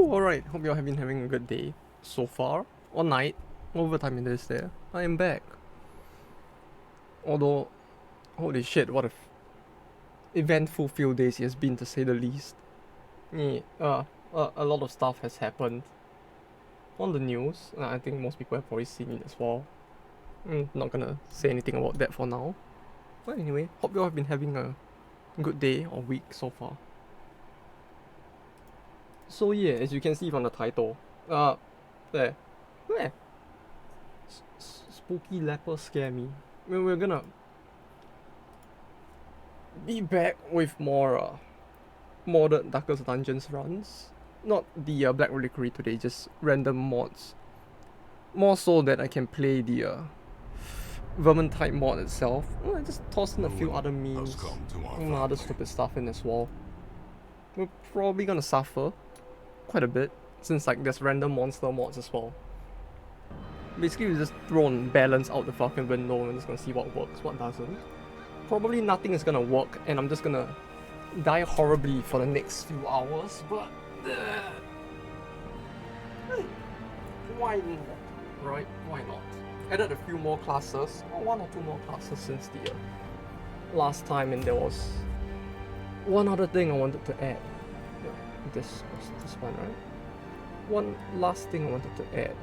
Alright, hope you all have been having a good day so far, or night, whatever time it is there. I am back. Although, holy shit, what a eventful few days it has been, to say the least. Yeah, a lot of stuff has happened on the news. I think most people have probably seen it as well. I'm not gonna say anything about that for now. But anyway, hope you all have been having a good day or week so far. So yeah, as you can see from the title, there, spooky leper scare me. We're gonna be back with more modded Darkest Dungeons runs. Not the Black Reliquary today, just random mods. More so that I can play the Vermin type mod itself. I just tossed in a few other memes and other stupid stuff in as well. We're probably gonna suffer quite a bit, since like there's random monster mods as well. Basically we just thrown balance out the fucking window and just gonna see what works, what doesn't. Probably nothing is gonna work and I'm just gonna die horribly for the next few hours, but why not? Right? Why not? Added a few more classes, or one or two more classes since the last time, and there was one other thing I wanted to add. This one, right? One last thing I wanted to add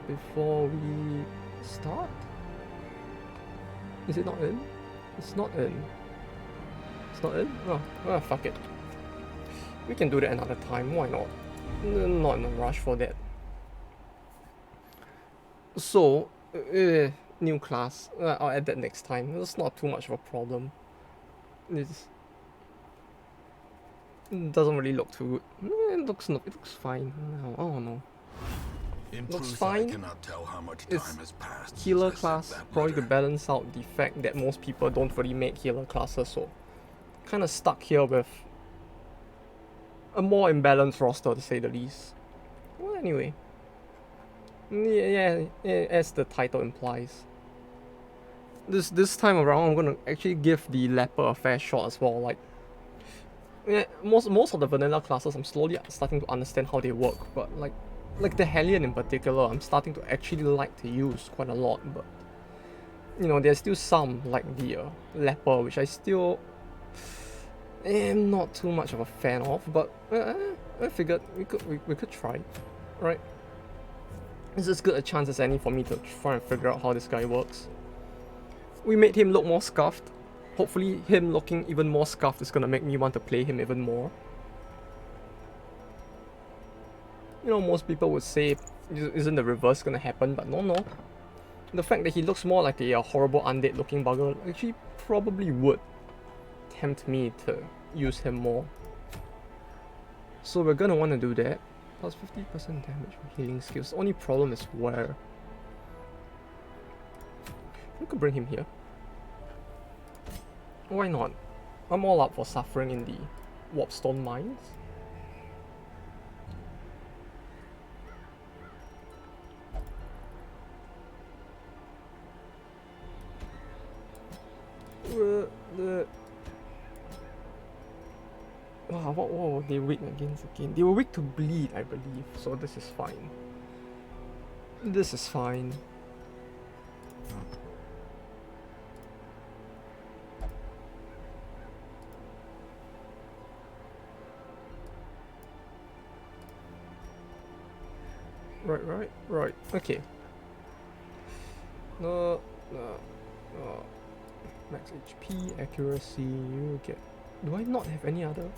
before we start. Is it not in? It's not in. It's not in? Oh, fuck it. We can do that another time, why not? Not in a rush for that. So, new class. I'll add that next time. It's not too much of a problem. It doesn't really look too good. It looks fine. I don't know. Looks fine. I cannot tell how much time has passed. Healer class, probably to balance out the fact that most people don't really make healer classes, so kind of stuck here with a more imbalanced roster, to say the least. Well, anyway. Yeah, as the title implies. This time around, I'm gonna actually give the Leper a fair shot as well. Like, yeah, most of the vanilla classes, I'm slowly starting to understand how they work, but like the Hellion in particular, I'm starting to actually like to use quite a lot. But you know, there's still some like the Leper, which I still am not too much of a fan of. But I figured we could try, right? It's as good a chance as any for me to try and figure out how this guy works. We made him look more scuffed. Hopefully him looking even more scuffed is gonna make me want to play him even more. You know, most people would say, isn't the reverse gonna happen? But no. The fact that he looks more like a horrible undead looking bugger actually probably would tempt me to use him more. So we're gonna want to do that. Plus 50% damage from healing skills. The only problem is where. We could bring him here. Why not? I'm all up for suffering in the Warpstone mines. What were they weak against again? They were weak to bleed, I believe, so this is fine. This is fine. Right. Okay. Max HP, accuracy, you get... Do I not have any other?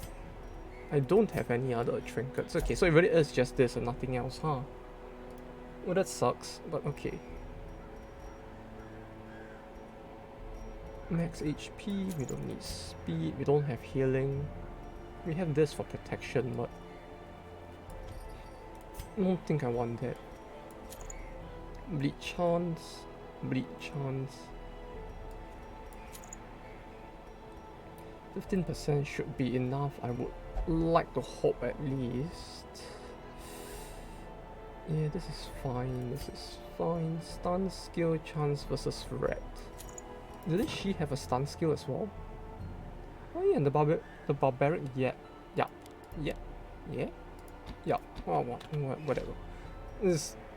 I don't have any other trinkets. Okay, so it really is just this and nothing else, huh? Well, that sucks, but okay. Max HP, we don't need speed, we don't have healing. We have this for protection, but I don't think I want that. Bleed chance. 15% should be enough, I would like to hope at least. Yeah, this is fine. Stun skill chance versus red. Didn't she have a stun skill as well? Oh yeah, and the barbaric, yeah. Yeah, well, whatever.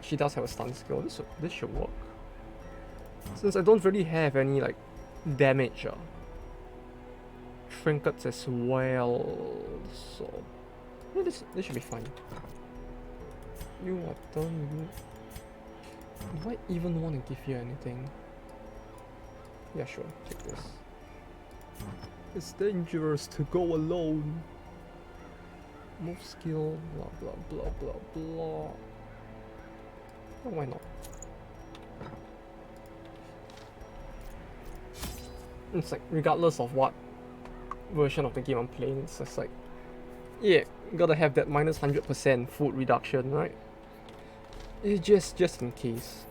She does have a stun skill. This should work. Since I don't really have any like damage, trinkets as well, so yeah, this should be fine. You are done. Do I even want to give you anything? Yeah, sure. Take this. It's dangerous to go alone. Move skill, blah blah blah blah blah. Oh, why not? It's like, regardless of what version of the game I'm playing, it's just like, yeah, gotta have that minus 100% food reduction, right? It's just in case.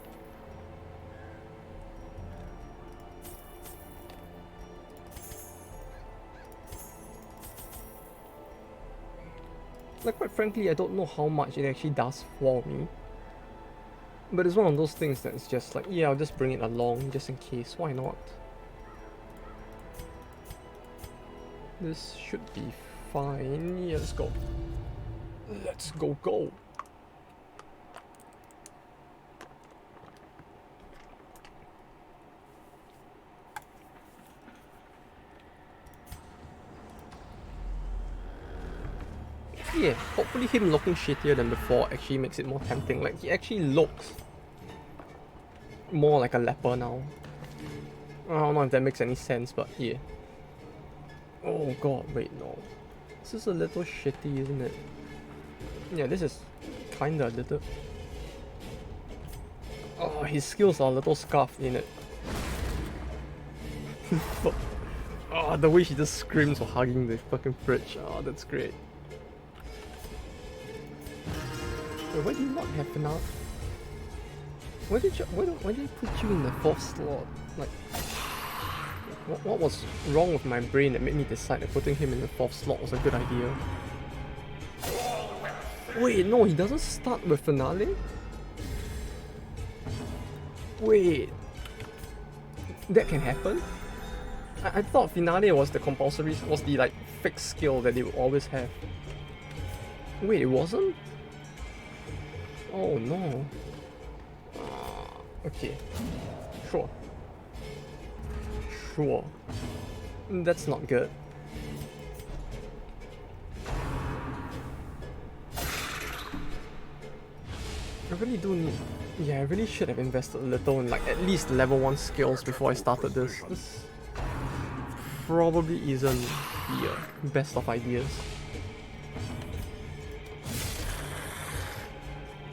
Like, quite frankly, I don't know how much it actually does for me. But it's one of those things that it's just like, yeah, I'll just bring it along just in case. Why not? This should be fine. Yeah, let's go. Let's go. Yeah, hopefully him looking shittier than before actually makes it more tempting. Like, he actually looks more like a leper now. I don't know if that makes any sense, but yeah. Oh god, wait, no. This is a little shitty, isn't it? Yeah, this is kinda a little... Oh, his skills are a little scuffed in it. Oh, the way she just screams while hugging the fucking fridge. Oh, that's great. Wait, why do you not have enough? Why did you put you in the 4th slot? Like, what was wrong with my brain that made me decide that putting him in the 4th slot was a good idea? Wait, no, he doesn't start with finale? Wait, that can happen? I thought finale was the compulsory, was the like fixed skill that they would always have. Wait, it wasn't? Oh no. Okay. Sure. That's not good. I really do need... Yeah, I really should have invested a little in like at least level 1 skills before I started this. This probably isn't the best of ideas.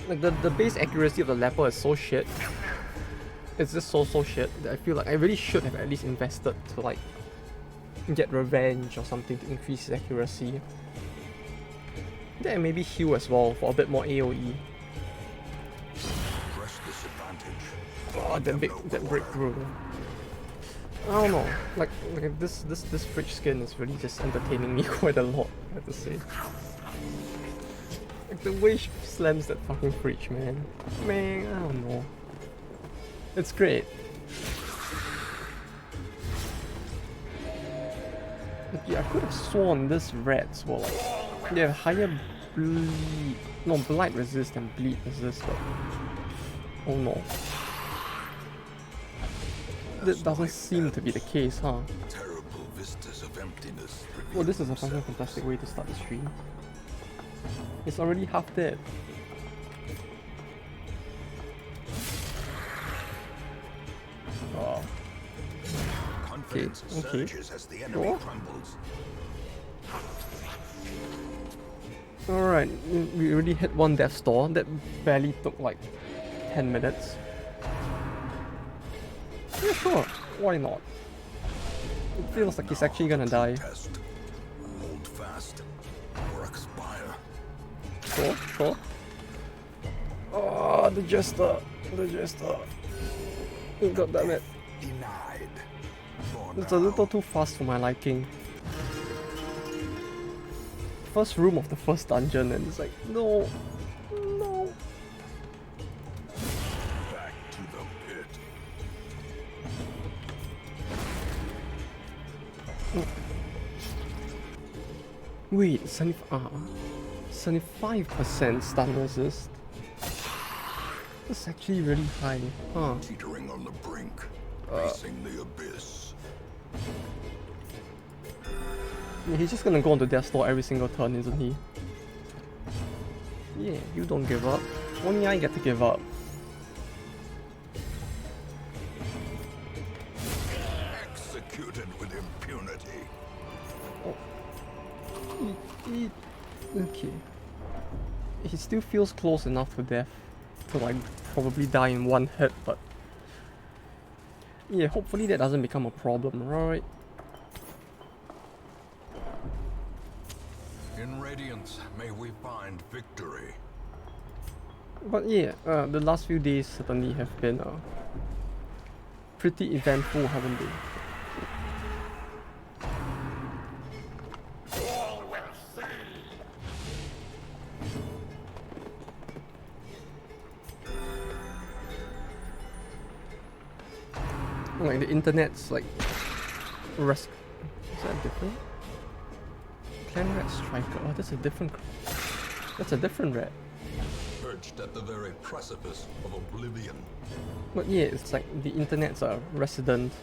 Like the base accuracy of the Leper is so shit. It's just so shit that I feel like I really should have at least invested to like get revenge or something to increase his accuracy. Then maybe heal as well for a bit more AoE. Oh, that breakthrough. I don't know. Like this fridge skin is really just entertaining me quite a lot, I have to say. Like the way she slams that fucking fridge, man. Man, I don't know. It's great. But yeah, I could have sworn this rats were like, they have higher bleed, no, blight resist and bleed resist, but oh no. That doesn't seem to be the case, huh? Terrible vistas of emptiness. Well, this is a fucking fantastic way to start the stream. It's already half dead. Oh. Okay. Sure. Alright, we already hit one death store. That barely took like 10 minutes. Yeah, sure. Why not? It feels like he's actually gonna die. Hold fast or expire. Sure. Oh, the jester. God damn it. Denied. It's a little too fast for my liking. First room of the first dungeon and it's like, no. Back to the pit. Wait, 75. 75% stun resist. That's actually really high, huh? Teetering on the brink, facing the abyss. Yeah, he's just gonna go onto their store every single turn, isn't he? Yeah, you don't give up. Only I get to give up. Executed with impunity. Okay. He still feels close enough to death to like probably die in one hit, but yeah, hopefully that doesn't become a problem, right? In Radiance, may we find victory. But yeah, the last few days certainly have been pretty eventful, haven't they? Like the internet's like is that different? Clan Rat Striker. Oh, that's a different. That's a different rat. Perched at the very precipice of oblivion. But yeah, it's like the internet's resident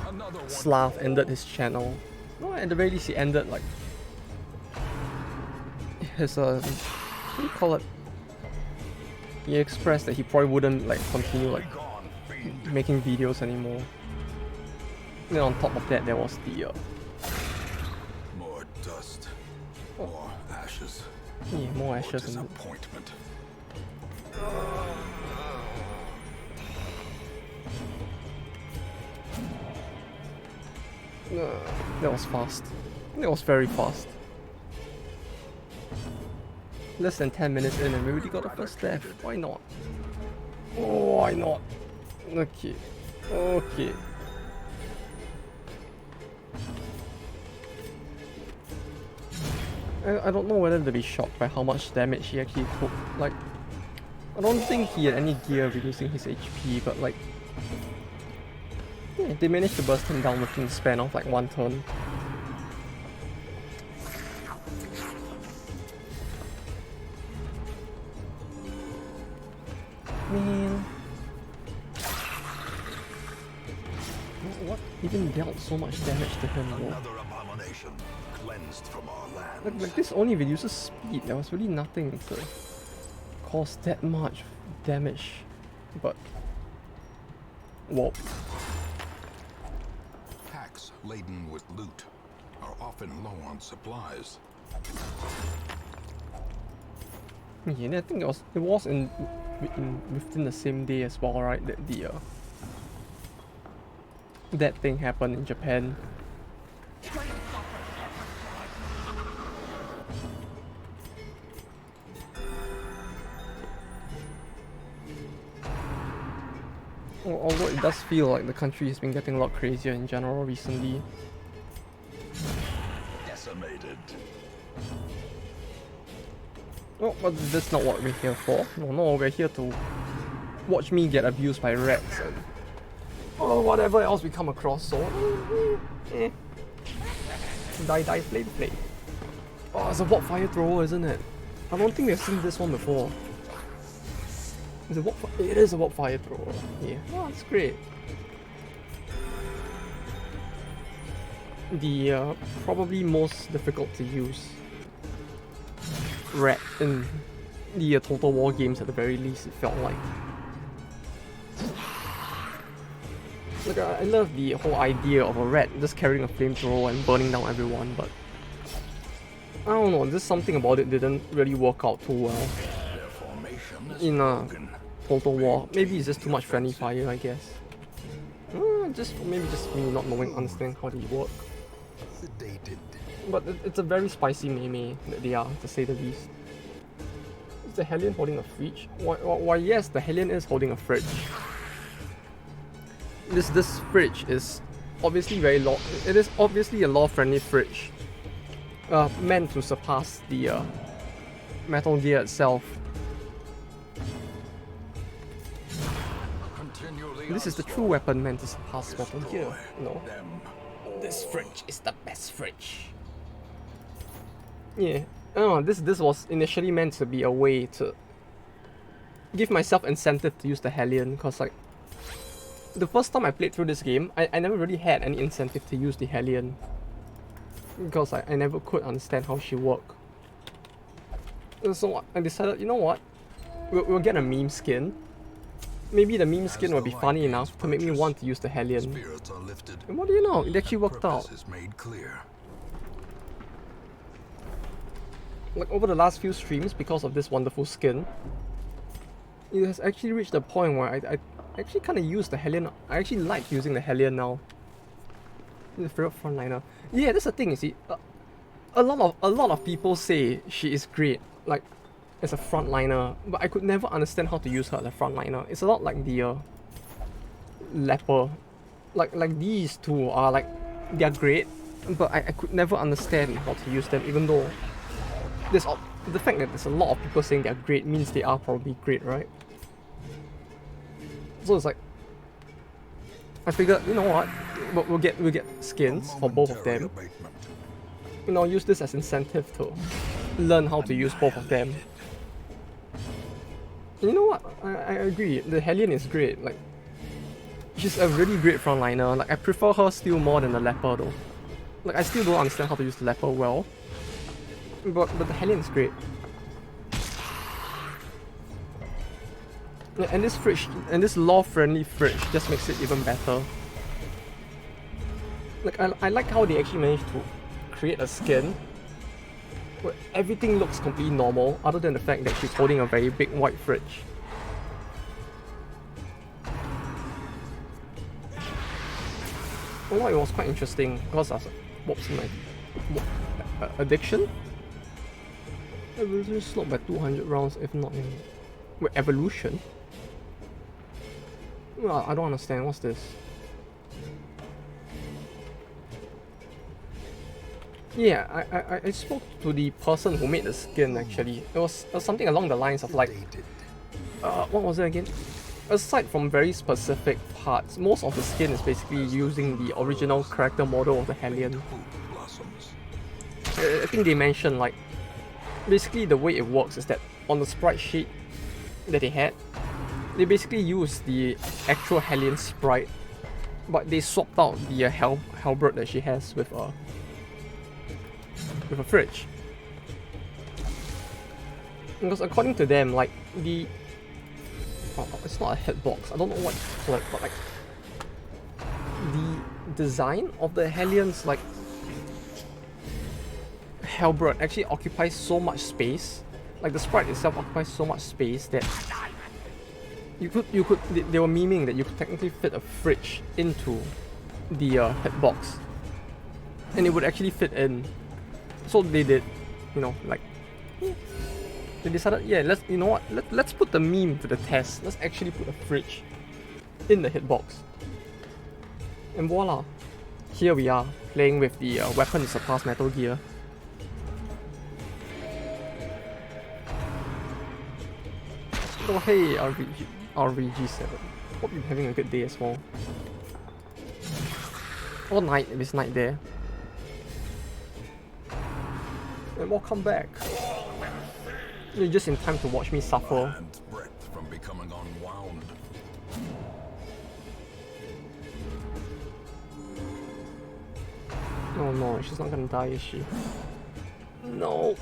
Another one. Slav ended his channel. No, at the very least he ended like his what do you call it? He expressed that he probably wouldn't like continue like Gone, fiend. making videos anymore. Then on top of that, there was the More dust. More ashes. yeah, more More ashes and disappointment. that was fast. That was very fast. Less than 10 minutes in and we already got the first death. Why not? Oh, why not? Okay. Okay. I don't know whether to be shocked by how much damage he actually took. Like, I don't think he had any gear reducing his HP, but like, yeah, they managed to burst him down within the span of like one turn. Man. What even dealt so much damage to him though? Another abomination cleansed from our lands. Like this only reduces speed. There was really nothing to cause that much damage. But whoa. Packs laden with loot are often low on supplies. Yeah, and I think it was within the same day as well, right? That the that thing happened in Japan. Although it does feel like the country has been getting a lot crazier in general recently. Decimated. Oh, but that's not what we're here for. No, we're here to watch me get abused by rats and whatever else we come across. So, die, flame. Oh, it's a warp fire thrower, isn't it? I don't think we've seen this one before. It is a warp fire thrower. Yeah, oh, that's great. The probably most difficult to use rat in the Total War games at the very least, it felt like. Like, I love the whole idea of a rat just carrying a flamethrower and burning down everyone, but I don't know, just something about it didn't really work out too well Their formation is in broken. Total War. Maybe it's just too much friendly fire, I guess. Maybe just me not understanding how they work. Sedated. But it's a very spicy meme that they are, to say the least. Is the Hellion holding a fridge? Why yes, the Hellion is holding a fridge. This fridge is obviously very low. It is obviously a law-friendly fridge, meant to surpass the Metal Gear itself. Continually This is the true weapon meant to surpass Metal destroy Gear. No, them this all. fridge is the best fridge. Yeah, Oh, this was initially meant to be a way to give myself incentive to use the Hellion, cause like the first time I played through this game, I never really had any incentive to use the Hellion, because I never could understand how she worked. So I decided, you know what, we'll get a meme skin. Maybe the meme skin will be funny enough to make me want to use the Hellion. And what do you know, it actually worked out. Like over the last few streams, because of this wonderful skin, it has actually reached a point where I actually kind of use the Hellion. I actually like using the Hellion now. The favorite frontliner. Yeah, that's the thing, you see. A lot of people say she is great, like as a frontliner, but I could never understand how to use her as a frontliner. It's a lot like the Leper. Like these two are like, they're great, but I could never understand how to use them, even though the fact that there's a lot of people saying they're great means they are probably great, right? So it's like, I figured, you know what, we'll get skins for both of them. You know, use this as incentive to learn how to use both of them. And you know what? I agree. The Hellion is great. Like, she's a really great frontliner. Like, I prefer her still more than the Leper though. Like, I still don't understand how to use the Leper well, but the Hellion is great. Yeah, and this fridge, and this law-friendly fridge just makes it even better. Like, I like how they actually managed to create a skin where everything looks completely normal, other than the fact that she's holding a very big white fridge. Well, it was quite interesting because I was like, what's my addiction? Evolution slowed by 200 rounds, if not in... Wait, evolution? Well, I don't understand, what's this? Yeah, I spoke to the person who made the skin actually. It was something along the lines of like... what was it again? Aside from very specific parts, most of the skin is basically using the original character model of the Hellion. I think they mentioned like, basically the way it works is that on the sprite sheet that they had, they basically used the actual Hellion sprite, but they swapped out the halberd that she has with a fridge. Because according to them, like the... Oh, it's not a hitbox, I don't know what to call it, but like the design of the Hellion's like halberd actually occupies so much space. Like the sprite itself occupies so much space that you could they were memeing that you could technically fit a fridge into the hitbox, and it would actually fit in. So they did, you know, like they decided, yeah, let's put the meme to the test. Let's actually put a fridge in the hitbox, and voila, here we are playing with the weapon to surpass Metal Gear. Oh hey, RVG7. Hope you're having a good day as well. Or night if it's night there. And welcome back. You're just in time to watch me suffer. From becoming unwound. Oh no, she's not gonna die, is she? No.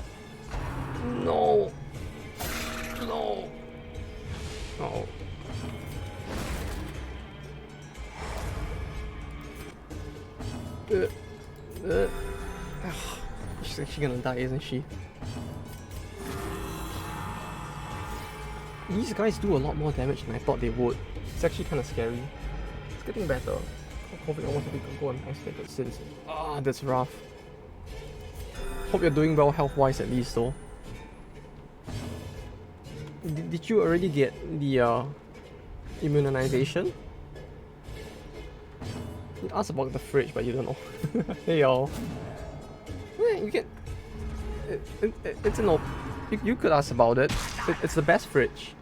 No. No. Oh. She's actually gonna die, isn't she? These guys do a lot more damage than I thought they would. It's actually kind of scary. It's getting better. Hoping almost a week ago and isolated since. Ah, that's rough. Hope you're doing well health-wise at least though. Did you already get the immunization? You asked about the fridge, but you don't know. Hey y'all. Yeah, you can. It's an you could ask about it. It's the best fridge.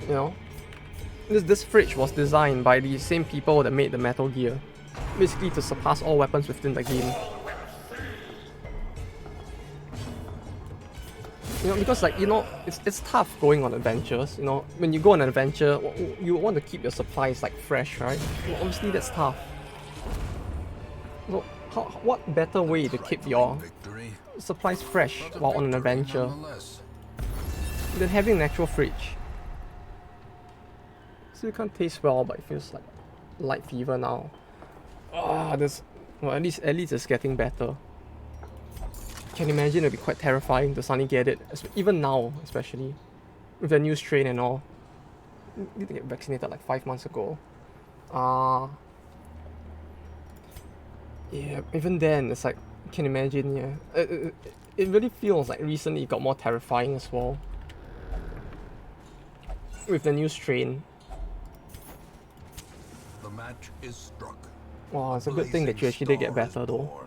You know, this fridge was designed by the same people that made the Metal Gear, basically to surpass all weapons within the game. You know, because like, you know, it's tough going on adventures. You know, when you go on an adventure, you want to keep your supplies like fresh, right? Well, obviously that's tough. So what better way to keep your supplies fresh while on an adventure than having an actual fridge? So it can't taste well, but it feels like light fever now. Ah, this. Well, at least it's getting better. Can imagine it'd be quite terrifying to suddenly get it, even now, especially with the new strain and all. I need to get vaccinated like 5 months ago. Yeah, even then, it's like, can imagine, yeah. It really feels like recently it got more terrifying as well. With the new strain. The match is struck. Wow, it's a good thing that you actually did get better though.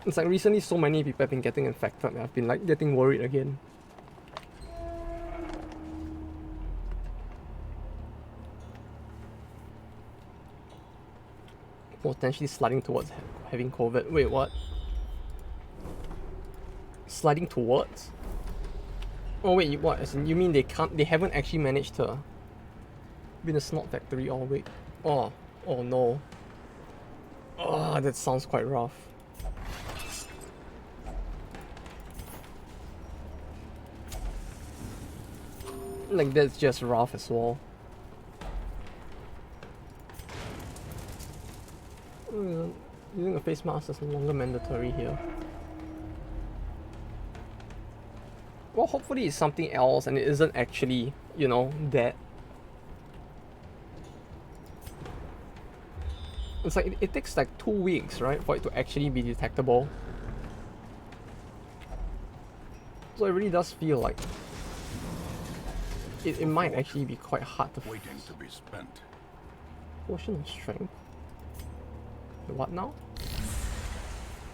It's like recently so many people have been getting infected and I've been like getting worried again. Potentially sliding towards having COVID. Wait, what? Sliding towards? Oh wait, what? As in, you mean they haven't actually managed to be in a snot factory all week? Oh no. Oh, that sounds quite rough. Like that's just rough as well. Using a face mask is no longer mandatory here. Well, hopefully it's something else and it isn't actually, you know, that. It's like, it takes like 2 weeks, right, for it to actually be detectable. So it really does feel like it might actually be quite hard to Waiting to be spent. Potion of strength. What now?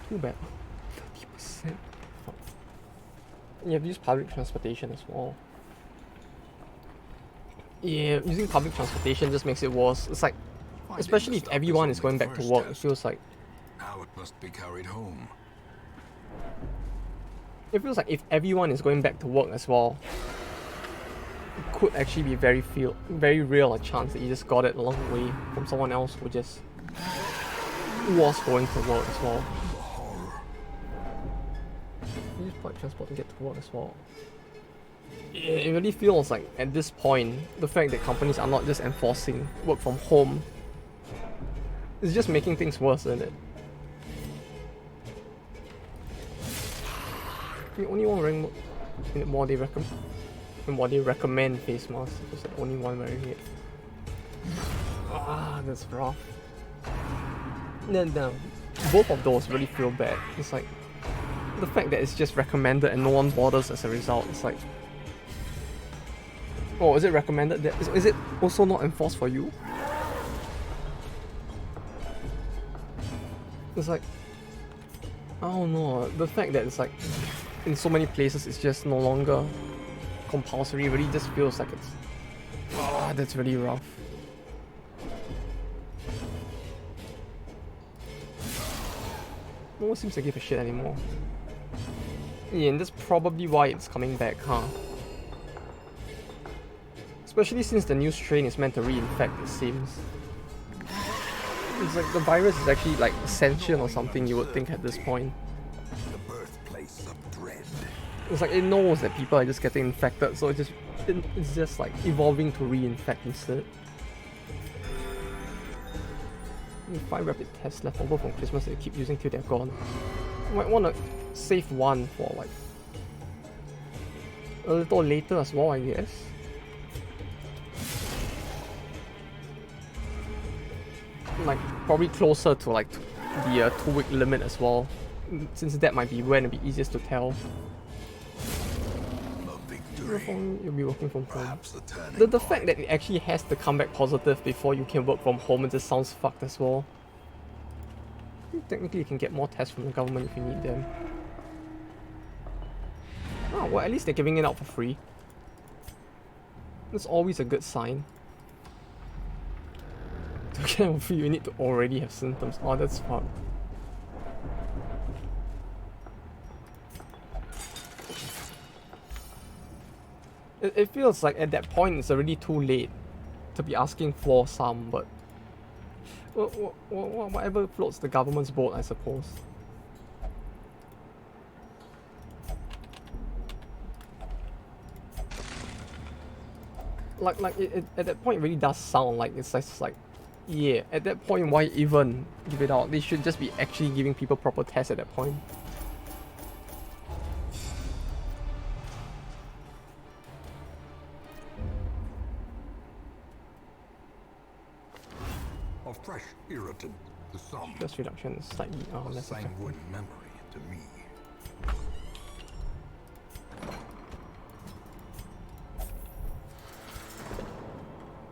Too bad. 30%. You have to use public transportation as well. Yeah, using public transportation just makes it worse. It's like, especially if everyone is going back to work, it feels like... Now it must be carried home. It feels like if everyone is going back to work as well, it could actually be very real a chance that you just got it along the way from someone else who was going to work as well. You use public transport to get to work as well. It really feels like at this point, the fact that companies are not just enforcing work from home is just making things worse, isn't it? The only one wearing more they recommend face masks. There's the only one wearing it. Ah, that's rough. Then both of those really feel bad. It's like the fact that it's just recommended and no one bothers as a result. It's like, oh, is it recommended? Is it also not enforced for you? It's like, I don't know. The fact that it's like in so many places it's just no longer compulsory really just feels like it's... Oh, that's really rough. No one seems to give a shit anymore. Yeah, and that's probably why it's coming back, huh? Especially since the new strain is meant to reinfect, it seems. It's like the virus is actually like sentient or something, you would think at this point. The birthplace of dread. It's like it knows that people are just getting infected, so it's just like evolving to reinfect instead. 5 rapid tests left over from Christmas that you keep using till they're gone. You might want to save one for like a little later as well, I guess. Like probably closer to like the 2-week limit as well, since that might be when it'll be easiest to tell. You'll be working from home. The fact that it actually has to come back positive before you can work from home, it just sounds fucked as well. Technically you can get more tests from the government if you need them. Oh, well, at least they're giving it out for free. That's always a good sign. To get it for free, you need to already have symptoms. Oh, that's fucked. It feels like at that point it's already too late to be asking for some, but whatever floats the government's boat, I suppose. Like it at that point it really does sound like it's just like, yeah, at that point why even give it out? They should just be actually giving people proper tests at that point. A fresh irritant, the sum Stress reduction is slightly a less effective. sanguine memory to me.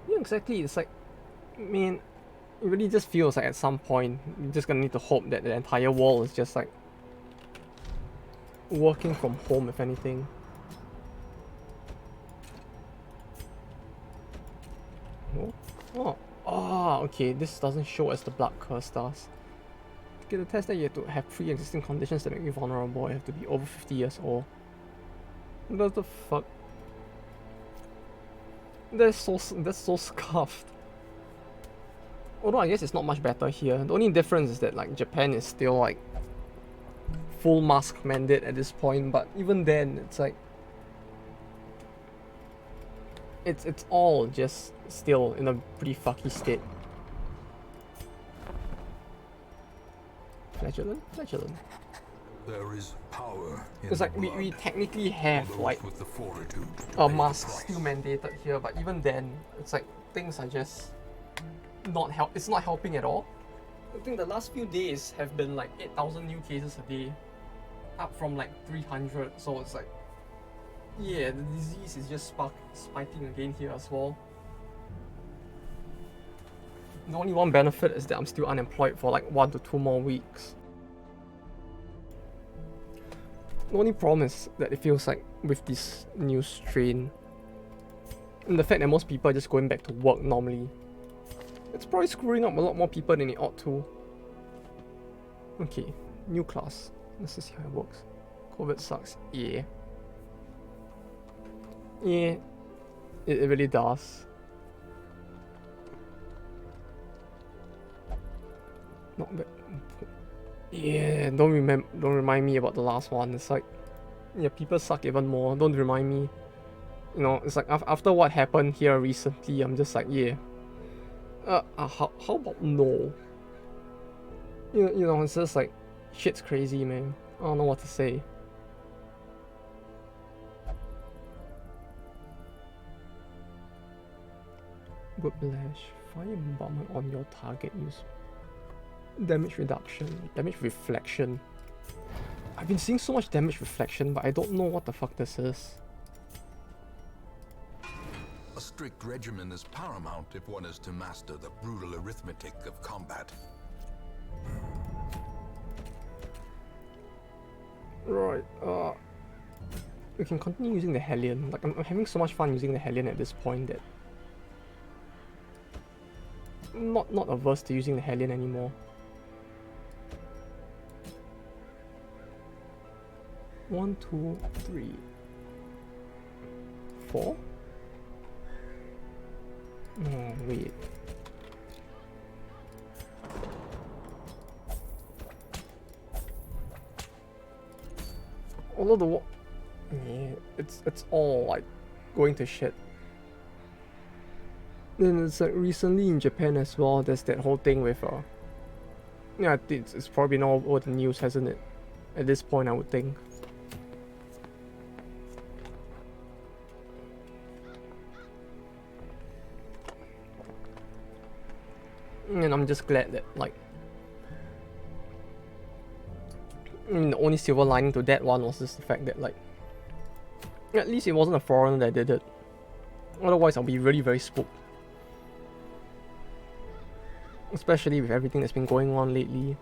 Yeah, exactly. It's like, I mean, it really just feels like at some point you're just gonna need to hope that the entire world is just like working from home, if anything. Oh, okay. This doesn't show as the blood curse does. To get the test that you have to have pre-existing conditions that make you vulnerable. You have to be over 50 years old. What the fuck? That's so scuffed. Although I guess it's not much better here. The only difference is that like Japan is still like full mask mandate at this point, but even then it's like it's all just still in a pretty fucky state. Flagellant? Flagellant. There is power in It's like the we blood technically for have those like with the fortitude to a pay the mask price. still mandated here, but even then it's like things are just it's not helping at all. I think the last few days have been like 8,000 new cases a day, up from like 300, so it's like, yeah, the disease is just spiking again here as well. The only one benefit is that I'm still unemployed for like 1 to 2 more weeks. The only problem is that it feels like with this new strain, and the fact that most people are just going back to work normally, it's probably screwing up a lot more people than it ought to. Okay, new class. Let's just see how it works. COVID sucks. Yeah. Yeah. It really does. Not bad. Yeah, don't remind me about the last one. It's like, yeah, people suck even more. Don't remind me. You know, it's like after what happened here recently, I'm just like, yeah. How about no? You know, it's just like, shit's crazy, man. I don't know what to say. Whiplash, fire bombardment on your target, use damage reduction, damage reflection. I've been seeing so much damage reflection, but I don't know what the fuck this is. A strict regimen is paramount if one is to master the brutal arithmetic of combat. Right, we can continue using the Hellion. Like, I'm having so much fun using the Hellion at this point that I'm not averse to using the Hellion anymore. 1, 2, 3, 4. Oh wait. Although yeah, it's all like going to shit. Then it's like recently in Japan as well. There's that whole thing with yeah, it's probably been all over the news, hasn't it? At this point, I would think. And I'm just glad that like the only silver lining to that one was just the fact that like at least it wasn't a foreigner that did it. Otherwise I'll be really very spooked. Especially with everything that's been going on lately.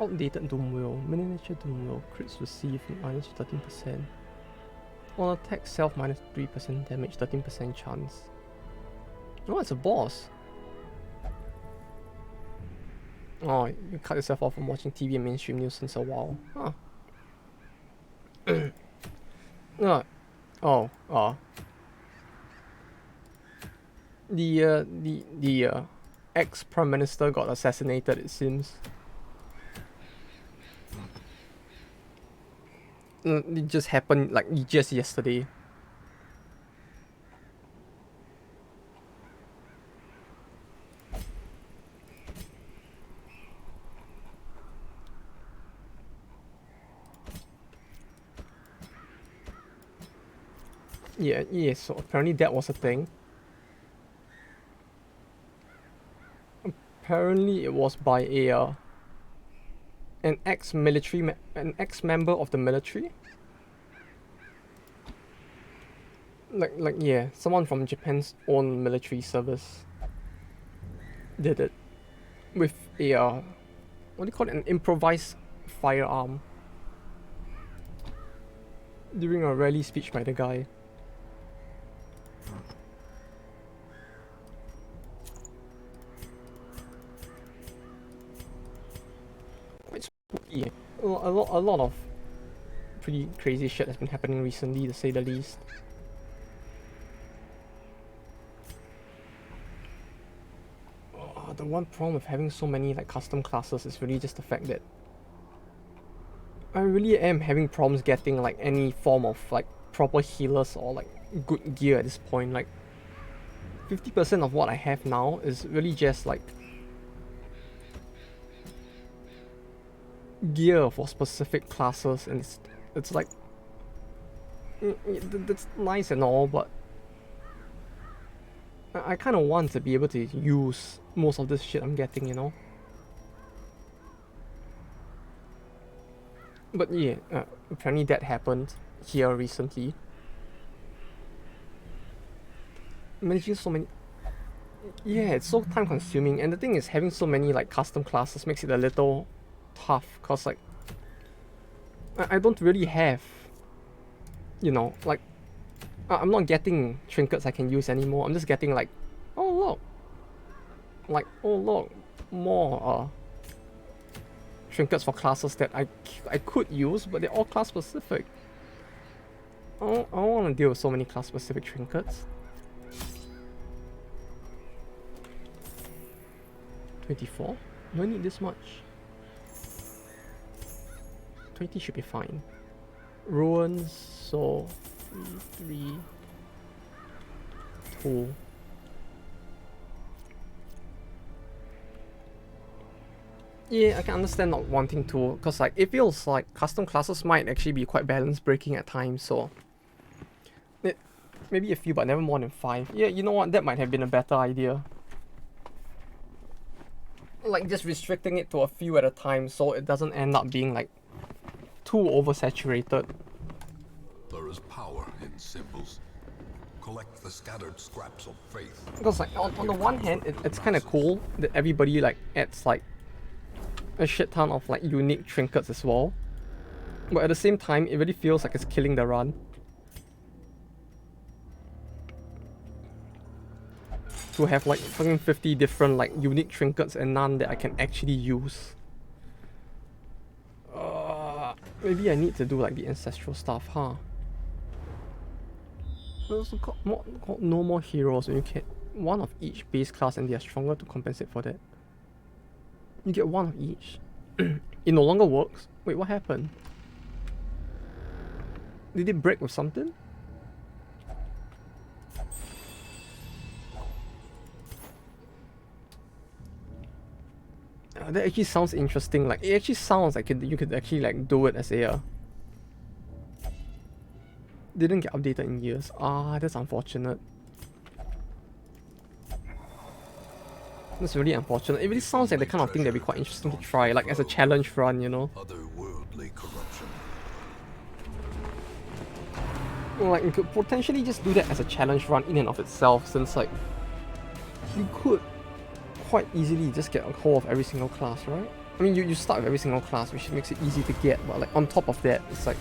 Outdated Doomwheel, miniature Doomwheel, crits received minus 13%. On attack self minus 3% damage, 13% chance. Oh, it's a boss. Oh, you cut yourself off from watching TV and mainstream news since a while. Huh. Oh, the ex-prime minister got assassinated, it seems. It just happened like just yesterday. Yeah, so apparently that was a thing. Apparently it was by an an ex-member of the military. Like yeah, someone from Japan's own military service did it with a what do you call it, an improvised firearm during a rally speech by the guy. Quite spooky. A lot of pretty crazy shit has been happening recently, to say the least. The one problem with having so many like custom classes is really just the fact that I really am having problems getting like any form of like proper healers or like good gear at this point. Like 50% of what I have now is really just like gear for specific classes, and it's like that's nice and all, but I kind of want to be able to use most of this shit I'm getting, you know. But yeah, apparently that happened here recently. Managing so many, yeah, it's so time consuming, and the thing is, having so many like custom classes makes it a little tough, cause like I don't really have, you know, like I'm not getting trinkets I can use anymore. I'm just getting like, oh look, like oh look, more trinkets for classes that I could use, but they're all class specific. I don't want to deal with so many class specific trinkets. 24? Do I need this much? 20 should be fine. Ruins, so 3, 2. Yeah, I can understand not wanting to, because like it feels like custom classes might actually be quite balance breaking at times, so maybe a few but never more than 5. Yeah, you know what, that might have been a better idea. Like just restricting it to a few at a time so it doesn't end up being like too oversaturated. There is power in symbols. Collect the scattered scraps of faith. Because like on the one hand, it's kind of cool that everybody like adds like a shit ton of like unique trinkets as well. But at the same time, it really feels like it's killing the run. To have like fucking 50 different like unique trinkets and none that I can actually use. Maybe I need to do like the ancestral stuff, huh? Also got no more heroes, and you get one of each base class and they are stronger to compensate for that. You get one of each. It no longer works. Wait, what happened? Did it break with something? That actually sounds interesting. Like it actually sounds like you could actually like do it as a didn't get updated in years. That's unfortunate. That's really unfortunate. It really sounds like the kind of thing that'd be quite interesting to try, like as a challenge run, you know. Otherworldly corruption. Like you could potentially just do that as a challenge run in and of itself, since like you could quite easily just get a hold of every single class, right? I mean, you start with every single class, which makes it easy to get, but like on top of that, it's like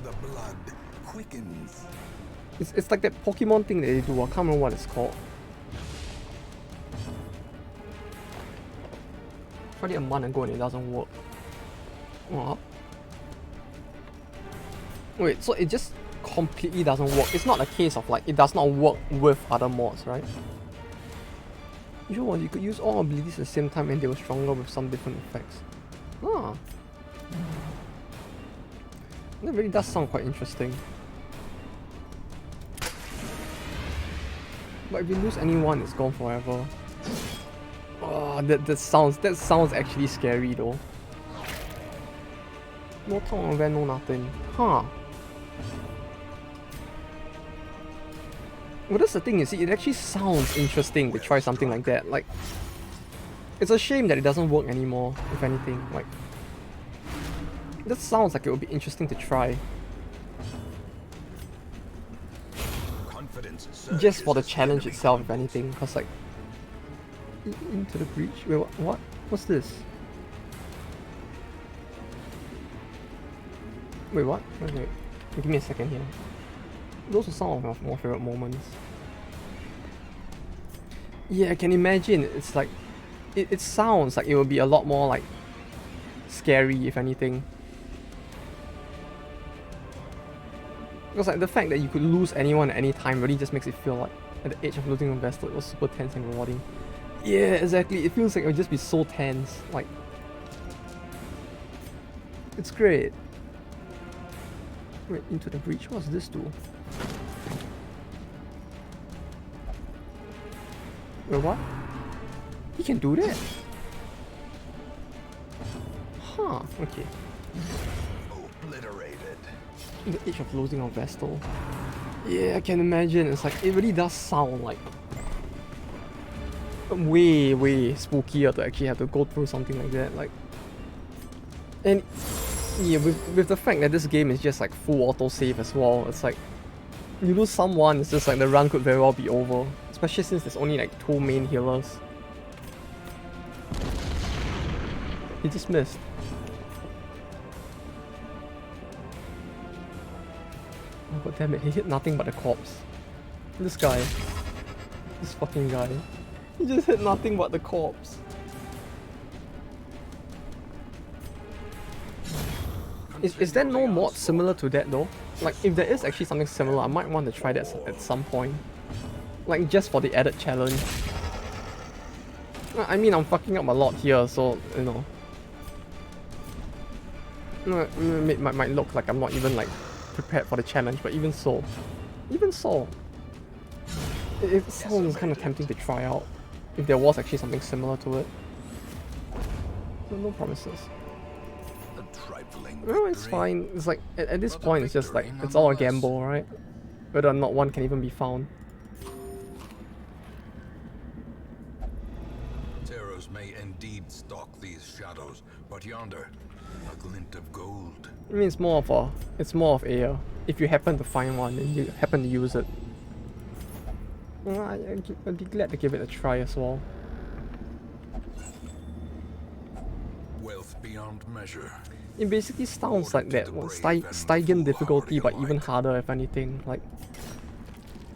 The blood quickens. it's like that Pokemon thing that they do. I can't remember what it's called. Tried it a month ago and it doesn't work. Wait, so it just completely doesn't work. It's not a case of like it does not work with other mods, right? Sure, you could use all abilities at the same time and they were stronger with some different effects. Ah. That really does sound quite interesting. But if you lose anyone, it's gone forever. Oh, that sounds actually scary though. No tongue event, no nothing. Huh. Well, that's the thing, you see, it actually sounds interesting to try something like that. Like, it's a shame that it doesn't work anymore, if anything. Like, that sounds like it would be interesting to try. Just for the challenge itself, if anything, because like, into the breach. Wait, what? What's this? Wait, what? Okay, give me a second here. Those are some of my more favorite moments. Yeah, I can imagine. It's like, it sounds like it would be a lot more like scary, if anything. Because like the fact that you could lose anyone at any time really just makes it feel like at the edge of losing a vessel, it was super tense and rewarding. Yeah, exactly. It feels like it would just be so tense. Like, it's great. Wait, into the breach. What's this do? Wait, what? He can do that? Huh, okay. Obliterated. The edge of losing a vessel. Yeah, I can imagine. It's like, it really does sound like way spookier to actually have to go through something like that. Like, and yeah, with the fact that this game is just like full autosave as well, it's like you lose someone, it's just like the run could very well be over. Especially since there's only like 2 main healers. He just missed. Oh god damn it, he hit nothing but the corpse. This guy. This fucking guy. He just hit nothing but the corpse. Is there no mod similar to that though? Like, if there is actually something similar, I might want to try that at some point. Like, just for the added challenge. I mean, I'm fucking up a lot here, so, you know. It might look like I'm not even, like, prepared for the challenge, but even so. It sounds kind of tempting to try out. If there was actually something similar to it. No promises. No, it's fine. It's like, at this point, it's just like, it's all a gamble, right? Whether or not one can even be found. Terrors may indeed stalk these shadows, but yonder, a glint of gold. I mean, it's more of a, if you happen to find one and you happen to use it. Well, I'd be glad to give it a try as well. Wealth beyond measure. It basically sounds like that Stygian difficulty, but even harder if anything. Like,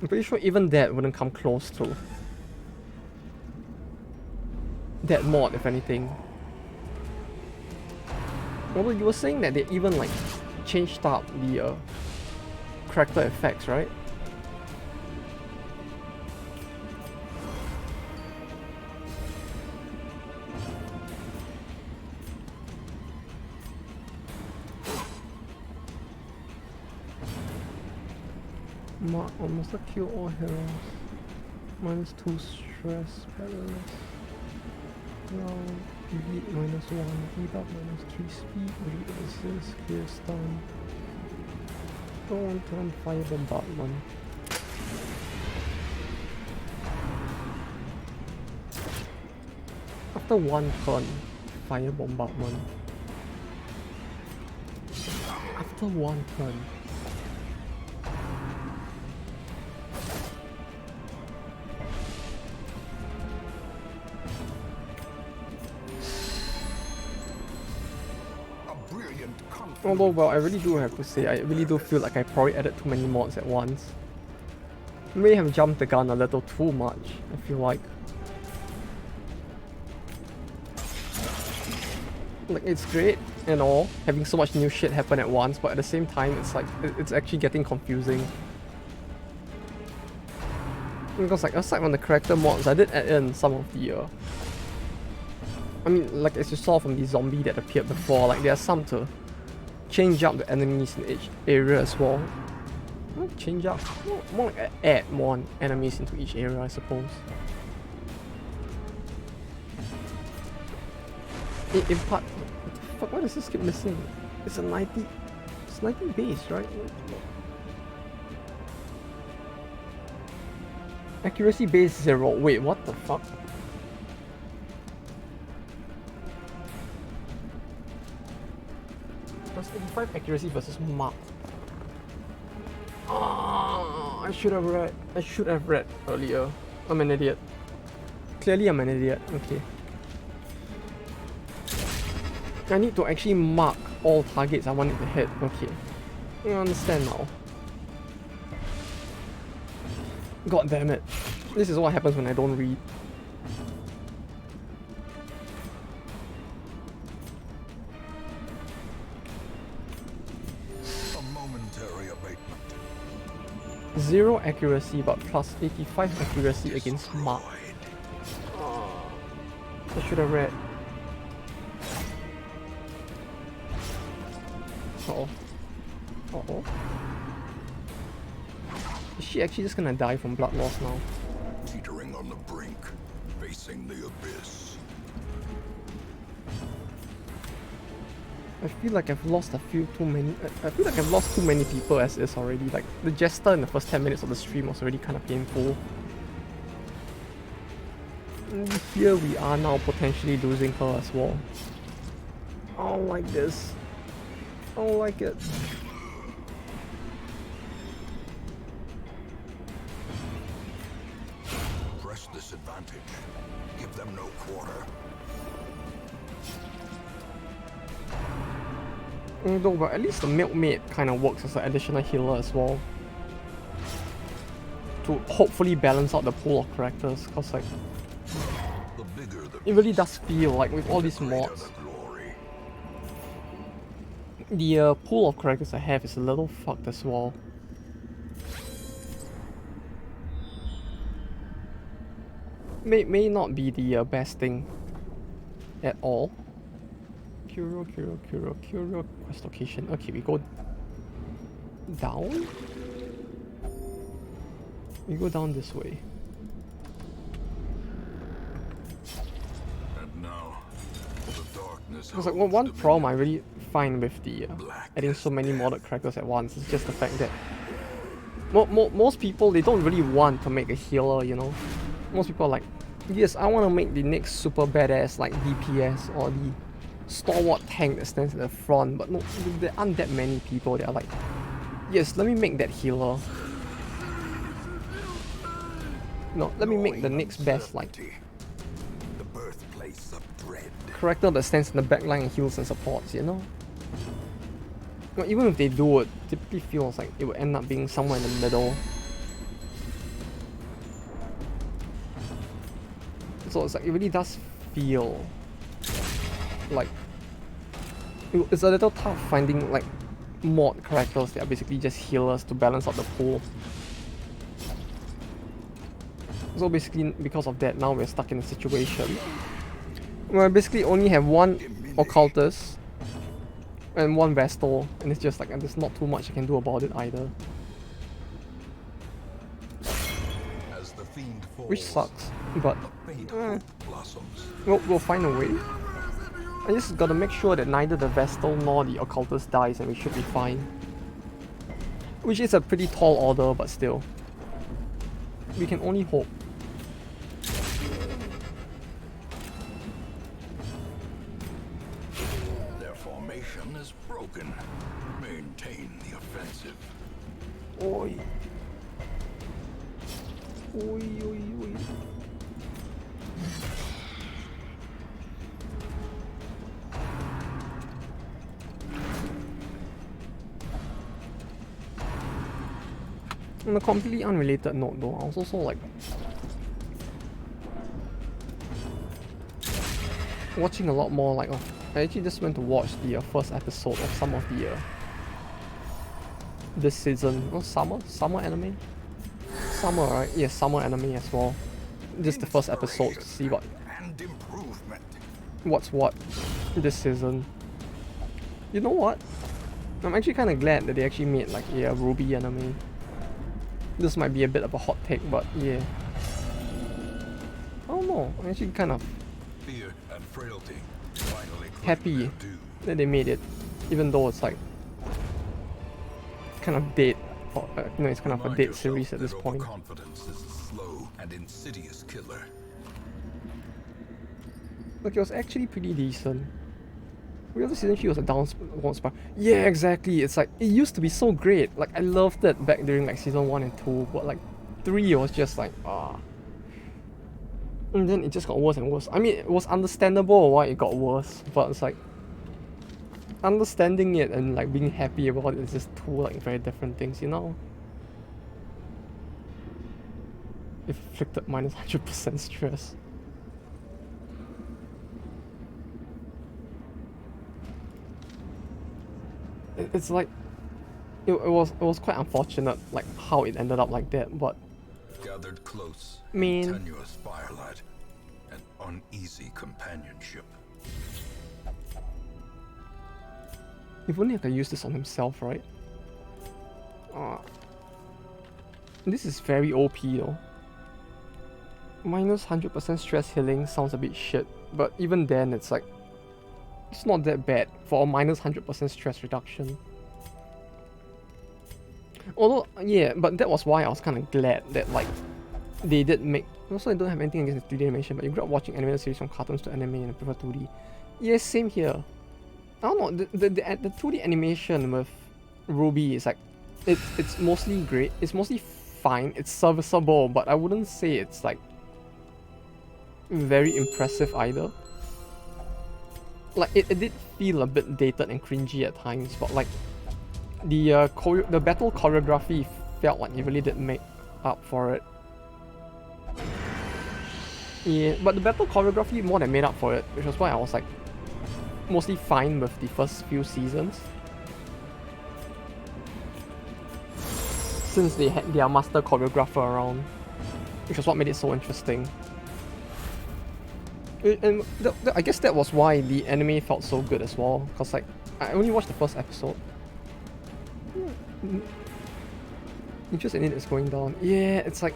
I'm pretty sure even that wouldn't come close to that mod, if anything. Although you were saying that they even like changed up the character effects, right? Almost kill all heroes. -2 stress, perilous. Round, beat -1, heat up -3 speed, read assist, clear stun. Don't turn fire bombardment. After 1 turn, fire bombardment. After 1 turn. Although, well, I really do have to say, I really do feel like I probably added too many mods at once. May have jumped the gun a little too much, I feel like. Like, it's great, and all, having so much new shit happen at once, but at the same time, it's like, it's actually getting confusing. Because like, aside from the character mods, I did add in some of the, I mean, like as you saw from the zombie that appeared before, like there are some to change up the enemies in each area as well. Not change up, more like add more enemies into each area, I suppose. In part, fuck, why does this keep missing? It's a 90, it's 90 base, right? Accuracy base 0. Wait, what the fuck? Plus 85 accuracy versus mark. Ah, I should have read earlier. I'm an idiot. Clearly I'm an idiot. Okay. I need to actually mark all targets I want it to hit. Okay. I understand now. God damn it. This is what happens when I don't read. A momentary abatement. 0 accuracy but plus 85 accuracy against mark. I should have read. Uh-oh. Uh-oh. Is she actually just gonna die from blood loss now? Teetering on the brink, facing the abyss. I feel like I've lost I feel like I've lost too many people as is already. Like, the Jester in the first 10 minutes of the stream was already kind of painful. And here we are now potentially losing her as well. I don't like this. I don't like it. Press this advantage. Give them no quarter. Though, but at least the milkmaid kind of works as an additional healer as well. To hopefully balance out the pool of characters, cause like, it really does feel like with all these mods, the pool of characters I have is a little fucked as well. May not be the best thing at all. Curio, quest location. Okay, we go down? We go down this way. And now, the darkness. Because like one problem I really find with the adding so many modded characters at once is just the fact that most people, they don't really want to make a healer, you know. Most people are like, yes, I want to make the next super badass like DPS or the stalwart tank that stands at the front, but no, there aren't that many people that are like, yes, let me make that healer. No, let me make the next best like the birthplace of dread. character that stands in the backline and heals and supports, you know? Well, even if they do it, typically feels like it will end up being somewhere in the middle. So it's like, it really does feel like it's a little tough finding like mod characters that are basically just healers to balance out the pool. So basically, because of that, now we're stuck in a situation where I basically only have one occultist and one vestal, and it's just like, and there's not too much I can do about it either. As the fiend falls, Which sucks, but blossoms. we'll find a way. I just gotta make sure that neither the vestal nor the occultist dies, and we should be fine. Which is a pretty tall order, but still. We can only hope. Their formation is broken. Maintain the offensive. Oi. Oi, oi, oi. On a completely unrelated note though, I was also like watching a lot more like of I actually just went to watch the first episode of some of the this season. Oh, summer anime. Summer, right? Yeah, summer anime as well. Just the first episode to see what's what this season. You know what? I'm actually kind of glad that they actually made like a Ruby anime. This might be a bit of a hot take, but yeah. I don't know. I'm actually kind of Fear and frailty happy that they made it, even though it's like kind of dead. It's kind of a dead series at this point. Confidence is a slow and insidious killer. Look, it was actually pretty decent. The other season 3 was a downward spiral. Yeah, exactly. It's like, it used to be so great. Like, I loved it back during like season 1 and 2, but like 3 was just like, And then it just got worse and worse. I mean, it was understandable why it got worse, but it's like, understanding it and like being happy about it is just two like very different things, you know? Inflicted minus 100% stress. It's like it was quite unfortunate like how it ended up like that, but Gathered close, tenuous firelight, and uneasy companionship. if only I could use this on himself, right? This is very OP though. Minus 100% stress healing sounds a bit shit, but even then it's like it's not that bad for a minus 100% stress reduction. Although, yeah, but that was why I was kind of glad that like they did make. Also, I don't have anything against the 2D animation, but you grew up watching animated series from cartoons to anime and I prefer 2D. Yeah, same here. I don't know, the 2D animation with Ruby is like, it's mostly great, it's mostly fine, it's serviceable, but I wouldn't say it's like very impressive either. Like it did feel a bit dated and cringy at times, but like the battle choreography felt like it really did make up for it. Yeah, but the battle choreography more than made up for it, which was why I was like mostly fine with the first few seasons. Since they had their master choreographer around, which was what made it so interesting. And I guess that was why the anime felt so good as well, because like I only watched the first episode. Interest in it is going down. Yeah, it's like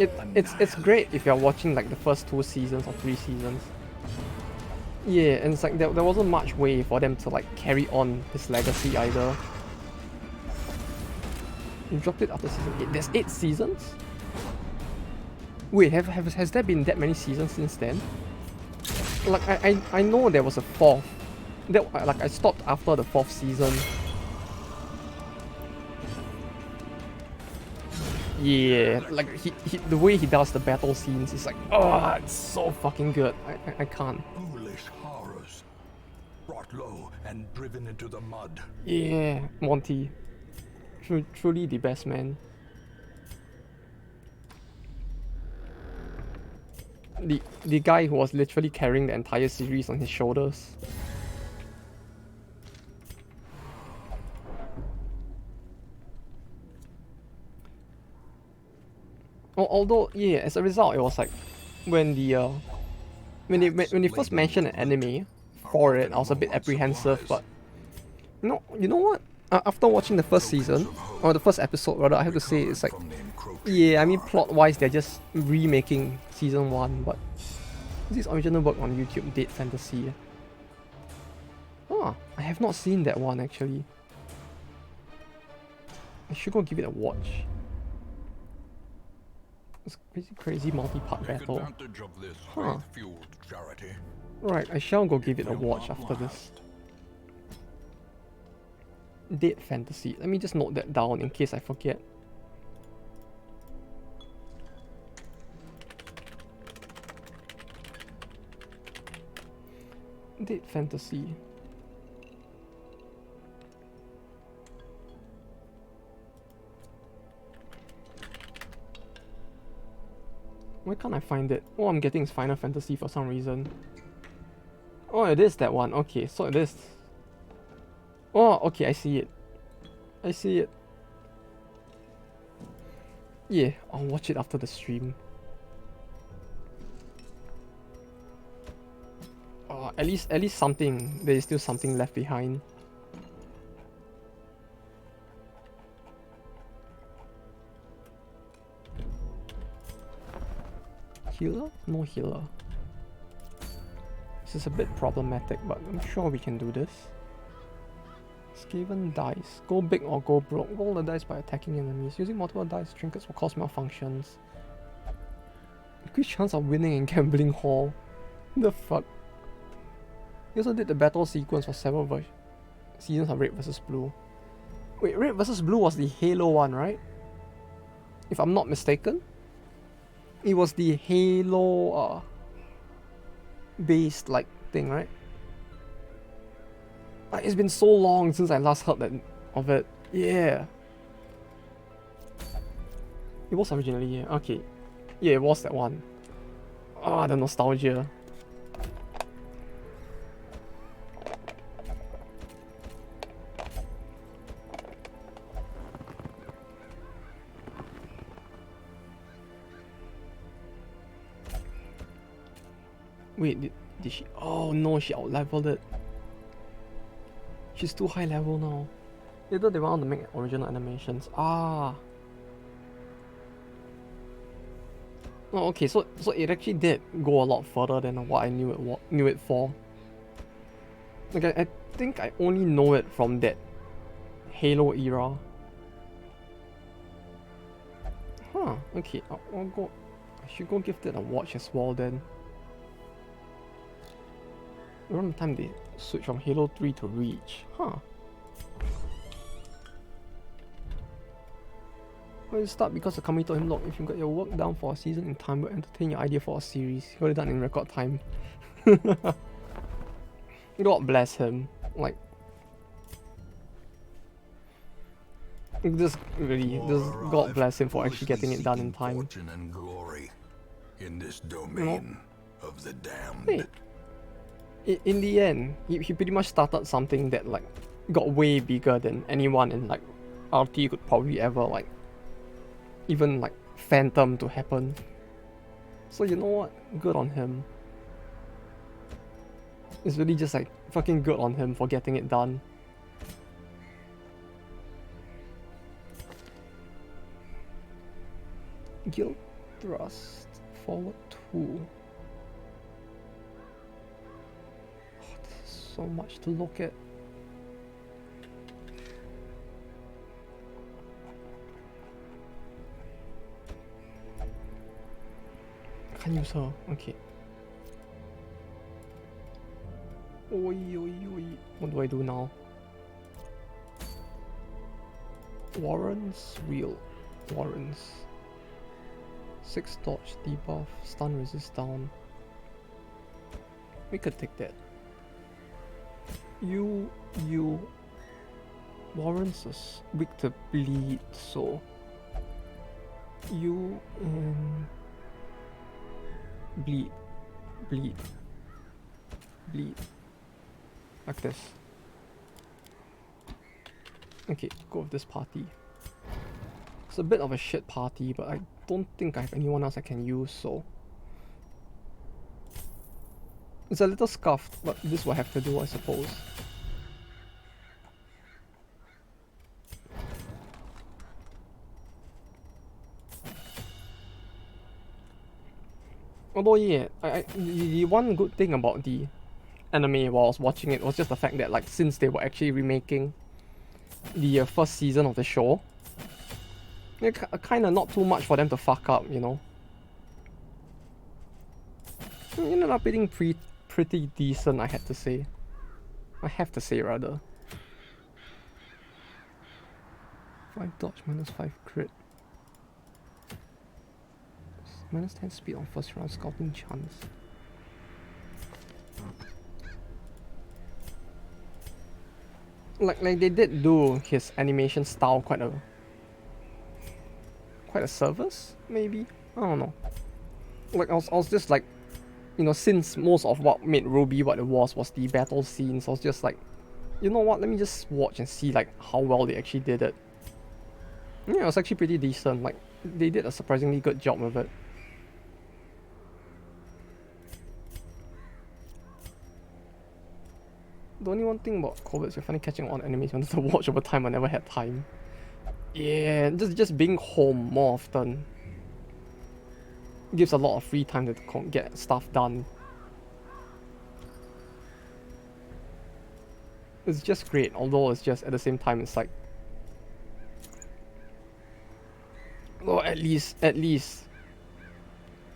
it's great if you're watching like the first 2 seasons or 3 seasons. Yeah, and it's like there wasn't much way for them to like carry on this legacy either. You dropped it after season 8. There's 8 seasons? Wait, has there been that many seasons since then? Like I know there was a 4th. That like I stopped after the 4th season. Yeah, like the way he does the battle scenes is like, oh, it's so fucking good. I can't. Foolish horrors, brought low and driven into the mud. Yeah, Monty. Truly the best man. The guy who was literally carrying the entire series on his shoulders. Although, yeah, as a result, it was like when they first mentioned an anime for it, I was a bit apprehensive. But you know what? After watching the first season or the first episode, rather, I have to say it's like, yeah, I mean plot-wise, they're just remaking season 1, but this original work on YouTube, Date Fantasy. Oh, I have not seen that one actually. I should go give it a watch. It's crazy multi-part battle. Huh. Right, I shall go give it a watch after this. Date Fantasy. Let me just note that down in case I forget. Date Fantasy. Why can't I find it? All I'm getting is Final Fantasy for some reason. Oh, it is that one. Okay, so it is. Oh, okay, I see it. I see it. Yeah, I'll watch it after the stream. At least something. There is still something left behind. Healer? No healer. This is a bit problematic, but I'm sure we can do this. Skaven dice. Go big or go broke. Roll the dice by attacking enemies. Using multiple dice trinkets will cause malfunctions. Increased chance of winning in gambling hall. The fuck? He also did the battle sequence for several seasons of Red vs. Blue. Wait, Red vs. Blue was the Halo one, right? If I'm not mistaken. It was the Halo based like thing, right? Like, it's been so long since I last heard of it. Yeah. It was originally, yeah. Okay. Yeah, it was that one. Ah, the nostalgia. Wait, did she? Oh no, she out-leveled it. She's too high level now. Later they want to make original animations. Ah. Oh, okay. So it actually did go a lot further than what I knew it for. Like I think I only know it from that Halo era. Huh. Okay. I'll go. I should go give it a watch as well then. Around the time they switch from Halo 3 to Reach. Huh. Well, it start because the company told him, look, if you got your work done for a season in time, we'll entertain your idea for a series. He got it done in record time. God bless him. Like, this really, God bless him for actually getting it done in time. Fortune and glory in this domain of the damned. Hey. In the end, he pretty much started something that like got way bigger than anyone in like RT could probably ever like even like phantom to happen. So you know what? Good on him. It's really just like fucking good on him for getting it done. Guild thrust forward 2. So much to look at. Can't use her. Okay. Oi, oi, oi. What do I do now? Warrens? Real. Warrens. 6 dodge debuff. Stun resist down. We could take that. You Warrens is weak to bleed, so you bleed like this. Okay, go with this party. It's a bit of a shit party, but I don't think I have anyone else I can use, so it's a little scuffed, but this will have to do, I suppose. Although yeah, the one good thing about the anime while I was watching it was just the fact that like since they were actually remaking the first season of the show, it's kind of not too much for them to fuck up, you know. It ended up being pretty decent, I had to say. I have to say rather. 5 dodge, -5 crit. -10 speed on first round, scouting chance. Like they did do his animation style quite a service, maybe? I don't know. Like I was just like you know, since most of what made Ruby what it was the battle scenes, I was just like, you know what, let me just watch and see like how well they actually did it. Yeah, it was actually pretty decent. Like, they did a surprisingly good job with it. The only one thing about COVID is you're finally catching on animes you wanted to watch over time. I never had time. Yeah, just being home more often gives a lot of free time to get stuff done. It's just great, although it's just at the same time it's like, well, at least it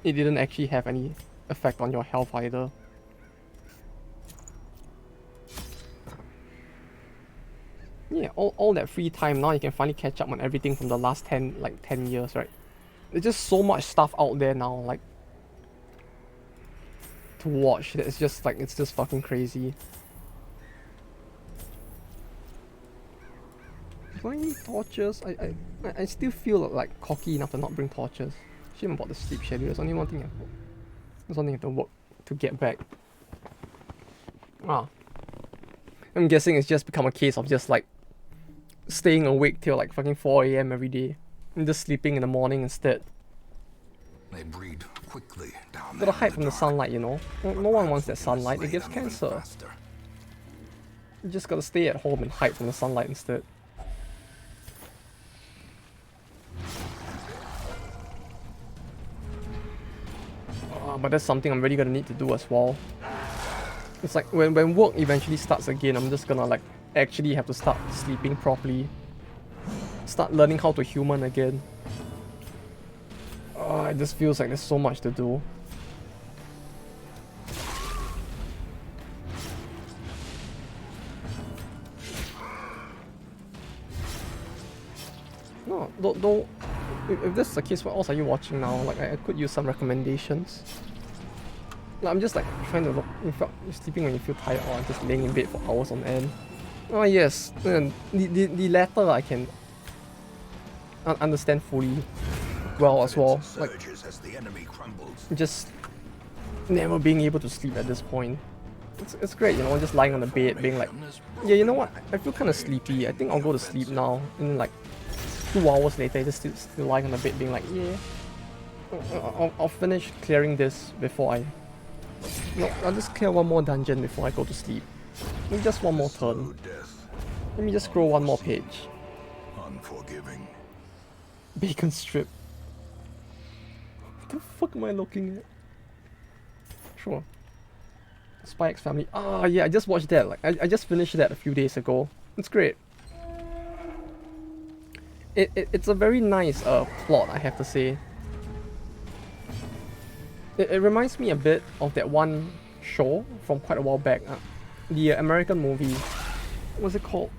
didn't actually have any effect on your health either. Yeah, all that free time now you can finally catch up on everything from the last 10 years, right? There's just so much stuff out there now, like, to watch that it's just like, it's just fucking crazy. Do I need torches? I still feel like cocky enough to not bring torches. Shame about the sleep schedule. There's only one thing I have to work to get back. I'm guessing it's just become a case of just like staying awake till like fucking 4 AM every day and just sleeping in the morning instead. They breed quickly down Gotta hide from the sunlight, you know. No one wants that sunlight. It gives cancer. You just gotta stay at home and hide from the sunlight instead. But that's something I'm really gonna need to do as well. It's like when work eventually starts again, I'm just gonna like actually have to start sleeping properly. Start learning how to human again. It just feels like there's so much to do. No, though, if this is the case, what else are you watching now? Like, I could use some recommendations. Like, I'm just like trying to look. You're sleeping when you feel tired, or just laying in bed for hours on end. Oh yes, the latter I can understand fully well as well. Like, just never being able to sleep at this point. It's great, you know, just lying on the bed, being like, yeah, you know what? I feel kind of sleepy. I think I'll go to sleep now. And like 2 hours later, just still lying on the bed, being like, yeah, I'll finish clearing this before I. No, I'll just clear one more dungeon before I go to sleep. Maybe just one more turn. Let me just scroll one more page. Unforgiving. Bacon strip. What the fuck am I looking at? Sure. Spy X Family. Yeah, I just watched that. Like, I just finished that a few days ago. It's great. It's a very nice plot, I have to say. It reminds me a bit of that one show from quite a while back. The American movie. What's it called?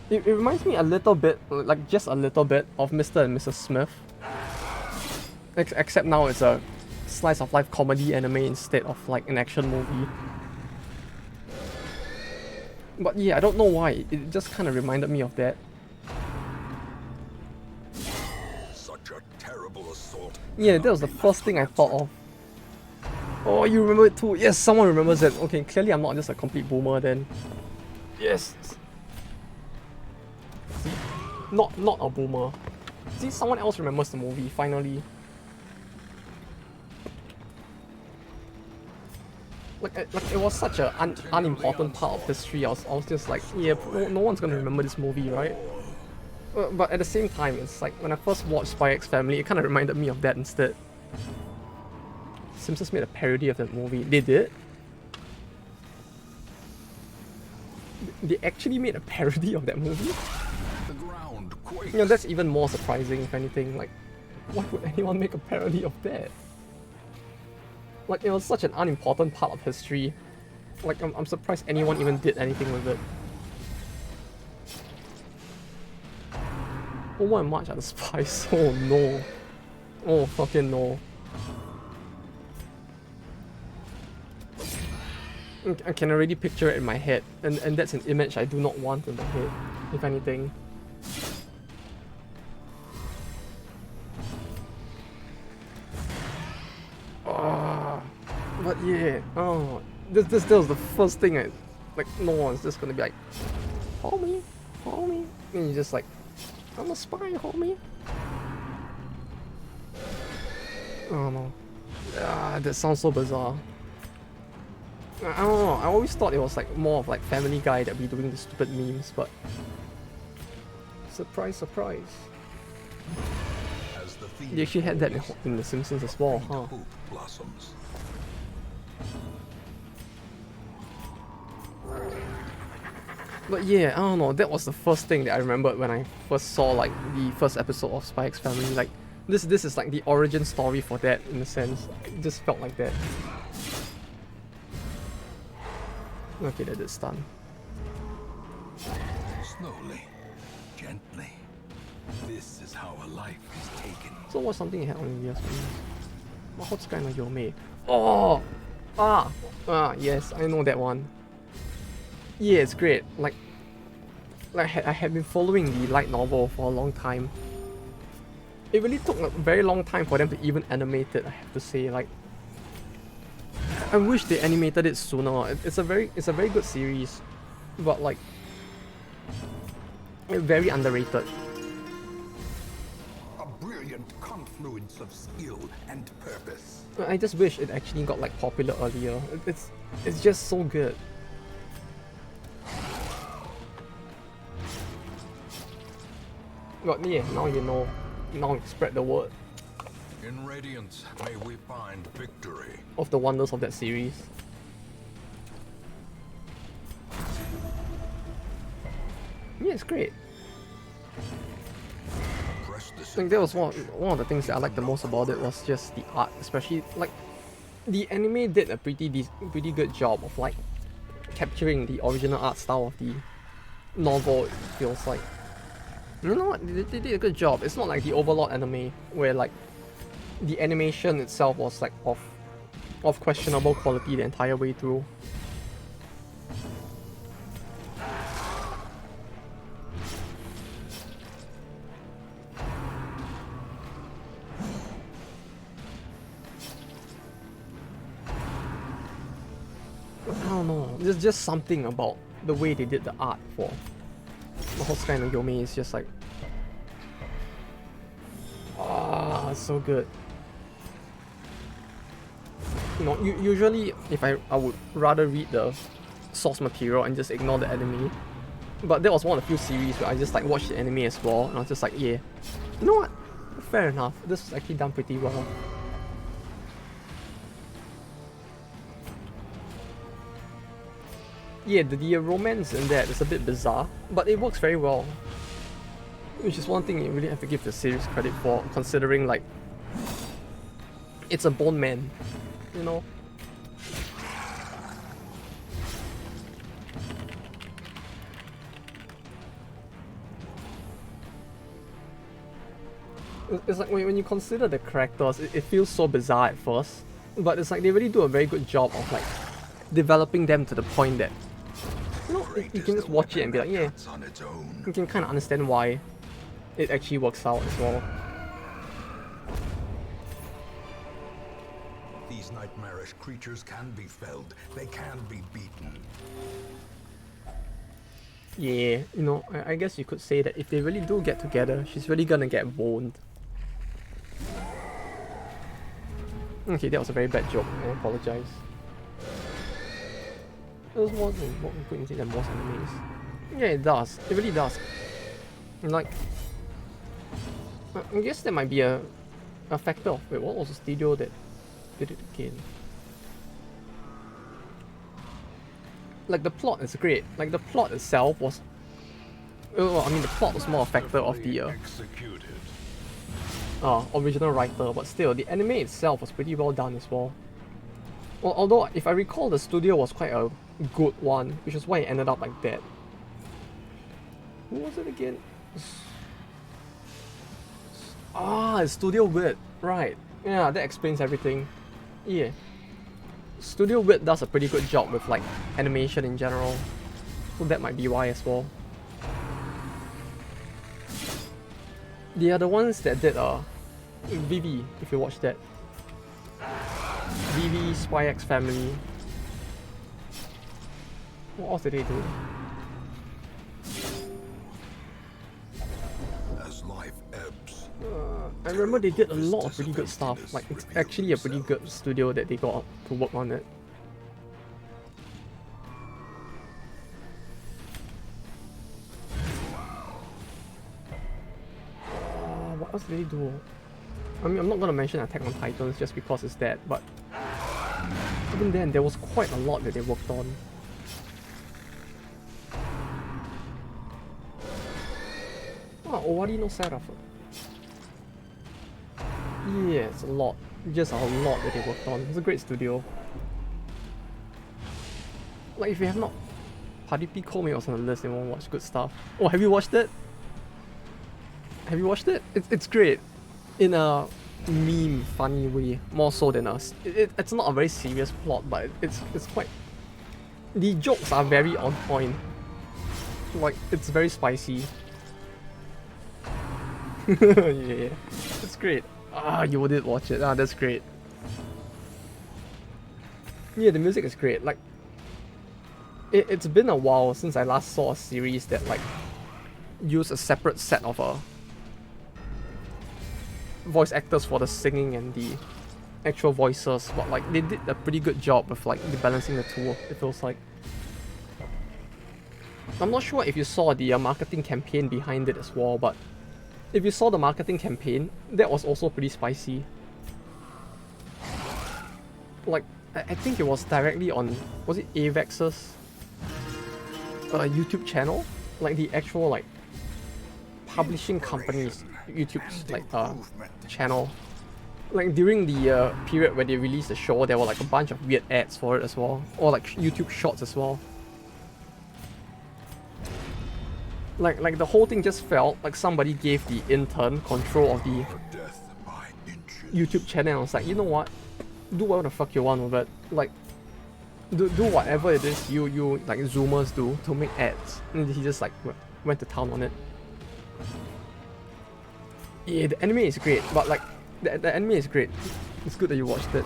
It reminds me a little bit, like just a little bit, of Mr. and Mrs. Smith. Except now it's a slice of life comedy anime instead of like an action movie. But yeah, I don't know why. It just kind of reminded me of that. Such a terrible assault. Yeah, that was the first thing I thought of. Oh, you remember it too? Yes, someone remembers it. Okay, clearly I'm not just a complete boomer then. Yes. See? Not a boomer. See, someone else remembers the movie, finally. Like it was such an unimportant part of history. I was just like, yeah, no one's gonna remember this movie, right? But at the same time, it's like when I first watched Spy X Family, it kind of reminded me of that instead. Simpsons made a parody of that movie. They did? They actually made a parody of that movie? The ground quakes. You know, that's even more surprising, if anything. Like, why would anyone make a parody of that? Like, it was such an unimportant part of history. Like, I'm surprised anyone even did anything with it. Homer and Marge are the spies. Oh no. Oh fucking no. I can already picture it in my head, and that's an image I do not want in my head, if anything. Yeah. Oh, this was the first thing like no one's just gonna be like, homie, homie, and you're just like, I'm a spy, homie. Oh no. Ah, that sounds so bizarre. I don't know. I always thought it was like more of like Family Guy that be doing the stupid memes, but surprise, surprise. As the They actually had that in The Simpsons as well, huh? hope blossoms. But yeah, I don't know. That was the first thing that I remembered when I first saw like the first episode of Spy X Family. Like this is like the origin story for that in a sense. It just felt like that. Okay, that is done. Slowly, gently. This is how a life is taken. So what's something you had on your screen? What's kind of your mate? Oh! Yes, I know that one. Yeah, it's great. Like I had been following the light novel for a long time. It really took a very long time for them to even animate it, I have to say. Like, I wish they animated it sooner. It's a very good series, but like, very underrated. A brilliant confluence of skill and purpose. I just wish it actually got like popular earlier. It's just so good. But yeah, now you know. Now spread the word In Radiance, may we find victory. of the wonders of that series. Yeah, it's great. Press the I think that was one of the things that I liked the most about it was just the art, especially like the anime did a pretty good job of like capturing the original art style of the novel. It feels like, you know what, they did a good job. It's not like the Overlord anime where like the animation itself was like of questionable quality the entire way through. I don't know, there's just something about the way they did the art for Mahotsukai no Yome is just like, so good. You know, usually if I would rather read the source material and just ignore the anime, but that was one of the few series where I just like watched the anime as well, and I was just like, yeah, you know what, fair enough, this was actually done pretty well. Yeah, the romance in that is a bit bizarre, but it works very well. Which is one thing you really have to give the series credit for, considering like it's a bone man, you know. It's like when you consider the characters, it feels so bizarre at first, but it's like they really do a very good job of like developing them to the point that, you know, you can just watch it and be like, yeah, you can kind of understand why it actually works out as well. These nightmarish creatures can be felled. They can be beaten. Yeah, you know, I guess you could say that if they really do get together, she's really gonna get boned. Okay, that was a very bad joke, I apologize. It was more than what we put into than most animes. Yeah, it does. It really does. And like, I guess that might be a factor of, wait, what was the studio that did it again? Like, the plot is great. Like, the plot itself was, well, I mean, the plot was more a factor of the original writer, but still, the anime itself was pretty well done as well. Well, although, if I recall, the studio was quite a good one, which is why it ended up like that. Who was it again? It's Studio Wit, right. Yeah, that explains everything. Yeah. Studio Wit does a pretty good job with like animation in general, so that might be why as well. The other ones that did Vivi, if you watch that. VV, Spy X Family. What else did they do? As life ebbs, I remember they did a lot of pretty good stuff. Like, it's actually a pretty good studio that they got to work on it. What else did they do? I mean, I'm not gonna mention Attack on Titans just because it's that, but even then, there was quite a lot that they worked on. Oh, Owari no Seraphim. Yeah, it's a lot. Just a lot that they worked on. It's a great studio. Like, if you have not Padipi Kome was on the list and won't watch good stuff. Oh, have you watched it? Have you watched it? It's great. In a meme, funny way. More so than us. It's not a very serious plot, but it's quite... The jokes are very on point. Like, it's very spicy. Yeah, it's great. Ah, you did watch it. Ah, that's great. Yeah, the music is great. Like, it's been a while since I last saw a series that like use a separate set of voice actors for the singing and the actual voices, but like they did a pretty good job with like balancing the two. It feels like. I'm not sure if you saw the marketing campaign behind it as well, but if you saw the marketing campaign, that was also pretty spicy. Like, I think it was directly on, was it Avex's YouTube channel? Like the actual like publishing company's YouTube like channel. Like during the period where they released the show, there were like a bunch of weird ads for it as well, or like YouTube shorts as well. Like the whole thing just felt like somebody gave the intern control of the YouTube channel and was like, you know what? Do whatever the fuck you want with it. Like, do whatever it is you like Zoomers do to make ads. And he just like went to town on it. Yeah, the anime is great, but like the anime is great. It's good that you watched it.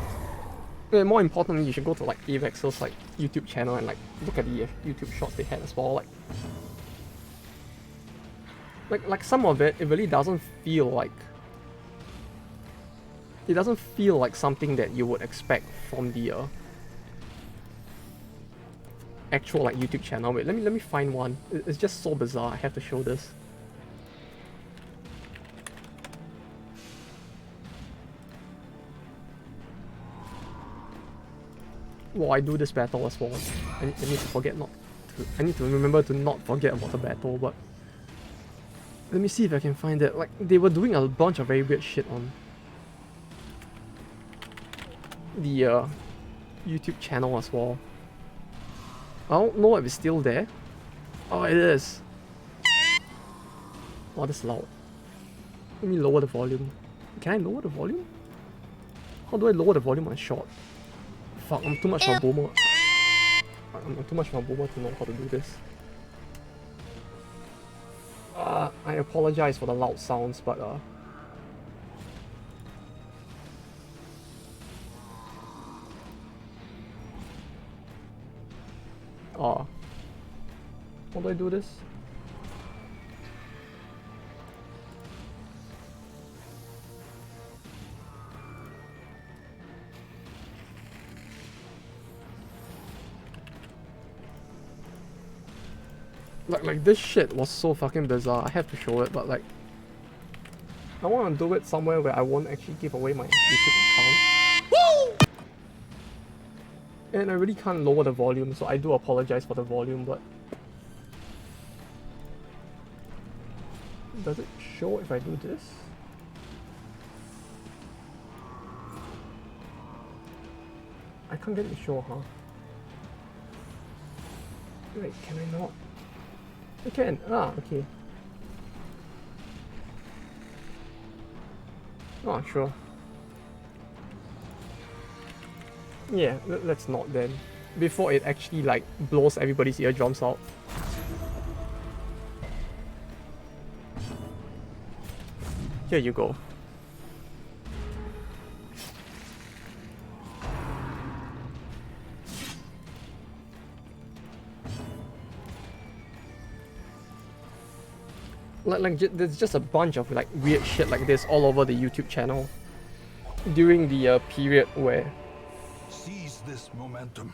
And more importantly, you should go to like Avex's like YouTube channel and like look at the YouTube shorts they had as well. Like some of it really doesn't feel like something that you would expect from the actual like YouTube channel. Wait, let me find one. It's just so bizarre. I have to show this. Well, I do this battle as well. I need to remember to not forget about the battle, but let me see if I can find it. Like, they were doing a bunch of very weird shit on the YouTube channel as well. I don't know if it's still there. Oh, it is. Oh, that's loud. Let me lower the volume. Can I lower the volume? How do I lower the volume on short? Fuck, I'm too much of a boomer. I'm too much of a boomer to know how to do this. I apologize for the loud sounds, but how do I do this? Like this shit was so fucking bizarre. I have to show it, but like I want to do it somewhere where I won't actually give away my YouTube account. Woo! And I really can't lower the volume, so I do apologize for the volume, but does it show if I do this? I can't get it to show, huh? Wait, can I not? I can. Ah, okay. Oh, sure. Yeah, let's not then. Before it actually like blows everybody's eardrums out. Here you go. There's just a bunch of like weird shit like this all over the YouTube channel during the period where Seize this momentum.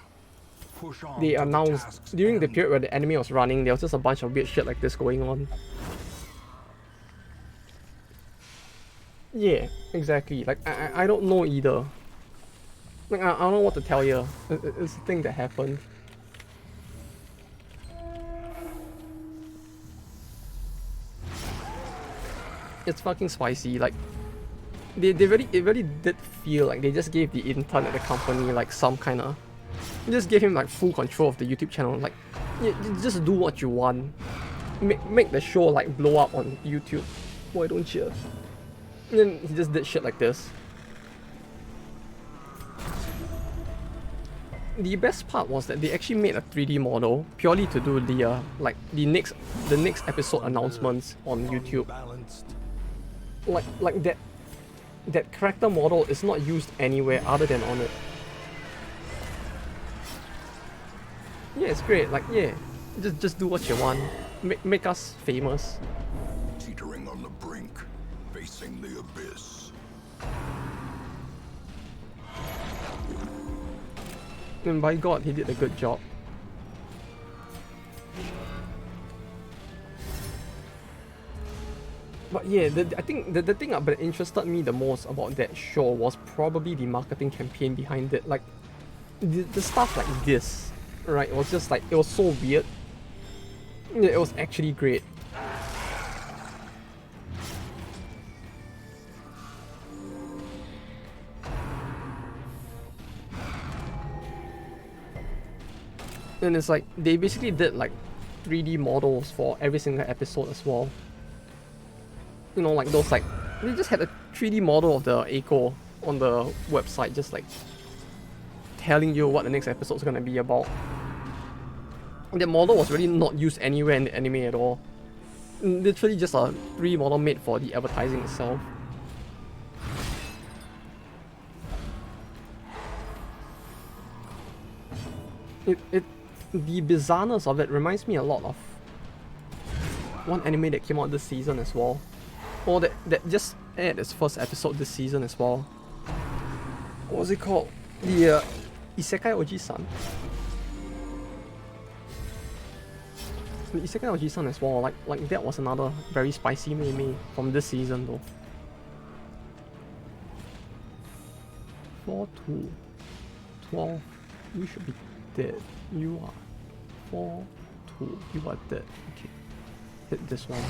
Push on they to the announced, task's during the end. period where the anime was running, there was just a bunch of weird shit like this going on. Yeah, exactly. Like I don't know either. Like I don't know what to tell you. It's a thing that happened. It's fucking spicy. Like it really did feel like they just gave the intern at the company like some kind of, just gave him like full control of the YouTube channel. Like, yeah, just do what you want. Make the show like blow up on YouTube. Why don't you? And then he just did shit like this. The best part was that they actually made a 3D model purely to do the like the next episode announcements on YouTube. Like that character model is not used anywhere other than on it. Yeah, it's great. Like, yeah, just do what you want. Make us famous. Teetering on the brink, facing the abyss. And by God, he did a good job. But yeah, I think the thing that interested me the most about that show was probably the marketing campaign behind it. Like, the stuff like this, right? It was just like, it was so weird. Yeah, it was actually great. And it's like, they basically did like 3D models for every single episode as well. You know, like those like, they just had a 3D model of the Echo on the website, just like telling you what the next episode is gonna be about. The model was really not used anywhere in the anime at all. Literally just a 3D model made for the advertising itself. The bizarreness of it reminds me a lot of one anime that came out this season as well. Or that just aired its first episode this season as well. What was it called? The Isekai Oji-san. The Isekai Oji-san as well. Like that was another very spicy anime from this season though. 4-2 12. You should be dead. You are 4-2. You are dead. Okay. Hit this one.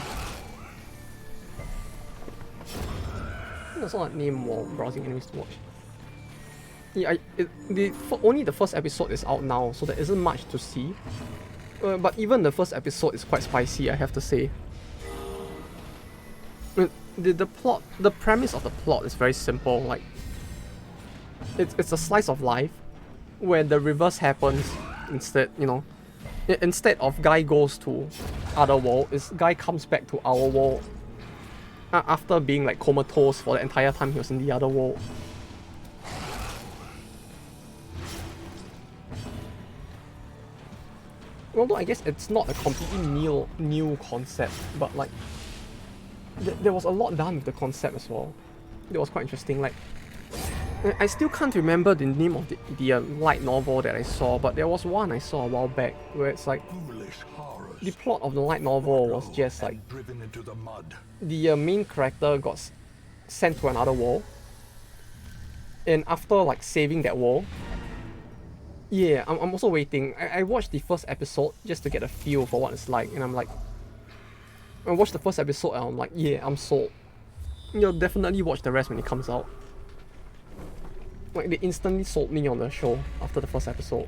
I saw that name while browsing animes to watch. Yeah, only the first episode is out now, so there isn't much to see. But even the first episode is quite spicy, I have to say. The premise of the plot is very simple. Like, it's a slice of life where the reverse happens instead. You know, instead of guy goes to other world, is guy comes back to our world after being like comatose for the entire time he was in the other world. Although I guess it's not a completely new concept, but like there was a lot done with the concept as well. It was quite interesting. Like, I still can't remember the name of the light novel that I saw, but there was one I saw a while back where it's like the plot of the light novel was just like the main character got sent to another world, and after like saving that world, yeah, I'm also waiting. I watched the first episode just to get a feel for what it's like, and I'm like, I watched the first episode and I'm like, yeah, I'm sold. You'll definitely watch the rest when it comes out. Like, they instantly sold me on the show after the first episode.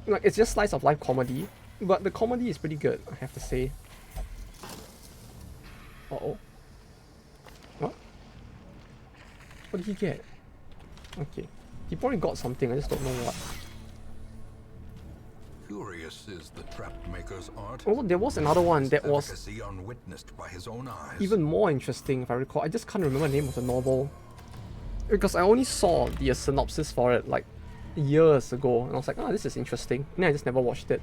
Like, it's just slice of life comedy, but the comedy is pretty good, I have to say. Uh-oh. What? What did he get? Okay. He probably got something, I just don't know what. Curious is the trap maker's art. Oh, there was another one that was Efficacy unwitnessed by his own eyes. even more interesting, if I recall. I just can't remember the name of the novel. Because I only saw the synopsis for it like years ago, and I was like, oh, this is interesting. And then I just never watched it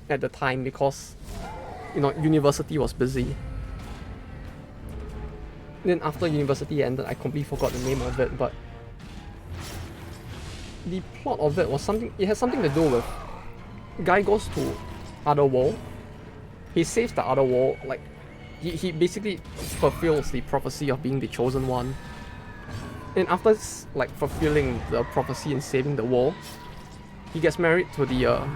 at the time because you know, university was busy. Then after university ended, I completely forgot the name of it, but the plot of it was something, it has something to do with guy goes to other world, he saves the other world, like he basically fulfills the prophecy of being the chosen one. And after like fulfilling the prophecy and saving the world, he gets married to the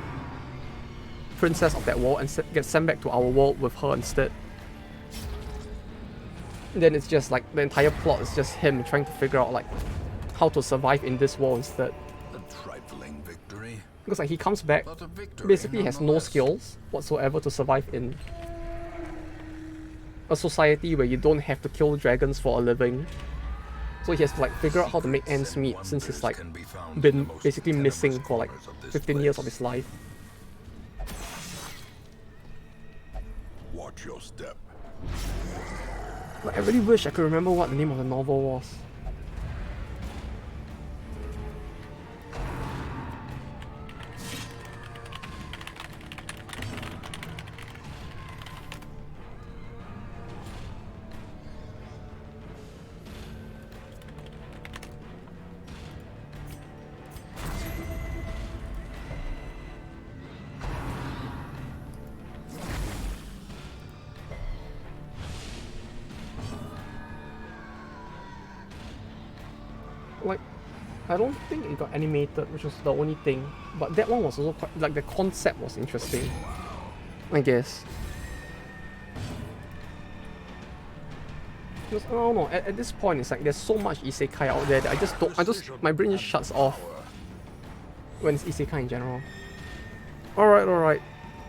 princess of that world and gets sent back to our world with her instead. Then it's just like the entire plot is just him trying to figure out like how to survive in this world instead. A trifling victory. Because like he comes back, basically has no skills whatsoever to survive in a society where you don't have to kill dragons for a living. So he has to like figure out how to make ends meet since he's like been basically missing for like 15 years of his life. Watch your step. Like, I really wish I could remember what the name of the novel was. Like, I don't think it got animated, which was the only thing. But that one was also quite, like the concept was interesting, I guess. Because, I don't know, at this point it's like there's so much isekai out there that my brain just shuts off when it's isekai in general. Alright,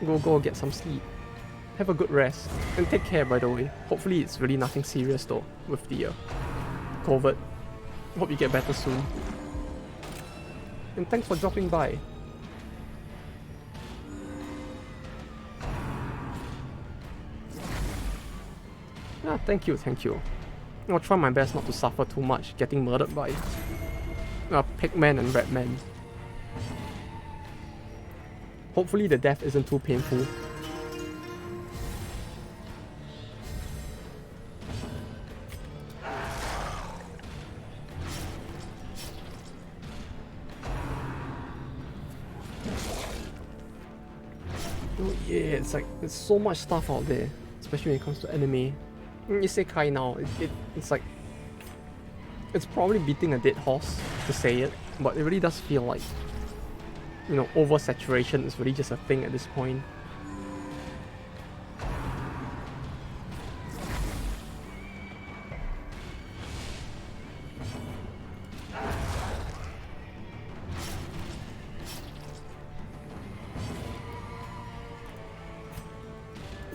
go get some sleep. Have a good rest. And take care, by the way. Hopefully it's really nothing serious though, with the COVID. Hope you get better soon. And thanks for dropping by. Ah, thank you. I'll try my best not to suffer too much getting murdered by Pigman and Redman. Hopefully the death isn't too painful. Oh yeah, it's like there's so much stuff out there, especially when it comes to anime. Isekai now, it's like it's probably beating a dead horse to say it, but it really does feel like, you know, oversaturation is really just a thing at this point.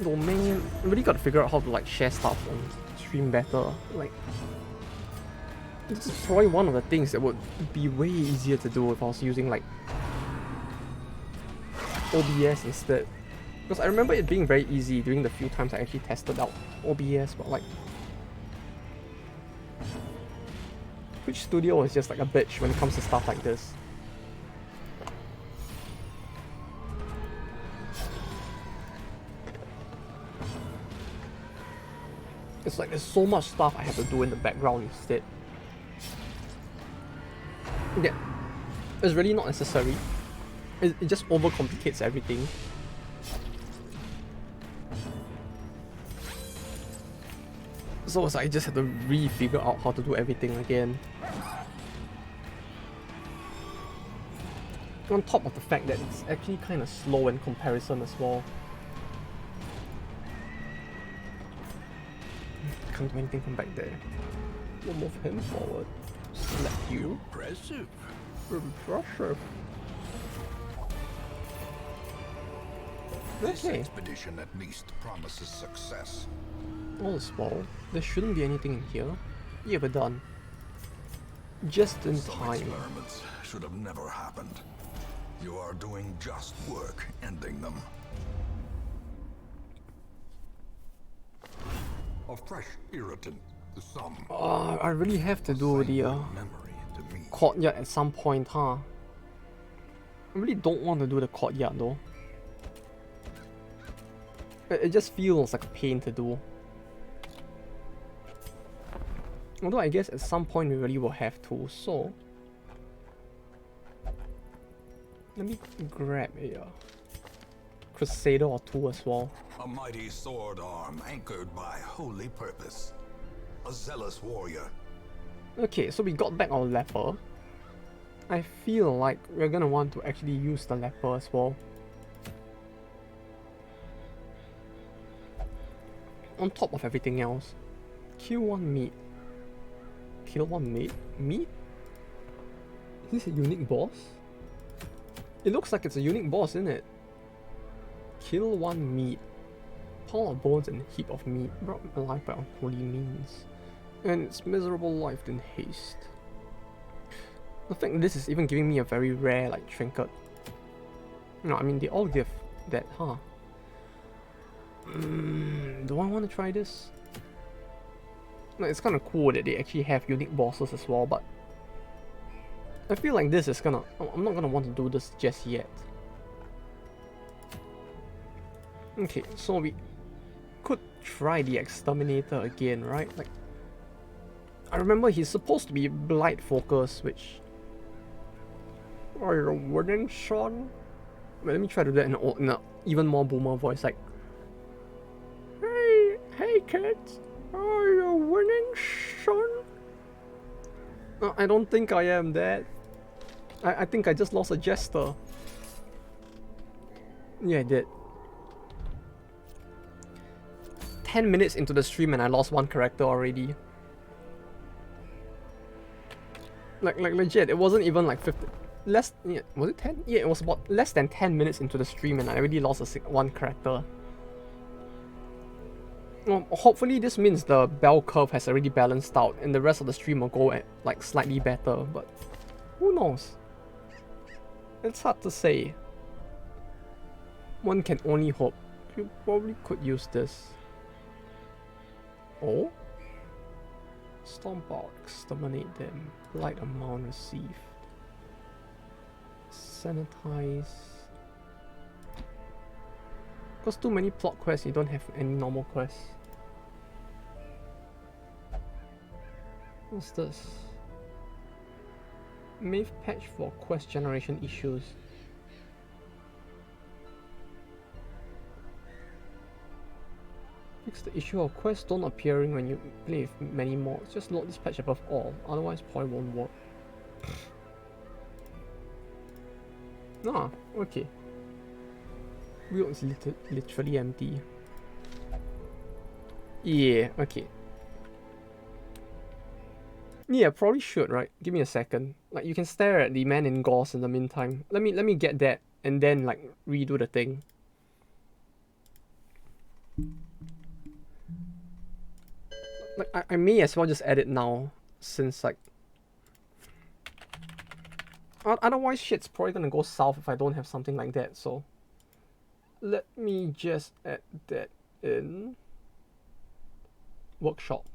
Oh man, I really gotta figure out how to like share stuff on stream better. Like, this is probably one of the things that would be way easier to do if I was using like OBS instead. Because I remember it being very easy during the few times I actually tested out OBS, but like Twitch Studio is just like a bitch when it comes to stuff like this. It's like there's so much stuff I have to do in the background instead. Yeah, it's really not necessary. It just overcomplicates everything. So it's like I just have to re-figure out how to do everything again. On top of the fact that it's actually kind of slow in comparison as well. Can't do anything from back there. We'll move him forward. Select you. Impressive. Impressive. This Okay. expedition at least promises success. All is well. There shouldn't be anything in here. Yeah, we're done. Just in Some time. experiments should have never happened. You are doing just work ending them. A fresh irritant to some. I really have to do the Memory to me. courtyard at some point, huh? I really don't want to do the courtyard though. It just feels like a pain to do. Although I guess at some point we really will have to, so... Let me grab a Crusader or two as well. A mighty sword arm anchored by holy purpose. A zealous warrior. Okay, so we got back our Leper. I feel like we're gonna want to actually use the Leper as well. On top of everything else. Kill one meat. Kill one meat? Meat? Is this a unique boss? It looks like it's a unique boss, isn't it? Kill one meat. Pile of bones and heap of meat, brought alive by unholy means. And its miserable life in haste. The fact this is even giving me a very rare like trinket. No, I mean they all give that, huh? Do I want to try this? No, it's kind of cool that they actually have unique bosses as well, but I feel like this is gonna... I'm not gonna want to do this just yet. Okay, so we could try the Exterminator again, right? Like, I remember he's supposed to be blight focused, which... Are you winning, son? Wait, let me try to do that in an even more boomer voice, like... Hey kids! Are you winning, son? No, I don't think I am, Dad. I think I just lost a jester. Yeah, I did. 10 minutes into the stream and I lost one character already. Like legit, it wasn't even like 50... Less... Yeah, was it 10? Yeah, it was about less than 10 minutes into the stream and I already lost one character. Well, hopefully this means the bell curve has already balanced out and the rest of the stream will go at, like, slightly better, but who knows? It's hard to say. One can only hope. You probably could use this. Oh? Stomp out, exterminate them. Light amount received. Sanitize. Because too many plot quests, you don't have any normal quests. What's this? Mave patch for quest generation issues. Fix the issue of quests don't appearing when you play with many mods. Just load this patch above all, otherwise probably won't work. Ah, okay. Wheel is literally empty. Yeah, okay. Yeah, probably should, right? Give me a second. Like, you can stare at the man in gauze in the meantime. Let me get that and then like redo the thing. Like, I may as well just edit now, since like otherwise shit's probably gonna go south if I don't have something like that, so let me just add that in. Workshop.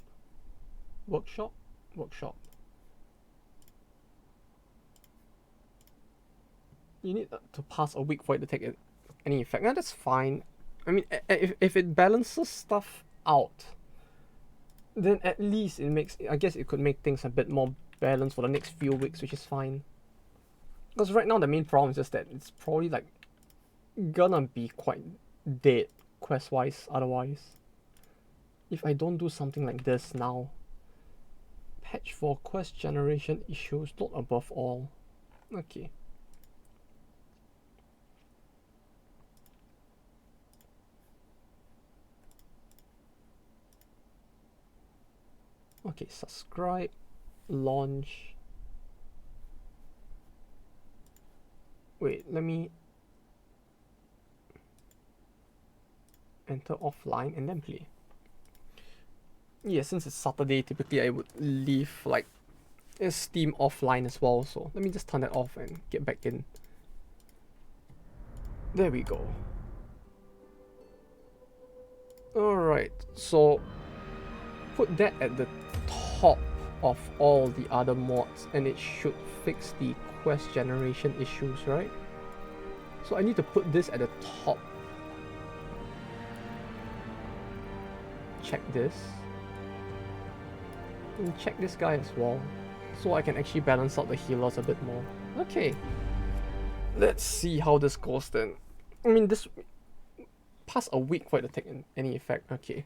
Workshop? Workshop. You need to pass a week for it to take any effect. Now that's fine. I mean, if it balances stuff out, then at least it makes... I guess it could make things a bit more balanced for the next few weeks, which is fine. Because right now the main problem is just that it's probably like gonna be quite dead quest-wise otherwise. If I don't do something like this now. Patch for quest generation issues, not above all. Okay. Okay, subscribe, launch. Wait, let me enter offline and then play. Yeah, since it's Saturday, typically I would leave like Steam offline as well, so let me just turn that off and get back in. There we go. Alright, so put that at the top of all the other mods and it should fix the quest generation issues, right? So I need to put this at the top. check this. And check this guy as well. So I can actually balance out the healers a bit more. Okay. Let's see how this goes then. I mean, this... Past a week for it to take any effect. Okay.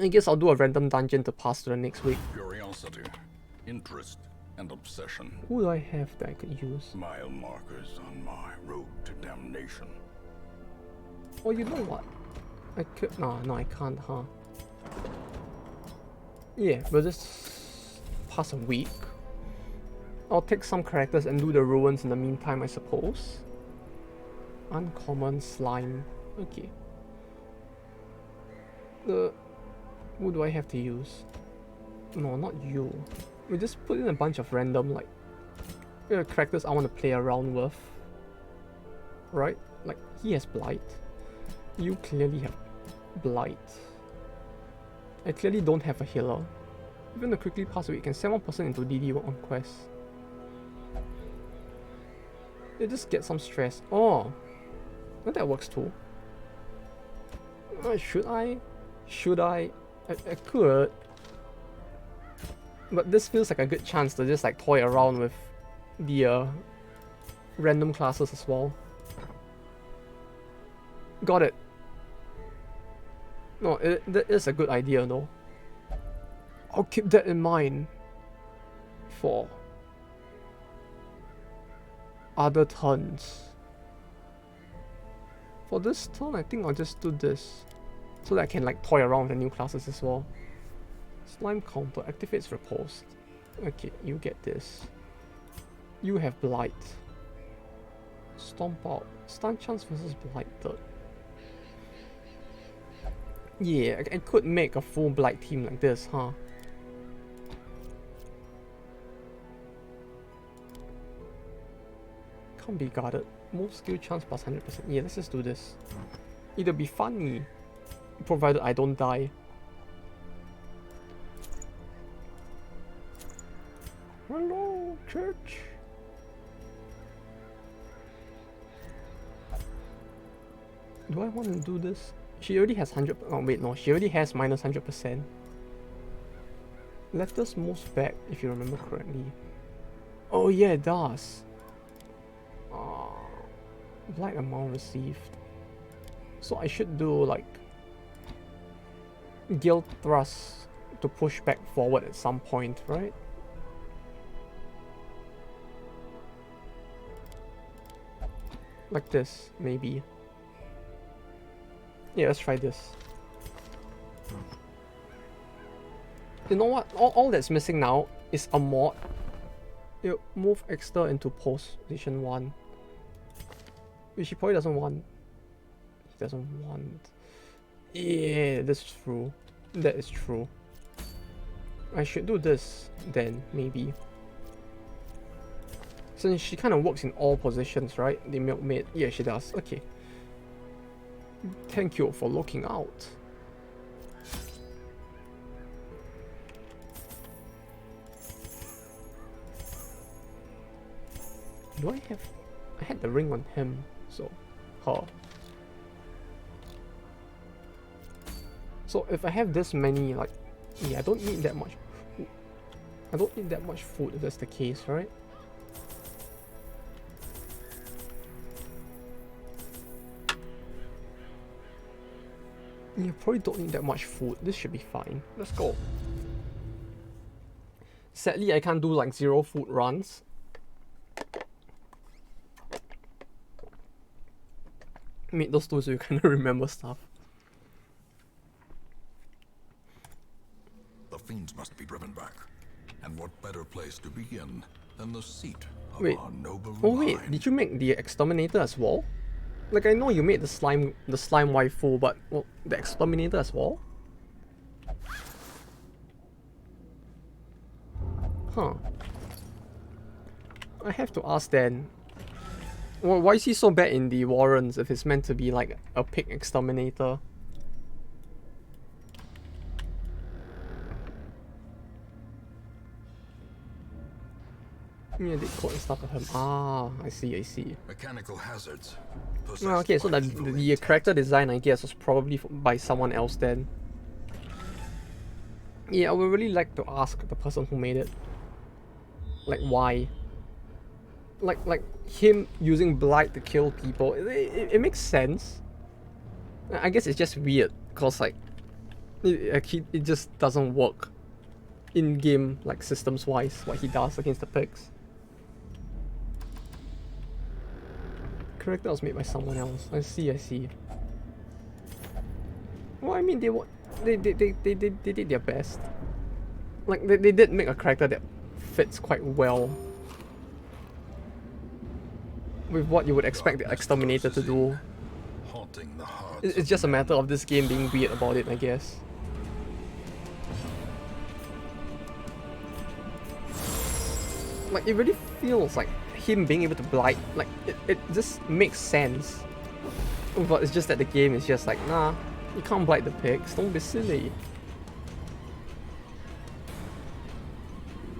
I guess I'll do a random dungeon to pass to the next week. Curiosity, interest, and obsession. Who do I have that I could use? Mile markers on my road to damnation. Oh, you know what? I could... No, I can't, huh? Yeah, but just pass a week. I'll take some characters and do the ruins in the meantime, I suppose. Uncommon slime. Okay. Who do I have to use? No, not you. We just put in a bunch of random, like, characters I want to play around with. Right? Like, he has Blight. You clearly have Blight. I clearly don't have a healer. Even to quickly pass away, you can send one person into DD on quest. They just get some stress. Oh, well, that works too. Should I? I could. But this feels like a good chance to just like toy around with the random classes as well. Got it. No, that is a good idea though. I'll keep that in mind for other turns. For this turn, I think I'll just do this so that I can like toy around with the new classes as well. Slime counter activates riposte. Okay, you get this. You have Blight. Stomp out. Stun chance versus Blighted. Yeah, I could make a full Blight team like this, huh? Can't be guarded. Move skill chance plus 100%. Yeah, let's just do this. It'll be funny, provided I don't die. Hello, church. Do I want to do this? She already has 100. Oh wait, no, she already has minus 100%. Letters moves back, if you remember correctly. Oh yeah, it does. Blight amount received. So I should do like guild thrust to push back forward at some point, right? Like this, maybe. Yeah, let's try this. You know what? All that's missing now is a mod. You move extra into position 1. Which he probably doesn't want. He doesn't want. Yeah, that's true. That is true. I should do this then, maybe. Since she kind of works in all positions, right? The milkmaid. Yeah, she does. Okay. Thank you for looking out. Do I have... I had the ring on him, so... Her. So if I have this many, like... Yeah, I don't need that much food. I don't need that much food if that's the case, right? You probably don't need that much food. This should be fine. Let's go. Sadly, I can't do like 0 food runs. Made those two so you kind of remember stuff. The fiends must be driven back. And what better place to begin than the seat of Wait. our noble Oh wait, line? did you make the exterminator as well? Like I know you made the slime waifu, but well, the exterminator as well? Huh. I have to ask then. Well, why is he so bad in the Warrens if it's meant to be like a pig exterminator? Yeah, they code and stuff at him. Ah, I see. Mechanical hazards. Ah, okay, so the character design, I guess, was probably by someone else then. Yeah, I would really like to ask the person who made it. Like, why? Like him using blight to kill people, it makes sense. I guess it's just weird, cause like, it just doesn't work in game, like systems wise, what he does against the pigs. Character was made by someone else. I see. Well, I mean, they did their best. Like they did make a character that fits quite well with what you would expect the exterminator to do. It's just a matter of this game being weird about it, I guess. Like, it really feels like him being able to blight, like, it just makes sense. But it's just that the game is just like, nah, you can't blight the pigs, don't be silly.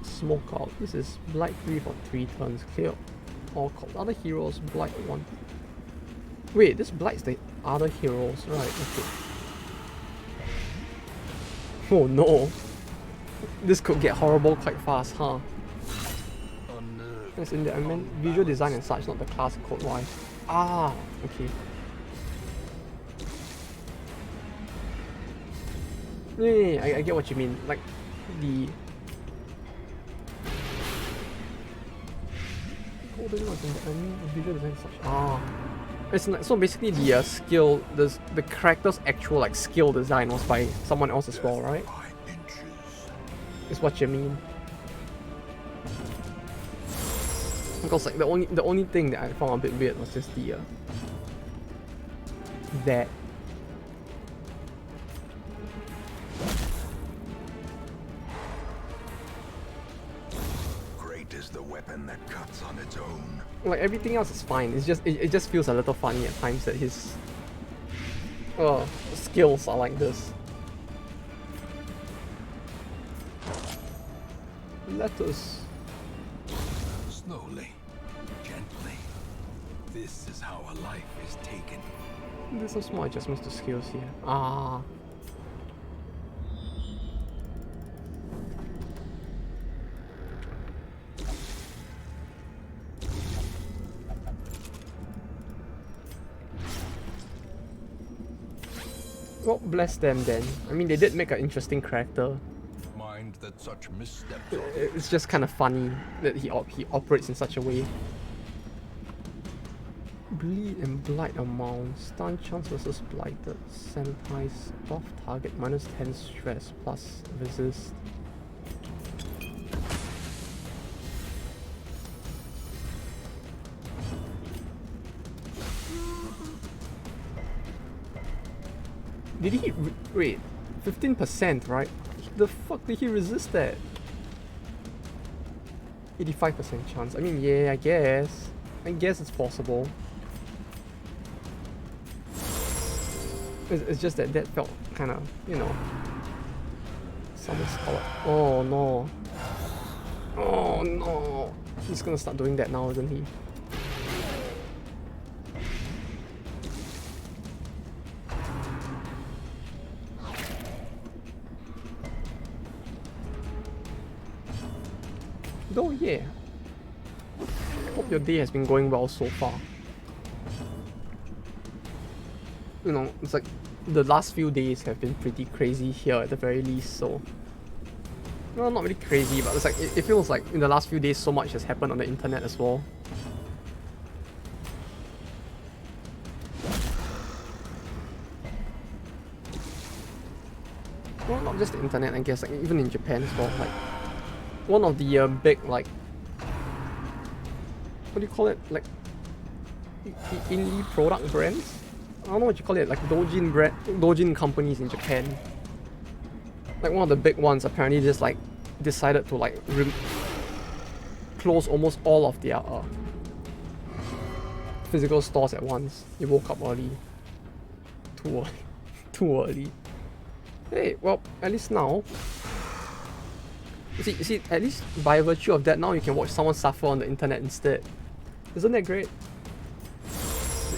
Smoke out. This is blight 3 for 3 turns, clear all calls. Other heroes, blight 1. Wait, this blights the other heroes, right, okay. Oh no. This could get horrible quite fast, huh? That's in there. I meant visual design and such, not the class code wise. Ah, okay. Yeah, I get what you mean. Like the coding was in there. I mean visual design and such. Ah, it's like, so basically the skill, the character's actual like skill design was by someone else as well, right? Is what you mean. Because like the only thing that I found a bit weird was just the that. Great is the weapon that cuts on its own. Like everything else is fine. It's just it just feels a little funny at times that his skills are like this. Lettuce. Slowly, gently. This is how a life is taken. There's some small adjustments to skills here. Ah. Well, bless them then. I mean, they did make an interesting character. Mind that such missteps. It's just kind of funny that he operates in such a way. Bleed and blight amount. Stun chance versus blighted. Sanitize buff target minus 10 stress plus resist. Did he wait? 15%, right? The fuck did he resist that? 85% chance. I mean, yeah, I guess it's possible. It's just that felt kind of, you know, somewhat solid. Oh no. Oh no. He's gonna start doing that now, isn't he? Oh yeah. Hope your day has been going well so far. You know, it's like the last few days have been pretty crazy here at the very least, so... Well, not really crazy, but it's like, it feels like in the last few days so much has happened on the internet as well. Well, not just the internet, I guess, like even in Japan as well, like... One of the big, like... What do you call it? Like... indie product brands? I don't know what you call it, like doujin companies in Japan. Like one of the big ones apparently just like decided to like close almost all of their physical stores at once. They woke up early. Too early. Too early. Hey, well, at least now See, at least by virtue of that, now you can watch someone suffer on the internet instead. Isn't that great?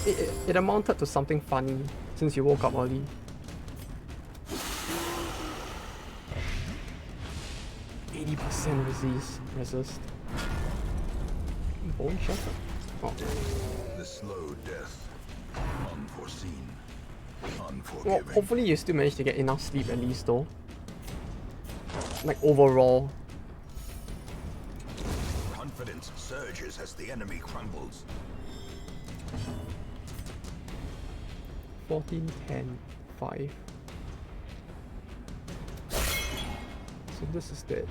It amounted to something funny since you woke up early. Resist. Bone shelter. Oh. The slow death. Unforeseen. Unforgiving. Well, hopefully you still manage to get enough sleep at least though. Like overall. Confidence surges as the enemy crumbles. 14, 10, 5. So this is dead.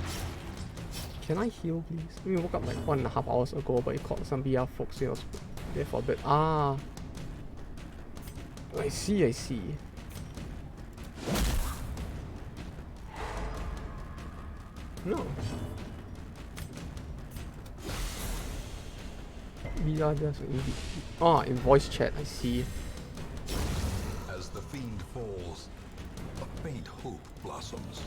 Can I heal please? We woke up like 1.5 hours ago, but it caught some BR folks, so I was there for a bit. Ah! I see. No. BR there's in voice chat, I see. As the fiend falls, a faint hope blossoms.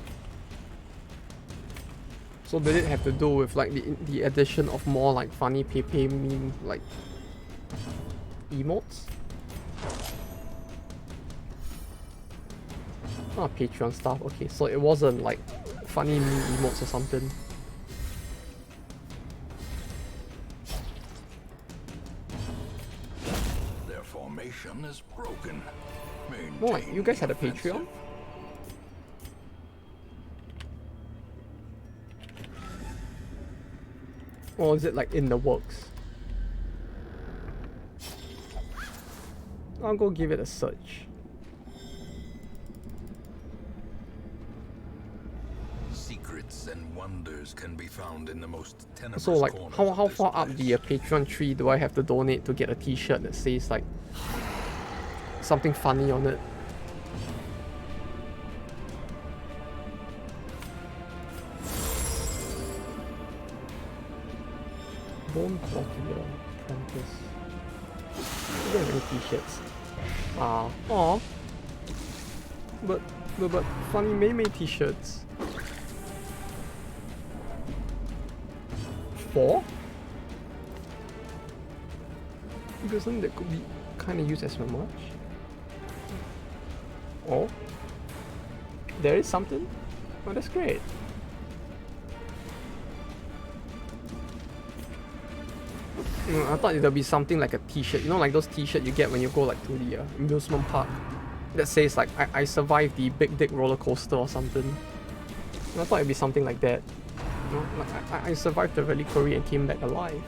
So did it have to do with like the addition of more like funny Pepe meme like emotes? Ah, Patreon stuff. Okay, so it wasn't like funny meme emotes or something. Their formation is broken. Oh, like, you guys had a Patreon? Or is it like in the works? I'll go give it a search. Secrets and wonders can be found in the most tenebrous So like, corners how of this far up place. the Patreon tree do I have to donate to get a T-shirt that says like something funny on it? Bone Clothier Apprentice. I don't have any T-shirts. Aw. But funny Mei T-shirts. 4? Because something that could be kind of used as a merch. Oh, there is something. Oh, that's great. I thought there'd be something like a T-shirt, you know, like those T-shirts you get when you go like to the amusement park that says like I survived the Big Dick roller coaster or something. I thought it'd be something like that. You know, like I survived the Rally Curry and came back alive.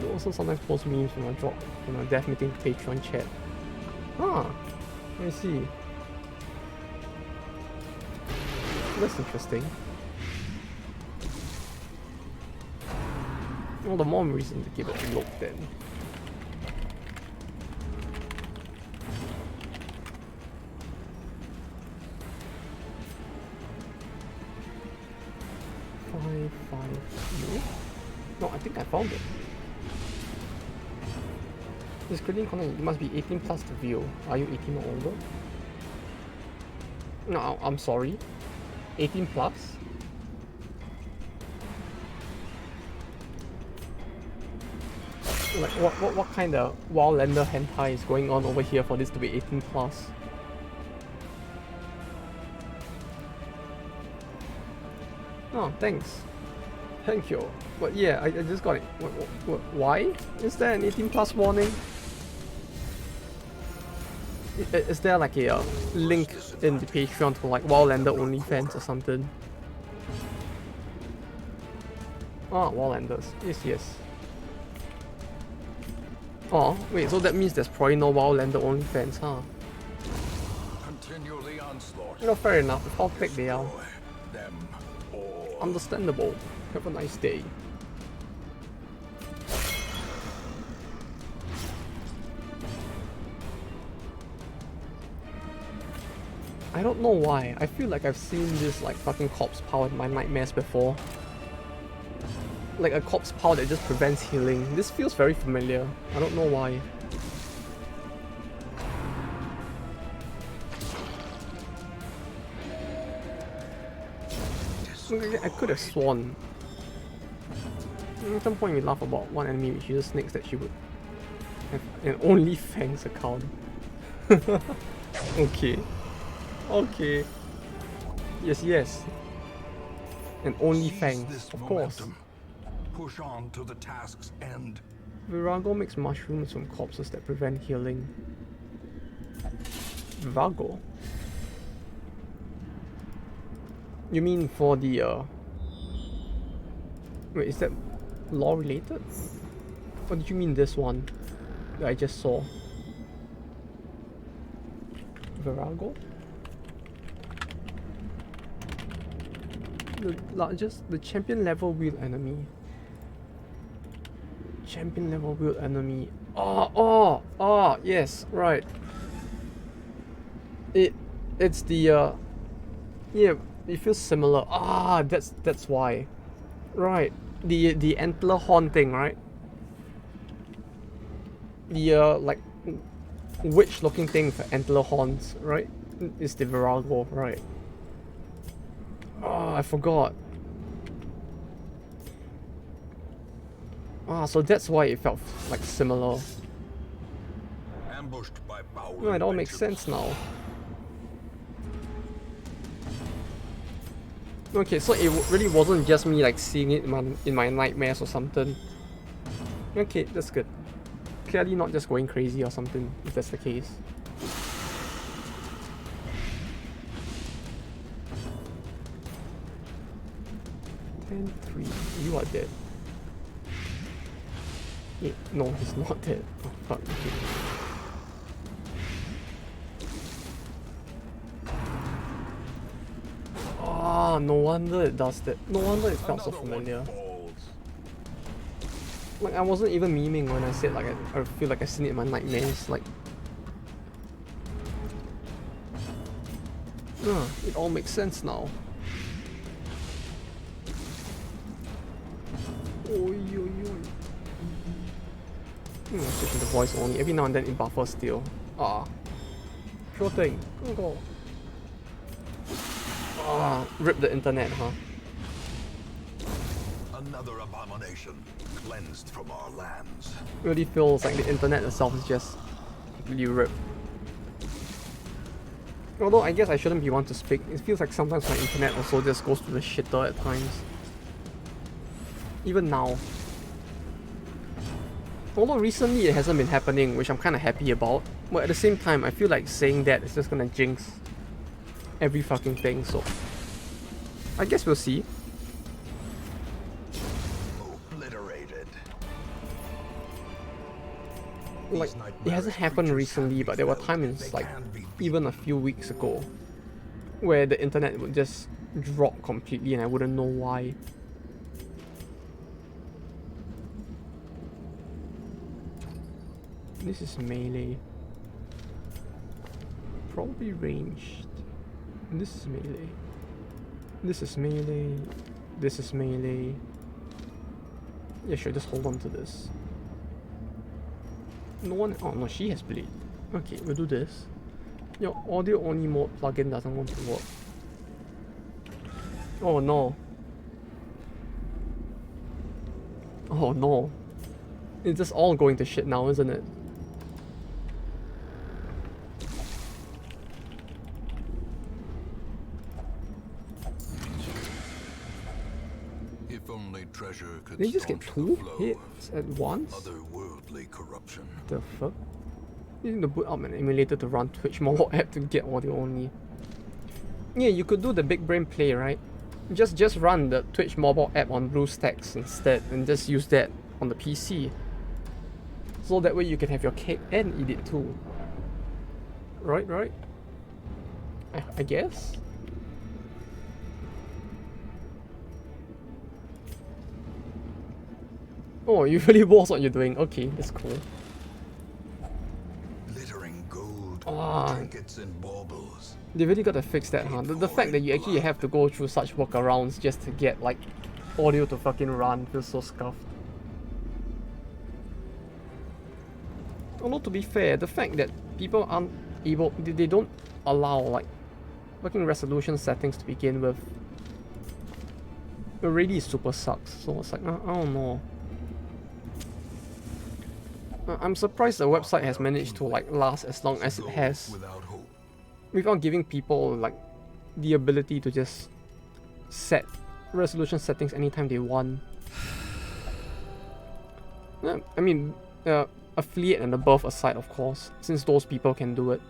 You also sometimes post memes when I drop, death meeting Patreon chat. Ah, I see. That's interesting. Well, the more reason to give it a look then. No, I think I found it. This screening content, it must be 18 plus to view. Are you 18 or older? No, I'm sorry. 18 plus? Like what kind of Wildlander hentai is going on over here for this to be 18 plus? Oh, thanks. Thank you. But yeah, I just got it. Why? Is there an 18 plus warning? Is there like a link in the Patreon to like Wildlander OnlyFans or something? Oh, Wildlanders. Yes. Oh, wait, so that means there's probably no Wildlander OnlyFans, huh? Continue the onslaught. Fair enough. If how thick they are. Destroy them all. Understandable. Have a nice day. I don't know why. I feel like I've seen this like fucking corpse power in my nightmares before. Like a corpse power that just prevents healing. This feels very familiar. I don't know why. I could have sworn. At some point we laugh about one enemy which uses snakes that she would have an OnlyFans account. Okay. Okay. Yes, yes. An OnlyFans, of course. Push on to the task's end. Virago makes mushrooms from corpses that prevent healing. Virago? You mean for the wait, is that law related? Or did you mean this one that I just saw? Virago? The champion level wheel enemy. Champion level wheel enemy. Oh, yes, right. It's the yeah, it feels similar. That's why. Right. The antler horn thing, right? The like witch looking thing for antler horns, right? Is the Virago, right? Oh, I forgot. So that's why it felt like similar. Ambushed by foul No, it all makes vengeance. sense now. Okay, so it really wasn't just me like seeing it in my nightmares or something. Okay, that's good. Clearly not just going crazy or something, if that's the case. You are dead. Yeah, no, he's not dead. Oh fuck. Okay. No wonder it does that. No wonder it felt so Another one familiar. falls. Like I wasn't even memeing when I said like I feel like I've seen it in my nightmares. Like, it all makes sense now. Oi. Switching the voice only. Every now and then it buffers still. Sure thing. Go. Rip the internet, huh? Another abomination cleansed from our lands. Really feels like the internet itself is just completely ripped. Although I guess I shouldn't be one to speak. It feels like sometimes my internet also just goes to the shitter at times. Even now. Although recently it hasn't been happening, which I'm kind of happy about. But at the same time, I feel like saying that is just gonna jinx every fucking thing, so I guess we'll see. Obliterated. Like, it hasn't happened recently, but there were times, like, even a few weeks ago, where the internet would just drop completely and I wouldn't know why. This is melee. Probably ranged. This is melee. This is melee. This is melee. Yeah, sure, just hold on to this. No one. Oh no, she has bleed. Okay, we'll do this. Your audio only mode plugin doesn't want to work. Oh no. Oh no. It's just all going to shit now, isn't it? If only treasure could They just get staunch the 2 flow hits at once? otherworldly corruption. The fuck? You need to boot up an emulator to run Twitch mobile app to get audio only. Yeah, you could do the big brain play, right? Just run the Twitch mobile app on BlueStacks instead and just use that on the PC. So that way you can have your cake and eat it too. Right? I guess? Oh, you really was what you're doing. Okay, that's cool. Glittering gold, Ah. trinkets and baubles. They really gotta fix that, huh? The fact that you actually have to go through such workarounds just to get, like, audio to fucking run feels so scuffed. Although, to be fair, the fact that people aren't able... They don't allow, like, fucking resolution settings to begin with. already super sucks. So it's like, I don't know. I'm surprised the website has managed to like last as long as it has without giving people like the ability to just set resolution settings anytime they want. I mean, affiliate and above aside, of course, since those people can do it.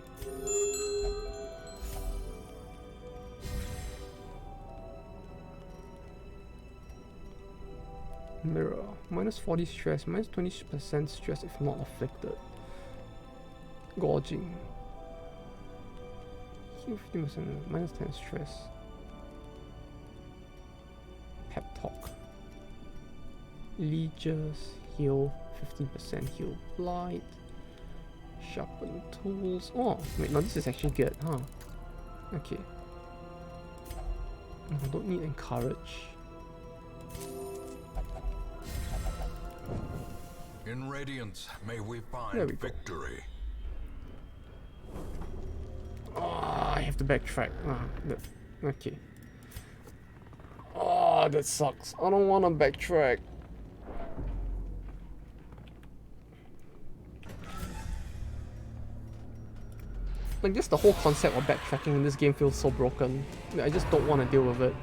Mirror. Minus 40 stress, minus 20% stress if not afflicted. Gorging. 15%, minus 10 stress. Pep talk. Leeches, heal, 15% heal blight. Sharpen tools. Oh, wait, no, this is actually good, huh? Okay. I don't need encourage. In Radiance, may we find victory. Oh, I have to backtrack. Okay. Oh, that sucks. I don't want to backtrack. Like, just the whole concept of backtracking in this game feels so broken. I just don't want to deal with it.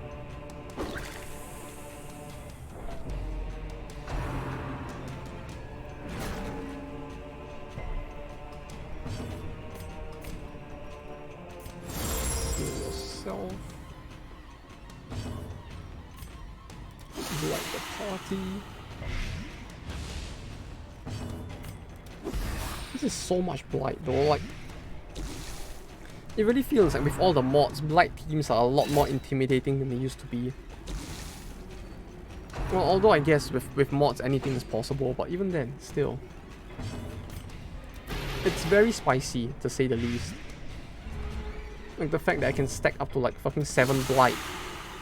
This is so much blight though, like it really feels like with all the mods, blight teams are a lot more intimidating than they used to be. Well, although I guess with mods anything is possible, but even then, still. It's very spicy, to say the least. Like the fact that I can stack up to like fucking 7 blight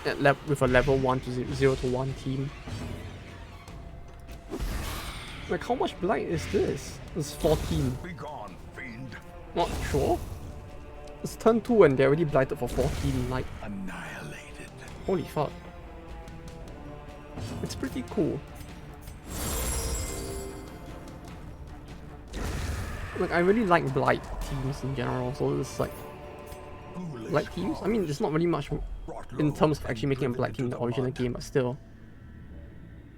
at with a level 1 to 0 to 1 team. Like, how much blight is this? It's 14. Be gone, fiend. Not sure. It's turn 2 and they're already blighted for 14, like... Annihilated. Holy fuck. It's pretty cool. Like, I really like blight teams in general, so it's like... Blight teams? I mean, there's not really much in terms of actually making a blight team in the original game, but still.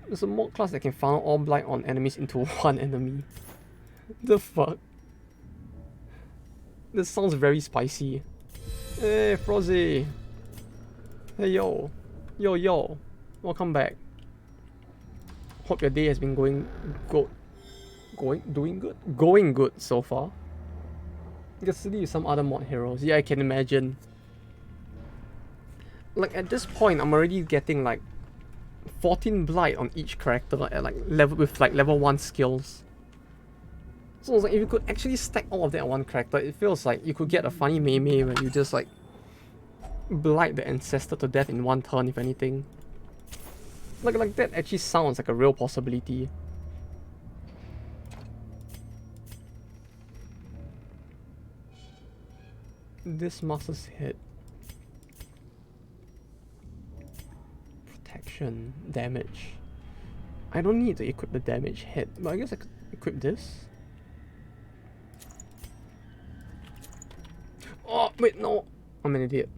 There's a mod class that can funnel all blight on enemies into one enemy. The fuck? This sounds very spicy. Hey, Frozzy! Hey, yo! Yo, yo! Welcome back. Hope your day has been going good so far. You can see some other mod heroes. Yeah, I can imagine. Like, at this point, I'm already getting like 14 blight on each character at like level 1 skills. So it's like if you could actually stack all of that on one character, it feels like you could get a funny meme where you just like blight the ancestor to death in one turn, if anything. Like that actually sounds like a real possibility. This master's hit. Protection, damage. I don't need to equip the damage hit, but I guess I could equip this. Oh, wait, no. I'm an idiot.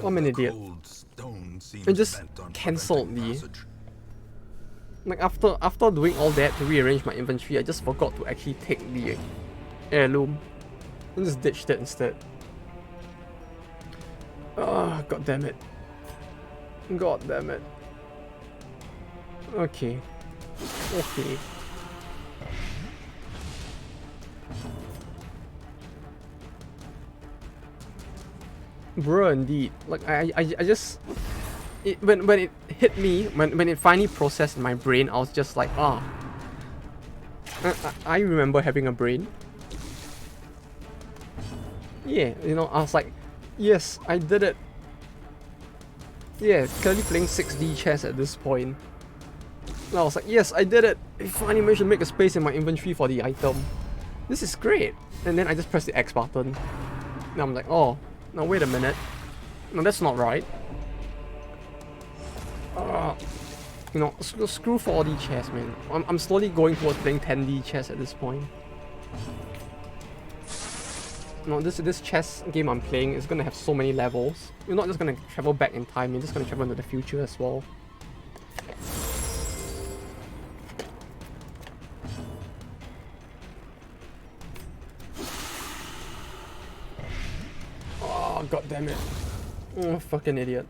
I'm an idiot. I just cancelled the... Like, after doing all that to rearrange my inventory, I just forgot to actually take the heirloom. I just ditched it instead. Ah, god damn it. God damn it. Okay. Okay. Bruh, indeed. Like, I just... when it hit me, when it finally processed in my brain, I was just like, ah. I remember having a brain. Yeah, you know, I was like, yes, I did it. Yeah, clearly playing 6D chess at this point. And I was like, yes, I did it. I finally managed to make a space in my inventory for the item. This is great. And then I just pressed the X button. And I'm like, oh, now wait a minute. No, that's not right. You know, screw 4D chess, man. I'm slowly going towards playing 10D chess at this point. No, this chess game I'm playing is gonna have so many levels. You're not just gonna travel back in time, you're just gonna travel into the future as well. Oh, god damn it. Oh, fucking idiot.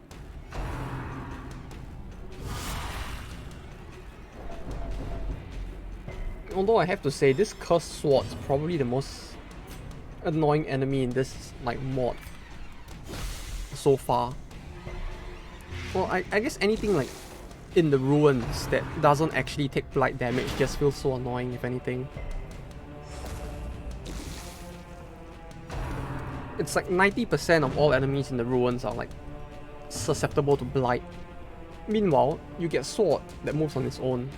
Although I have to say, this cursed sword's probably the most annoying enemy in this like mod so far. Well, I guess anything like in the ruins that doesn't actually take blight damage just feels so annoying, if anything. It's like 90% of all enemies in the ruins are like susceptible to blight. Meanwhile, you get sword that moves on its own.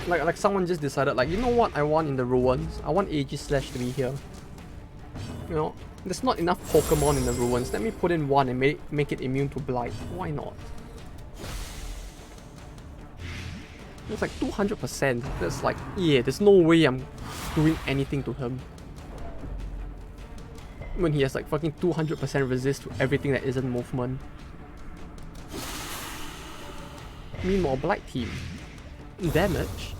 Like someone just decided, like, you know what I want in the ruins? I want Aegislash to be here. You know, there's not enough Pokemon in the ruins. Let me put in one and make it immune to blight. Why not? It's like 200%. That's like, yeah, there's no way I'm doing anything to him. When he has like fucking 200% resist to everything that isn't movement. Meanwhile, Blight Team. Damage?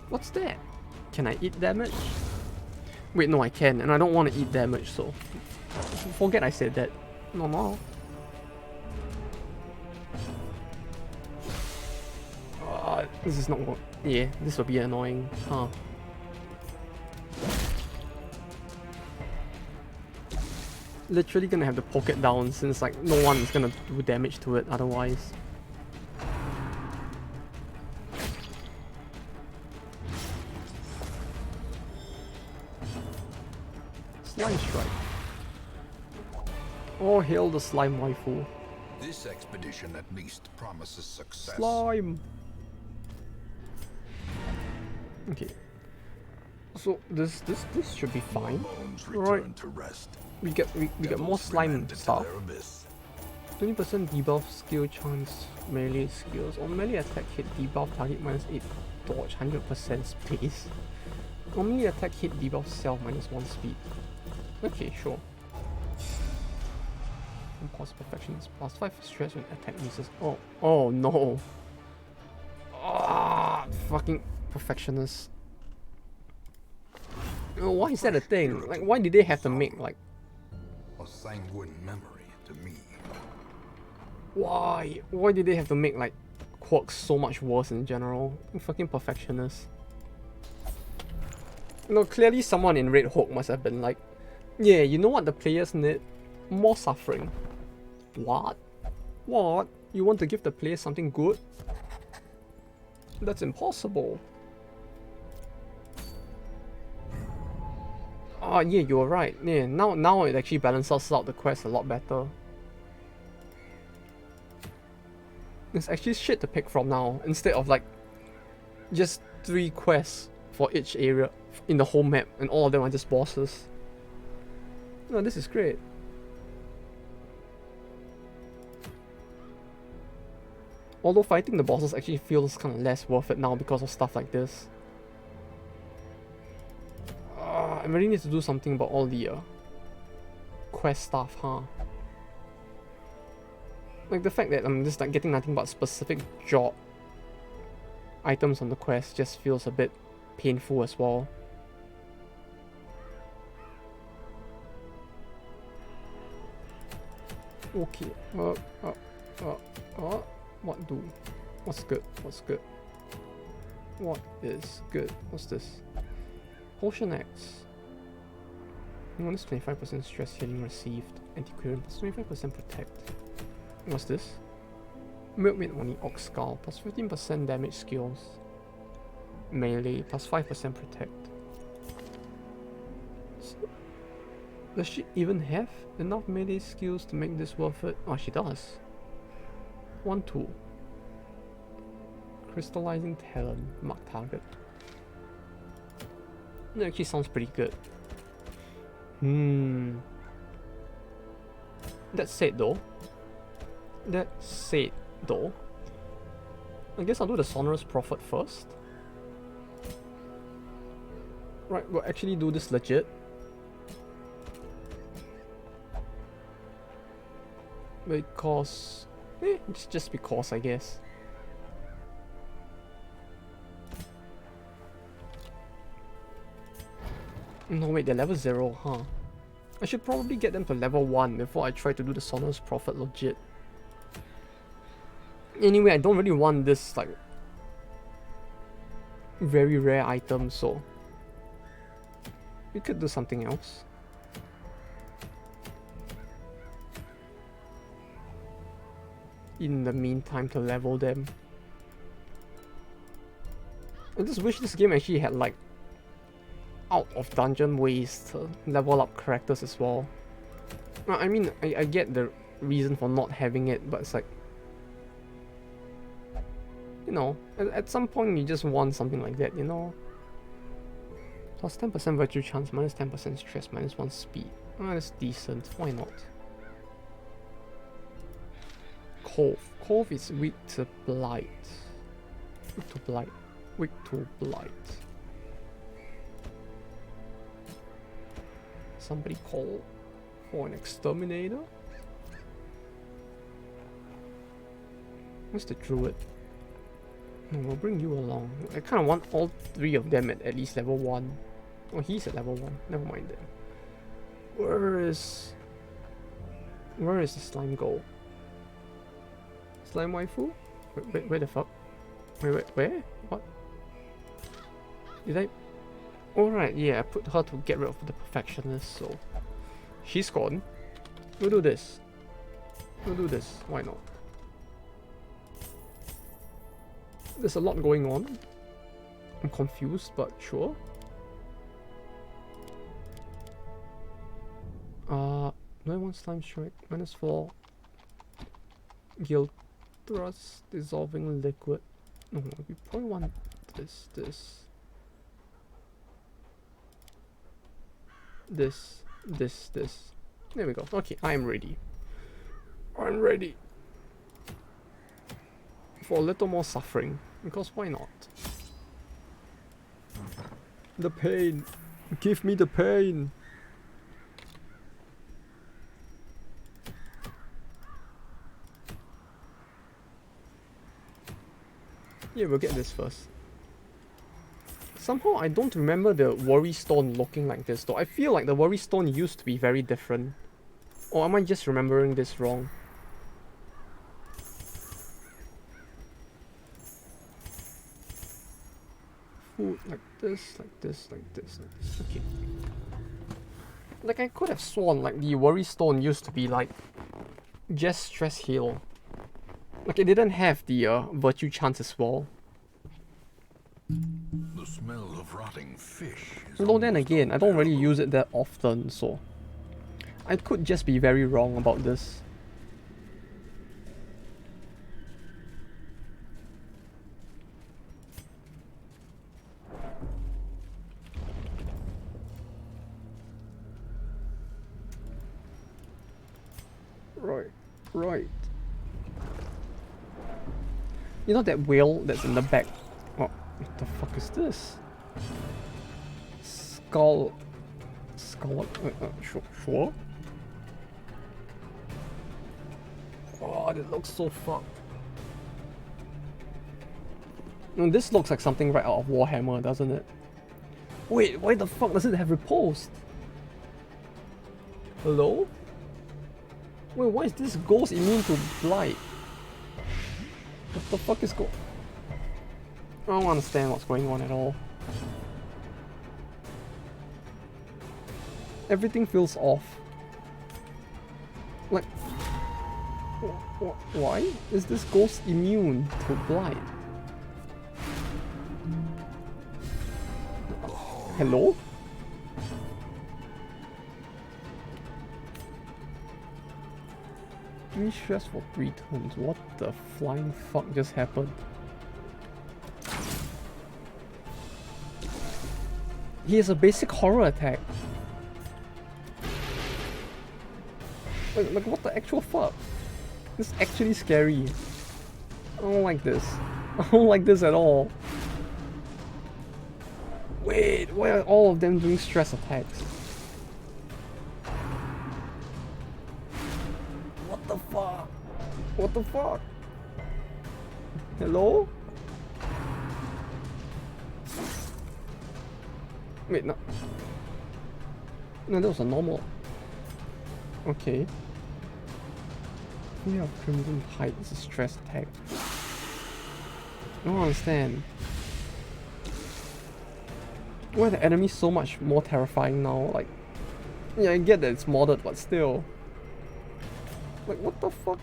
What's that? Can I eat damage? Wait, no, I can, and I don't want to eat damage, so forget I said that. No. This is not what. Yeah, this will be annoying. Huh. Literally gonna have to poke it down since like no one is gonna do damage to it otherwise. Slime Strike. Oh, hail the slime waifu. This expedition at least promises success. Slime. Okay. So this should be fine. Right. To rest. We get more slime stuff. 20% debuff skill chance melee skills. On melee attack hit debuff target -8 dodge 100% space. On melee attack hit debuff self -1 speed. Okay, sure. Impulse perfections +5 stress when attack misses. Oh no. Ah, fucking perfectionist. Why is that a thing? Like, why did they have to make like a sanguine memory to me? Why? Why did they have to make like quirks so much worse in general? Fucking perfectionist. No, clearly someone in Red Hook must have been like, yeah, you know what the players need? More suffering. What? What? You want to give the players something good? That's impossible. Oh yeah, you're right. Yeah, now it actually balances out the quest a lot better. There's actually shit to pick from now, instead of like just 3 quests for each area in the whole map, and all of them are just bosses. No, this is great. Although fighting the bosses actually feels kind of less worth it now because of stuff like this. I really need to do something about all the quest stuff, huh? Like the fact that I'm just like getting nothing but specific job items on the quest just feels a bit painful as well. Okay, what do? What's good? What's good? What is good? What's this? Potion X. Minus 25% stress healing received. Antiquarian plus 25% protect. What's this? Milkmaid only Ox Skull plus 15% damage skills. Melee plus 5% protect. So, does she even have enough melee skills to make this worth it? Oh, she does. 1-2. Crystallizing Talon. Mark target. That actually sounds pretty good. That said though, I guess I'll do the Sonorous Prophet first. Right, we'll actually do this legit. Because... it's just because, I guess. No wait, they're level 0, huh? I should probably get them to level 1 before I try to do the Sonorous Prophet legit. Anyway, I don't really want this, like, very rare item, so... we could do something else. In the meantime, to level them. I just wish this game actually had, like, out of dungeon ways to level up characters as well. I mean, I get the reason for not having it, but it's like, you know, at some point you just want something like that, you know? Plus 10% virtue chance, minus 10% stress, minus 1 speed. Ah, that's decent, why not? Cove. Cove is weak to blight. Weak to blight. Weak to blight. Somebody call for an exterminator? Where's the druid? No, we'll bring you along. I kind of want all 3 of them at least level 1. Oh, he's at level 1. Never mind then. Where is the slime go? Slime waifu? Where the fuck? Wait, where? What? Did I... Alright, yeah, I put her to get rid of the perfectionist, so... she's gone. We'll do this. We'll do this. Why not? There's a lot going on. I'm confused, but sure. Do I want slime strike? Minus 4. Guild thrust, dissolving liquid. No, we probably want this. There we go. Okay, I'm ready. I'm ready. For a little more suffering. Because why not? The pain. Give me the pain. Yeah, we'll get this first. Somehow I don't remember the Worry Stone looking like this though. I feel like the Worry Stone used to be very different. Or am I just remembering this wrong? Food like this, like this, like this, like this. Okay. Like I could have sworn like the Worry Stone used to be like just stress heal. Like it didn't have the virtue chance as well. The smell of rotting fish. Although then again, I don't really use it that often, so I could just be very wrong about this. Right. You know that whale that's in the back? Oh, what the fuck is this? Sure. Oh, that looks so fucked. No, this looks like something right out of Warhammer, doesn't it? Wait, why the fuck does it have riposte? Hello? Wait, why is this ghost immune to blight? What the fuck is I don't understand what's going on at all. Everything feels off. Like, why is this ghost immune to blight? Hello? Me stress for 3 turns. What the flying fuck just happened? He has a basic horror attack. Like what the actual fuck? This is actually scary. I don't like this. I don't like this at all. Wait, why are all of them doing stress attacks? What the fuck? What the fuck? Hello? Wait, no. No, that was a normal. Okay. We have Crimson Tide. It's a stress attack. I don't understand. Why are the enemies so much more terrifying now? Like, yeah, I get that it's modded, but still. Like, what the fuck?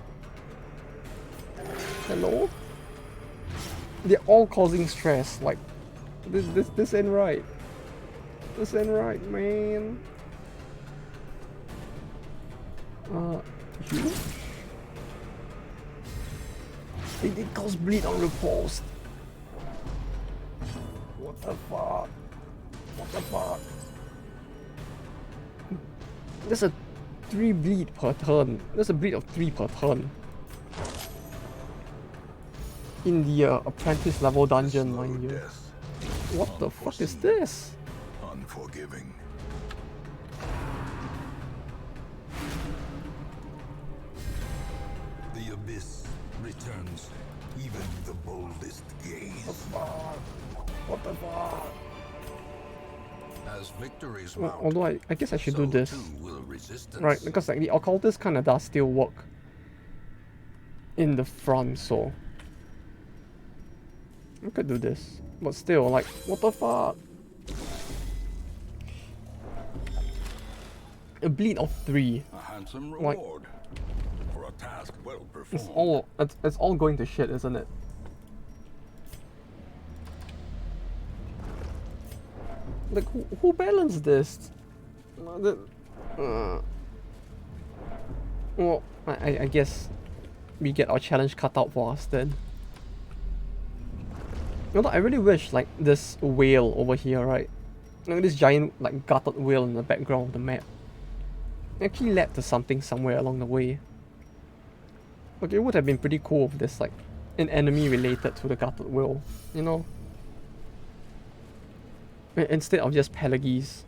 Hello? They're all causing stress. Like, this ain't right. This ain't right, man. You? They did cause bleed on repulsed. What the fuck? What the fuck? There's a 3 bleed per turn. There's a bleed of 3 per turn. In the apprentice level dungeon, mind you. What the fuck is this? Unforgiving. The abyss returns even the boldest gaze. What the fuck? As victories Well, mount, although I guess I should do so this. too will resistance. Right, because like the occultist kinda does still work in the front, so I could do this. But still, like, what the fuck? A bleed of 3. A handsome Like, reward for a task well performed. it's all going to shit, isn't it? Like, who balanced this? Well, I guess we get our challenge cut out for us then. Although I really wish, like, this whale over here, right? Like, this giant, like, gutted whale in the background of the map actually led to something somewhere along the way. Like, it would have been pretty cool if there's, like, an enemy related to the gutted whale, you know? Instead of just Pelagis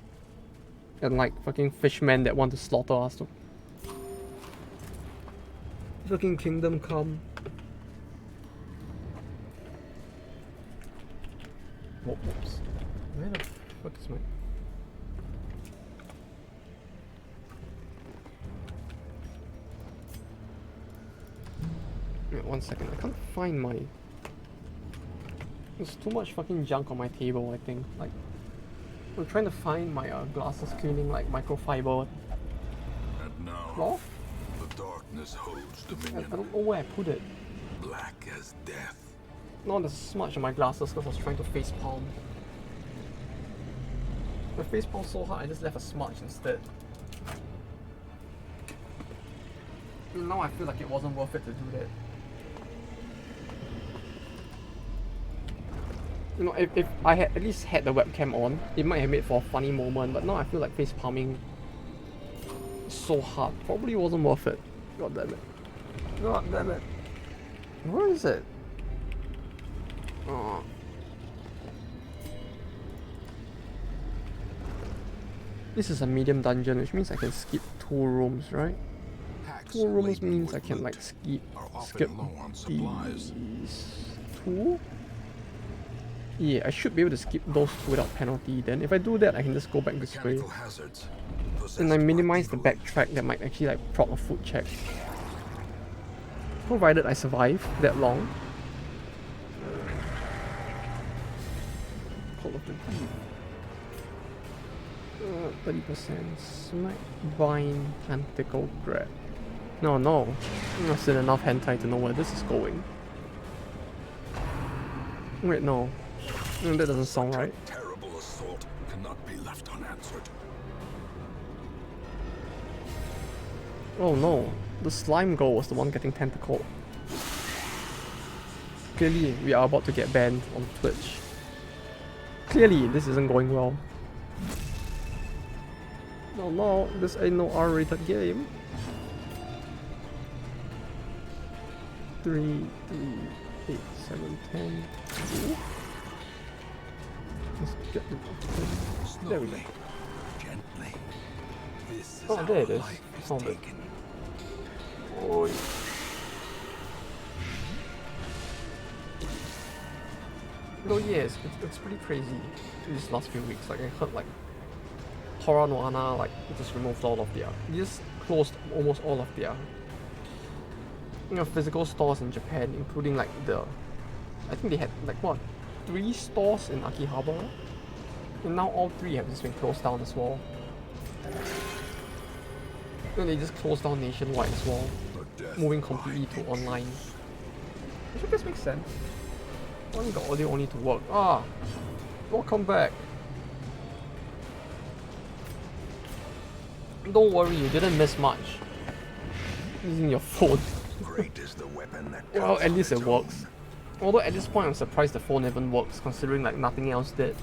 and like fucking fishmen that want to slaughter us. Fucking Kingdom Come. Whoops. Where the fuck is my... Wait, 1 second. I can't find my... There's too much fucking junk on my table, I think. Like, I'm trying to find my glasses cleaning, like, microfiber And now, cloth. the darkness holds I dominion. don't know where I put it. Black as death. No, there's a smudge on my glasses because I was trying to face palm. My face palm so hard, I just left a smudge instead. Now I feel like it wasn't worth it to do that. You know, if I had at least had the webcam on, it might have made for a funny moment, but now I feel like face palming is so hard. Probably wasn't worth it. God damn it. God damn it. Where is it? Oh. This is a medium dungeon, which means I can skip 2 rooms, right? 2 rooms means I can like skip these 2. Yeah, I should be able to skip those 2 without penalty. Then if I do that, I can just go back this way. And I minimize the backtrack that might actually like prop a foot check. Provided I survive that long. Call of the Deep. 30%. Smack, bind, tentacle, grab. No. I've seen enough hentai to know where this is going. Wait, no. That doesn't sound right. Terrible assault cannot be left unanswered. Oh no, the slime girl was the one getting tentacled. Clearly, we are about to get banned on Twitch. Clearly, this isn't going well. No, this ain't no R-rated game. 3. 8, 7, 10. Let's get the... There we go. Gently. This is Oh, there it is. life is Found it. taken. Oh, no, yes, it's pretty crazy these last few weeks. Like I heard like Tora no Ana like just removed all of their, they just closed almost all of their physical stores in Japan, including like I think they had like what 3 stores in Akihabara, and now all 3 have just been closed down as well. And they just closed down nationwide as well, moving completely to online. Which I guess makes sense. I want the audio only to work. Ah! Welcome back! Don't worry, you didn't miss much. Using your phone. Great is the weapon that Well, comes at on least it its works. own. Although at this point I'm surprised the phone even works, considering like nothing else did.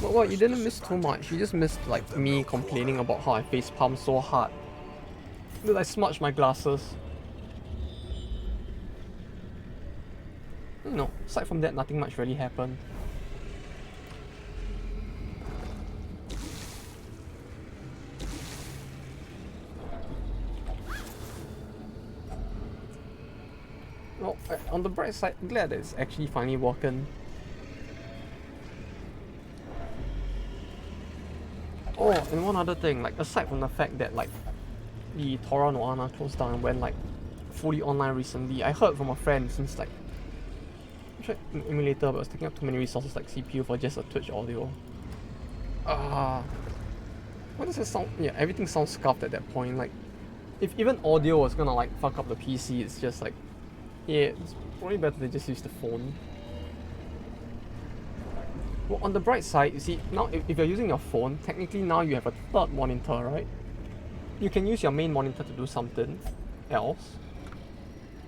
But well, you didn't miss too much. You just missed like me complaining about how I face palm so hard that I smudged my glasses. You know, aside from that, nothing much really happened. Well, on the bright side, I'm glad that it's actually finally working. Oh, and one other thing, like aside from the fact that like the Tora no Ana closed down and went like fully online recently, I heard from a friend since like I tried an emulator but it was taking up too many resources like CPU for just a Twitch audio. What does it sound? Yeah, everything sounds scuffed at that point. Like if even audio was gonna like fuck up the PC, it's just like, yeah, it's probably better to just use the phone. Well, on the bright side, you see, now if you're using your phone, technically now you have a third monitor, right? You can use your main monitor to do something else,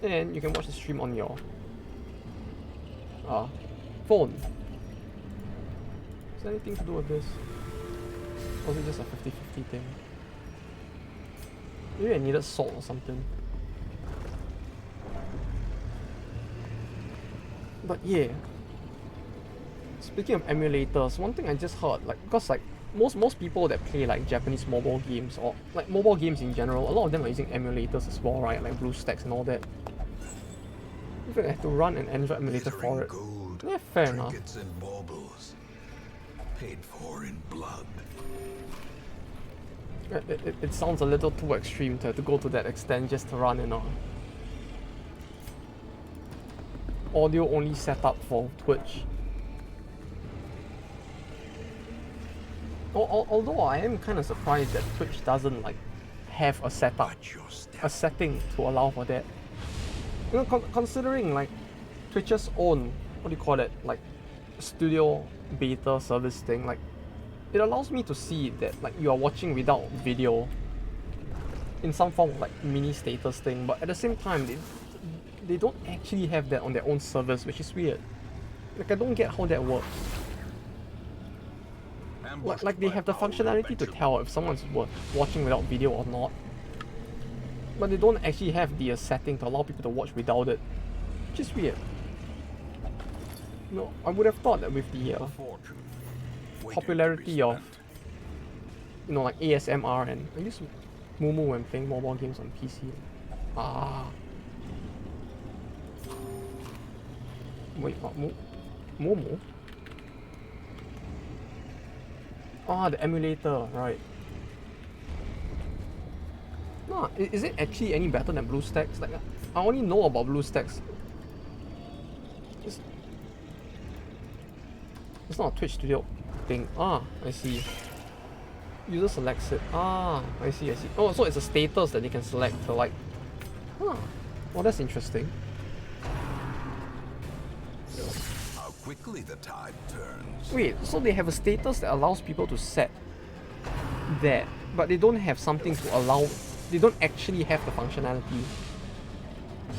and you can watch the stream on your phone. Is there anything to do with this? Or is it just a 50-50 thing? Maybe I needed salt or something. But yeah. Speaking of emulators, one thing I just heard, like, because like most people that play like Japanese mobile games or like mobile games in general, a lot of them are using emulators as well, right? Like BlueStacks and all that. In fact, I have to run an Android emulator for it. Gold, Yeah, fair enough. trinkets and baubles, paid for in blood. It sounds a little too extreme to go to that extent just to run an audio only setup for Twitch. Although I am kind of surprised that Twitch doesn't like have a setup, a setting to allow for that. You know, considering like Twitch's own, what do you call it, like studio beta service thing, like it allows me to see that like you are watching without video in some form of like mini status thing, but at the same time they don't actually have that on their own service, which is weird. Like I don't get how that works. Like they have the functionality to tell if someone's watching without video or not, but they don't actually have the setting to allow people to watch without it, which is weird. No, I would have thought that with the popularity of, you know, like ASMR, and I use Mumu when playing mobile games on PC. Wait, what? Momo? The emulator, right. No, is it actually any better than BlueStacks? Like, I only know about BlueStacks. It's not a Twitch Studio thing. I see. User selects it. I see. Oh, so it's a status that they can select to like... Well, that's interesting. How quickly the tide turns. Wait, so they have a status that allows people to set that, but they don't have something to allow... They don't actually have the functionality.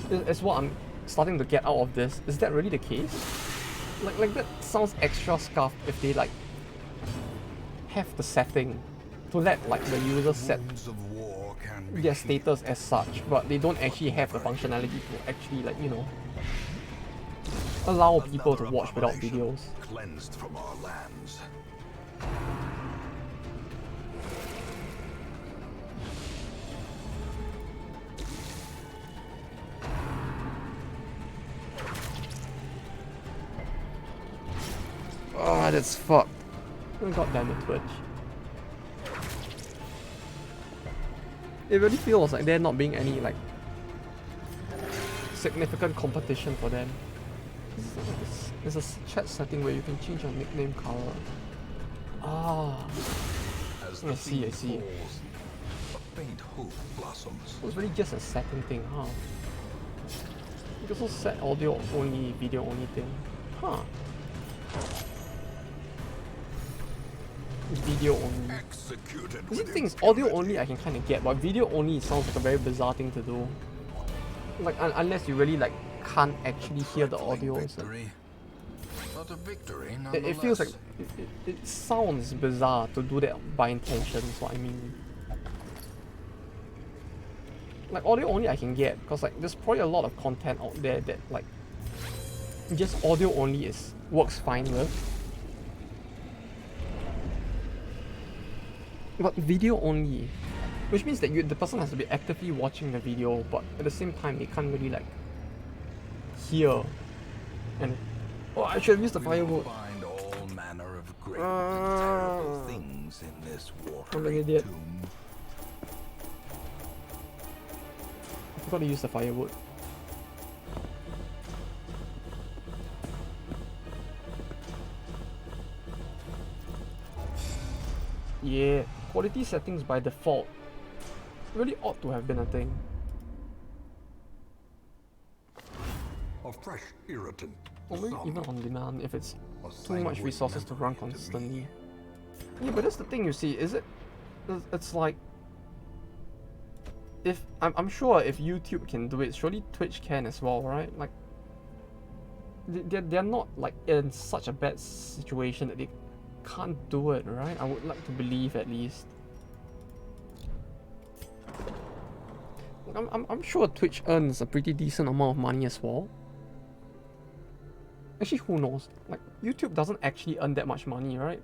That's what I'm starting to get out of this. Is that really the case? Like that sounds extra scuffed if they like have the setting to let like the user set Wounds of war can be their status as such, but they don't actually have the functionality to actually like, you know, allow people to Another watch without abomination videos. cleansed from our lands. Ah, that's fucked. Oh, god damn it, Twitch. It really feels like there not being any like significant competition for them. There's a chat setting where you can change your nickname color. Ah, As I the see, I fiend see. falls, a faint hope blossoms. It was really just a setting thing, huh? You can also set audio only, video only thing. Huh. Video only. Executed The with thing is, audio impunity. only I can kind of get, but video only sounds like a very bizarre thing to do. Like, unless you really like can't actually hear the Trifling audio. So victory, but a victory it nonetheless. feels like it sounds bizarre to do that by intention. Is what I mean. Like audio only I can get because like there's probably a lot of content out there that like just audio only is works fine with. But video only, which means that the person has to be actively watching the video, but at the same time they can't really like hear. And oh, I should have used the We will firewood. find all manner of great Ah. and terrible things in this I'm an watery idiot. tomb. I forgot to use the firewood. Yeah, quality settings by default really ought to have been a thing. A fresh irritant. Or maybe some, even on demand if it's a too much sanguine resources to run memory to me. constantly. Yeah, but that's the thing you see, is it? It's like, if I'm sure if YouTube can do it, surely Twitch can as well, right? Like, they're not like in such a bad situation that they can't do it, right? I would like to believe at least. I'm sure Twitch earns a pretty decent amount of money as well. Actually, who knows? Like, YouTube doesn't actually earn that much money, right?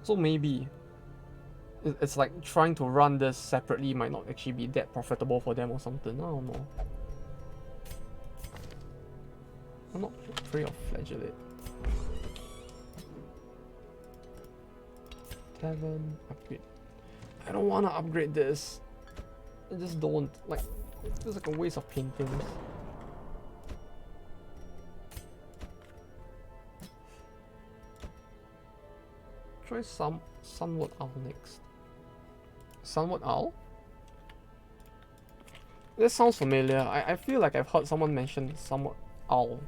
So maybe it's like trying to run this separately might not actually be that profitable for them or something. I don't know. I'm not afraid of flagellate. Tavern upgrade. I don't want to upgrade this. I just don't. Like, it feels like a waste of paintings. Try some Sunward Owl next. Sunward Owl? This sounds familiar. I feel like I've heard someone mention Sunward Owl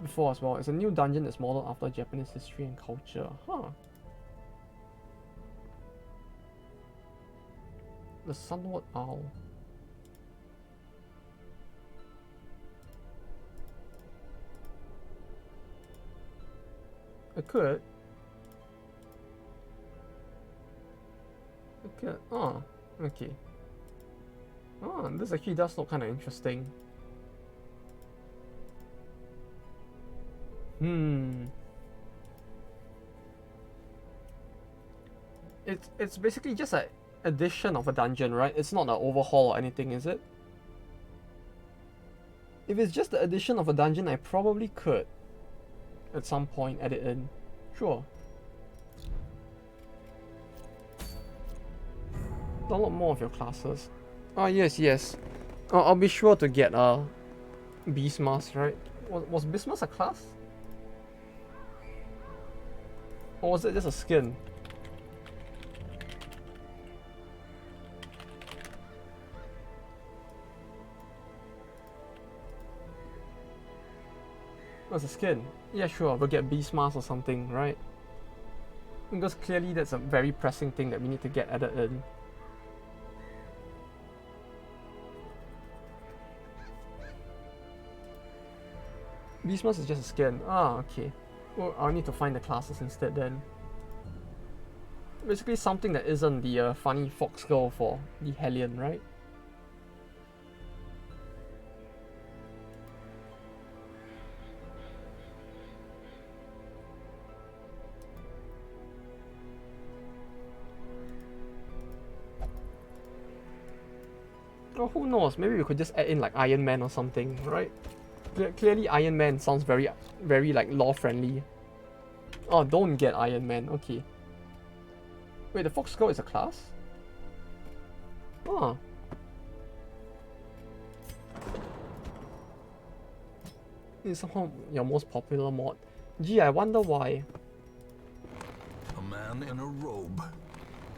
before as well. It's a new dungeon that's modeled after Japanese history and culture. Huh. The Sunward Owl. I could. Okay. Oh, okay. Oh, this actually does look kind of interesting. It's basically just an addition of a dungeon, right? It's not an overhaul or anything, is it? If it's just the addition of a dungeon, I probably could at some point add it in. Sure. Download more of your classes. Oh, yes. I'll be sure to get Beastmask, right? Was Beastmask a class? Or was it just a skin? That's a skin. Yeah, sure, we'll get Beastmask or something, right? Because clearly that's a very pressing thing that we need to get added in. Beastmask is just a skin. Ah, okay. Well, I'll need to find the classes instead then. Basically something that isn't the funny fox girl for the Hellion, right? Or who knows, maybe we could just add in like Iron Man or something, right? Clearly Iron Man sounds very, very like lore friendly. Oh, don't get Iron Man, okay. Wait, the Fox Girl is a class? Oh. It's somehow your most popular mod. Gee, I wonder why. A man in a robe,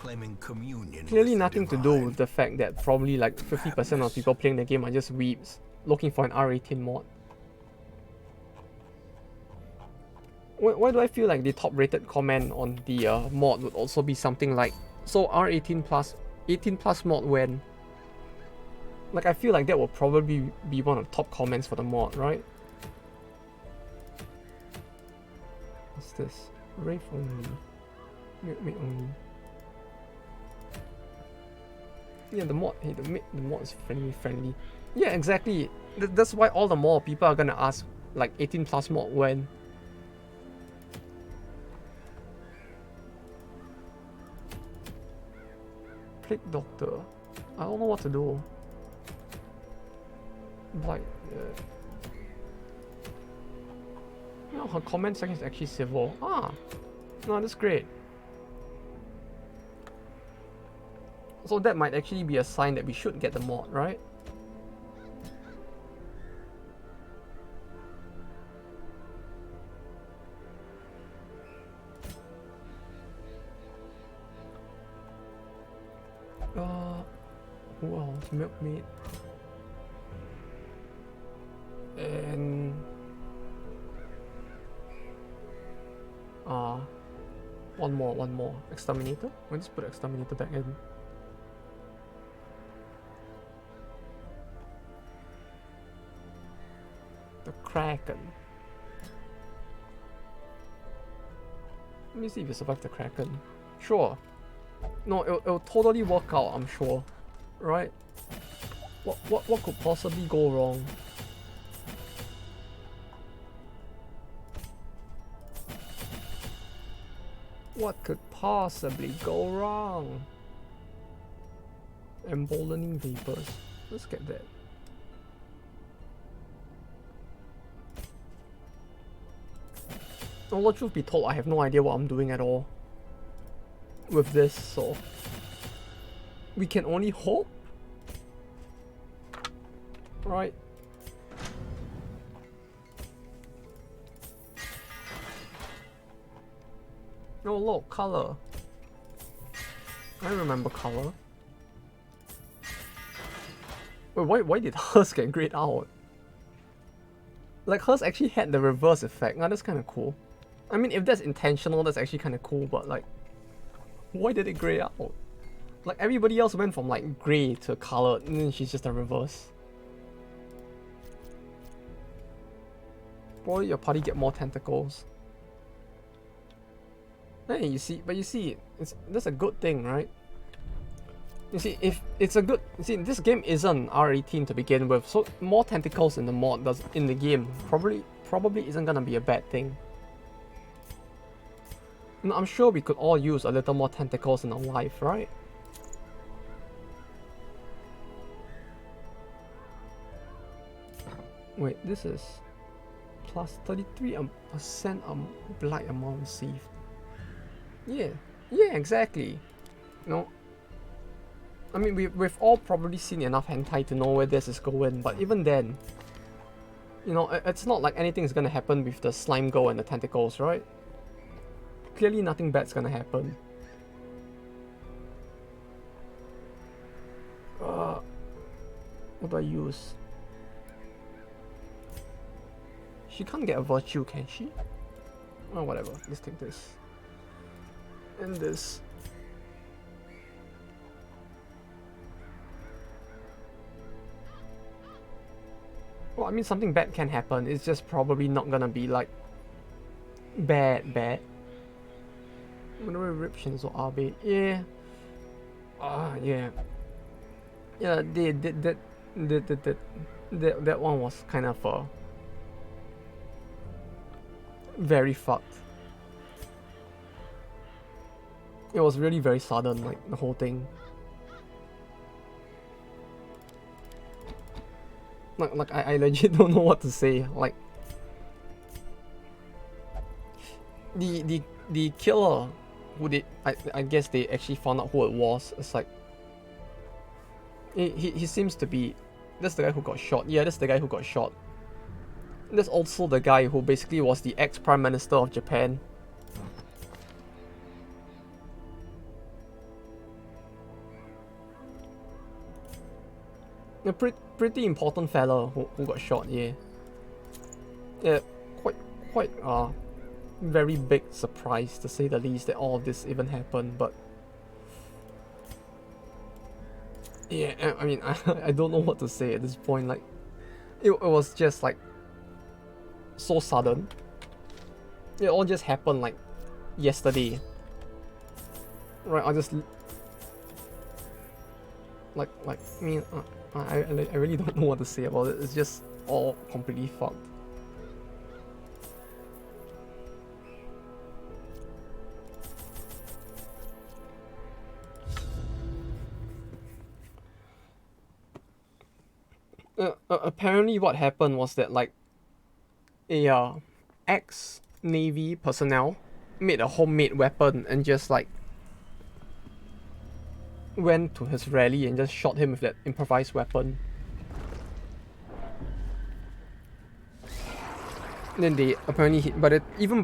claiming communion. Clearly with the nothing to do divine. with the fact that probably like 50% of people playing the game are just weebs looking for an R18 mod. Why do I feel like the top rated comment on the mod would also be something like, so R18 plus, 18 plus mod when? Like I feel like that will probably be one of the top comments for the mod, right? What's this? Wraith only. Wait only. Yeah, the mod, hey, the mod is friendly. Yeah, exactly. That's why all the more people are gonna ask like 18 plus mod when. Plague Doctor. I don't know what to do. Like, you know, her comment section is actually civil. Ah, no, that's great. So that might actually be a sign that we should get the mod, right? Who else? Milkmaid. And one more. Exterminator? Let's put Exterminator back in. The Kraken. Let me see if you survive the Kraken. Sure. No, it'll totally work out, I'm sure. Right? What could possibly go wrong? What could possibly go wrong? Emboldening vapors. Let's get that. Although truth be told, I have no idea what I'm doing at all with this, so we can only hope, right? No, look, color. I remember color. Wait, why did hers get grayed out? Like hers actually had the reverse effect. Now that's kind of cool. I mean, if that's intentional, that's actually kind of cool. But like, why did it gray out? Like everybody else went from like gray to colored, and then she's just a reverse. Probably your party get more tentacles. Hey, you see, that's a good thing, right? You see, if it's a good, you see, this game isn't R18 to begin with, so more tentacles in the mod in the game probably isn't gonna be a bad thing. And I'm sure we could all use a little more tentacles in our life, right? Wait, this is plus 33% blight amount received. Yeah, exactly. No, I mean we've all probably seen enough hentai to know where this is going, but even then, you know, it's not like anything is gonna happen with the slime girl and the tentacles, right? Clearly nothing bad's gonna happen. What do I use? She can't get a virtue, can she? Oh, whatever. Let's take this. And this. Well, I mean, something bad can happen. It's just probably not gonna be like bad. Whenever rip Shinzo Abe, yeah. Yeah. Yeah, that one was kind of very fucked. It was really very sudden, like the whole thing. Like I legit don't know what to say. Like the killer, who they I guess they actually found out who it was. It's like he seems to be, that's the guy who got shot. Yeah, that's the guy who got shot. That's also the guy who basically was the ex-prime minister of Japan. A pretty important fella who got shot, yeah. Yeah, quite very big surprise to say the least that all of this even happened, but yeah, I mean, I don't know what to say at this point. Like, it was just like so sudden. It all just happened like yesterday. Right, I just like I mean, I really don't know what to say about it. It's just all completely fucked. Apparently what happened was that like a ex-Navy personnel made a homemade weapon and just like went to his rally and just shot him with that improvised weapon. Then they apparently but even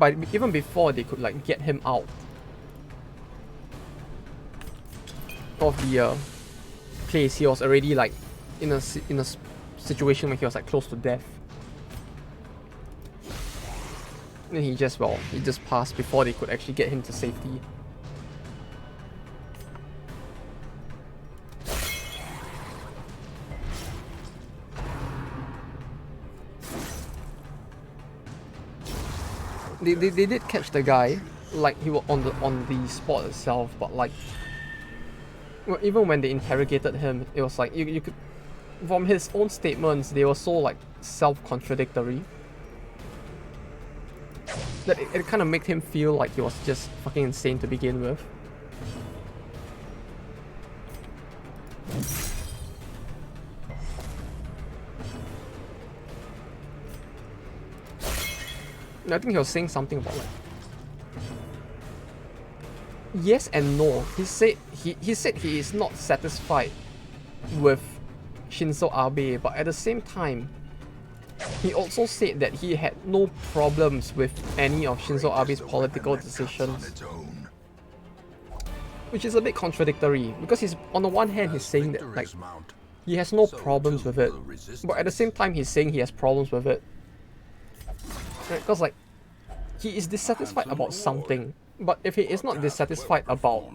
before they could like get him out of the place, he was already like in a situation where he was like close to death. Then he just passed before they could actually get him to safety. They did catch the guy, like he was on the spot itself, but like well, even when they interrogated him, it was like you could, from his own statements, they were so like self-contradictory that it kind of made him feel like he was just fucking insane to begin with. And I think he was saying something about like yes and no. He said he is not satisfied with Shinzo Abe, but at the same time, he also said that he had no problems with any of Shinzo Abe's political decisions. Which is a bit contradictory, because he's on the one hand he's saying that like he has no problems with it, but at the same time he's saying he has problems with it. Right? Because like he is dissatisfied about something, but if he is not dissatisfied about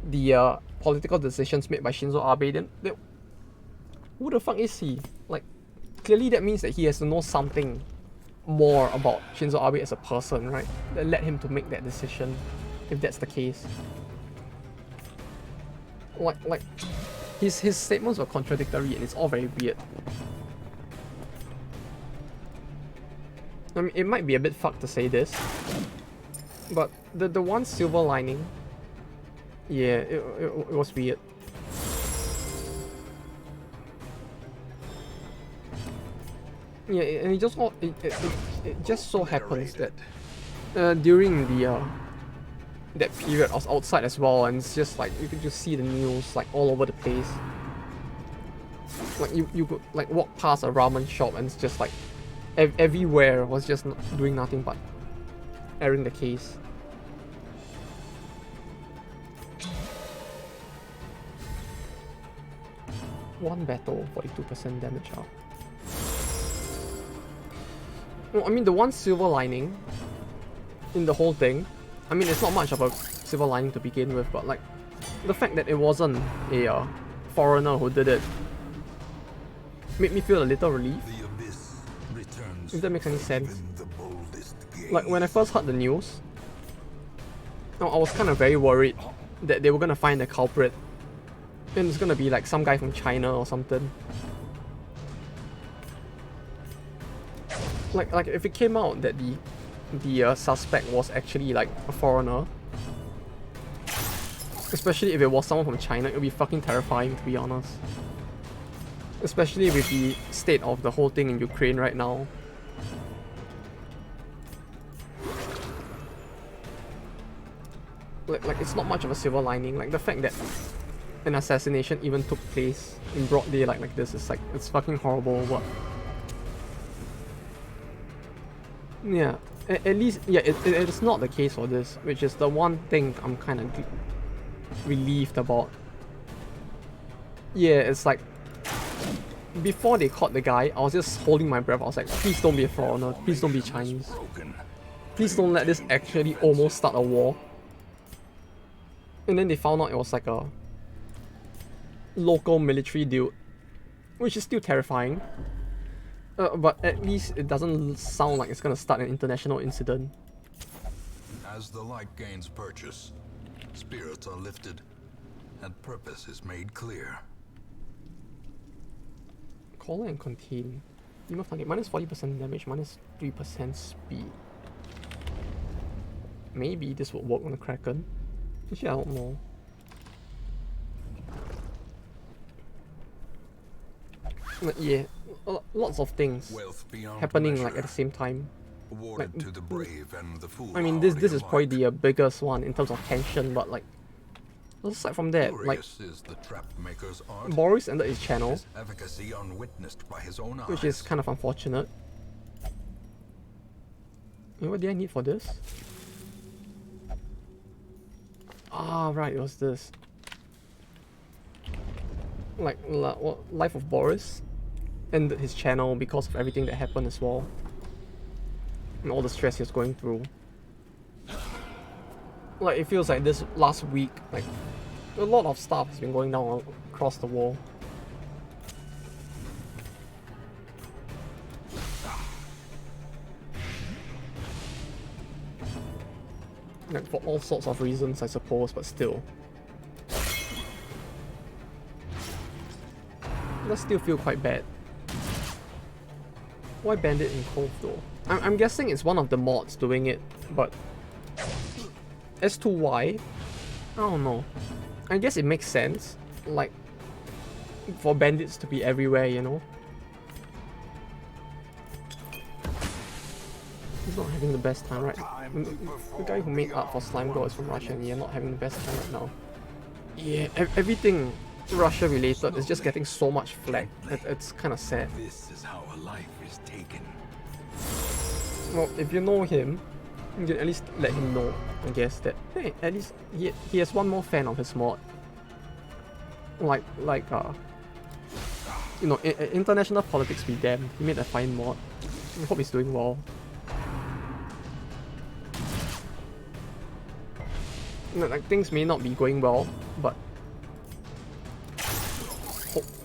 the political decisions made by Shinzo Abe, then who the fuck is he? Like, clearly that means that he has to know something more about Shinzo Abe as a person, right? That led him to make that decision, if that's the case. Like his statements were contradictory and it's all very weird. I mean, it might be a bit fucked to say this, but the one silver lining, yeah, it was weird. Yeah, and it just so happens that during the that period I was outside as well, and it's just like you could just see the news like all over the place. Like you could like walk past a ramen shop and it's just like everywhere was just doing nothing but airing the case. One battle, 42% damage up. Well, I mean, the one silver lining in the whole thing, I mean, it's not much of a silver lining to begin with, but like the fact that it wasn't a foreigner who did it made me feel a little relief. If that makes any sense. Like when I first heard the news, I was kind of very worried that they were gonna find the culprit, and it's gonna be like some guy from China or something. Like if it came out that the suspect was actually like a foreigner, especially if it was someone from China, it would be fucking terrifying, to be honest. Especially with the state of the whole thing in Ukraine right now. Like it's not much of a silver lining. Like the fact that an assassination even took place in broad daylight like this is like, it's fucking horrible. But yeah, at least, yeah, it's not the case for this, which is the one thing I'm kind of relieved about. Yeah, it's like, before they caught the guy, I was just holding my breath. I was like, please don't be a foreigner, please don't be Chinese. Please don't let this actually almost start a war. And then they found out it was like a local military dude, which is still terrifying. But at least it doesn't sound like it's gonna start an international incident. As the light gains purchase, spirits are lifted, and purpose is made clear. Collar and contain. Demon target minus 40% damage, minus 3% speed. Maybe this would work on the Kraken. Actually, I don't know. But yeah, lots of things happening like at the same time. Like, To the brave and the fool. I mean, this is probably the biggest one in terms of tension, but like, aside from that, like, is the trap maker's art. Boris ended his channel, His efficacy unwitnessed by his own which eyes. is kind of unfortunate. And what did I need for this? Ah, right, it was this. Like, what, Life of Boris ended his channel because of everything that happened as well. And all the stress he was going through. Like, it feels like this last week, like, a lot of stuff has been going down across the world. Like, for all sorts of reasons, I suppose, but still. It does still feel quite bad. Why Bandit in Cove though? I'm guessing it's one of the mods doing it, but as to why, I don't know. I guess it makes sense, like, for bandits to be everywhere, you know? He's not having the best time, right? The guy who made art for Slime Girl is from Russia and you're not having the best time right now. Yeah, everything Russia related is just getting so much flack. It's kind of sad. This is how a life is taken. Well, if you know him, you can at least let him know, I guess, that, hey, at least he has one more fan of his mod. You know, international politics be damned. He made a fine mod. I hope he's doing well. You know, like, things may not be going well, but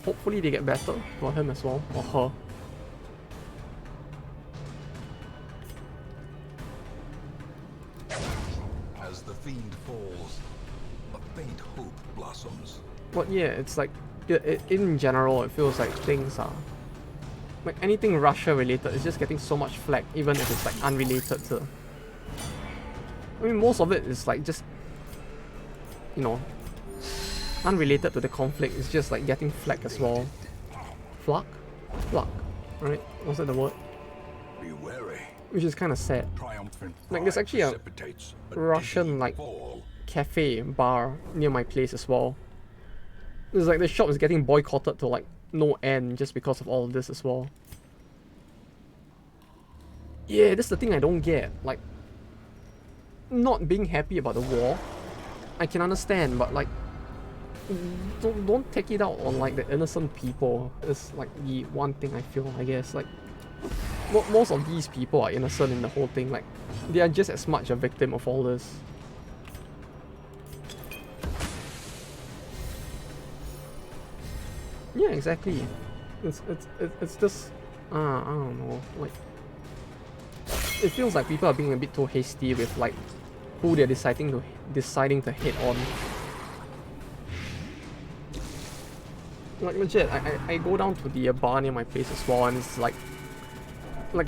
hopefully they get better for him as well, or her. As the fiend falls, a faint hope blossoms. But yeah, it's like, in general, it feels like things are, like, anything Russia related is just getting so much flack, even if it's like unrelated to, I mean, most of it is like just, you know, unrelated to the conflict. It's just like getting flack as well. Flack? Flack, right? Was that the word? Be wary. Which is kind of sad. Triumphant Like, there's actually a precipitates a Russian, dizzy like, fall. cafe bar near my place as well. It's like the shop is getting boycotted to like no end just because of all of this as well. Yeah, that's the thing I don't get. Like, not being happy about the war, I can understand, but like, don't take it out on like the innocent people. It's like the one thing I feel, I guess. Like, most of these people are innocent in the whole thing. Like, they are just as much a victim of all this. Yeah, exactly. It's just, I don't know, like, it feels like people are being a bit too hasty with like who they're deciding to hit on. Like legit, I go down to the bar near my place as well, and it's like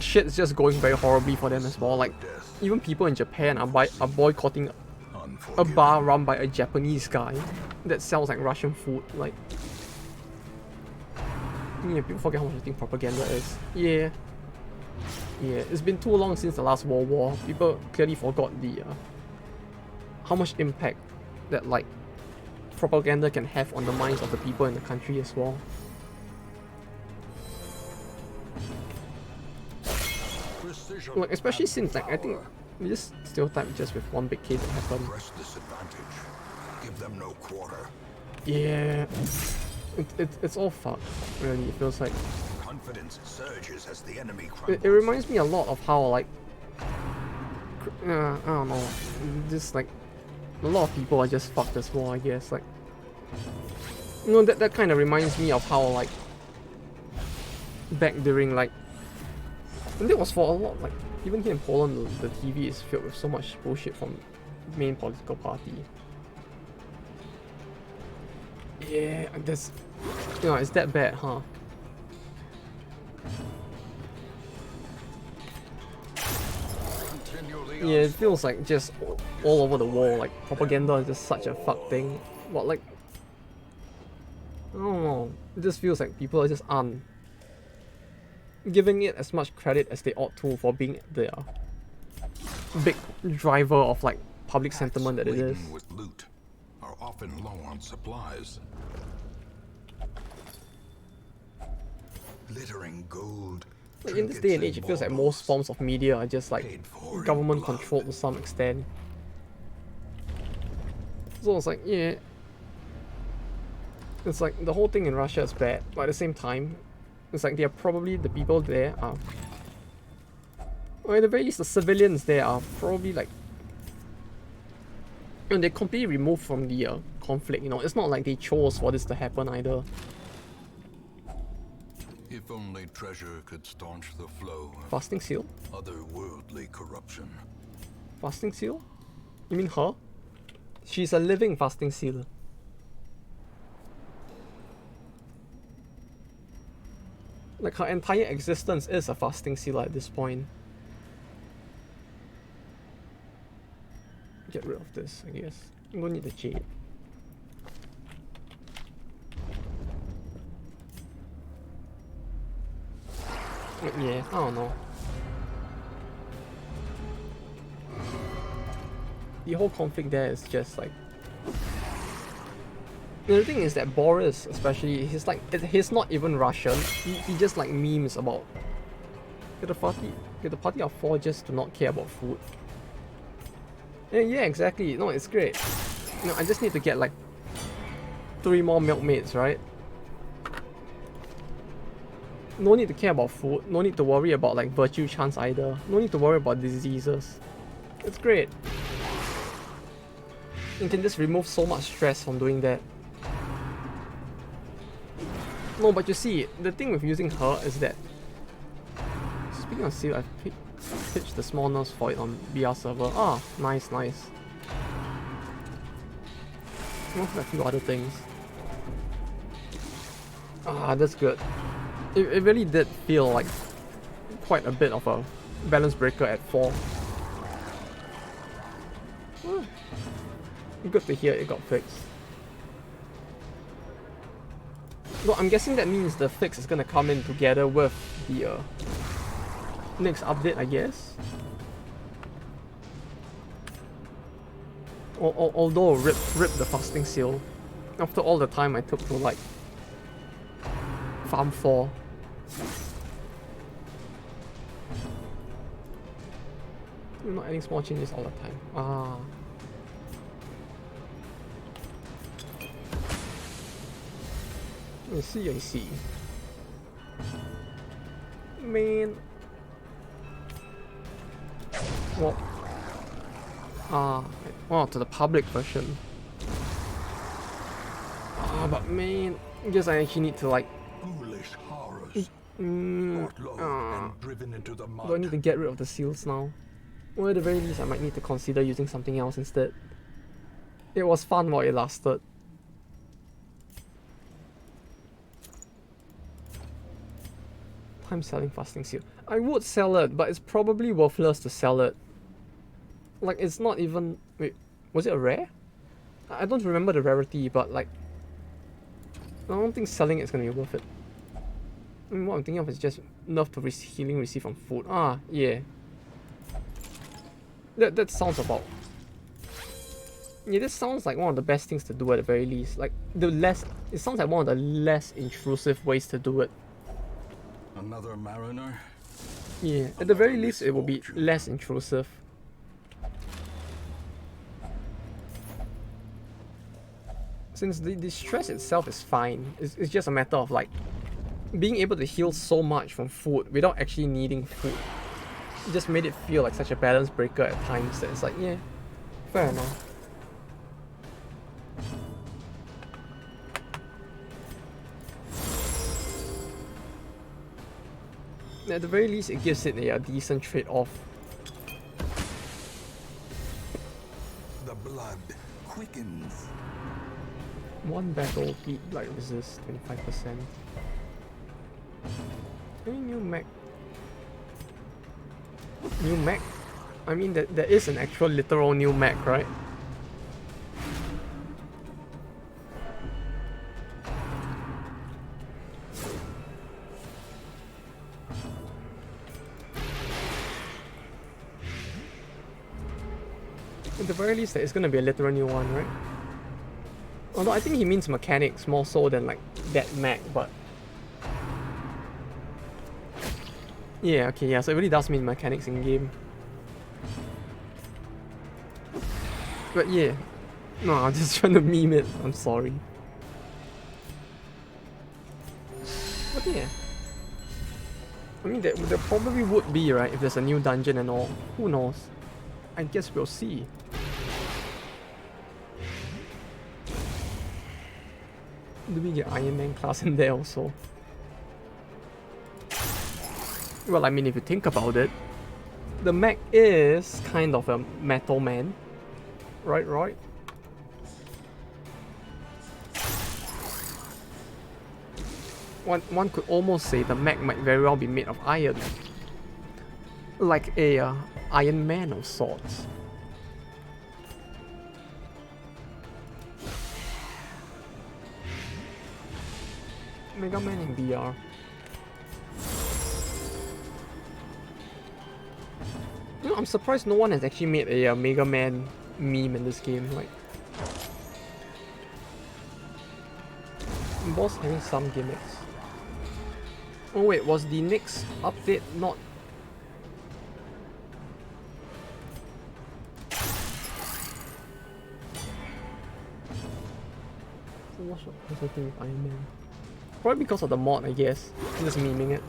shit's just going very horribly for them as well. Like even people in Japan are boycotting a bar run by a Japanese guy that sells like Russian food. Like, yeah, people forget how much I think propaganda is. Yeah, it's been too long since the last World War. People clearly forgot the how much impact that like propaganda can have on the minds of the people in the country as well. Like especially since like I think we just stereotype just with one big case that happened. Press this advantage. Give them no quarter. Yeah, it's all fucked. Really, it feels like. Confidence surges as the enemy It reminds me a lot of how like I don't know, just like a lot of people are just fucked as well. I guess like you know that kind of reminds me of how like back during like. And it was for a lot, like, even here in Poland, the TV is filled with so much bullshit from the main political party. Yeah, that's, you know, it's that bad, huh? Yeah, it feels like just all over the world, like, propaganda is just such a fuck thing. But, like, I don't know, it just feels like people are just giving it as much credit as they ought to for being the big driver of like public sentiment that it is. With loot are often low on supplies. Glittering gold. Like in this day and age, it feels like most forms of media are just like government controlled to some extent. So it's like, yeah, it's like the whole thing in Russia is bad, but at the same time, it's like they're probably the people there are, or at the very least the civilians there are probably like, and they're completely removed from the conflict, you know, it's not like they chose for this to happen either. If only treasure could staunch the flow of Fasting seal? otherworldly corruption. Fasting seal? You mean her? She's a living fasting seal. Like her entire existence is a fasting seal at this point. Get rid of this, I guess. I'm gonna need the jade. Yeah, I don't know. The whole conflict there is just like. The thing is that Boris, especially, he's not even Russian. He just like memes about the party of four just do not care about food. Yeah, exactly. No, it's great. You know, I just need to get like 3 more milkmaids, right? No need to care about food. No need to worry about like virtue chants either. No need to worry about diseases. It's great. You can just remove so much stress from doing that. No, but you see, the thing with using her is that, speaking of seal, I've pitched the small nurse for it on BR server. Ah, nice. Also a few other things. Ah, that's good. It really did feel like quite a bit of a balance breaker at 4. Good to hear it got fixed. So I'm guessing that means the fix is gonna come in together with the next update, I guess. Although rip the fasting seal. After all the time I took to like farm 4. I'm not adding small changes all the time. Ah. I see. Man. What? Oh, to the public version. But man, I guess I actually need to like. Foolish horrors. Brought low and driven into the mud. Do I need to get rid of the seals now? Or at the very least, I might need to consider using something else instead. It was fun while it lasted. Time selling fasting seal. I would sell it, but it's probably worthless to sell it. Like, it's not even... Wait, was it a rare? I don't remember the rarity, but like... I don't think selling it's gonna be worth it. I mean, what I'm thinking of is just nerf to healing received from food. Ah, yeah. That sounds about... Yeah, this sounds like one of the best things to do at the very least. Like, it sounds like one of the less intrusive ways to do it. Another mariner? Yeah, at the very least it will be less intrusive. Since the stress itself is fine, it's just a matter of like being able to heal so much from food without actually needing food. It just made it feel like such a balance breaker at times that it's like, yeah, fair enough. At the very least, it gives it a decent trade-off. The blood quickens. One battle, beat blight resist 25%. Any new mech? New mech? I mean, there is an actual literal new mech, right? At the very least, there is going to be a literal new one, right? Although I think he means mechanics more so than like that mech, but... Yeah, okay, yeah, so it really does mean mechanics in game. But yeah. No, I'm just trying to meme it, I'm sorry. But yeah. I mean, there probably would be, right, if there's a new dungeon and all. Who knows? I guess we'll see. Do we get Iron Man class in there also? Well, I mean, if you think about it, the mech is kind of a metal man. Right? One could almost say the mech might very well be made of iron. Like a Iron Man of sorts. Mega Man in VR. You know, I'm surprised no one has actually made a Mega Man meme in this game. Like, boss having some gimmicks. Oh wait, was the next update not? What's the thing with Iron Man? Probably because of the mod, I guess. Just memeing it.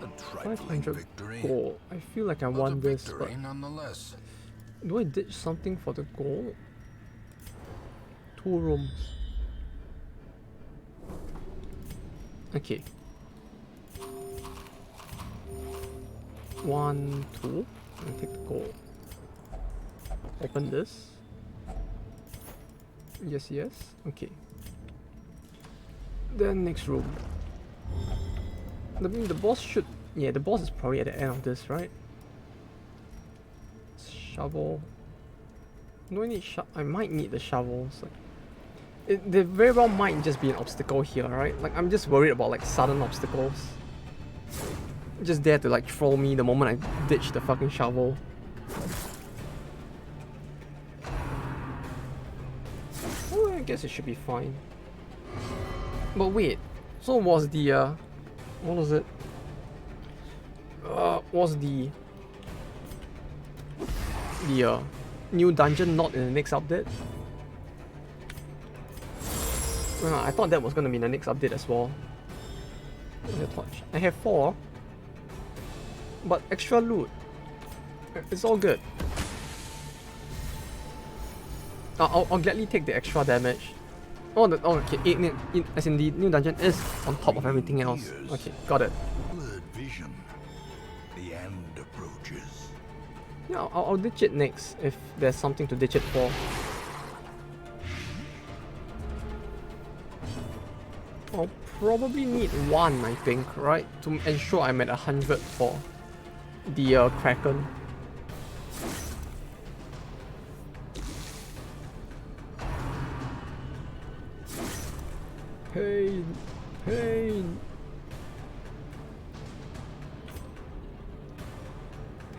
A trifling victory. Gold. I feel like I won this, but nonetheless. do I ditch something for the gold? 2 rooms. Okay. 1, 2. I'll take the gold. Open this. Yes. Okay. Then next room. The boss should... Yeah, the boss is probably at the end of this, right? Shovel. Do I need I might need the shovels. Like, they very well might just be an obstacle here, right? Like, I'm just worried about like sudden obstacles. Just there to like throw me the moment I ditch the fucking shovel. Well, I guess it should be fine. But wait, so was the what was it? Was the new dungeon not in the next update? I thought that was gonna be in the next update as well. Torch. I have 4, but extra loot. It's all good. I'll gladly take the extra damage. Oh, okay, as in the new dungeon is on top of everything else. Okay, got it. Blurred vision. The end approaches. Yeah, I'll ditch it next if there's something to ditch it for. I'll probably need one, I think, right? To ensure I'm at 100 for the Kraken. Pain! Pain!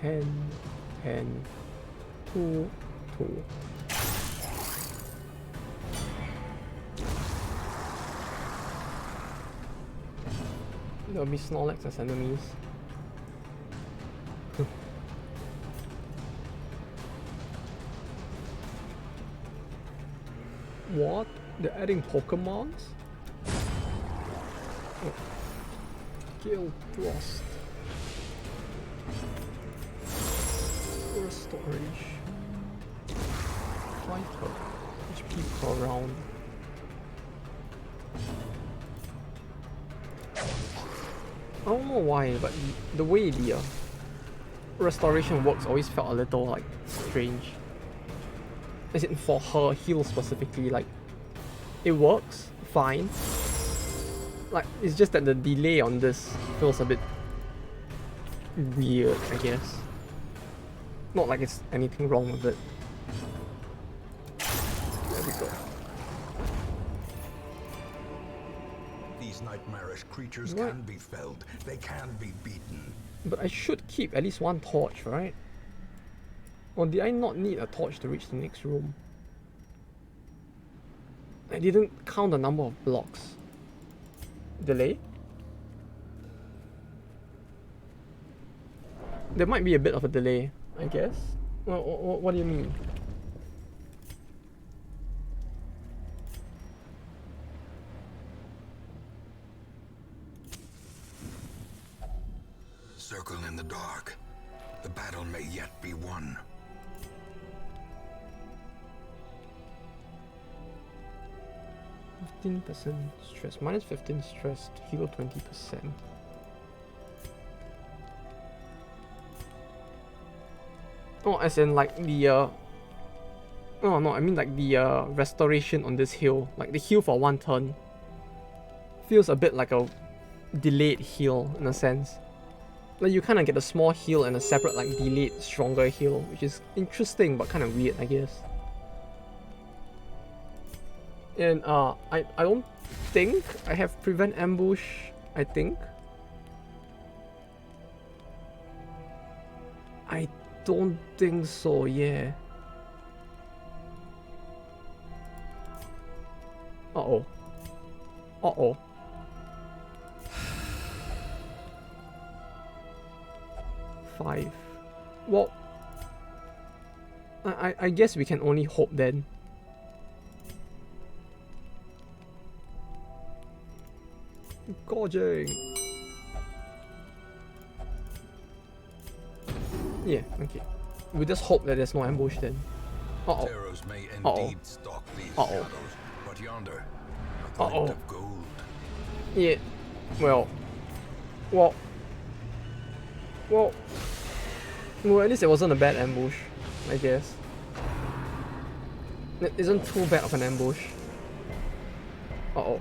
10, 2, 2. There'll be Snorlax as enemies. What? They're adding Pokemons? Oh. Gale Frost. Storage. Viper. HP per round. I don't know why, but the way the restoration works always felt a little like strange. As in for her heal specifically, like it works fine. Like it's just that the delay on this feels a bit weird, I guess. Not like it's anything wrong with it. There we go. These nightmarish creatures can be felled. They can be beaten. But I should keep at least one torch, right? Or did I not need a torch to reach the next room? I didn't count the number of blocks. Delay? There might be a bit of a delay, I guess. What do you mean? Circle in the dark. The battle may yet be won. %, stress. Minus 15 stress to heal 20%. Oh, as in like the oh no, I mean like the restoration on this heal. Like the heal for one turn feels a bit like a delayed heal in a sense. Like you kind of get a small heal and a separate like delayed stronger heal, which is interesting but kind of weird, I guess. And I don't think I have prevent ambush. I think I don't think so. Yeah. Uh-oh. Uh-oh. Five. Well, I guess we can only hope then. Gorging. Yeah, okay. We just hope that there's no ambush then. Uh-oh. Terrors may indeed stalk these shadows, but yonder, a glint of gold. Yeah. Well, at least it wasn't a bad ambush, I guess. It isn't too bad of an ambush. Uh-oh.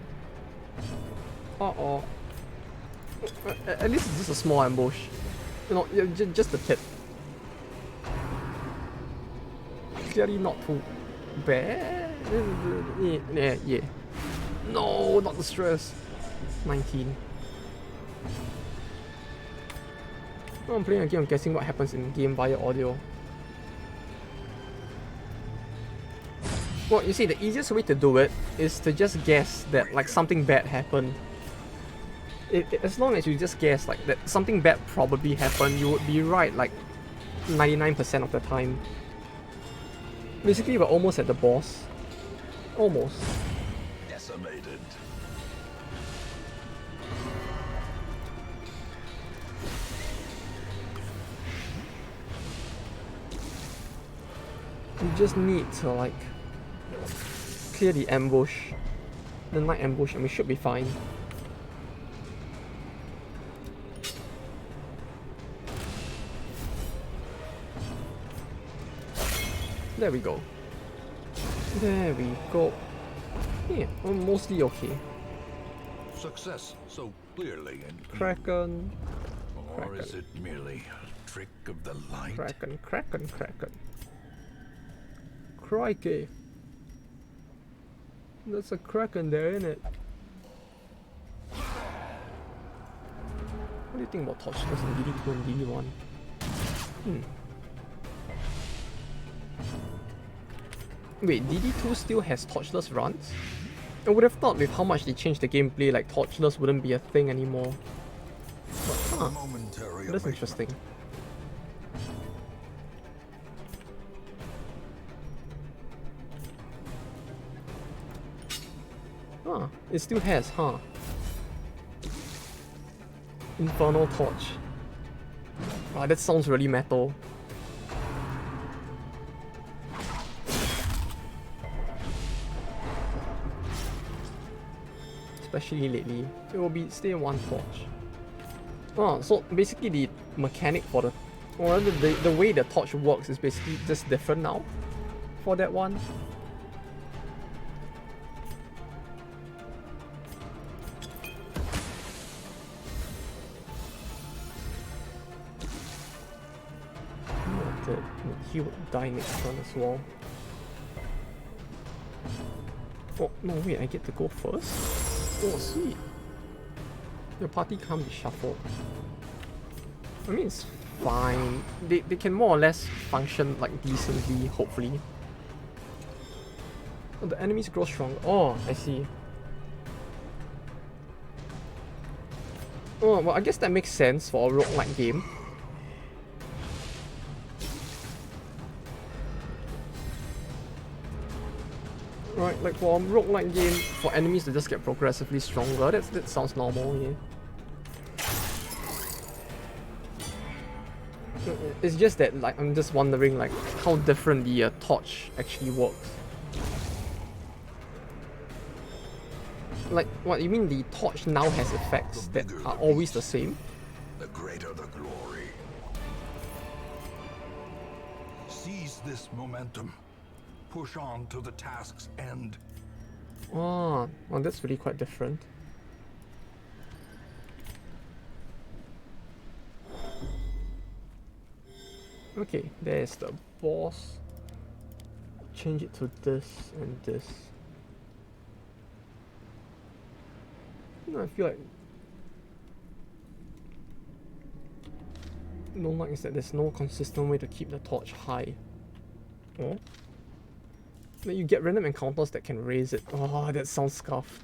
Uh-oh. At least it's just a small ambush. You know, just the tip. Clearly not too bad. Yeah. No, not the stress. 19. Oh, I'm playing a game, I'm guessing what happens in game via audio. Well, you see, the easiest way to do it is to just guess that like something bad happened. As long as you just guess like that something bad probably happened, you would be right like 99% of the time. Basically, we're almost at the boss. Almost. Decimated. You just need to like clear the ambush, the night ambush, and we should be fine. There we go. There we go. Yeah, we're mostly okay. Success so clearly in view. Kraken. Or is it merely a trick of the light? Kraken. Crikey. There's a Kraken there, isn't it? What do you think about Torchless in DD2 and DD1? Wait, DD2 still has Torchless runs? I would have thought with how much they changed the gameplay, like Torchless wouldn't be a thing anymore. But, that's interesting. It still has, huh? Infernal Torch. Wow, that sounds really metal. Especially lately. It will be stay one torch. So basically the mechanic for the... or the way the torch works is basically just different now for that one. He would die next turn as well. Oh, no, wait, I get to go first? Oh, sweet. Your party can't be shuffled. I mean, it's fine. They can more or less function like decently, hopefully. Oh, the enemies grow strong. Oh, I see. Oh, well, I guess that makes sense for a roguelike game. Right, like for a roguelike game, for enemies to just get progressively stronger, that sounds normal, yeah. It's just that, like, I'm just wondering, like, how different the torch actually works. Like, what, you mean the torch now has effects that are always the same? The greater the glory. Seize this momentum. Push on to the task's end. Oh, well, that's really quite different. Okay, there's the boss. Change it to this and this. No, I feel like... no like is that there's no consistent way to keep the torch high. Oh? Then you get random encounters that can raise it. Oh, that sounds scuffed.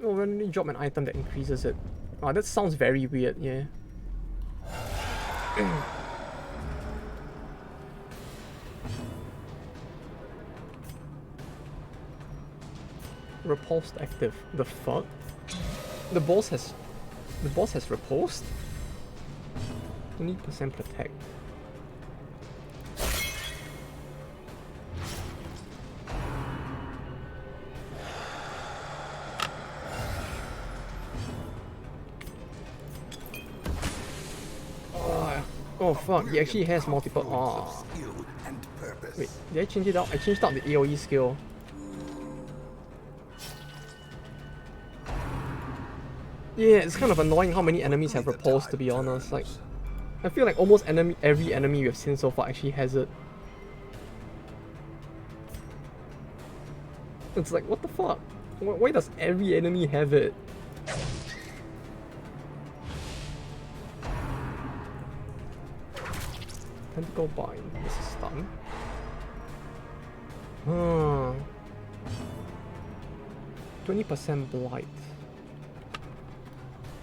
Oh, randomly drop an item that increases it. Oh, that sounds very weird, yeah. Repulsed active. The fuck? The boss has repulsed? 20% protect. Oh fuck, he actually has multiple. Oh. Wait, did I change it out? I changed out the AoE skill. Yeah, it's kind of annoying how many enemies have repulse, to be honest. Like, I feel like almost every enemy we've seen so far actually has it. It's like, what the fuck? Why does every enemy have it? Tentacle bind. This is stun. 20% blight.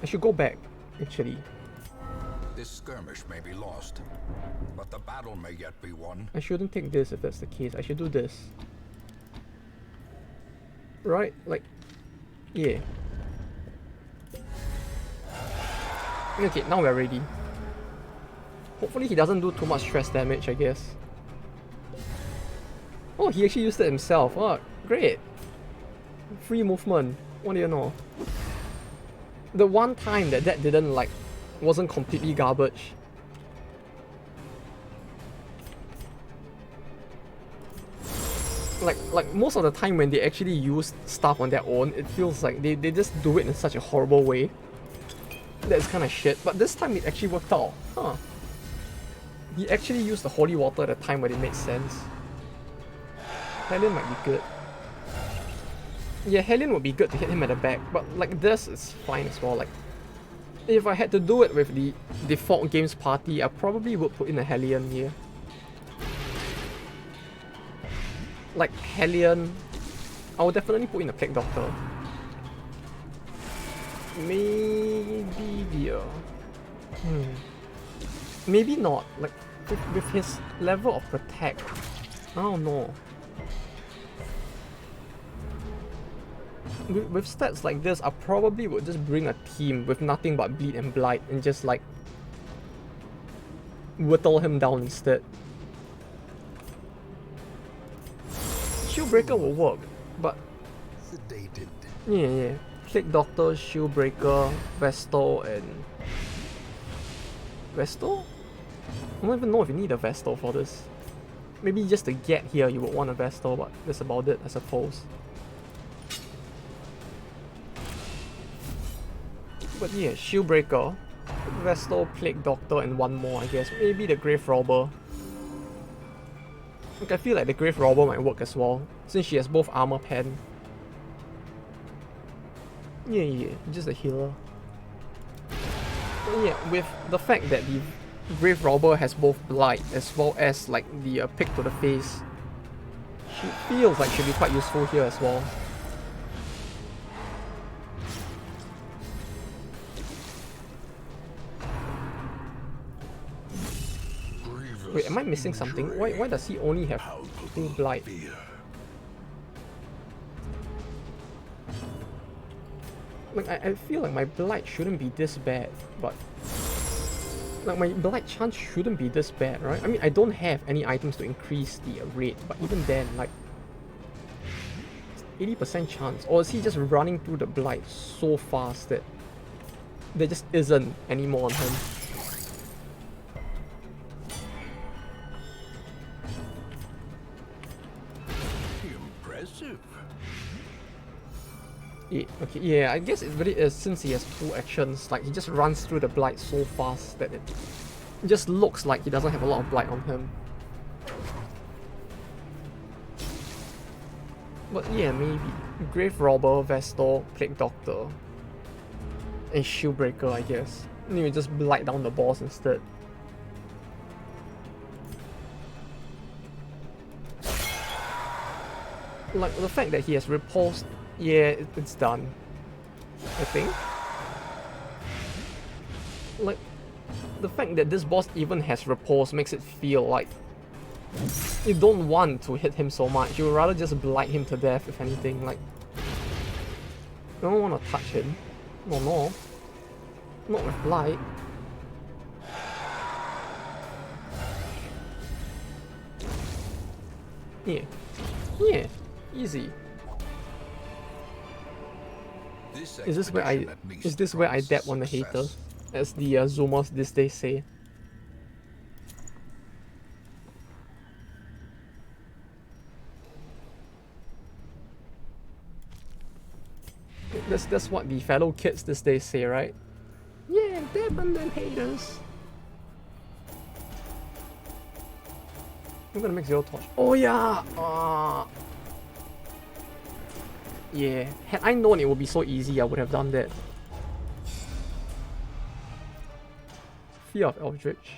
I should go back, actually. This skirmish may be lost, but the battle may yet be won. I shouldn't take this if that's the case. I should do this. Right? Like, yeah. Okay, now we're ready. Hopefully he doesn't do too much stress damage, I guess. Oh, he actually used it himself. Oh, great. Free movement. What do you know? The one time that didn't like, wasn't completely garbage. Like most of the time when they actually use stuff on their own, it feels like they just do it in such a horrible way. That's kind of shit. But this time it actually worked out. Huh. He actually used the holy water at a time when it made sense. Hellion might be good. Yeah, Hellion would be good to hit him at the back, but like this is fine as well. Like, if I had to do it with the default games party, I probably would put in a Hellion here. Like Hellion, I would definitely put in a Plague Doctor. Maybe the maybe not. Like with his level of protect, I don't know. With stats like this, I probably would just bring a team with nothing but bleed and blight and just like whittle him down instead. Shieldbreaker will work, but Sedated. yeah. Plague Doctor, Shieldbreaker, Vestal, and Vestal? I don't even know if you need a Vestal for this. Maybe just to get here you would want a Vestal, but that's about it, I suppose. But yeah, Shieldbreaker, Vestal, Plague Doctor, and one more, I guess. Maybe the Grave Robber. Like, I feel like the Grave Robber might work as well, since she has both Armor Pen. Yeah, just a healer. But yeah, with the fact that the Grave Robber has both Blight as well as like the pick to the face, she feels like she'll be quite useful here as well. Wait, am I missing something? Why does he only have 2 Blight? Like, I feel like my Blight shouldn't be this bad, but like my Blight chance shouldn't be this bad, right? I mean, I don't have any items to increase the rate, but even then, like 80% chance. Or is he just running through the Blight so fast that there just isn't any more on him? Impressive. Yeah, okay, yeah, I guess it really is, since he has 2 actions. Like, he just runs through the Blight so fast that it just looks like he doesn't have a lot of Blight on him. But yeah, maybe. Grave Robber, Vestal, Plague Doctor, and Shieldbreaker, I guess. And you just blight down the boss instead. Like, the fact that he has repulsed, yeah, it's done. I think. Like, the fact that this boss even has repulse makes it feel like you don't want to hit him so much. You would rather just blight him to death, if anything. Like, you don't want to touch him. No. Not with blight. Yeah. Easy. Is this where I dab on the haters, as the Zoomers these days say? That's what the fellow kids these days say, right? Yeah, dab on them haters. I'm gonna make Zero Torch. Oh yeah! Yeah, had I known it would be so easy, I would have done that. Fear of Eldritch.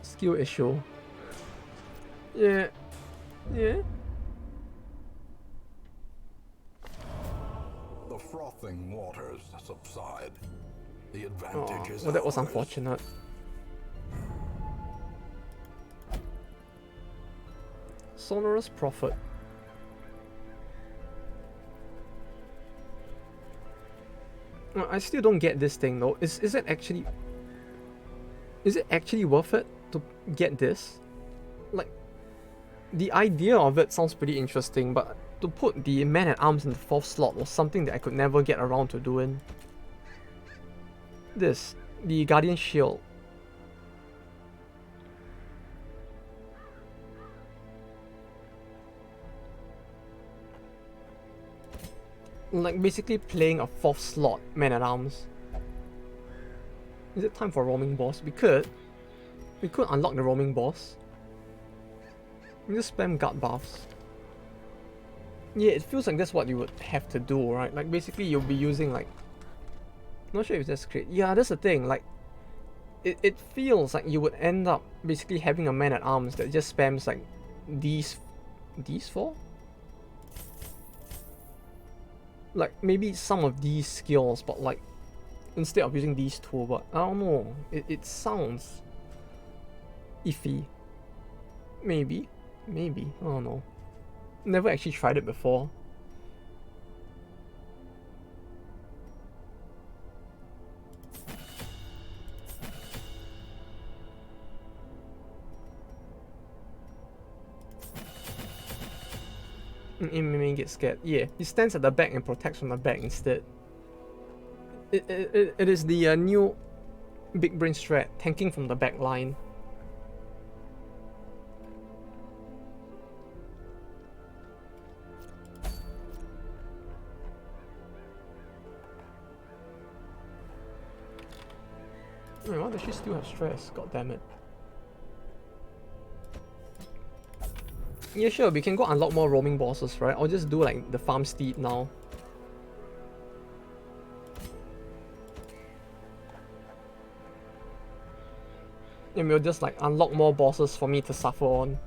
Skill issue. Yeah. The frothing waters subside. The advantage is well, that was ours. unfortunate. Sonorous Prophet. I still don't get this thing though. Is it actually worth it to get this? like, the idea of it sounds pretty interesting, but to put the man-at-arms in the 4th slot was something that I could never get around to doing. This, the Guardian Shield. Like basically playing a 4th slot man-at-arms. Is it time for roaming boss? We could unlock the roaming boss. We just spam guard buffs. Yeah, it feels like that's what you would have to do, right? Like basically you'll be using like, not sure if that's great. Yeah, that's the thing. Like, it feels like you would end up basically having a man-at-arms that just spams like these 4. Like maybe some of these skills, but like instead of using these 2, but I don't know. It sounds iffy. Maybe, I don't know. Never actually tried it before. It get scared. Yeah, he stands at the back and protects from the back instead. It is the new big brain strat, tanking from the back line. Wait, why does she still have stress? God damn it. Yeah, sure, we can go unlock more roaming bosses, right? I'll just do like the farm steed now. And we'll just like unlock more bosses for me to suffer on.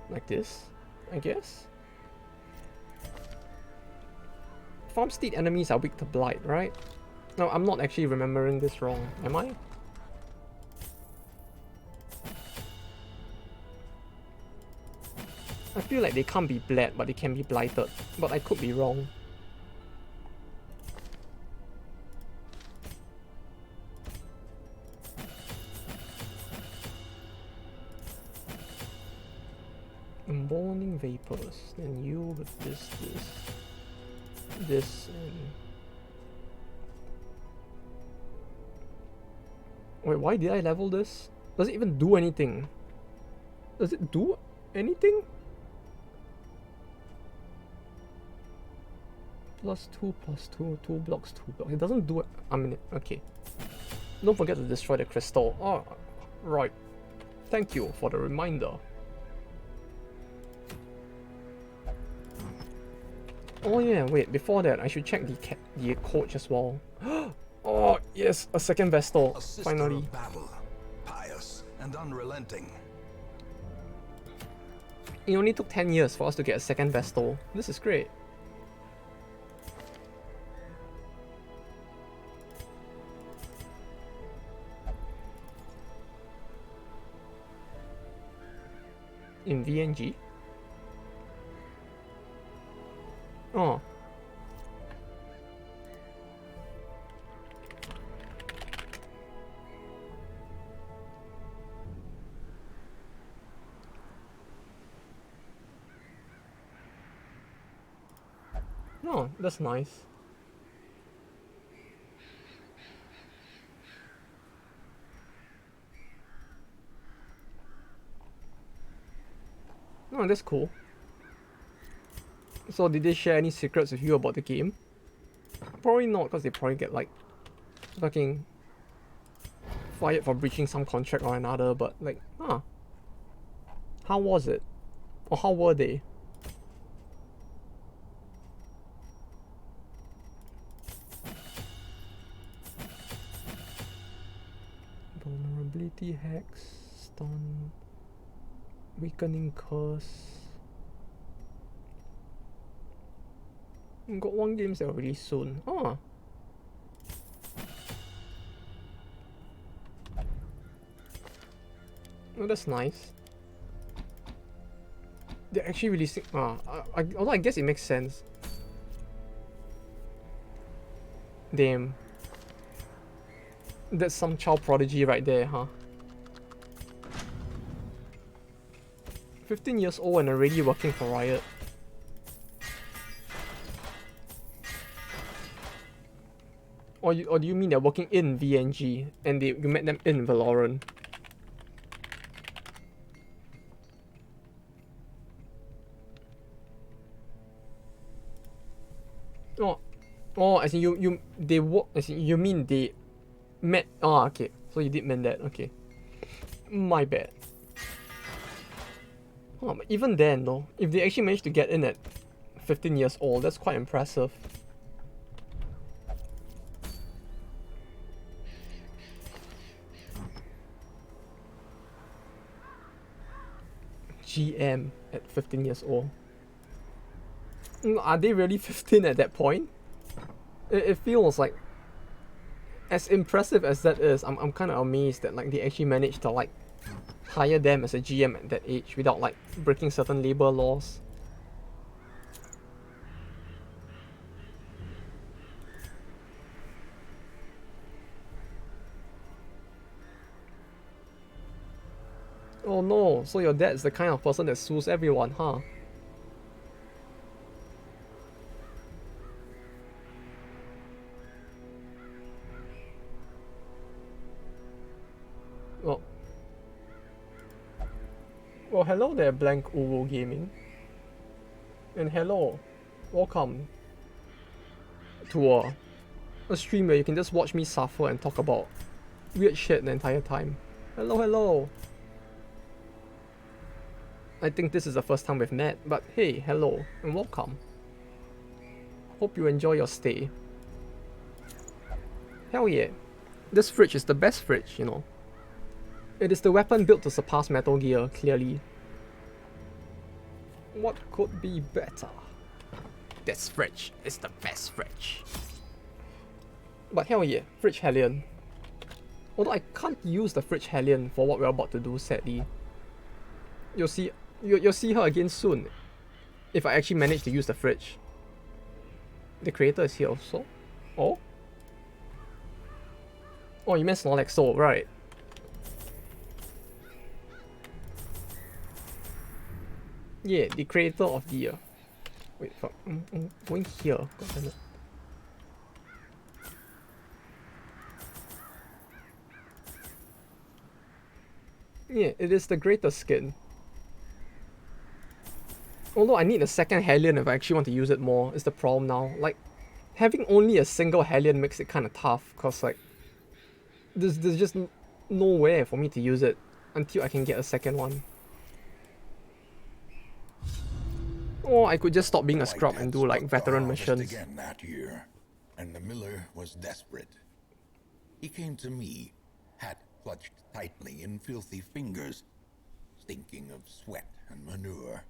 Like this, I guess. Farm steed enemies are weak to blight, right? No, I'm not actually remembering this wrong, am I? I feel like they can't be bled, but they can be blighted. But I could be wrong. Embalming vapors. Then you with this, and... Wait, why did I level this? Does it even do anything? Does it do anything? +2, +2, 2 blocks, 2 blocks. It doesn't do it. I mean, okay. Don't forget to destroy the crystal. Oh, right. Thank you for the reminder. Oh yeah, wait, before that, I should check the coach as well. Oh, yes, a second Vestal, finally. Of battle, pious and unrelenting. It only took 10 years for us to get a second Vestal. This is great. In VNG? Oh. Oh, that's nice. Oh, that's cool. So did they share any secrets with you about the game? Probably not, because they probably get like fucking fired for breaching some contract or another, but like, huh. How was it? Or how were they? Vulnerability hacks, stun, weakening curse. Got one game that will release soon. Oh. Oh, that's nice. They're actually releasing. Although I guess it makes sense. Damn. That's some child prodigy right there, huh? 15 years old and already working for Riot. Or do you mean they're working in VNG and you met them in Valorant? Oh, as in they work, as in you mean they met, okay, so you did mean that, okay. My bad. Oh, but even then though, if they actually managed to get in at 15 years old, that's quite impressive. GM at 15 years old. Are they really 15 at that point? It feels like, as impressive as that is, I'm kind of amazed that like they actually managed to like hire them as a GM at that age without like breaking certain labor laws. Oh no, so your dad's the kind of person that sues everyone, huh? Well, hello there, Blank Uwu Gaming. And hello, welcome to a stream where you can just watch me suffer and talk about weird shit the entire time. Hello, hello. I think this is the first time we've met, but hey, hello and welcome. Hope you enjoy your stay. Hell yeah, this fridge is the best fridge, you know. It is the weapon built to surpass Metal Gear, clearly. What could be better? This fridge is the best fridge. But hell yeah, Fridge Hellion. Although I can't use the Fridge Hellion for what we're about to do, sadly. You'll see her again soon, if I actually manage to use the fridge. The creator is here also. Oh? Oh, you meant Snorlax, right. Yeah, the creator of the... wait, fuck. I'm going here. God damn it. Yeah, it is the greatest skin. Although I need a second Hellion if I actually want to use it more, is the problem now. Like, having only a single Hellion makes it kind of tough, cause like, there's just nowhere for me to use it until I can get a second one. Or I could just stop being a scrub and do like veteran missions. Again that year, and the miller was desperate. He came to me, hat clutched tightly in filthy fingers, stinking of sweat and manure.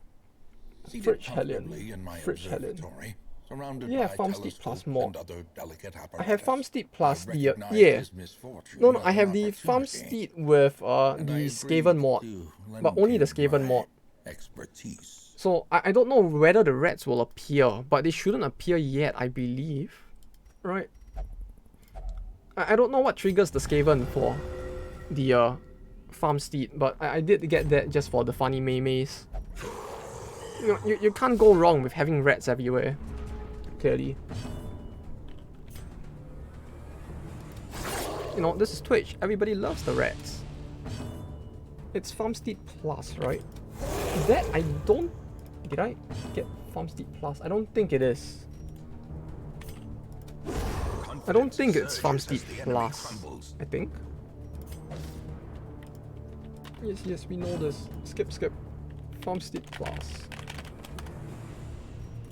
Fridge Hellion. Yeah, Farm Steed Plus mod. I have Farm Steed Plus the yeah. No, I have the Farm Steed with the Skaven mod, but only the Skaven mod. So I don't know whether the rats will appear, but they shouldn't appear yet, I believe. Right? I don't know what triggers the Skaven for the Farm Steed, but I did get that just for the funny memes. You know, you can't go wrong with having rats everywhere. Clearly. You know, this is Twitch. Everybody loves the rats. It's Farm Steed Plus, right? That I don't... Did I get Farm Steed Plus? I don't think it is. I don't think it's Farm Steed Plus. I think. Yes, we know this. Skip. Farm Steed Plus.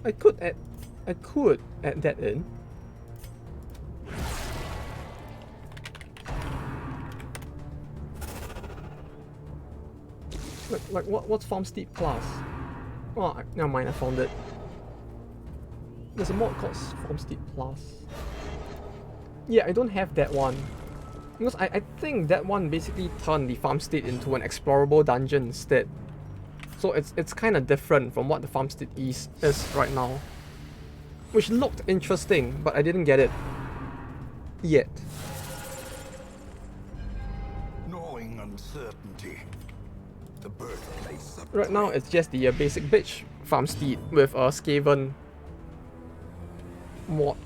I could add that in. Like what's Farm Steed Plus? Oh, never mind, I found it. There's a mod called Farm Steed Plus. Yeah, I don't have that one. Because I think that one basically turned the Farm Steed into an explorable dungeon instead. So it's kind of different from what the Farm Steed is right now. Which looked interesting, but I didn't get it. Yet. Gnawing uncertainty. The birthplace of Right now, it's just the basic bitch farm steed with a Skaven mod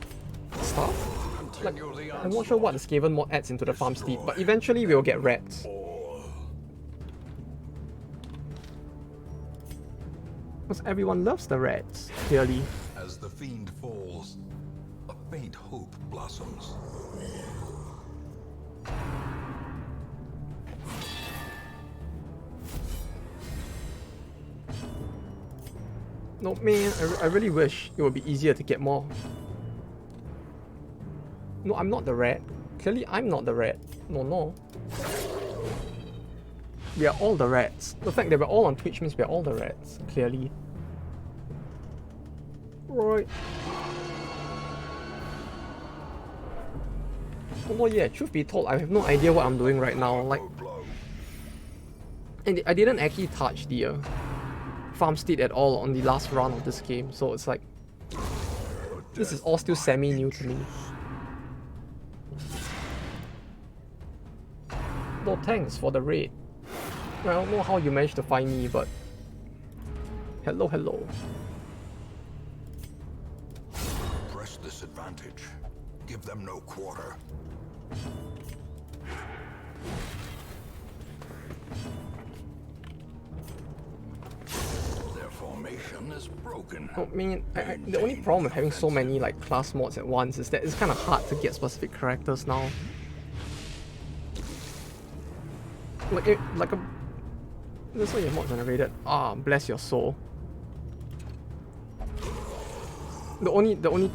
stuff. Like, I'm not sure what the Skaven mod adds into the farm steed, but eventually we'll get rats. Because everyone loves the rats, clearly. As the fiend falls, a faint hope blossoms. No, man, I really wish it would be easier to get more. No, I'm not the rat. Clearly, I'm not the rat. No. We are all the rats. The fact that we're all on Twitch means we're all the rats, clearly. Right. Oh yeah, truth be told, I have no idea what I'm doing right now. Like, and I didn't actually touch the farm steed at all on the last run of this game, so it's like, this is all still semi-new to me. No thanks for the raid. I don't know how you managed to find me, but hello. Press this advantage. Give them no quarter. Their formation is broken. I mean, the only problem with having so many like class mods at once is that it's kind of hard to get specific characters now. That's why your mod generated. Ah, bless your soul. The only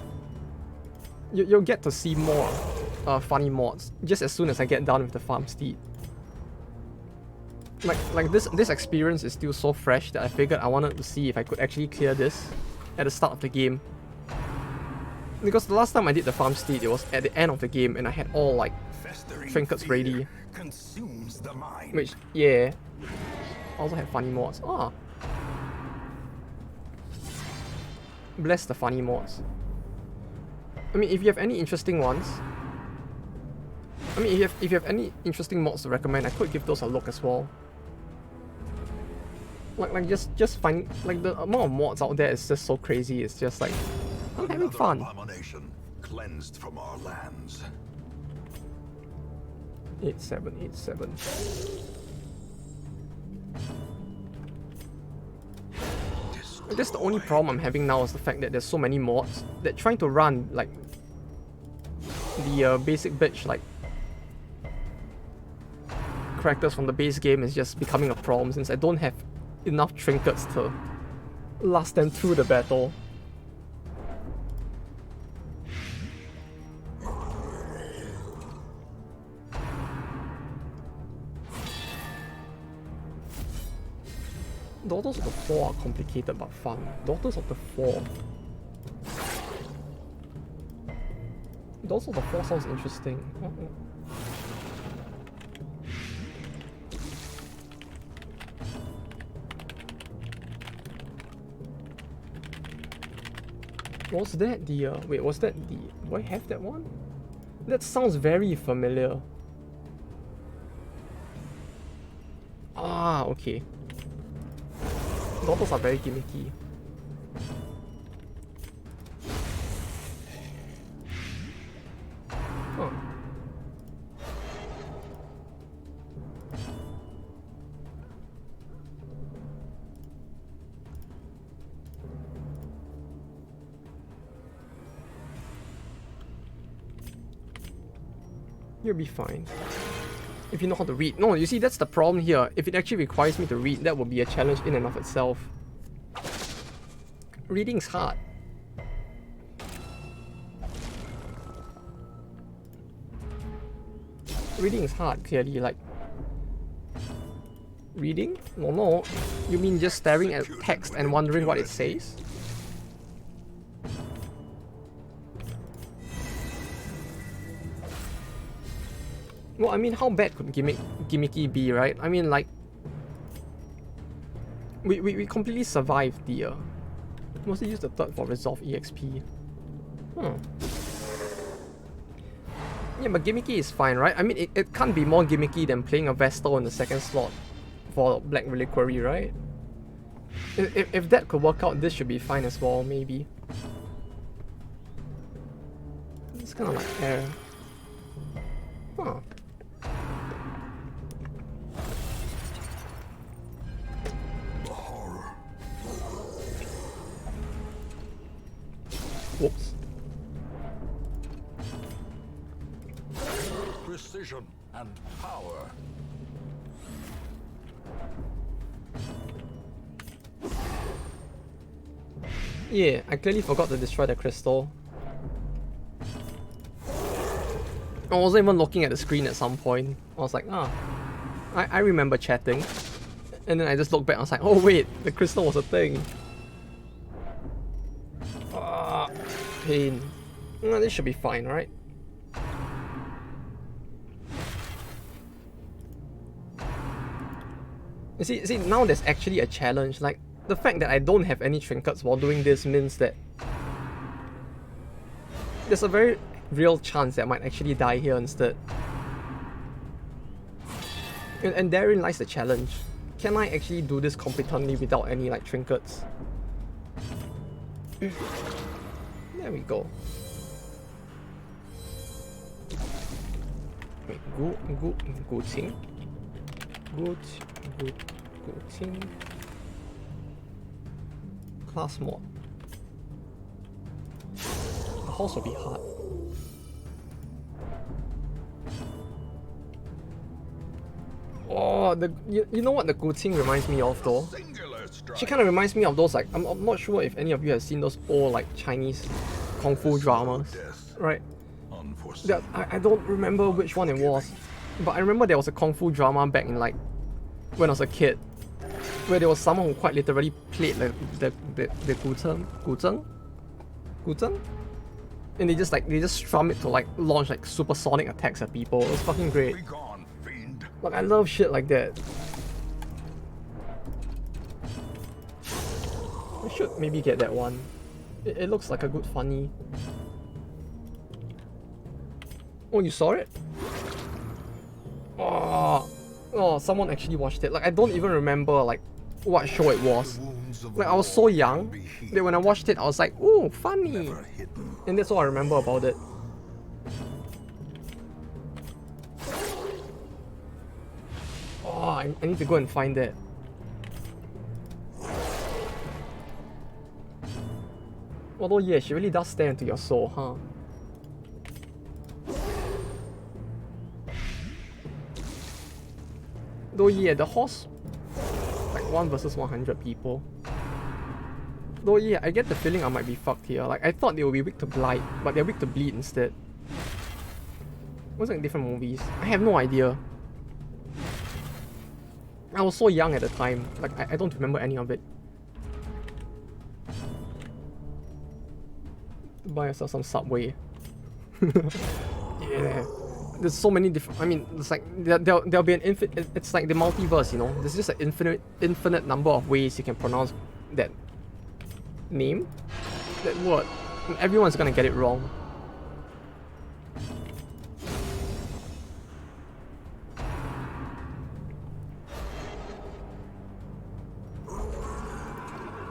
you'll get to see more funny mods just as soon as I get done with the farm steed. Like this experience is still so fresh that I figured I wanted to see if I could actually clear this at the start of the game. Because the last time I did the farm steed, it was at the end of the game and I had all like trinkets ready. Consumes the mind. Which, yeah. I also have funny mods. Ah. Bless the funny mods. I mean, if you have any interesting ones, I mean, if you have any interesting mods to recommend, I could give those a look as well. Like just find, like, the amount of mods out there is just so crazy. It's just like, I'm having fun. Abomination cleansed from our lands. 8787. I guess the only problem I'm having now is the fact that there's so many mods that trying to run like the basic bitch like characters from the base game is just becoming a problem since I don't have enough trinkets to last them through the battle. Daughters of the Four are complicated but fun. Daughters of the Four. Daughters of the Four sounds interesting. Was that the wait, was that the, do I have that one? That sounds very familiar. Ah, okay. Daughters are very gimmicky. Huh. You'll be fine. If you know how to read. No, you see, that's the problem here. If it actually requires me to read, that would be a challenge in and of itself. Reading's hard. Reading is hard, clearly, like... Reading? No. You mean just staring at text and wondering what it says? Well, I mean, how bad could gimmicky be, right? I mean, like... We completely survived the... Mostly use the third for Resolve EXP. Huh. Yeah, but gimmicky is fine, right? I mean, it can't be more gimmicky than playing a Vestal in the second slot for Black Reliquary, right? If that could work out, this should be fine as well, maybe. It's kind of like air. Huh. Whoops. Precision and power. Yeah, I clearly forgot to destroy the crystal. I wasn't even looking at the screen at some point. I was like, I remember chatting. And then I just looked back and I was like, oh wait, the crystal was a thing. Pain. No, this should be fine, right? You see, now there's actually a challenge. Like, the fact that I don't have any trinkets while doing this means that there's a very real chance that I might actually die here instead. And therein lies the challenge. Can I actually do this competently without any like trinkets? There we go. Wait, Gu Ting. Class mod. The horse will be hard. Oh, you know what the Gu Ting reminds me of though? She kind of reminds me of those like, I'm not sure if any of you have seen those old like Chinese kung fu dramas, right? I don't remember which one it was, but I remember there was a kung fu drama back in like when I was a kid, where there was someone who quite literally played like the Guzheng, and they just strum it to like launch like supersonic attacks at people. It was fucking great. Like I love shit like that. I should maybe get that one. It looks like a good funny. Oh, you saw it? Oh, someone actually watched it. Like I don't even remember like what show it was. Like I was so young that when I watched it I was like, ooh, funny. And that's all I remember about it. Oh, I need to go and find that. Although yeah, she really does stare into your soul, huh? Though yeah, the horse, like 1 versus 100 people. Though yeah, I get the feeling I might be fucked here. Like I thought they would be weak to blight, but they're weak to bleed instead. Was it in different movies? I have no idea. I was so young at the time, like I don't remember any of it. Buy yourself some Subway. Yeah. There's so many different. I mean, it's like there'll be an infinite. It's like the multiverse, you know. There's just an infinite number of ways you can pronounce that name, that word. And everyone's gonna get it wrong.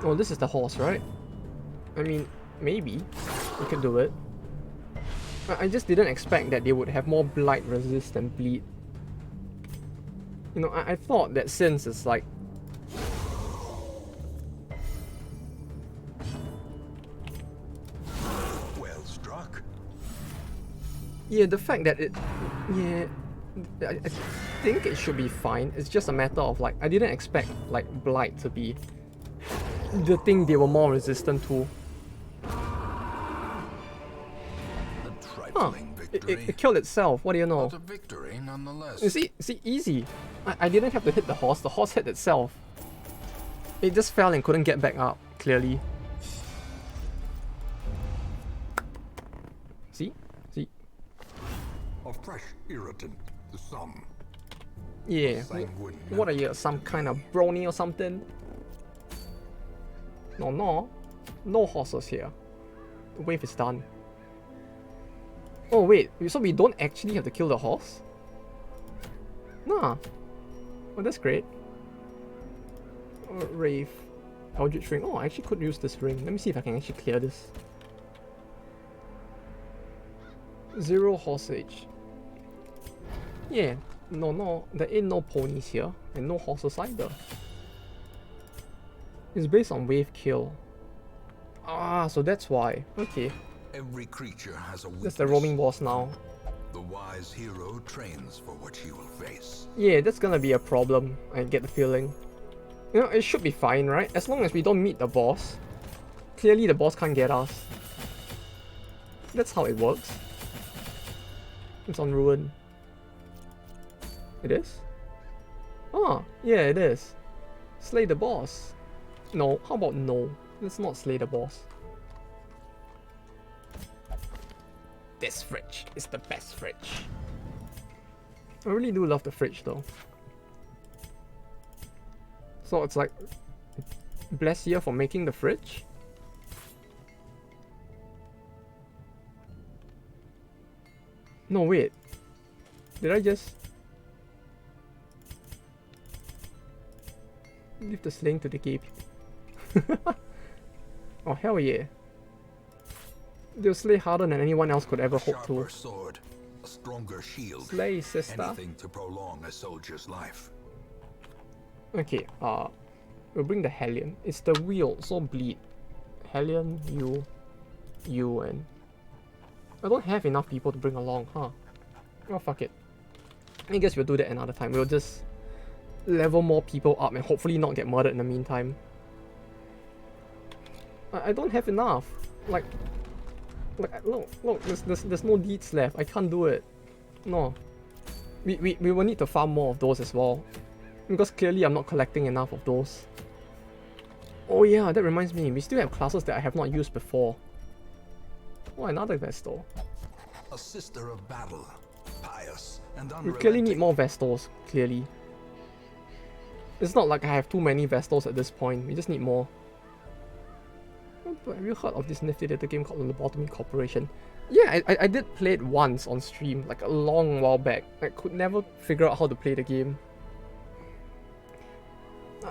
Oh, this is the horse, right? I mean, maybe we could do it. I just didn't expect that they would have more blight resist than bleed. You know, I thought that since it's like... Well struck. Yeah, the fact that it... Yeah... I think it should be fine. It's just a matter of like, I didn't expect like blight to be the thing they were more resistant to. Huh. It killed itself, what do you know? But a victory nonetheless. You see, easy. I didn't have to hit the horse hit itself. It just fell and couldn't get back up, clearly. See? A fresh irritant, the sun. Yeah. What are you, some kind of brony or something? No horses here. The wave is done. Oh wait, so we don't actually have to kill the horse? Nah. Oh, that's great. Wraith. Eldritch Ring. Oh, I actually could use this ring. Let me see if I can actually clear this. 0 horse age. Yeah, no, there ain't no ponies here, and no horses either. It's based on wave kill. Ah, so that's why. Okay. Every creature has a weakness. That's the roaming boss now. The wise hero trains for what he will face. Yeah, that's gonna be a problem, I get the feeling. You know, it should be fine, right? As long as we don't meet the boss. Clearly the boss can't get us. That's how it works. It's on Ruin. It is? Ah, yeah, it is. Slay the boss. No, how about no? Let's not slay the boss. This fridge is the best fridge. I really do love the fridge though. So it's like bless you for making the fridge. No wait. Did I just leave the sling to the gay people? Oh hell yeah. They'll slay harder than anyone else could ever hope to. Sword, a stronger shield. Slay, sister. Anything to prolong a soldier's life. Okay, we'll bring the Hellion. It's the wheel, so bleed. Hellion, you, and... I don't have enough people to bring along, huh? Oh, fuck it. I guess we'll do that another time. We'll just level more people up and hopefully not get murdered in the meantime. I don't have enough. Like, look, there's no deeds left. I can't do it. No. We will need to farm more of those as well. Because clearly I'm not collecting enough of those. Oh yeah, that reminds me. We still have classes that I have not used before. Oh, another Vestal. A sister of battle, pious and We unrelenting. clearly need more Vestals, clearly. It's not like I have too many Vestals at this point. We just need more. Have you heard of this nifty little game called Lobotomy Corporation? Yeah, I did play it once on stream, like a long while back. I could never figure out how to play the game.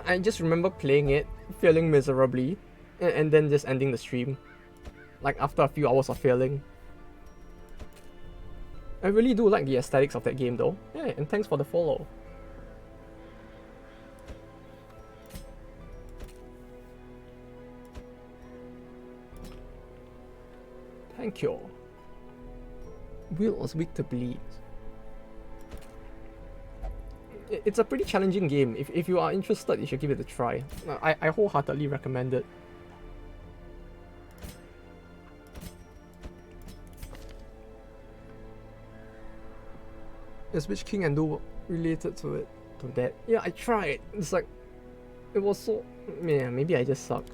I just remember playing it, failing miserably, and then just ending the stream. Like after a few hours of failing. I really do like the aesthetics of that game though. Yeah, and thanks for the follow. Thank you. Will was weak to bleed. It's a pretty challenging game. If you are interested, you should give it a try. I wholeheartedly recommend it. Is Witch King and Do related to it? To that? Yeah, I tried. It's like, it was so... Yeah, maybe I just suck.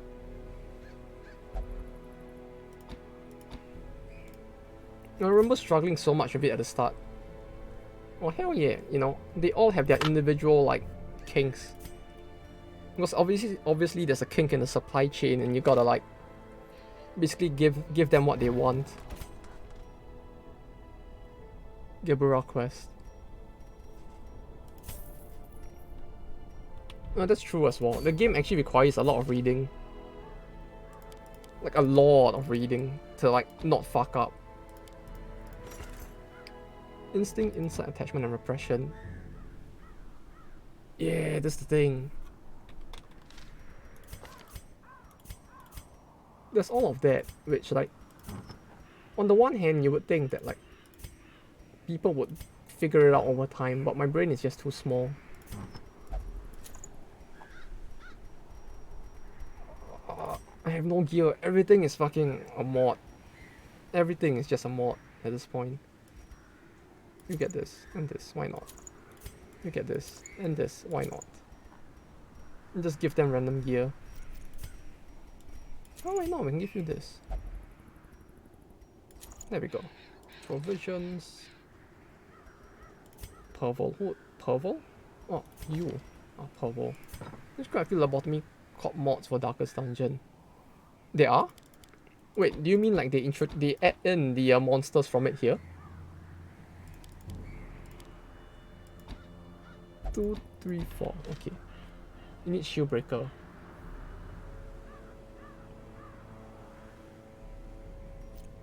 I remember struggling so much with it at the start. Oh hell yeah, you know, they all have their individual like kinks. Because obviously there's a kink in the supply chain and you gotta like basically give them what they want. Gibura quest. No, that's true as well. The game actually requires a lot of reading. Like a lot of reading to like not fuck up. Instinct, insight, attachment, and repression. Yeah, that's the thing. There's all of that, which like, on the one hand, you would think that like, people would figure it out over time, but my brain is just too small. I have no gear. Everything is fucking a mod. Everything is just a mod at this point. You get this, and this, why not? You get this, and this, why not? And just give them random gear. Oh, why not? We can give you this. There we go. Provisions. Purple. Who? Purple? Oh, you. Oh, purple. There's quite a few lobotomy cop mods for Darkest Dungeon. They are? Wait, do you mean like they add in the monsters from it here? 2, 3, 4. Okay. You need shield breaker.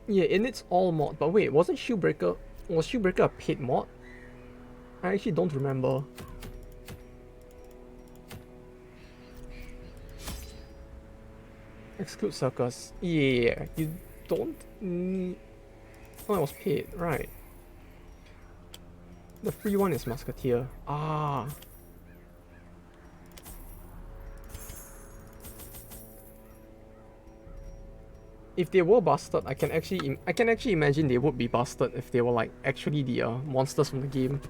Yeah, it needs all mod. But wait, was shield breaker a paid mod? I actually don't remember. Exclude circus. Yeah, you don't need... Oh, it was paid, right. The free one is musketeer. Ah. If they were busted, I can actually imagine they would be busted if they were like actually the monsters from the game.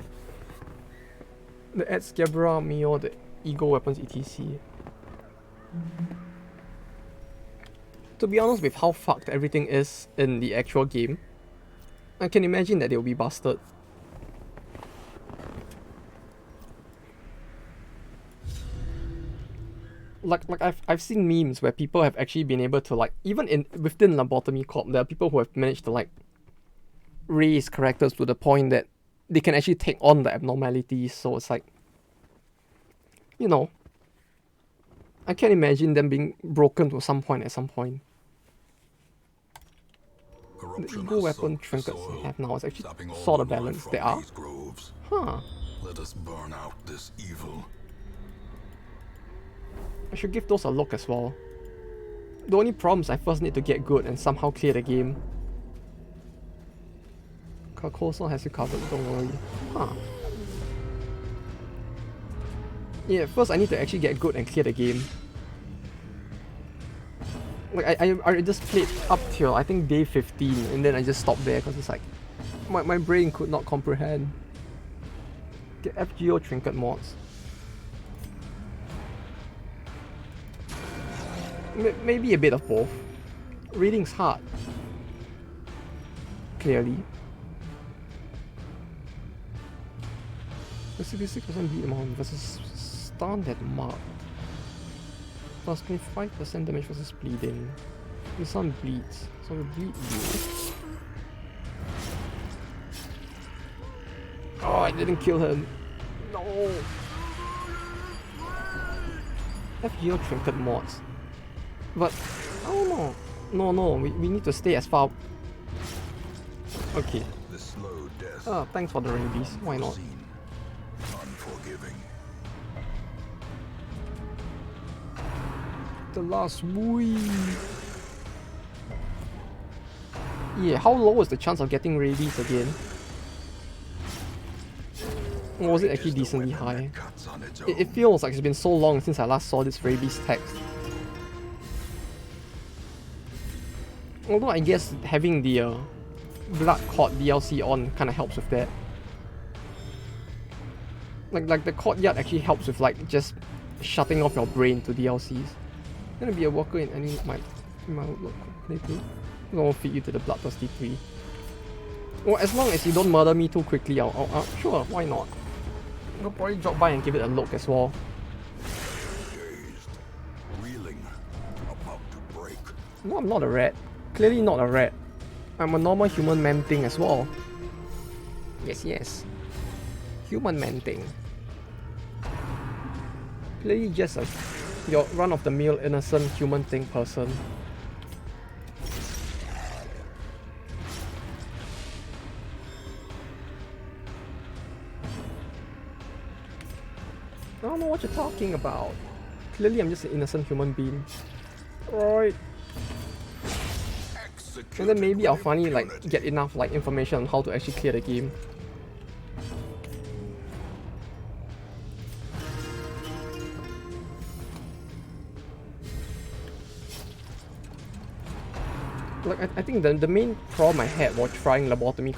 The Edsgebra, Mio, the Ego weapons, etc. To be honest with how fucked everything is in the actual game, I can imagine that they'll be busted. Like I've seen memes where people have actually been able to, like, even within Lobotomy Corp, there are people who have managed to like raise characters to the point that they can actually take on the abnormalities. So it's like, you know, I can imagine them being broken to some point at some point. The ego weapon trinkets they have now is actually sort of balanced. They are? Huh. Let us burn out this evil. I should give those a look as well. The only problem is I first need to get good and somehow clear the game. Carcosa has you covered, don't worry. Huh. Yeah, first I need to actually get good and clear the game. Like I just played up till I think day 15 and then I just stopped there because it's like my brain could not comprehend. Get FGO trinket mods. Maybe a bit of both. Reading's hard. Clearly. The 66% beat amount versus stun that mark. Plus 25% damage versus bleeding. This one bleeds, so we bleed you. Oh, I didn't kill him. No. FGO trinket mods. But, I don't know. No, we need to stay as far. Okay. Ah, thanks for the rabies. Why not? Unforgiving. The last wee. Yeah, how low was the chance of getting rabies again? Or was it actually decently high? It feels like it's been so long since I last saw this rabies text. Although I guess having the Blood Court DLC on kind of helps with that. Like the courtyard actually helps with like just shutting off your brain to DLCs. Gonna be a worker in any my playthrough. I'm gonna feed you to the Bloodthirsty 3. Well, as long as you don't murder me too quickly, I'll sure, why not? I'll probably drop by and give it a look as well. No, I'm not a rat. Clearly not a rat. I'm a normal human man thing as well. Yes. Human man thing. Clearly just your run-of-the-mill innocent human thing person. I don't know what you're talking about. Clearly I'm just an innocent human being. Right. And then maybe I'll finally like get enough like information on how to actually clear the game. Like I think the main problem I had while trying Lobotomy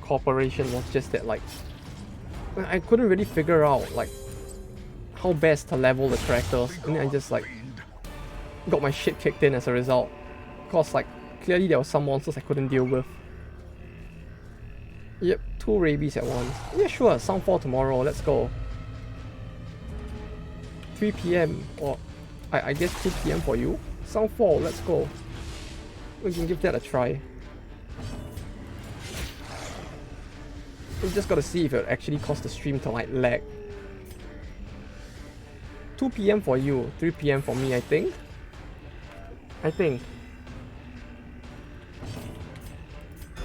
Corporation was just that like I couldn't really figure out like how best to level the characters, and then I just like got my shit kicked in as a result. Cause like clearly there were some monsters I couldn't deal with. Yep, 2 rabies at once. Yeah, sure, Soundfall tomorrow, let's go. 3 PM or I guess 2 PM for you. Soundfall, let's go. We can give that a try. We just gotta see if it actually cause the stream to like lag. 2 PM for you, 3 PM for me, I think.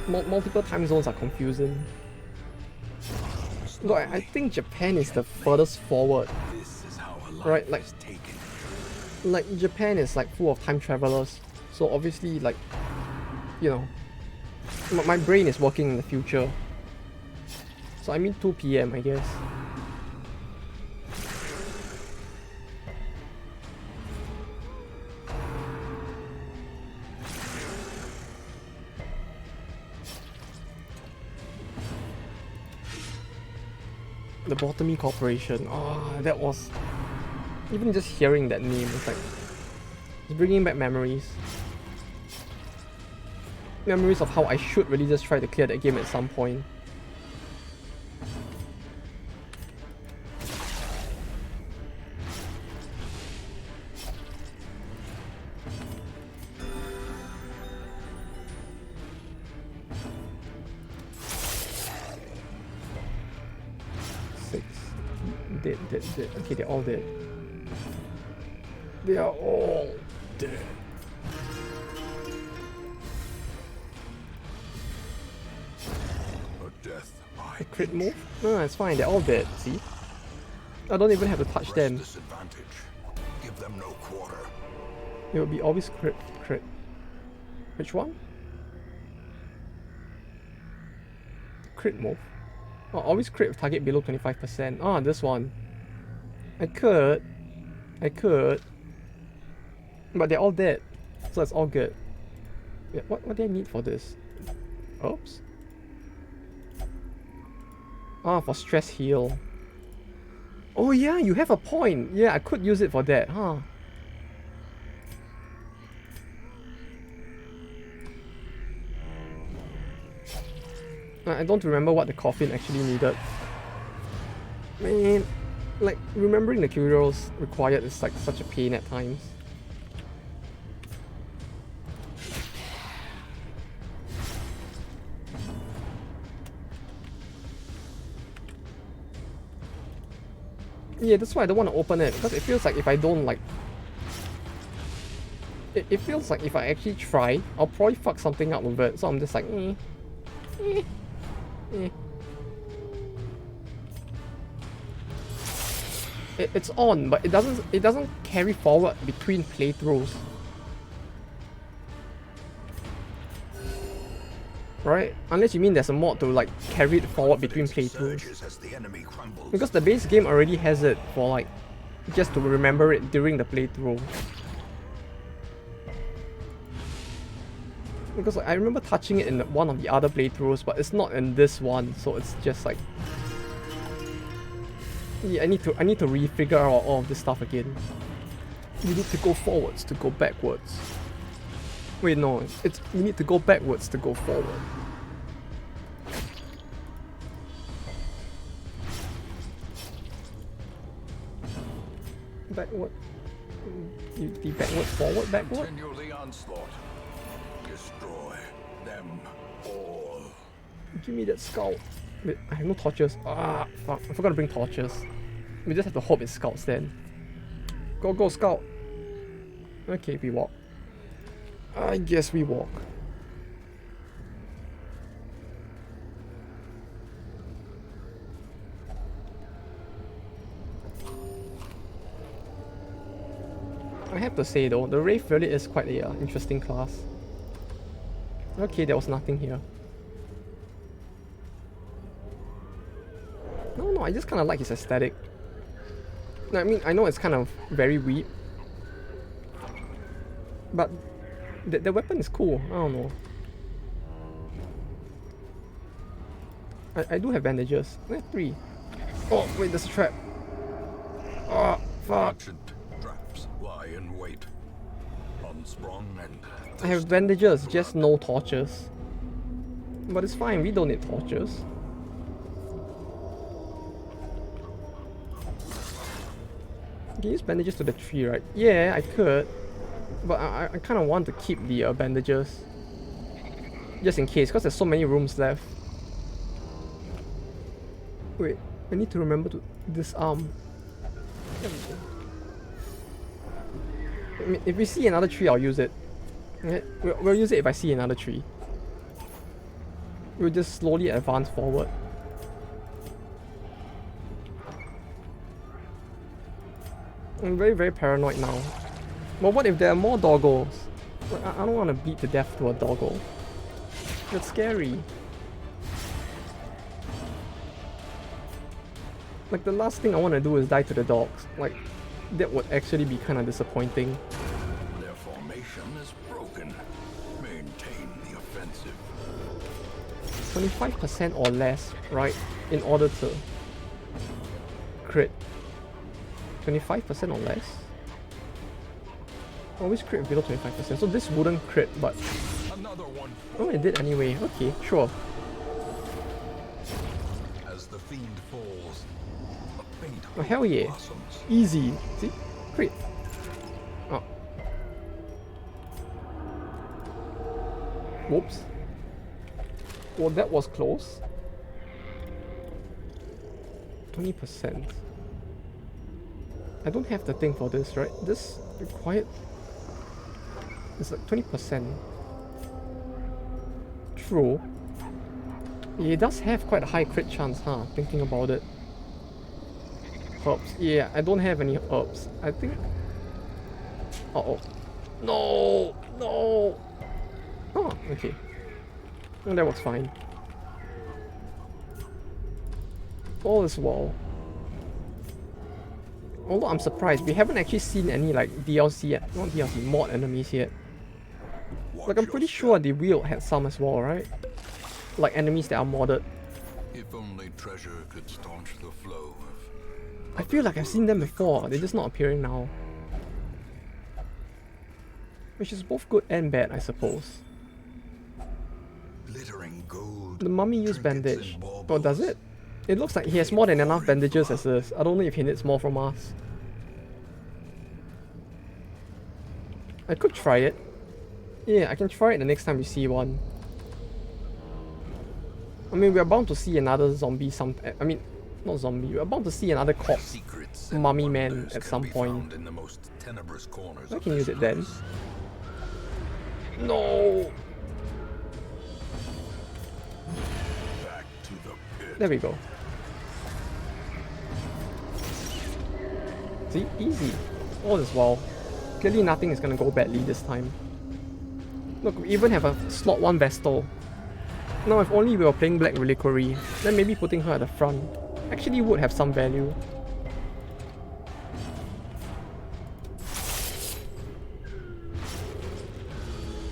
Multiple time zones are confusing. Look, I think Japan is the furthest forward. Right, like Japan is like full of time travelers. So obviously, like, you know, my brain is working in the future. So I mean 2 PM, I guess. The Botany Corporation. Oh, that was... Even just hearing that name, it's like... It's bringing back memories. Memories of how I should really just try to clear that game at some point. Dead. Okay, they're all dead. They are all dead. A crit move? No, it's fine. They're all dead. See? I don't even have to touch them. Give them no quarter. It will be always crit. Which one? Crit move. Oh, always crit with target below 25%. Ah, this one. I could. But they're all dead. So it's all good. Yeah, what do I need for this? Oops. Ah, for stress heal. Oh yeah, you have a point. Yeah, I could use it for that, huh? I don't remember what the coffin actually needed. Man, like, remembering the curios required is like such a pain at times. Yeah, that's why I don't want to open it, because it feels like if I don't like... It feels like if I actually try, I'll probably fuck something up with it, so I'm just like, It's on, but it doesn't carry forward between playthroughs. Right? Unless you mean there's a mod to like carry it forward between playthroughs. Because the base game already has it for like just to remember it during the playthrough. Because I remember touching it in one of the other playthroughs, but it's not in this one, so it's just like... Yeah, I need to refigure out all of this stuff again. You need to go forwards to go backwards. Wait, no, you need to go backwards to go forward. Backward. The backward, forward, backward? Continue the onslaught. Destroy them all. Give me that scout. Wait, I have no torches. Ah, fuck. I forgot to bring torches. We just have to hope it's scouts then. Go, scout. Okay, we walk. I guess we walk. I have to say though, the Wraith really is quite a interesting class. Okay, there was nothing here. No, I just kind of like his aesthetic. I mean, I know it's kind of very weak, but the weapon is cool. I don't know. I do have bandages. I have 3. Oh, wait, there's a trap. Oh, fuck. Traps lie in wait. Unsprung and I have bandages, just no torches. But it's fine, we don't need torches. Can you use bandages to the tree, right? Yeah, I could. But I kind of want to keep the bandages. Just in case, because there's so many rooms left. Wait, I need to remember to disarm. There we go. I mean, if we see another tree, I'll use it. Okay? We'll use it if I see another tree. We'll just slowly advance forward. I'm very, very paranoid now. But what if there are more doggos? Like, I don't want to beat to death to a doggo. That's scary. Like, the last thing I want to do is die to the dogs. Like, that would actually be kind of disappointing. Their formation is broken. Maintain the offensive. 25% or less, right? In order to crit. 25% or less? Always crit below 25%. So this wouldn't crit, but... Another one. Oh, it did anyway. Okay, sure. As the fiend falls, a faint Oh, hell yeah. blossoms. Easy. See? Crit. Oh. Whoops. Well, that was close. 20%. I don't have the thing for this, right? This required... It's like 20%. True. Yeah, it does have quite a high crit chance, huh? Thinking about it. Herbs. Yeah, I don't have any herbs. I think... Uh-oh. No! No! Oh, okay. Oh, that was fine. All is well. Although I'm surprised, we haven't actually seen any like DLC yet. Not DLC, mod enemies yet. Like I'm pretty sure the wheel had some as well, right? Like enemies that are modded. If only treasure could staunch the flow of... I feel like I've seen them before, they're just not appearing now. Which is both good and bad, I suppose. Glittering gold. The mummy used trinkets bandage. and Oh, baubles. does it? It looks like he has more than enough bandages as is. I don't know if he needs more from us. I could try it. Yeah, I can try it the next time we see one. I mean, we're bound to see another zombie I mean, not zombie. We're bound to see another corpse. Secrets and Mummy man wonders at can some be point. found in the most tenebrous corners I of can use this it then. place. No! Back to the pit. There we go. See? Easy. All is well. Clearly nothing is gonna go badly this time. Look, we even have a slot 1 Vestal. Now if only we were playing Black Reliquary, then maybe putting her at the front actually would have some value.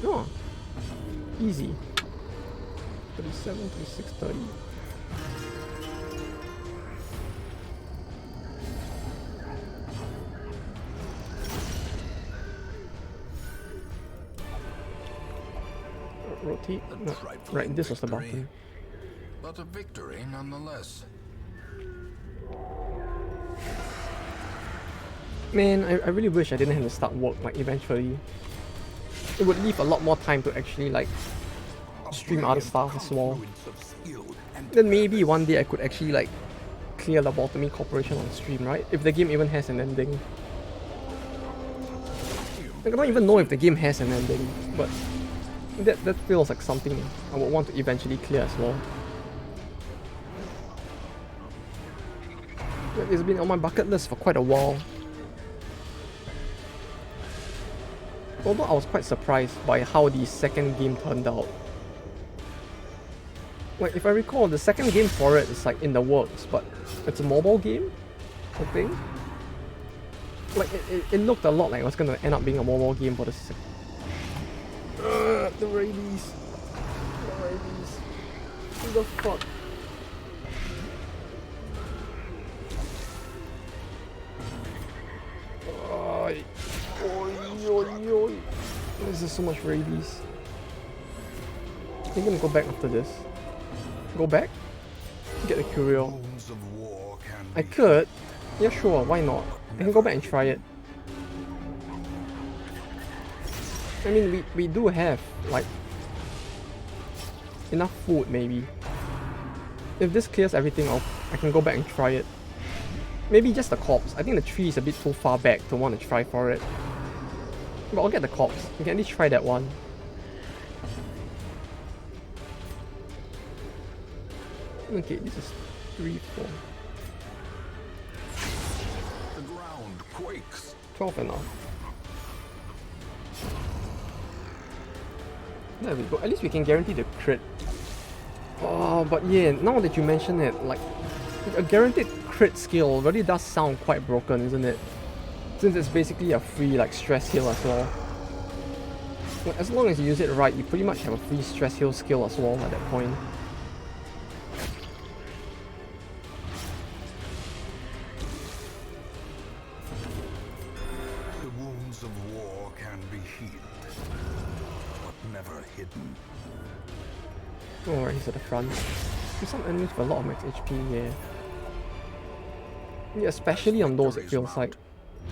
Oh. Easy. 37, 36, 30. Rotate? No. Right, this was the button. But a victory nonetheless. Man, I really wish I didn't have to start work, like, eventually. It would leave a lot more time to actually, like, stream other stuff as well. Then maybe one day I could actually, like, clear the Lobotomy Corporation on stream, right? If the game even has an ending. Like, I don't even know if the game has an ending, but that feels like something I would want to eventually clear as well. It's been on my bucket list for quite a while. Although I was quite surprised by how the second game turned out. Like, if I recall, the second game for it is like in the works, but it's a mobile game, I think. Like, it looked a lot like it was gonna end up being a mobile game for the the rabies. The rabies. What the fuck? Oi. Oi, oi, oi. This is so much rabies. I'm gonna go back after this. Go back? Get the Curio. Bones of war can I be could. Yeah, sure, why not? I can go back and try it. I mean, we do have, like, enough food, maybe. If this clears everything off, I can go back and try it. Maybe just the corpse. I think the tree is a bit too far back to want to try for it. But I'll get the corpse. We can at least try that one. Okay, this is 3, 4. The ground quakes. 12 enough. There we go. At least we can guarantee the crit. Oh, but yeah, now that you mention it, like, a guaranteed crit skill really does sound quite broken, isn't it? Since it's basically a free, like, stress heal as well. Well, as long as you use it right, you pretty much have a free stress heal skill as well at that point. The wounds of war can be healed, but never hidden. Oh, right, he's at the front. There's some enemies with a lot of max HP, yeah. Yeah, especially on those, it feels like.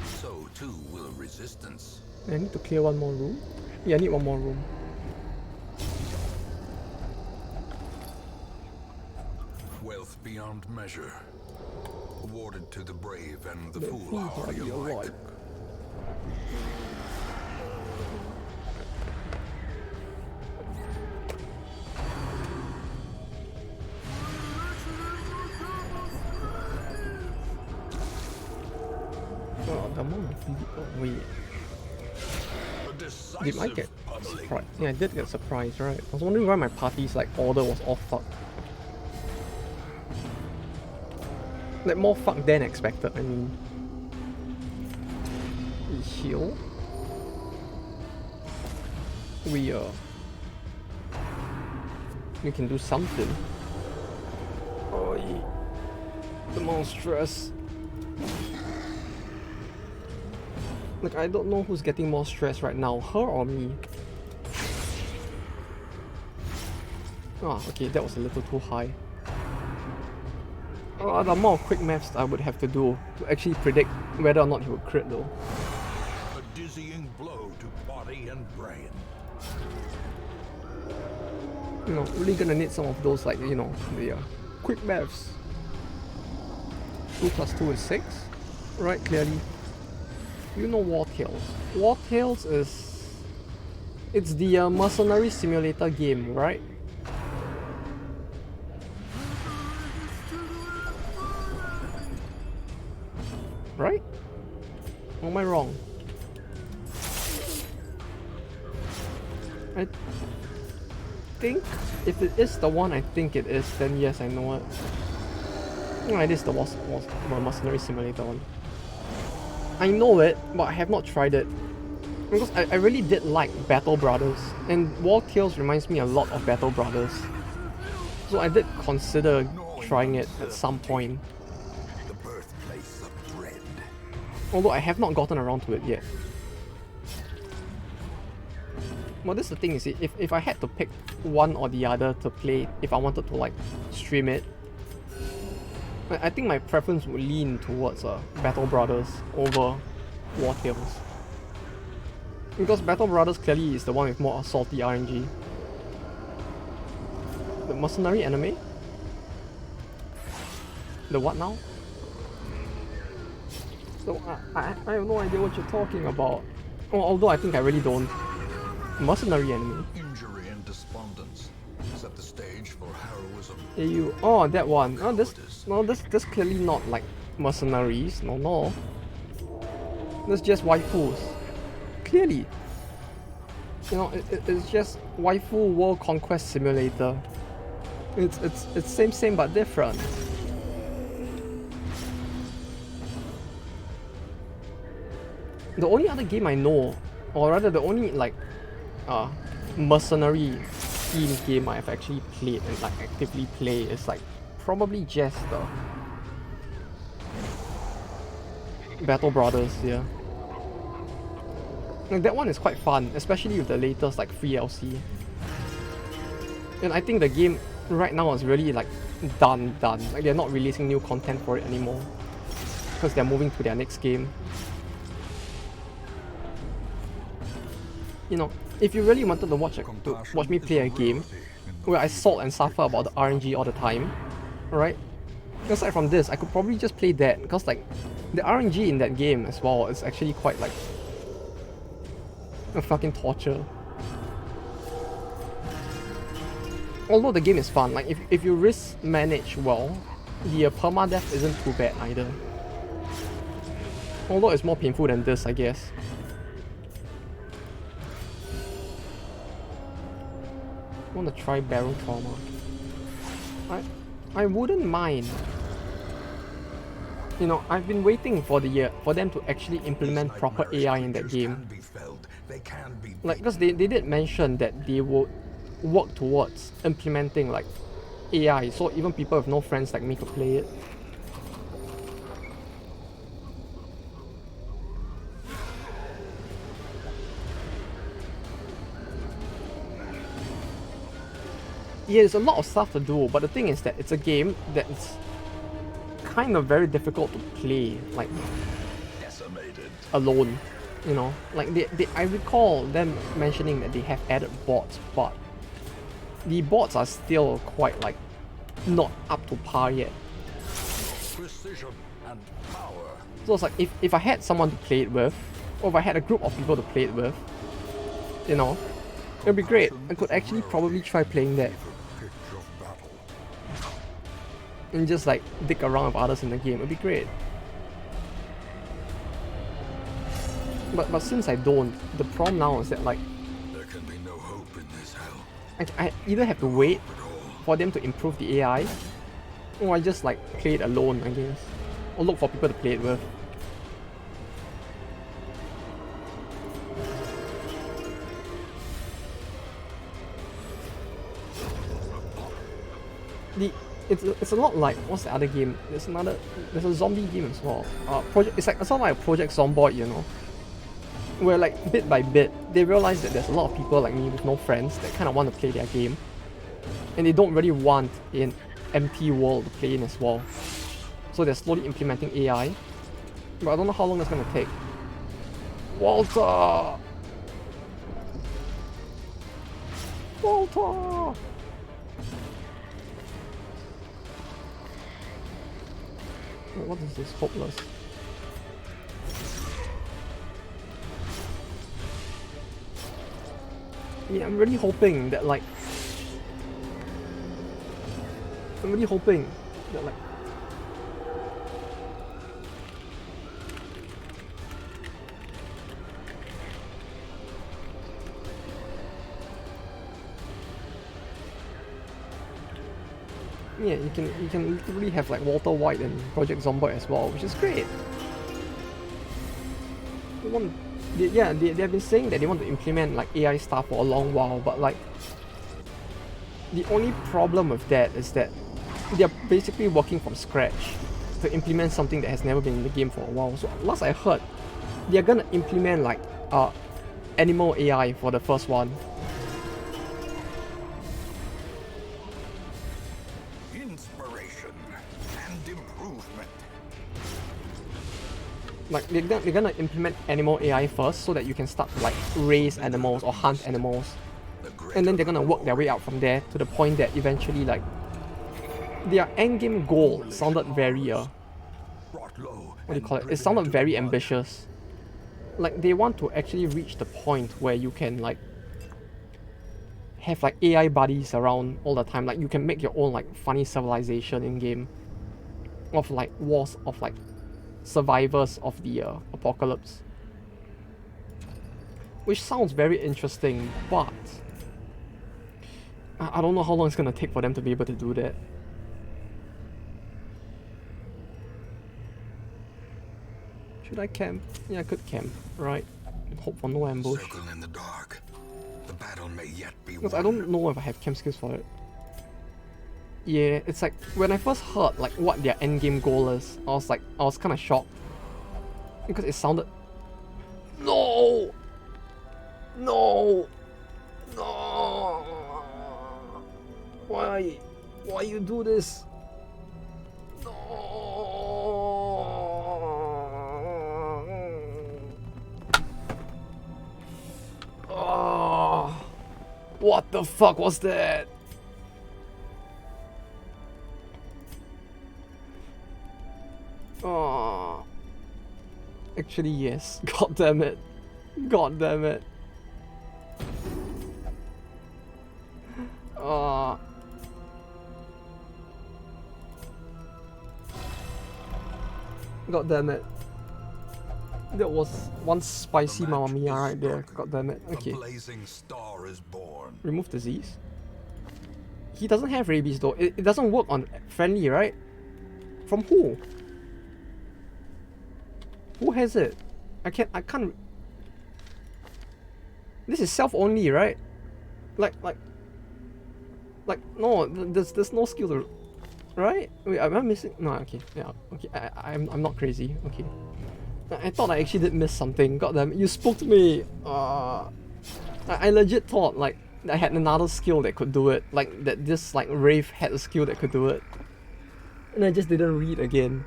So too will resistance. I need to clear one more room. Yeah, I need one more room. Wealth beyond measure, awarded to the brave and the The foolhardy alike. Oh, the amount of wait. Did I get surprised? Yeah, I did get surprised, right? I was wondering why my party's like order was all fucked. Like more fucked than expected, I mean. We heal. We can do something. Oh, the amount of stress. Like, I don't know who's getting more stress right now, her or me. Ah, okay, that was a little too high. The amount of quick maths I would have to do to actually predict whether or not he would crit though. A dizzying blow to body and brain. You know, really gonna need some of those, like, you know, the quick maths. 2 plus 2 is 6, right? Clearly. You know War Tales. War Tales is... It's the mercenary simulator game, right? Right? Or am I wrong? I think if it is the one I think it is, then yes, I know it. No, it is the mercenary simulator one. I know it, but I have not tried it. Because I really did like Battle Brothers, and War Tales reminds me a lot of Battle Brothers. So I did consider trying it at some point. The birthplace of dread. Although I have not gotten around to it yet. Well, this is the thing, you see, if I had to pick one or the other to play, if I wanted to like stream it, I think my preference would lean towards Battle Brothers over War Tales. Because Battle Brothers clearly is the one with more salty RNG. The mercenary anime? The what now? So I have no idea what you're talking about. Oh, although I think I really don't. Mercenary anime. Injury and despondence set the stage for heroism. Oh, that one. Oh, this clearly not like mercenaries. No. That's just waifus. Clearly. You know, it's just waifu world conquest simulator. It's same but different. The only other game I know, or rather the only like mercenary themed game I've actually played and like actively play is like probably just Battle Brothers, yeah. Like that one is quite fun, especially with the latest like free LC. And I think the game right now is really like done. Like they're not releasing new content for it anymore. Because they're moving to their next game. You know, if you really wanted to watch me play a game where I salt and suffer about the RNG all the time, right? Aside from this, I could probably just play that, because like the RNG in that game as well is actually quite like a fucking torture. Although the game is fun, like if you risk manage well, the permadeath isn't too bad either. Although it's more painful than this, I guess. I want to try barrel trauma. I wouldn't mind. You know, I've been waiting for them to actually implement proper AI in that game. Like, because they did mention that they would work towards implementing like AI, so even people with no friends like me could play it. Yeah, there's a lot of stuff to do, but the thing is that it's a game that's kind of very difficult to play, like, alone. You know, like I recall them mentioning that they have added bots, but the bots are still quite like not up to par yet. Precision and power. So it's like if I had someone to play it with, or if I had a group of people to play it with, you know, it'd be great. I could actually probably try playing that and just like dig around with others in the game. It'd be great. But since I don't, the problem now is that like There can be no hope in this hell. I either have to wait for them to improve the AI, or I just like play it alone, I guess, or look for people to play it with. It's a lot like, what's the other game? There's a zombie game as well. It's sort of like a Project Zomboid, you know, where like bit by bit they realize that there's a lot of people like me with no friends that kind of want to play their game, and they don't really want an empty world to play in as well. So they're slowly implementing AI, but I don't know how long it's gonna take. Walter! Walter! What is this? Hopeless. Yeah, I'm really hoping that like yeah, you can literally have like Walter White and Project Zomboid as well, which is great. They have been saying that they want to implement like AI stuff for a long while, but like the only problem with that is that they're basically working from scratch to implement something that has never been in the game for a while. So last I heard, they're gonna implement like animal AI for the first one. Inspiration and improvement. Like they're gonna implement animal AI first, so that you can start to like raise animals or hunt animals, and then they're gonna work their way out from there to the point that eventually like their endgame goal sounded very what do you call it? It sounded very ambitious. Like they want to actually reach the point where you can like have like AI buddies around all the time. Like you can make your own like funny civilization in game of like wars of like survivors of the apocalypse, which sounds very interesting, but I don't know how long it's gonna take for them to be able to do that. Should I camp? Yeah, I could camp, right? Hope for no ambush. Circle in the dark. The battle may yet be Because won. I don't know if I have camp skills for it. Yeah, it's like when I first heard like what their endgame goal is, I was kind of shocked because it sounded. No, no, no! Why you do this? No! Oh, what the fuck was that? Oh. Actually, yes. God damn it. God damn it. Oh. God damn it. That was one spicy The Mamma match Mia is right there. struck. God damn it. A Okay. blazing star is born. Remove disease. He doesn't have rabies though. It doesn't work on friendly, right? From who? Who has it? I can't. This is self only, right? Like, no, there's no skill to, right? Wait, am I missing? No, okay, yeah, okay. I'm not crazy. Okay. I thought I actually did miss something. God damn it, you spooked me. I legit thought like I had another skill that could do it. Like that this like Wraith had a skill that could do it. And I just didn't read again.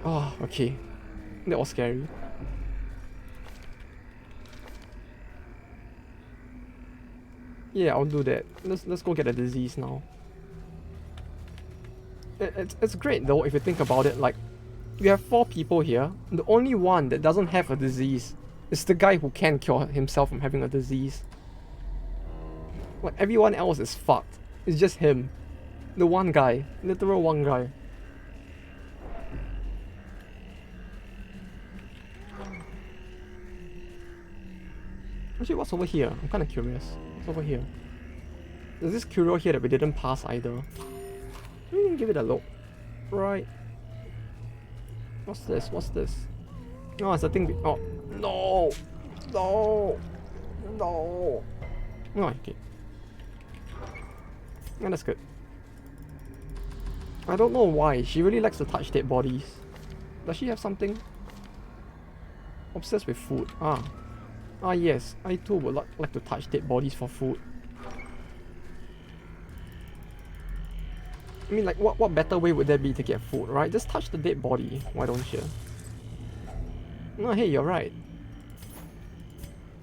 Oh, okay. That was scary. Yeah, I'll do that. Let's go get a disease now. It's great though if you think about it. Like, you have 4 people here. The only one that doesn't have a disease is the guy who can cure himself from having a disease. Like everyone else is fucked. It's just him. The one guy. Literal one guy. Actually, what's over here? I'm kind of curious. What's over here? There's this curio here that we didn't pass either. We can give it a look. Right. What's this? What's this? Oh, it's a thing. Oh, no! No! No! Oh, okay. Yeah, that's good. I don't know why. She really likes to touch dead bodies. Does she have something? Obsessed with food. Ah. Ah, yes. I too would like to touch dead bodies for food. I mean, like, what better way would there be to get food, right? Just touch the dead body. Why don't you? No, hey, you're right.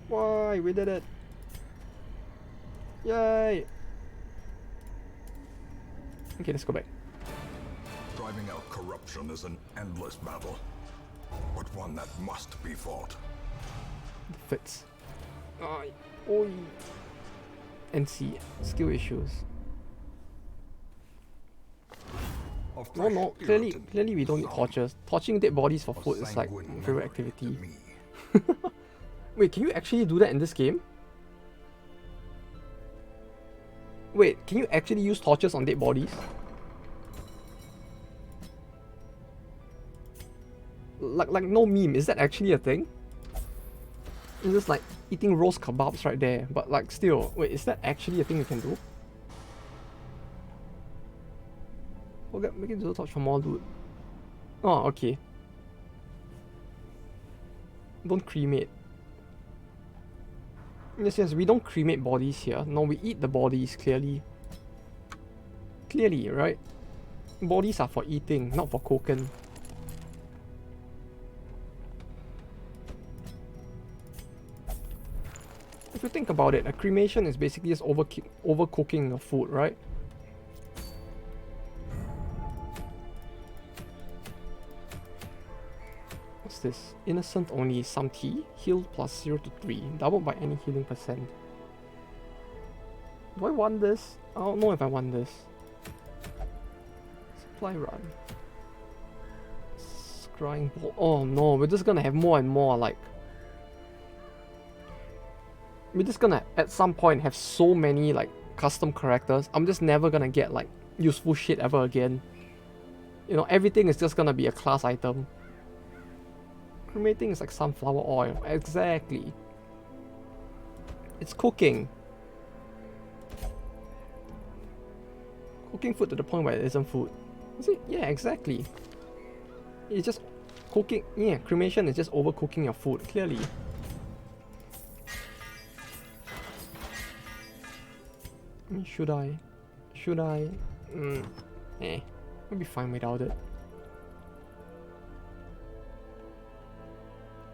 Why? We did it. Yay! Okay, let's go back. Driving out corruption is an endless battle, but one that must be fought. Fits. Oi. Oi. NC. Skill issues. No, clearly we don't need torches. Torching dead bodies for food is like my favorite activity. Wait, can you actually do that in this game? Wait, can you actually use torches on dead bodies? Like no meme, is that actually a thing? It's just like eating roast kebabs right there, but like still, wait, is that actually a thing you can do? Okay, make it do a torch for more loot. Oh, okay. Don't cremate. Yes, we don't cremate bodies here. No, we eat the bodies, clearly. Clearly, right? Bodies are for eating, not for cooking. If you think about it, a cremation is basically just overcooking your food, right? What's this? Innocent only, some tea, heal plus 0 to 3, doubled by any healing percent. Do I want this? I don't know if I want this. Supply run. Scrying ball. Oh no, we're just gonna have more and more like... We're just gonna at some point have so many like custom characters. I'm just never gonna get like useful shit ever again. You know, everything is just gonna be a class item. Cremating is like sunflower oil. Exactly. It's cooking. Cooking food to the point where it isn't food. Is it? Yeah, exactly. It's just cooking. Yeah, cremation is just overcooking your food, clearly. Should I? Should I? I'll be fine without it.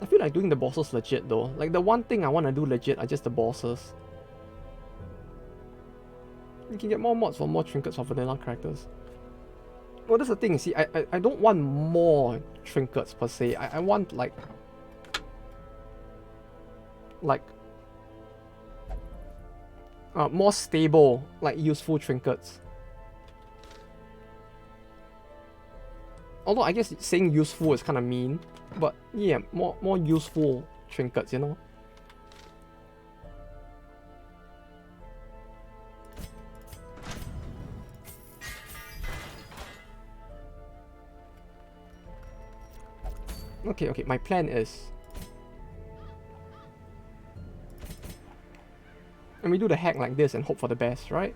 I feel like doing the bosses legit though. Like the one thing I want to do legit are just the bosses. You can get more mods for more trinkets for vanilla characters. Well, that's the thing. See, I don't want more trinkets per se. I want like more stable, like useful trinkets. Although I guess saying useful is kind of mean, but yeah, more useful trinkets, you know. Okay, my plan is, and we do the hack like this and hope for the best, right?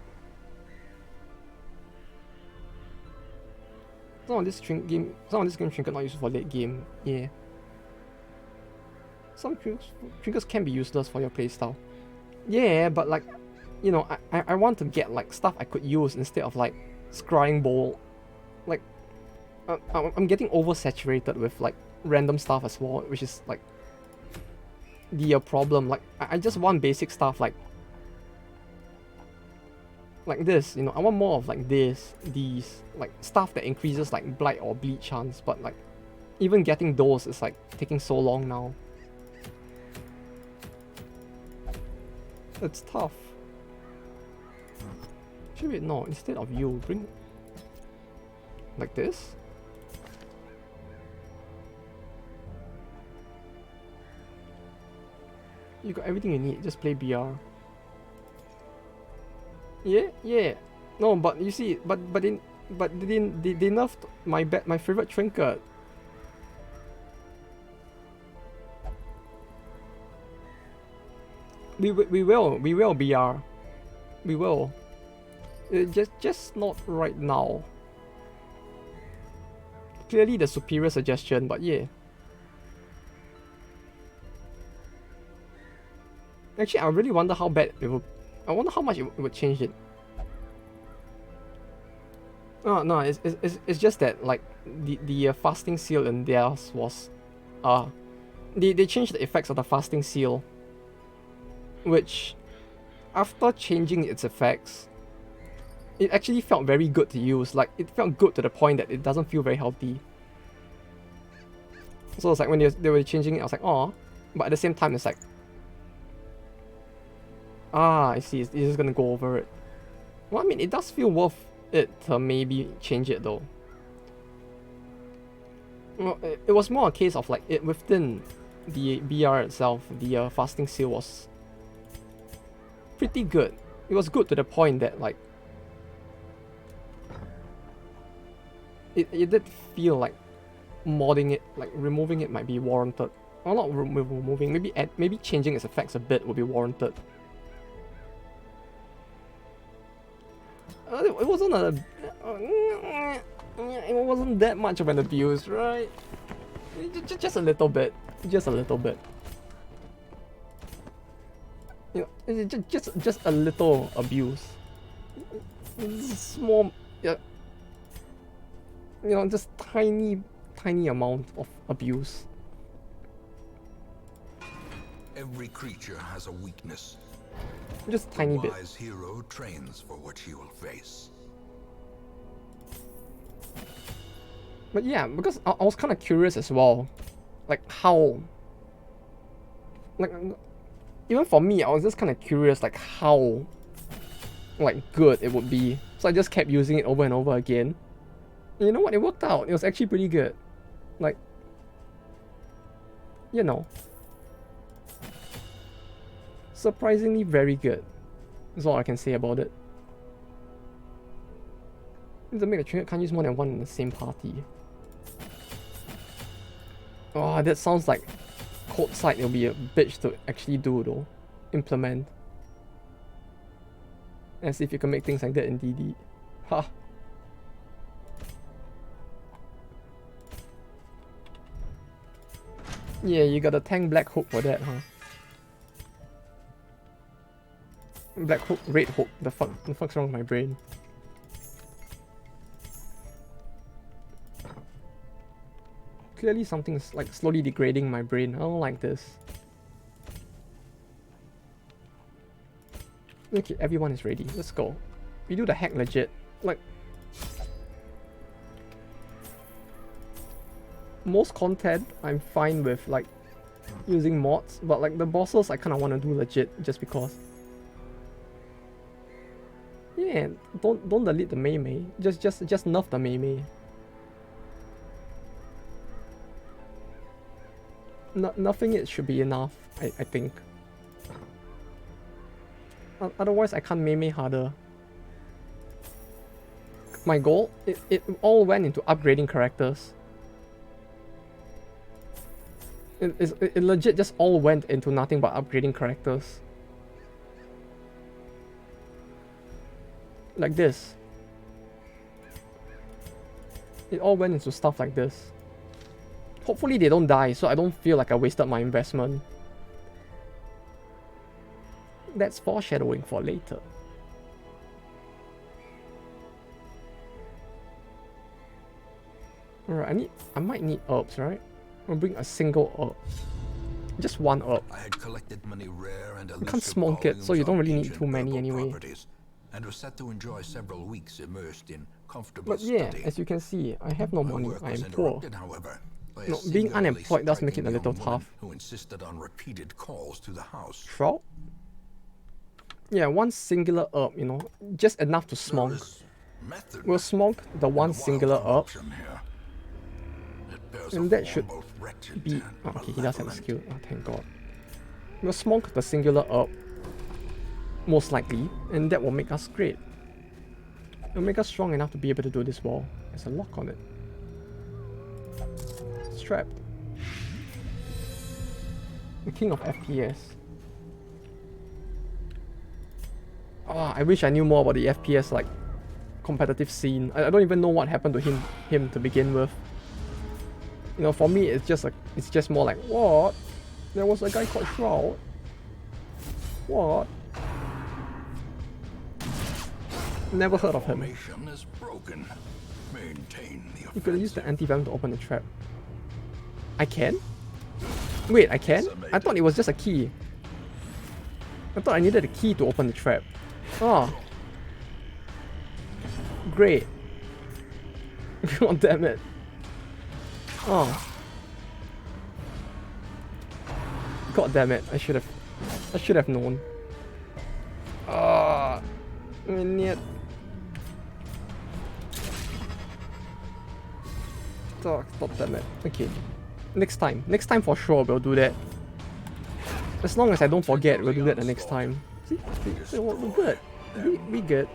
Some of this game trinket not useful for late game, yeah. Some trinkets can be useless for your playstyle. Yeah, but like, you know, I want to get like stuff I could use instead of like scrying bowl. Like, I'm getting oversaturated with like random stuff as well, which is like the problem. Like, I just want basic stuff like this, you know. I want more of like these like stuff that increases like blight or bleed chance, but like even getting those is like taking so long now. It's tough. Should we no, instead of you bring like this? You got everything you need, just play BR. Yeah. No, but you see, but they nerfed my favorite trinket. We will BR. We will. Just not right now. Clearly the superior suggestion, but yeah. Actually, I really wonder how bad it would. I wonder how much it would change it. No, it's just that like the fasting seal in theirs was, they changed the effects of the fasting seal, which after changing its effects, it actually felt very good to use. Like, it felt good to the point that it doesn't feel very healthy. So it's like when they were changing it, I was like, oh, but at the same time, it's like, I see, it's just gonna go over it. Well, I mean, it does feel worth it to maybe change it though. Well, it was more a case of like, it within the BR itself, the fasting seal was pretty good. It was good to the point that like, it did feel like modding it, like removing it might be warranted. Well, not removing, maybe changing its effects a bit would be warranted. It wasn't that much of an abuse, right? Just a little bit. Just a little bit. You know, just a little abuse. Small, yeah. You know, just tiny amount of abuse. Every creature has a weakness. Just tiny bit. The wise hero trains for what he will face. But yeah, because I was kind of curious as well, like how, like even for me, I was just kind of curious like how, like good it would be. So I just kept using it over and over again. And you know what? It worked out. It was actually pretty good. Like, you know, surprisingly very good. That's all I can say about it. To make the trinket can't use more than one in the same party. Oh, that sounds like code side. It'll be a bitch to actually do though. Implement. As if you can make things like that in DD. Ha. Yeah, you got a tank black hook for that, huh? Black hook, red hook. The fuck's wrong with my brain? Clearly something's like slowly degrading my brain. I don't like this. Okay, everyone is ready. Let's go. We do the hack legit. Like, most content I'm fine with like using mods, but like the bosses I kind of want to do legit just because. Yeah, don't delete the Mei Mei. Just nerf the Mei Mei. Nothing it should be enough, I think. Otherwise I can't Mei Mei harder. My goal, it all went into upgrading characters. It legit just all went into nothing but upgrading characters. Like this. It all went into stuff like this. Hopefully they don't die, so I don't feel like I wasted my investment. That's foreshadowing for later. Alright, I might need herbs, right? I'll bring a single herb. Just one herb. I had collected many rare and You can't smoke it, so you don't really need too many anyway. And was set to enjoy several weeks immersed in comfortable But yeah, study. as you can see, I have no My money. work I was am poor. interrupted, however, by a No, being singularly unemployed does make it a striking little young woman tough. who insisted on repeated calls to the house. Shroud? Yeah, one singular herb, you know, just enough to There smoke. is method We'll smoke the and one wild singular herb, corruption here. It bears a and that form should both wretched be... and Oh, okay, he does have a malevolent. skill. Oh, thank god. We'll smoke the singular herb, most likely, and that will make us great. It'll make us strong enough to be able to do this wall. There's a lock on it. Strapped. The king of FPS. I wish I knew more about the FPS like competitive scene. I don't even know what happened to him to begin with. You know, for me it's just more like, what? There was a guy called Shroud. What? Never heard of him. Formation is broken. Maintain the You could use the offensive. anti-venom to open the trap. I can? Wait, I can? I thought it was just a key. I thought I needed a key to open the trap. Oh. Great. God damn it. Oh. God damn it. I should have known. Ah. Idiot. Oh, God damn it. Okay. Next time for sure we'll do that. As long as I don't forget, we'll do that the next time. See, we're good. We good.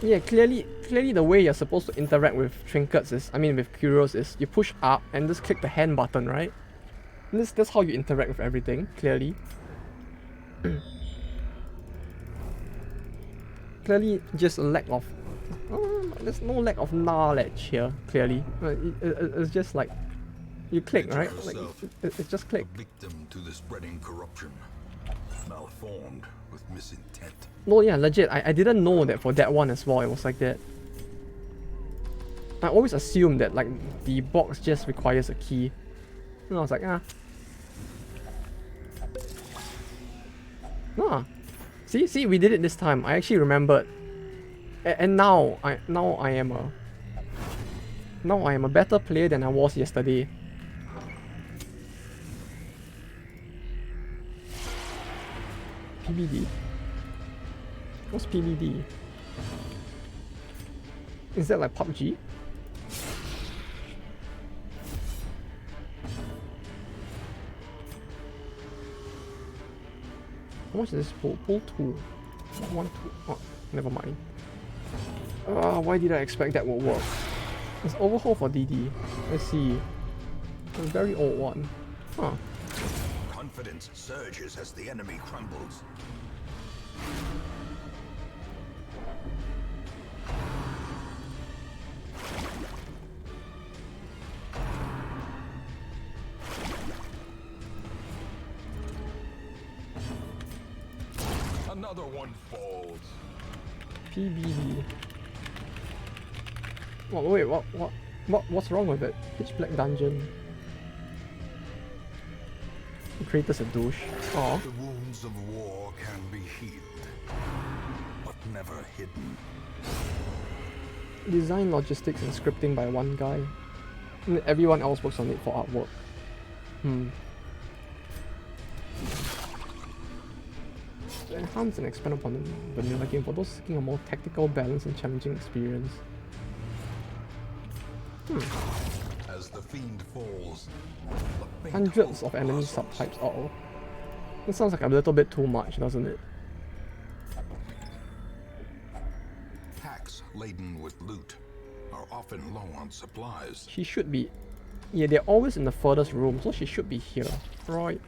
Yeah, clearly the way you're supposed to interact with trinkets is, I mean with curios is, you push up and just click the hand button, right? And that's how you interact with everything, clearly. Clearly just a lack of... there's no lack of knowledge here, clearly. It's just like... You click, right? Like, it's just click. A victim to the spreading corruption. Malformed with misintent. No, yeah, legit. I didn't know that for that one as well, it was like that. I always assumed that like the box just requires a key. And I was like, See, we did it this time. I actually remembered. And now I am a better player than I was yesterday. PBD. What's PBD? Is that like PUBG? How much is this pull? Pull 2. 1, 2. Oh, never mind. Why did I expect that would work? It's overhaul for DD. Let's see. A very old one. Huh. Confidence surges as the enemy crumbles. Another one falls. PBD. Oh, wait, what's wrong with it? Pitch Black Dungeon. The creator's a douche. Aw. The wounds of war can be healed, but never hidden. Design, logistics, and scripting by one guy. And everyone else works on it for artwork. To enhance and expand upon the vanilla game for those seeking a more tactical, balanced, and challenging experience. As the fiend falls, the faint Hundreds hope of enemy blossoms. subtypes. Uh-oh. It sounds like a little bit too much, doesn't it? Packs laden with loot are often low on supplies. She should be... Yeah, they're always in the furthest room, so she should be here. Right.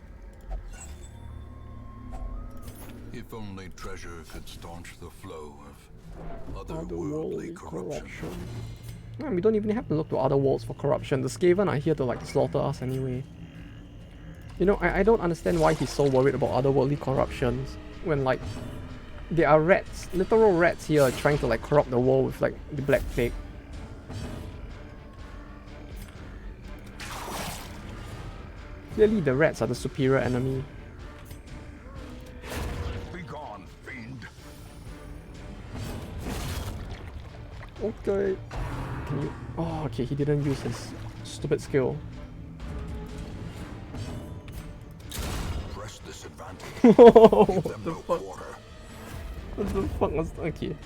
If only treasure could staunch the flow of Otherworldly otherworldly corruption. Man, we don't even have to look to other worlds for corruption. The Skaven are here to like slaughter us anyway. You know, I don't understand why he's so worried about otherworldly corruptions when like there are rats, literal rats here trying to like corrupt the world with like the Black Plague. Clearly the rats are the superior enemy. Be gone, fiend. Okay. Can you... Oh, okay, he didn't use his stupid skill. Press this advantage. What Give them the no fuck? quarter. What the fuck was... Okay.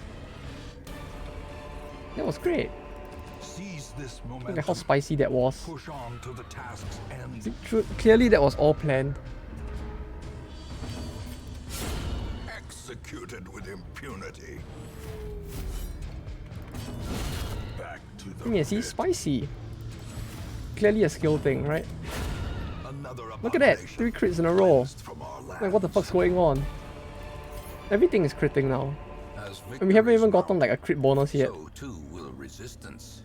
That was great. Seize this Look at momentum. how spicy that was. Push on to the task's end. See, clearly that was all planned. Executed with impunity. Back to the Yeah, see, pit. spicy. Clearly a skill thing, right? Another Look at that, abomination 3 crits in a row. cleansed from our Like, what the lands. fuck's going on? Everything is critting now. As And we haven't even victories gotten like a crit bonus yet. So too will resistance.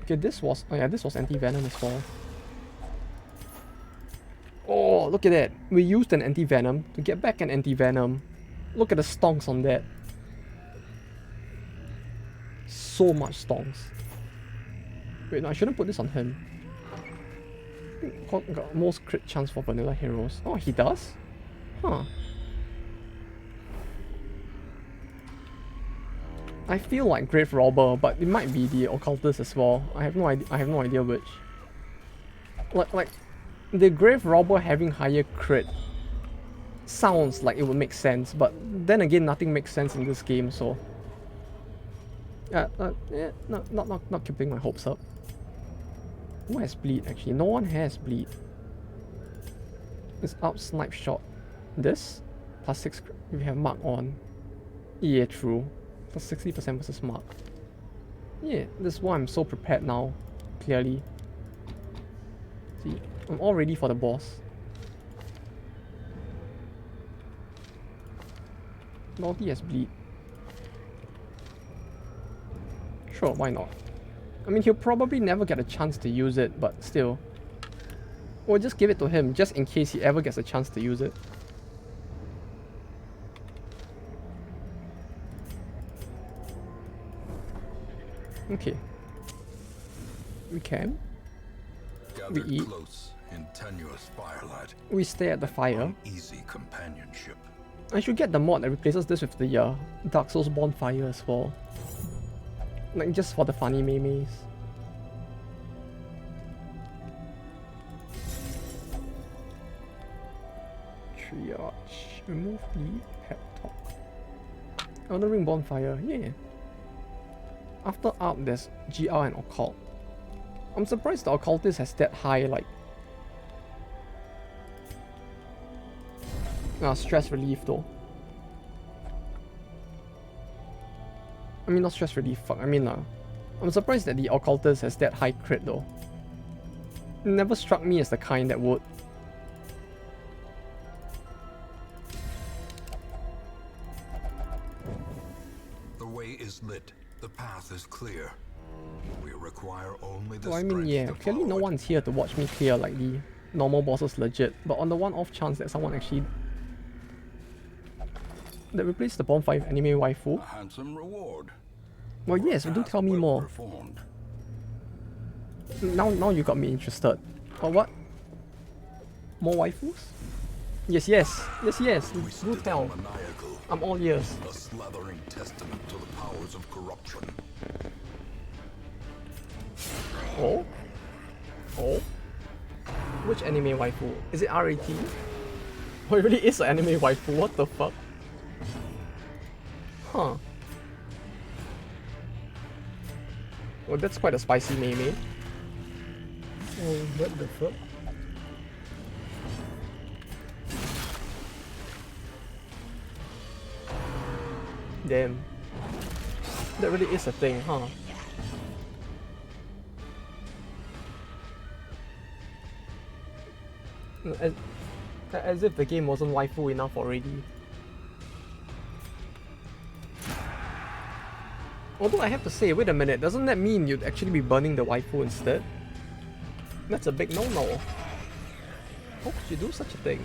Okay, this was... Oh yeah, this was anti-venom as well. Oh, look at that. We used an anti-venom to get back an anti-venom. Look at the stonks on that. So much stonks. Wait, no, I shouldn't put this on him. Got most crit chance for vanilla heroes. Oh, he does? Huh. I feel like Grave Robber, but it might be the Occultist as well. I have no idea which. Like the Grave Robber having higher crit sounds like it would make sense, but then again nothing makes sense in this game, so yeah, not keeping my hopes up. Who has bleed actually? No one has bleed. It's out snipe shot. This plus 6 if you have mark on. Yeah, true. Plus 60% versus mark. Yeah, this is why I'm so prepared now. Clearly. See, I'm all ready for the boss. Naughty has bleed. Sure, why not? I mean, he'll probably never get a chance to use it, but still. Or just give it to him, just in case he ever gets a chance to use it. Okay. We can. Gathered eat. close in tenuous firelight. We stay at the fire. Easy companionship. I should get the mod that replaces this with the Dark Souls bonfire as well. Like just for the funny memes. Triage. Remove the pep talk. Elden Ring bonfire. Yeah. After Arp, there's GR and Occult. I'm surprised the Occultist has that high, like... stress relief though. I mean, not stress relief, fuck, I mean, I'm surprised that the Occultist has that high crit though. It never struck me as the kind that would. The way is lit. The path is clear. We require only the Well, I mean, strength yeah, to clearly no follow it. one's here to watch me clear like the normal bosses legit, but on the one off chance that someone actually... that replaced the bonfire with anime waifu. A handsome reward. Well, yes, do tell me Well more. performed. Now you got me interested. Or what? More waifus? Yes, yes, yes, yes. Do Twisted tell. and maniacal, I'm all ears. a slathering testament to the powers of corruption. Oh? Oh? Which anime waifu? Is it RAT? Oh, it really is an anime waifu, what the fuck? Huh. Well, that's quite a spicy name. Oh, what the fuck? Damn. That really is a thing, huh? As if the game wasn't waifu enough already. Although I have to say, wait a minute, doesn't that mean you'd actually be burning the waifu instead? That's a big no-no. How could you do such a thing?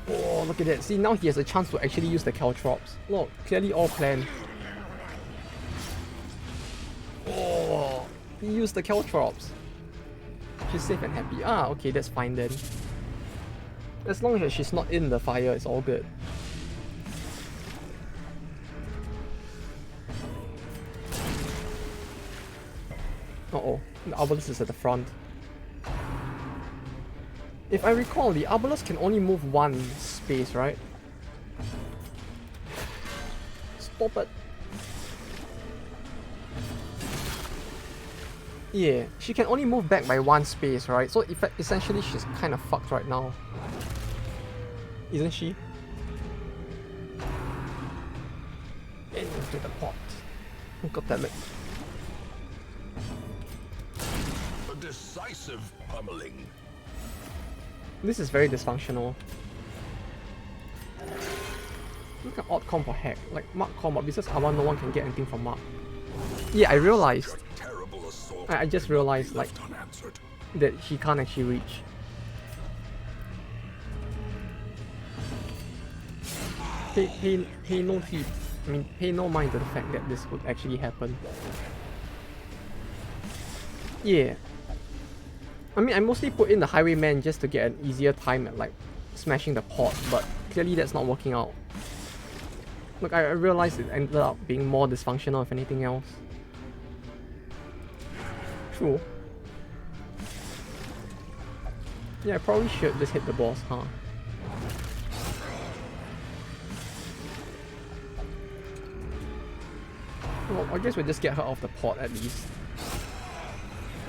Oh, look at that. See, now he has a chance to actually use the Caltrops. Look, clearly all planned. Oh, he used the Caltrops. She's safe and happy. Ah, okay, that's fine then. As long as she's not in the fire, it's all good. Uh-oh, the obelisk is at the front. If I recall, the obelisk can only move one space, right? Stop it. Yeah, she can only move back by one space, right? So essentially she's kind of fucked right now. Isn't she? Into the pot. God damn it. A decisive pummeling. This is very dysfunctional. Look at odd comp for hack. Like Mark comp, but because Awa no one can get anything from Mark. Yeah, I realized. I just realized like that he can't actually reach. Pay no heed. I mean, pay no mind to the fact that this would actually happen. Yeah. I mean, I mostly put in the Highwayman just to get an easier time at like smashing the pot, but clearly that's not working out. Look, I realized it ended up being more dysfunctional if anything else. True. Yeah, I probably should just hit the boss, huh? Well, I guess we'll just get her off the pot at least.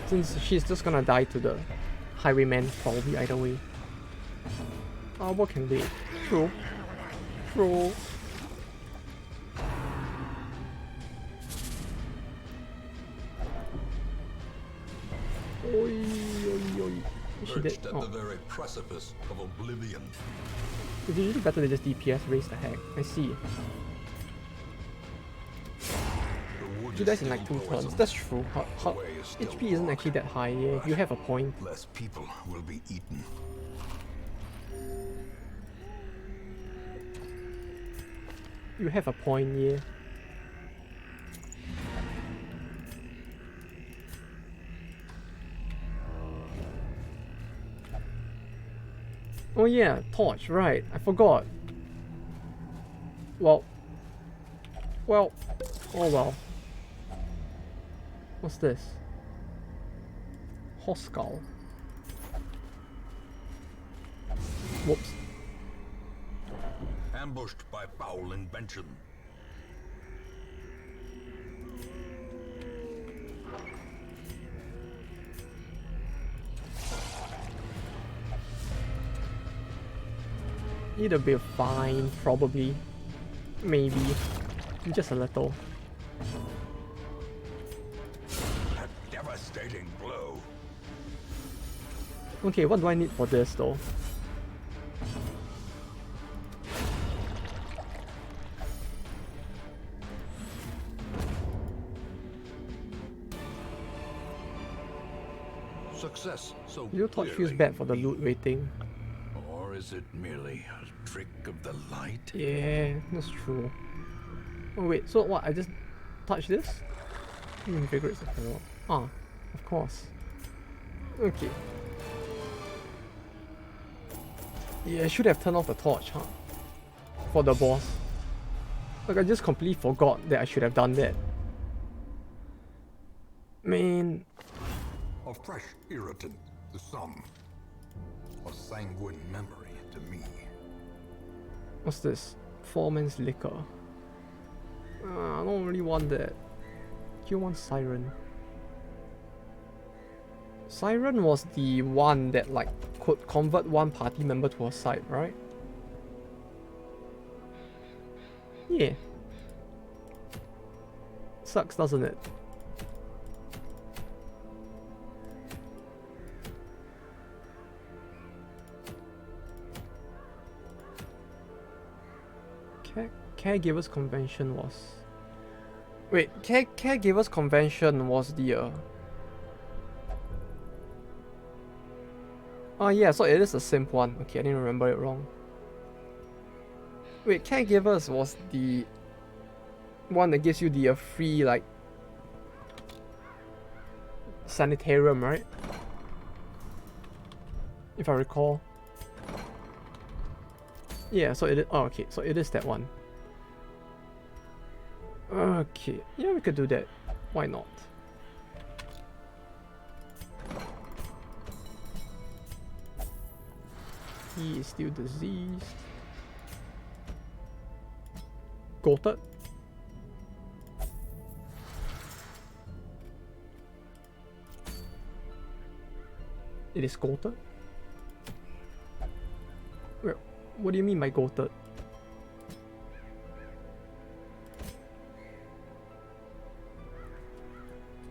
Since she's just gonna die to the Highwayman probably either way. Oh, what can wait? True. True. Oi, oi, oi. She did. Perched at the very precipice of oblivion. It's usually better to just DPS raise the heck. I see. She dies in like 2 turns. That's true. Her HP isn't actually that high. Yeah, you have a point. Less people will be eaten. You have a point, yeah. Oh yeah, torch, right. I forgot. Well. Oh well. What's this? Horse skull. Whoops. Ambushed by foul invention. It'll be fine, probably. Maybe. Just a little. A devastating blow. Okay, what do I need for this though? Success so Your torch feels clearly bad for the me. loot rating. Or is it merely a trick of the light? Yeah, that's true. Oh wait, so what? I just touch this? Invigorates the power. Ah, of course. Okay. Yeah, I should have turned off the torch, huh? For the boss. Like, I just completely forgot that I should have done that. Man. A fresh irritant to some. A sanguine memory to me. What's this? Foreman's liquor. I don't really want that. You want Siren. Siren was the one that like could convert one party member to a side, right? Yeah. Sucks, doesn't it? Caregivers convention was... Wait, caregivers convention was the Oh yeah, so it is a simp one. Okay, I didn't remember it wrong. Wait, caregivers was the one that gives you the free like sanitarium, right? If I recall. Yeah, so it is, oh okay, so it is that one. Okay, yeah, we could do that. Why not? He is still diseased. Goated. It is goated? Wait, what do you mean by goated?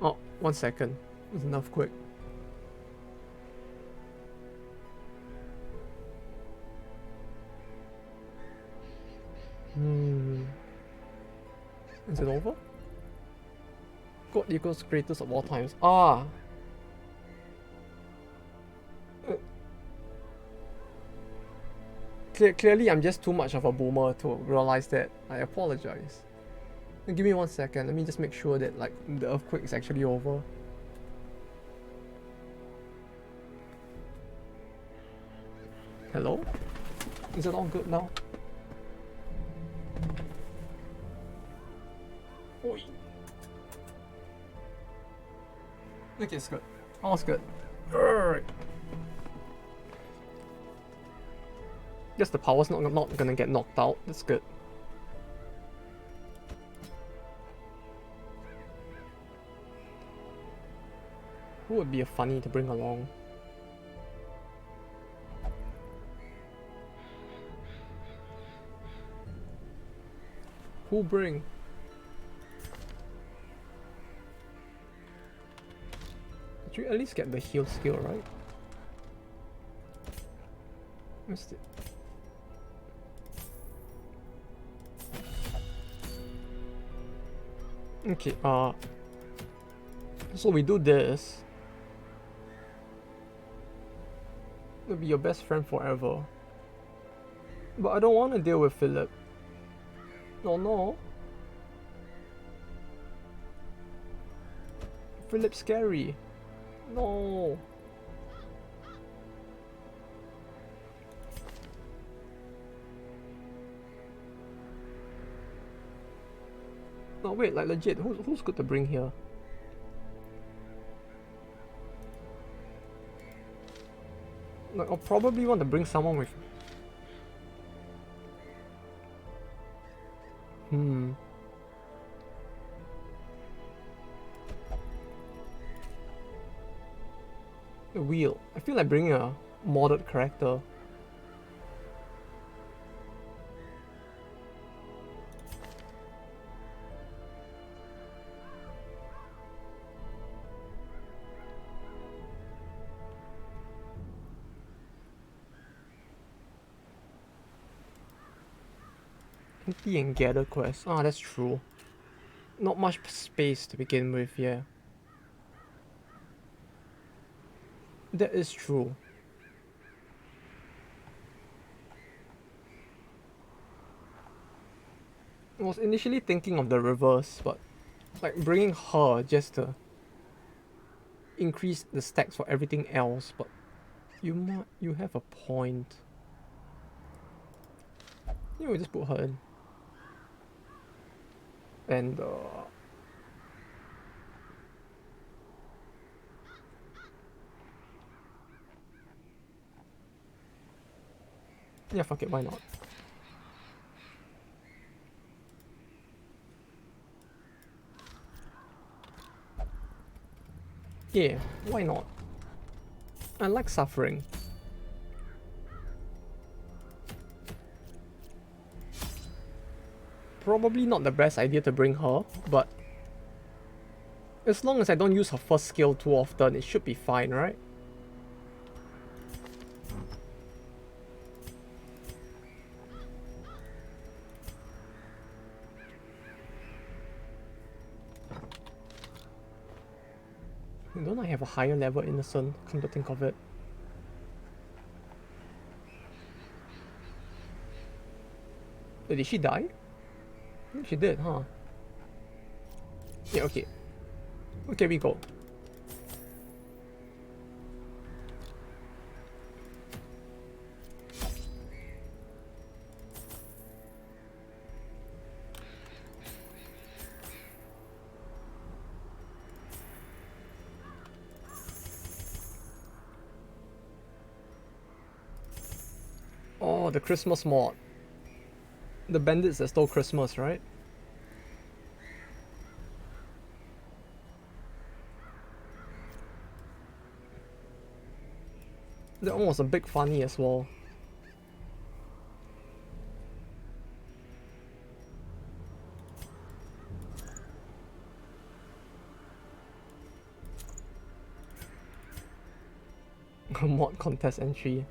Oh, 1 second. That's enough quick. Is it over? God equals greatest of all times. Ah! Clearly, I'm just too much of a boomer to realize that. I apologize. Give me 1 second. Let me just make sure that like the earthquake is actually over. Hello? Is it all good now? Oi. Okay, it's good. All's good. Alright. Guess the power's not gonna get knocked out. That's good. Who would be a funny to bring along? Who bring? Did you at least get the heal skill, right? Missed it. Okay, so we do this. It'll be your best friend forever. But I don't want to deal with Philip. Oh no. Philip's scary. No. No, wait, like legit, who's good to bring here? Like, I'll probably want to bring someone with... The wheel. I feel like bringing a modded character. Empty and gather quest. Ah, that's true. Not much space to begin with, yeah. That is true. I was initially thinking of the reverse, but like bringing her just to increase the stacks for everything else, but you have a point. Yeah, we just put her in. And yeah, fuck it, why not? Yeah, why not? I like suffering. Probably not the best idea to bring her, but as long as I don't use her first skill too often, it should be fine, right? Don't I have a higher level innocent, come to think of it? Did she die? I think she did, huh? Yeah, okay. Okay, we go. Oh, the Christmas mod. The bandits that stole Christmas, right? That one was a big funny as well. Mod contest entry.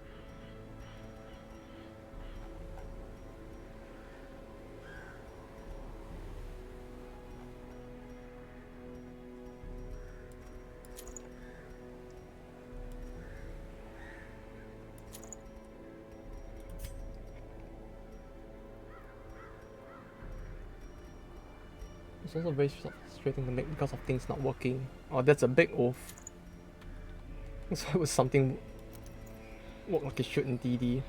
It's also very frustrating to make because of things not working. Oh, that's a big oath. That's why it was something work like it should in DD.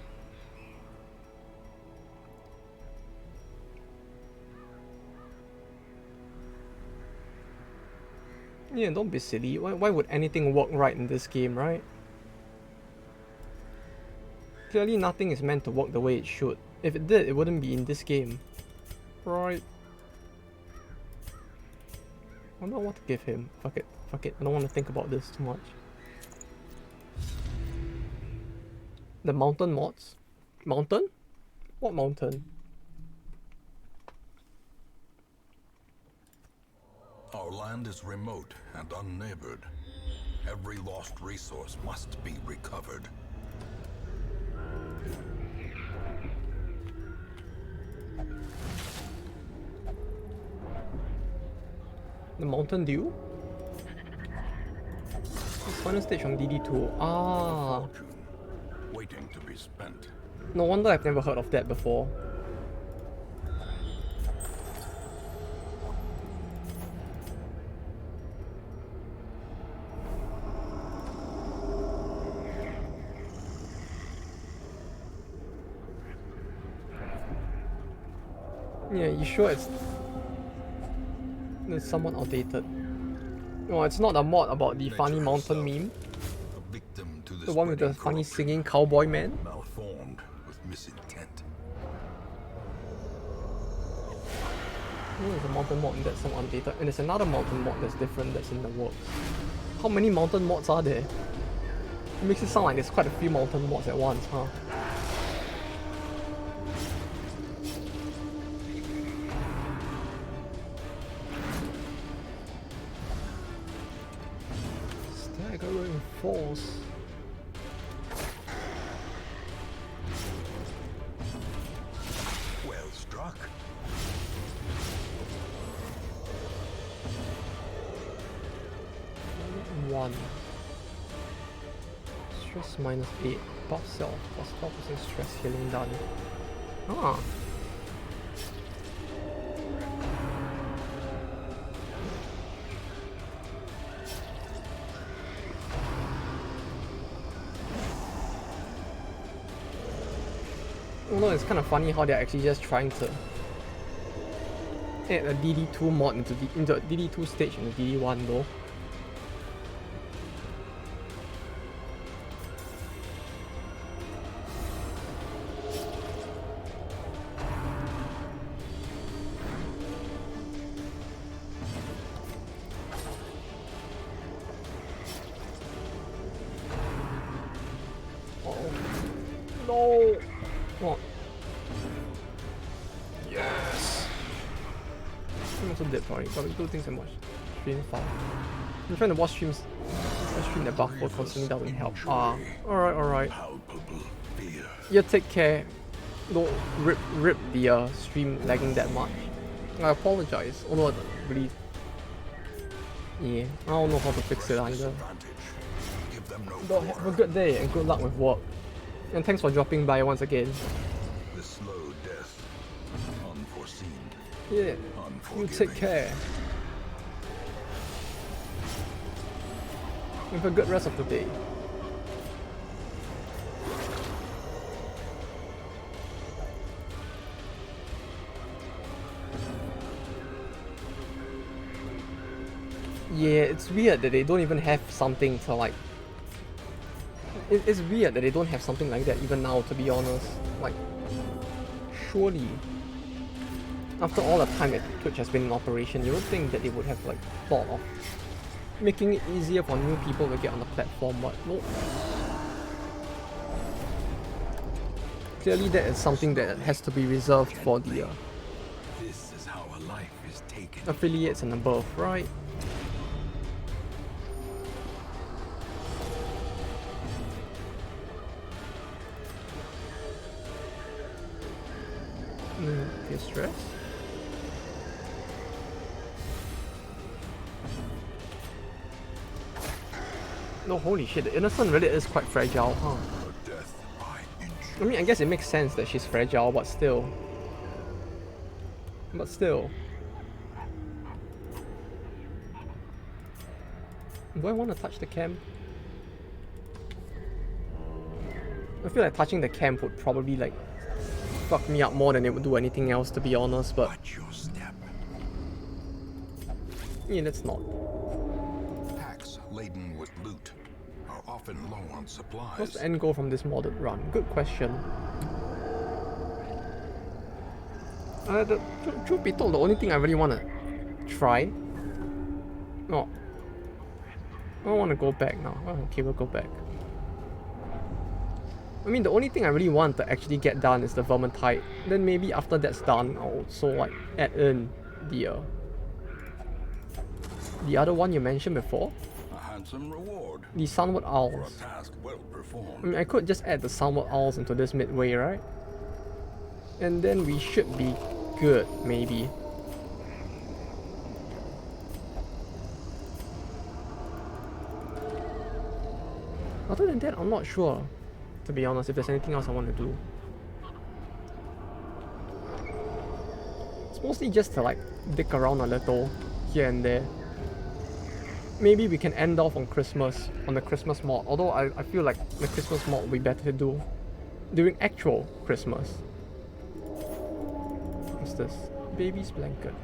Yeah, don't be silly. Why would anything work right in this game, right? Clearly nothing is meant to work the way it should. If it did, it wouldn't be in this game. Right. I don't know what to give him. Fuck it. Fuck it. I don't want to think about this too much. The mountain mods? Mountain? What mountain? Our land is remote and unneighbored. Every lost resource must be recovered. The Mountain Dew? It's final stage from DD2. Ah. Fortune, waiting to be spent. No wonder I've never heard of that before. Yeah, you sure it's somewhat outdated? No, it's not a mod about the funny mountain meme. A victim to The one with the spreading funny corruption, singing cowboy man. malformed with misintent. Oh, there's a mountain mod and that's some outdated. And there's another mountain mod that's different that's in the works. How many mountain mods are there? It makes it sound like there's quite a few mountain mods at once, huh? Staggering force. Well struck. One. Stress -8. Buff self. Plus 12% stress healing done. Ah. Although it's kind of funny how they're actually just trying to add a DD2 mod into a DD2 stage in the DD1 though. No! Come on. Yes! I'm also dead for it, but we do things and watch stream far. I'm trying to watch streams. I stream the buffer constantly doesn't help. Ah, alright. Yeah, take care. Don't rip the stream lagging that much. I apologize, although I don't really. Yeah, I don't know how to fix it either. But have a good day and good luck with work. And thanks for dropping by once again. The slow death, unforeseen. Yeah, you take care. Have a good rest of the day. Yeah, it's weird that they don't even have something to like. It's weird that they don't have something like that even now, to be honest. Like, surely, after all the time that Twitch has been in operation, you would think that they would have like thought of making it easier for new people to get on the platform, but no. Clearly that is something that has to be reserved for the This is how a life is taken. affiliates and above, right? Okay, stress. No, holy shit, the innocent really is quite fragile, huh? I mean, I guess it makes sense that she's fragile, but still. But still. Do I want to touch the camp? I feel like touching the camp would probably like fuck me up more than it would do anything else, to be honest, but Watch your step. yeah, let's not. Packs laden with loot are often low on supplies. What's the end goal from this modded run? Good question. Truth be told, the only thing I really want to try... Oh. I don't want to go back now. Oh, okay, we'll go back. I mean, the only thing I really want to actually get done is the Vermintide. Then maybe after that's done, I'll also like add in the other one you mentioned before. A handsome reward The Sunward for Owls. a task well performed. I mean, I could just add the Sunward Owls into this midway, right? And then we should be good, maybe. Other than that, I'm not sure, to be honest, if there's anything else I want to do. It's mostly just to like dick around a little here and there. Maybe we can end off on Christmas, on the Christmas mod, although I feel like the Christmas mod would be better to do during actual Christmas. What's this? Baby's blanket.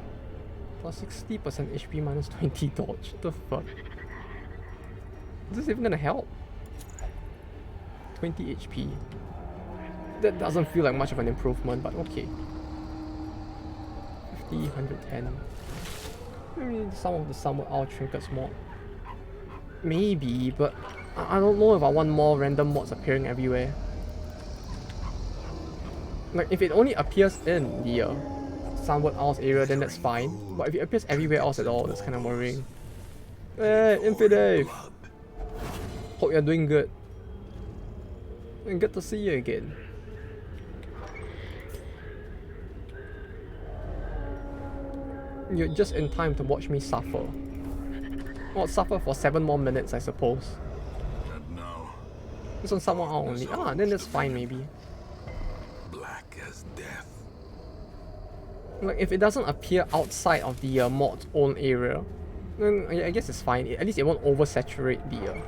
Plus 60% HP minus 20 dodge. What the fuck? Is this even gonna help? 20 HP. That doesn't feel like much of an improvement, but okay. 50, 110. Maybe some of the Summer Owl trinkets mod. Maybe, but I don't know if I want more random mods appearing everywhere. Like, if it only appears in the Sunward Owls area, then that's fine. But if it appears everywhere else at all, that's kind of worrying. Hey, Infidave! Hope you're doing good. And good to see you again. You're just in time to watch me suffer. Well, suffer for 7 more minutes, I suppose. And now, This one's someone only. Ah, then that's fine, maybe. black as death. Like, if it doesn't appear outside of the mod's own area, then I guess it's fine. At least it won't oversaturate the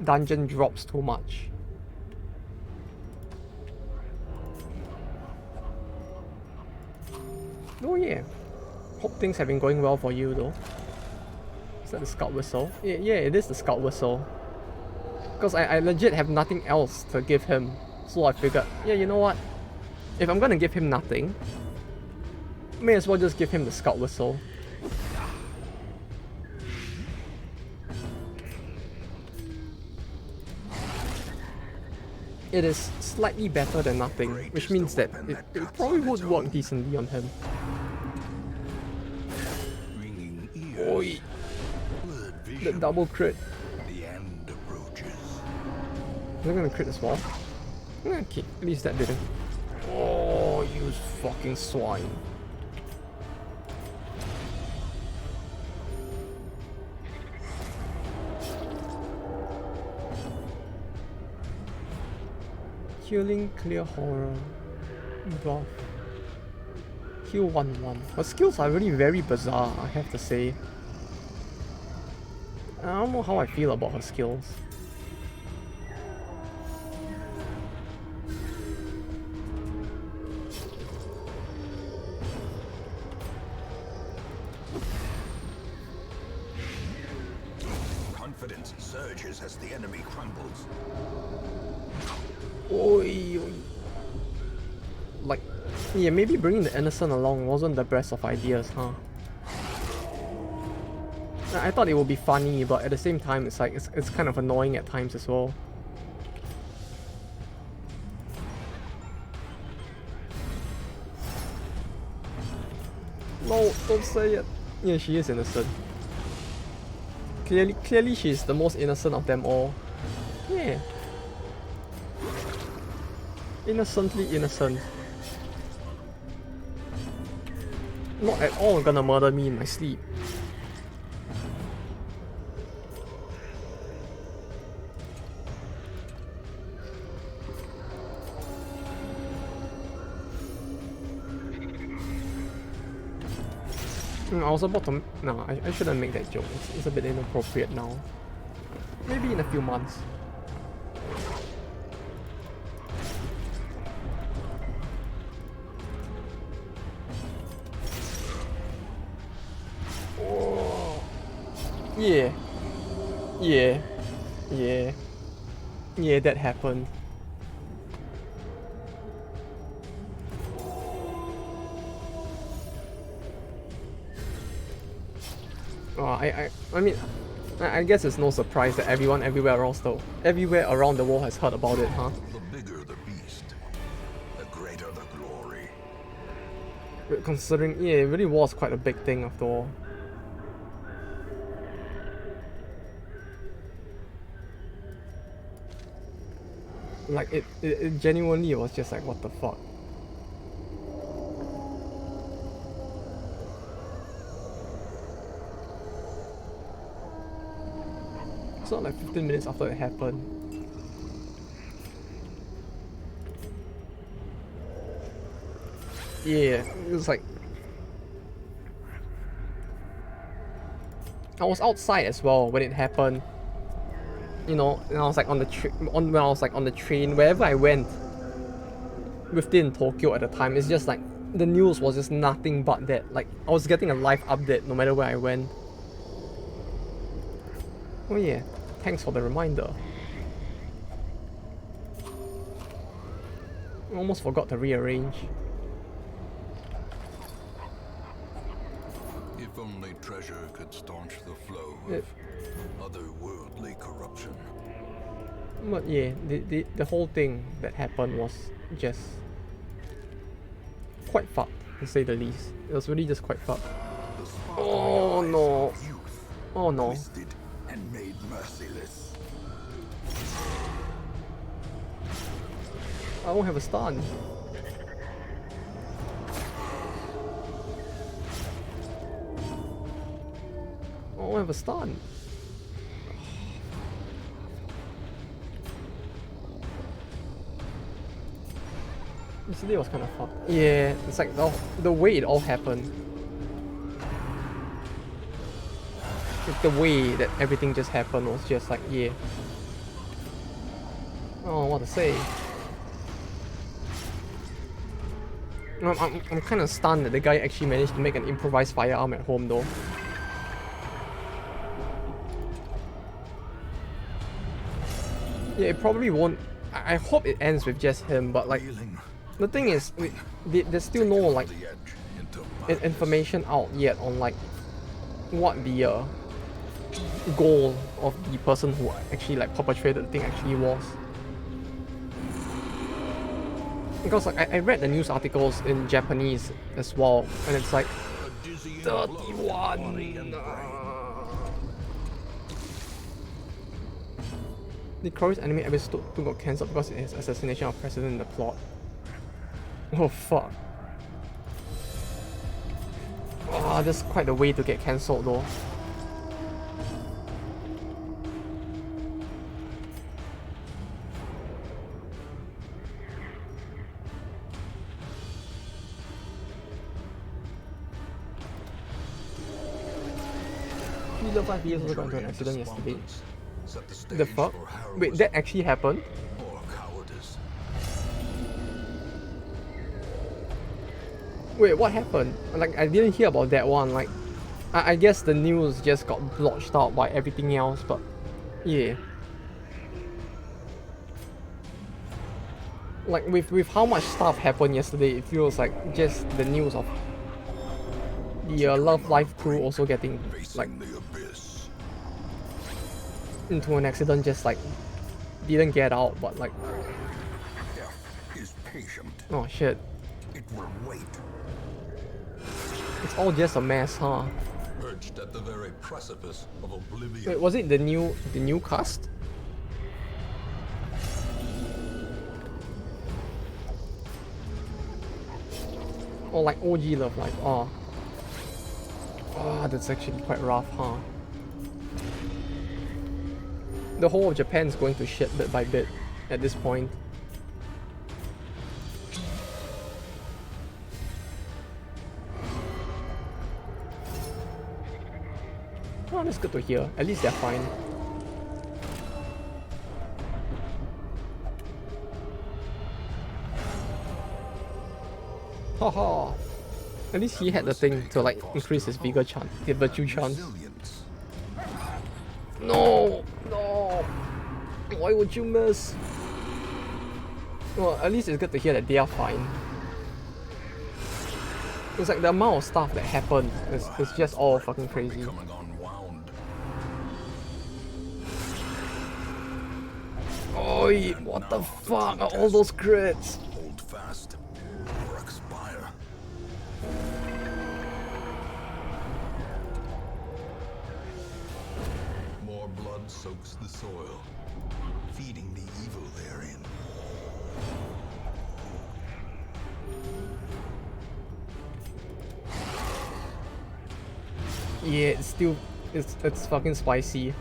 dungeon drops too much. Oh yeah. Hope things have been going well for you though. Is that the scout whistle? Yeah, it is the scout whistle. Because I legit have nothing else to give him. So I figured, yeah, you know what? If I'm gonna give him nothing, may as well just give him the scout whistle. It is slightly better than nothing, which means that it probably would work decently on him. Oi! The double crit. The end approaches. They're gonna crit as well. Okay, at least that didn't. Oh, you fucking swine. Healing, clear horror, buff. Heal 1-1. Her skills are really very bizarre, I have to say. I don't know how I feel about her skills. Confidence surges as the enemy crumbles. Oi, oi. Like, yeah, maybe bringing the innocent along wasn't the best of ideas, huh? I thought it would be funny, but at the same time, it's like it's kind of annoying at times as well. No, don't say it. Yeah, she is innocent. Clearly, she's the most innocent of them all. Yeah. Innocently innocent. Not at all gonna murder me in my sleep. I was about to... No, I shouldn't make that joke. It's a bit inappropriate now. Maybe in a few months. Oh. Yeah. Yeah. Yeah. Yeah, that happened. I mean, I guess it's no surprise that everyone everywhere around the world has heard about it, huh? The bigger the beast, the greater the glory. Considering, yeah, it really was quite a big thing after all. Like, it genuinely was just like, what the fuck? It's not like 15 minutes after it happened. Yeah, it was like... I was outside as well when it happened. You know, and I was like on the when I was like on the train, wherever I went within Tokyo at the time, it's just like the news was just nothing but that. Like, I was getting a live update no matter where I went. Oh yeah, thanks for the reminder. I almost forgot to rearrange. If only treasure could staunch the flow of otherworldly corruption. But yeah, the whole thing that happened was just quite fucked, to say the least. It was really just quite fucked. Oh no. Oh no. Twisted and made merciless. I won't have a stun. I won't have a stun. This day was kind of fucked. Yeah, it's like the way it all happened. Like the way that everything just happened was just like, yeah. Oh, what to say? I'm kind of stunned that the guy actually managed to make an improvised firearm at home though. Yeah, it probably won't. I hope it ends with just him, but like, the thing is, there's still no like information out yet on like what the goal of the person who actually like perpetrated the thing actually was. Because like I read the news articles in Japanese as well, and it's like 31. The Korean anime episode 2 got cancelled because it has assassination of president in the plot. Oh fuck. Ah, that's quite a way to get cancelled though. Leader 5 years also got into an accident yesterday. The fuck? Wait, that actually happened? Wait, what happened? Like, I didn't hear about that one. Like, I guess the news just got blotched out by everything else, but yeah. Like, with how much stuff happened yesterday, it feels like just the news of the Love Life crew also getting, like, into an accident just, like, didn't get out, but, like... Death is patient. Oh, shit. It will wait. It's all just a mess, huh? Perched at the very precipice of oblivion. Wait, was it the new cast? Or like OG Love Life? Oh. Oh, that's actually quite rough, huh? The whole of Japan's going to shit bit by bit at this point. Oh, that's good to hear. At least they're fine. Haha. At least he had the thing to like increase his vigor chance, his virtue chance. No, no. Why would you miss? Well, at least it's good to hear that they are fine. It's like the amount of stuff that happened is just all fucking crazy. Oi, what the fuck are all those crits? Hold fast or expire. More blood soaks the soil, feeding the evil therein. Yeah, it's still it's fucking spicy.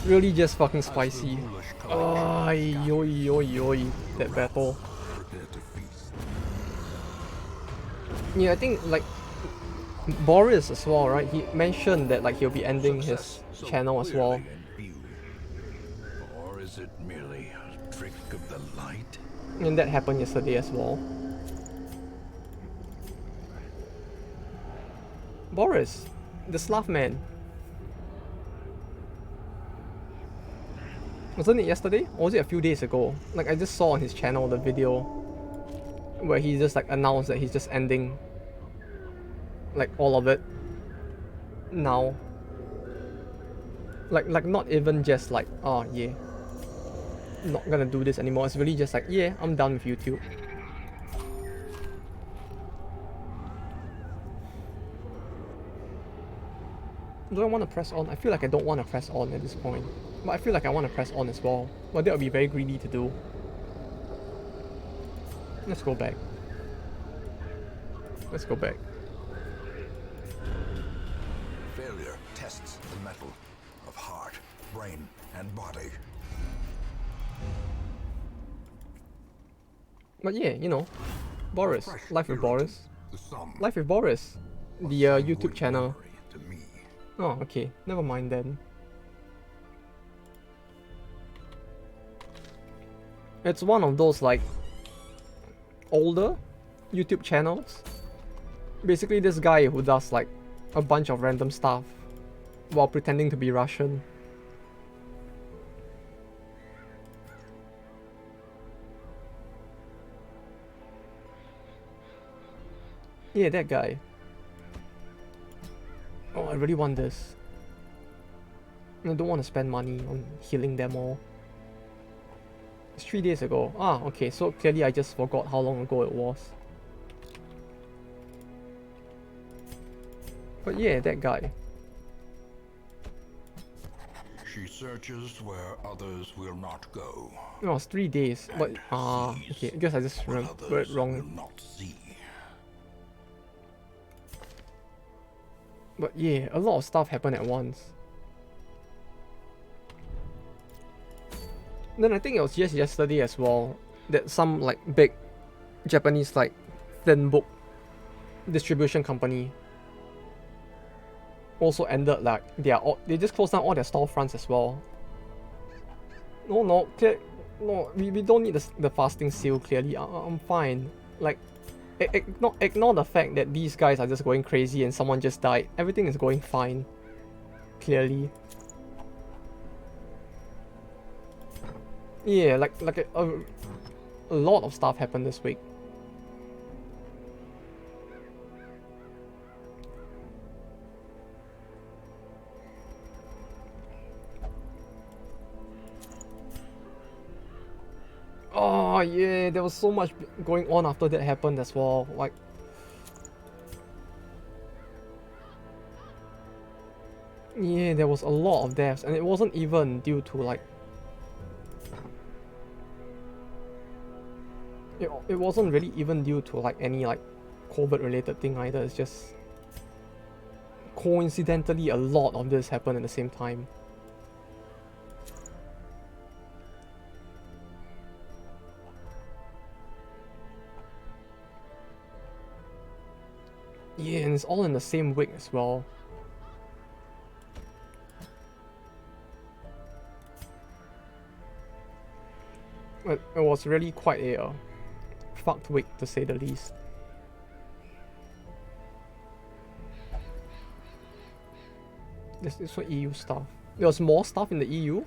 Really just fucking spicy. Ay, yo, yo, yo, that battle. Yeah, I think like Boris as well, right? He mentioned that like he'll be ending his channel as well. Or is it merely a trick of the light? And that happened yesterday as well. Boris, the Slav man. Wasn't it yesterday? Or was it a few days ago? Like I just saw on his channel the video where he just like announced that he's just ending like all of it now. Like not even just like, oh yeah, not gonna do this anymore. It's really just like, yeah, I'm done with YouTube. Do I want to press on? I feel like I don't want to press on at this point. But I feel like I want to press on as well. But that would be very greedy to do. Let's go back. Let's go back. Failure tests the metal of heart, brain, and body. But yeah, you know, Boris, Life with Boris. The sum Life with Boris, the YouTube channel. to me. Oh, okay, never mind then. It's one of those like older YouTube channels. Basically this guy who does like a bunch of random stuff while pretending to be Russian. Yeah, that guy. Oh, I really want this. I don't want to spend money on healing them all. It's 3 days ago. Ah, okay, so clearly I just forgot how long ago it was. But yeah, that guy. She searches where others will not go. It was 3 days, but okay, I guess I just remembered it wrong. Will not see. But yeah, a lot of stuff happened at once. Then I think it was just yesterday as well that some like big Japanese like thin book distribution company also ended like they just closed down all their storefronts as well. No, we don't need the fasting seal. Clearly, I'm fine. Like, ignore the fact that these guys are just going crazy and someone just died. Everything is going fine. Clearly. Yeah, like a lot of stuff happened this week. Oh yeah, there was so much going on after that happened as well. Like, yeah, there was a lot of deaths, and it wasn't even due to like it wasn't really even due to like any like COVID related thing either. It's just coincidentally a lot of this happened at the same time. Yeah, and it's all in the same week as well. It was really quite a fucked week to say the least. This is for EU stuff. There was more stuff in the EU?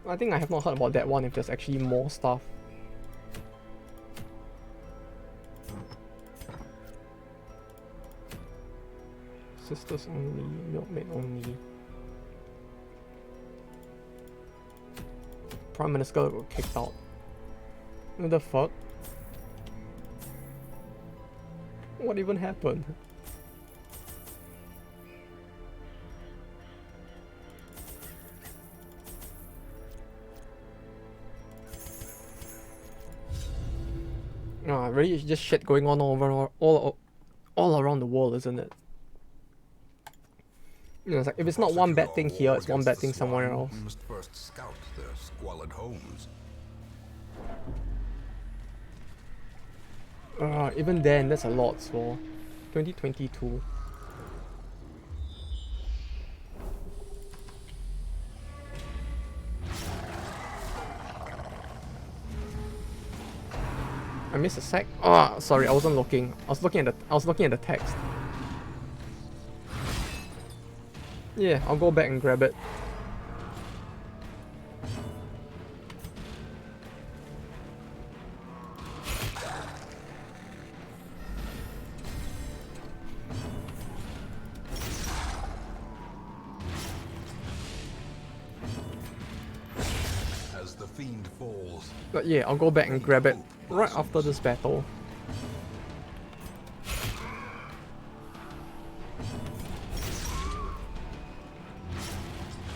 I think I have not heard about that one if there's actually more stuff. Sisters only, milkmaid only. Prime Minister got kicked out. What the fuck? What even happened? Really just shit going on all around the world, isn't it? You know, it's like if it's not one bad thing here, it's one bad thing somewhere else. We must first scout their squalid homes. Even then, that's a lot for 2022. I missed a sec. Oh, sorry, I wasn't looking. I was looking at the text. Yeah, I'll go back and grab it. As the fiend falls. But yeah, I'll go back and grab it right after this battle.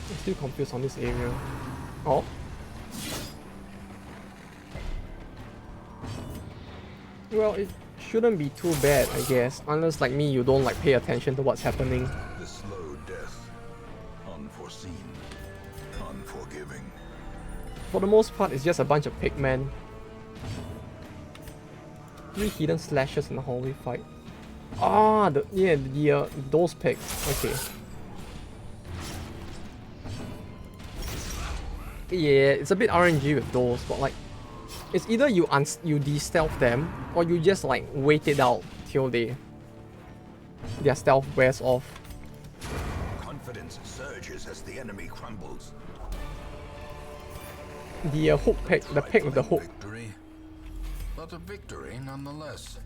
I'm still confused on this area. Oh. Well, it shouldn't be too bad, I guess. Unless, like me, you don't like pay attention to what's happening. The slow death. Unforeseen. Unforgiving. For the most part, it's just a bunch of pigmen. 3 hidden slashes in the hallway fight. Ah, those pigs. Okay. Yeah, it's a bit RNG with those, but like, it's either you de-stealth them, or you just like wait it out till their stealth wears off. Confidence surges as the enemy crumbles. The hook pick, the pick with the hook. Victory, but a victory nonetheless.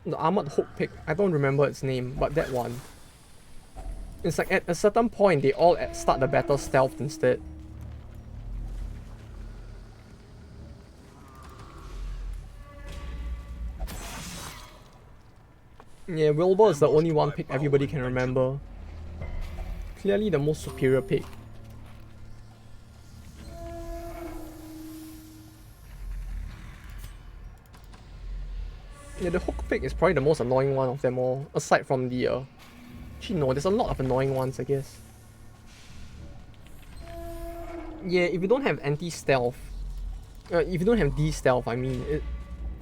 The armored hook pick, I don't remember its name, but that one. It's like at a certain point, they all start the battle stealthed instead. Yeah, Wilbur is the only one pick everybody can remember. Clearly the most superior pick. Yeah, the hook pick is probably the most annoying one of them all, aside from the actually no, there's a lot of annoying ones, I guess. Yeah, if you don't have anti-stealth, if you don't have de-stealth, I mean,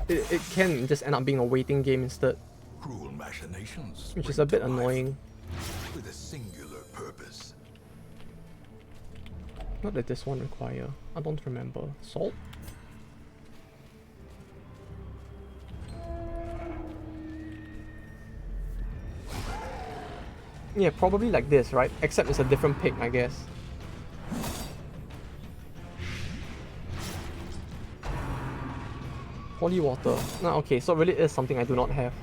it can just end up being a waiting game instead. Cruel machinations, Which is a bit annoying. with a singular purpose. What did this one require? I don't remember. Salt? Yeah, probably like this, right? Except it's a different pick, I guess. Holy water. No, okay, so it really is something I do not have.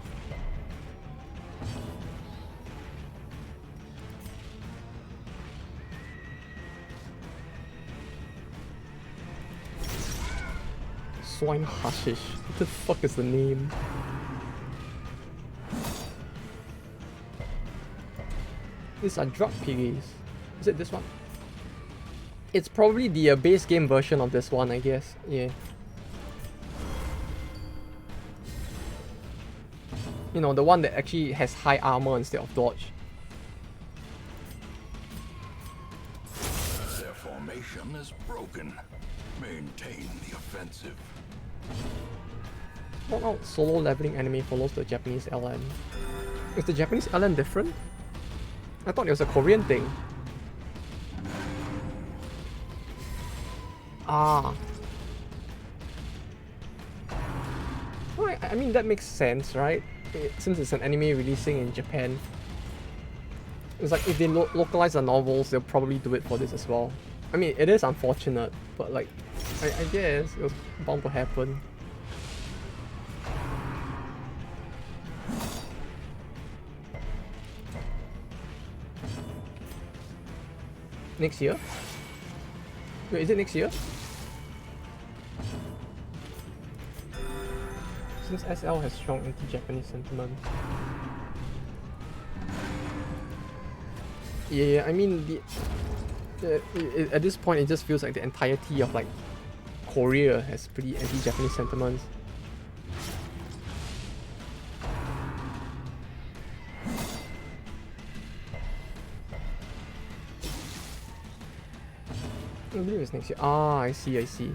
Swine Hashish. What the fuck is the name? These are drug piggies. Is it this one? It's probably the base game version of this one, I guess. Yeah. You know, the one that actually has high armor instead of dodge. Their formation is broken. Maintain the offensive. What out solo leveling anime follows the Japanese LN? Is the Japanese LN different? I thought it was a Korean thing. Ah. Well, I mean, that makes sense, right? Since it's an anime releasing in Japan. It's like if they localize the novels, they'll probably do it for this as well. I mean, it is unfortunate, but like, I guess it was bound to happen. Next year? Wait, is it next year? Since SL has strong anti-Japanese sentiment. Yeah, I mean, at this point it just feels like the entirety of like Korea has pretty anti-Japanese sentiments. I believe it's next year. Ah, I see, I see.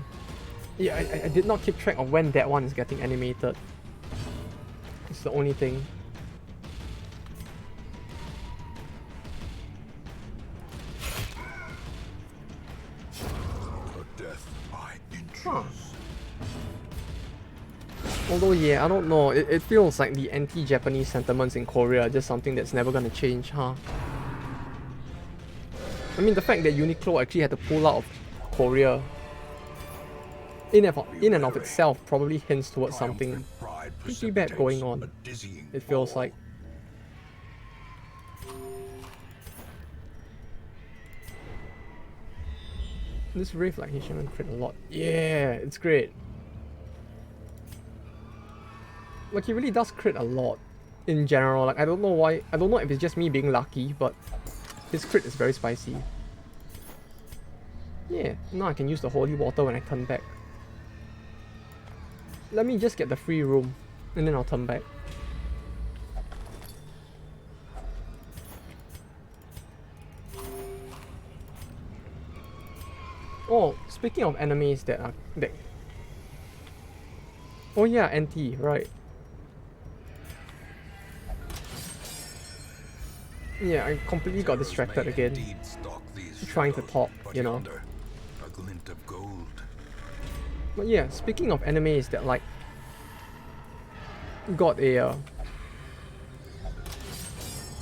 Yeah, I did not keep track of when that one is getting animated. It's the only thing. Huh. Although, yeah, I don't know. It feels like the anti-Japanese sentiments in Korea are just something that's never gonna change, huh? I mean, the fact that Uniqlo actually had to pull out of Korea in and of itself probably hints towards something pretty bad going on. It feels like. This Wraith like Hishiman crit a lot. Yeah, it's great. Like, he really does crit a lot in general. Like, I don't know why. I don't know if it's just me being lucky, but his crit is very spicy. Yeah, now I can use the holy water when I turn back. Let me just get the free room, and then I'll turn back. Oh, speaking of enemies that are... Oh yeah, NT, right. Yeah, I completely got distracted again. Trying to talk, you know. A glint of gold. But yeah, speaking of animes that like got a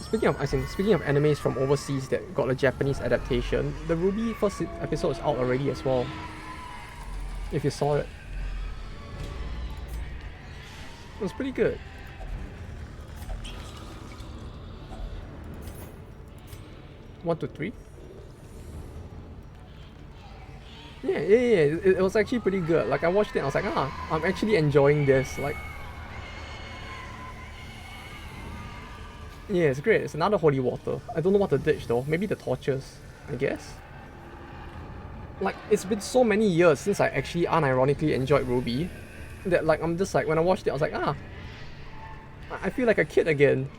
speaking of animes from overseas that got a Japanese adaptation, the Ruby first episode is out already as well. If you saw it. It was pretty good. One to three? Yeah. It was actually pretty good. Like I watched it and I was like, I'm actually enjoying this. Like, yeah, it's great. It's another holy water. I don't know what to ditch though. Maybe the torches, I guess. Like, it's been so many years since I actually unironically enjoyed Ruby that like I'm just like, when I watched it I was like, I feel like a kid again.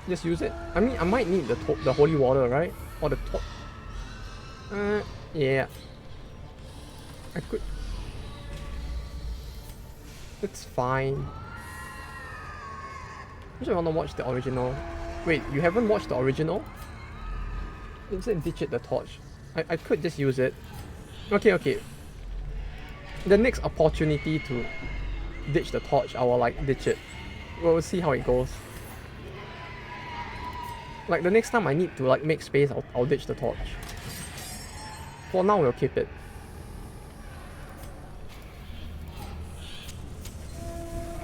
Just use it. I mean, I might need the holy water, right? Or the yeah. I could. It's fine. I just want to watch the original. Wait, you haven't watched the original? It said ditch it the torch. I could just use it. Okay. The next opportunity to ditch the torch, I will like ditch it. We'll see how it goes. Like the next time I need to like make space, I'll ditch the torch. For now, we'll keep it.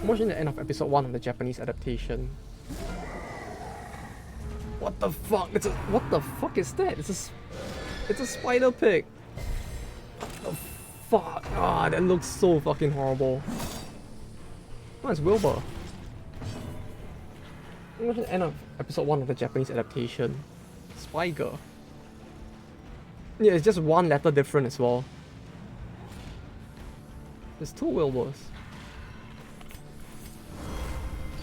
I'm watching the end of episode 1 of the Japanese adaptation. What the fuck? What the fuck is that? It's a spider pig. What the fuck? That looks so fucking horrible. Oh, it's Wilbur. I'm watching the end of episode 1 of the Japanese adaptation. Spider. Yeah, it's just one letter different as well. There's 2 Wilburs.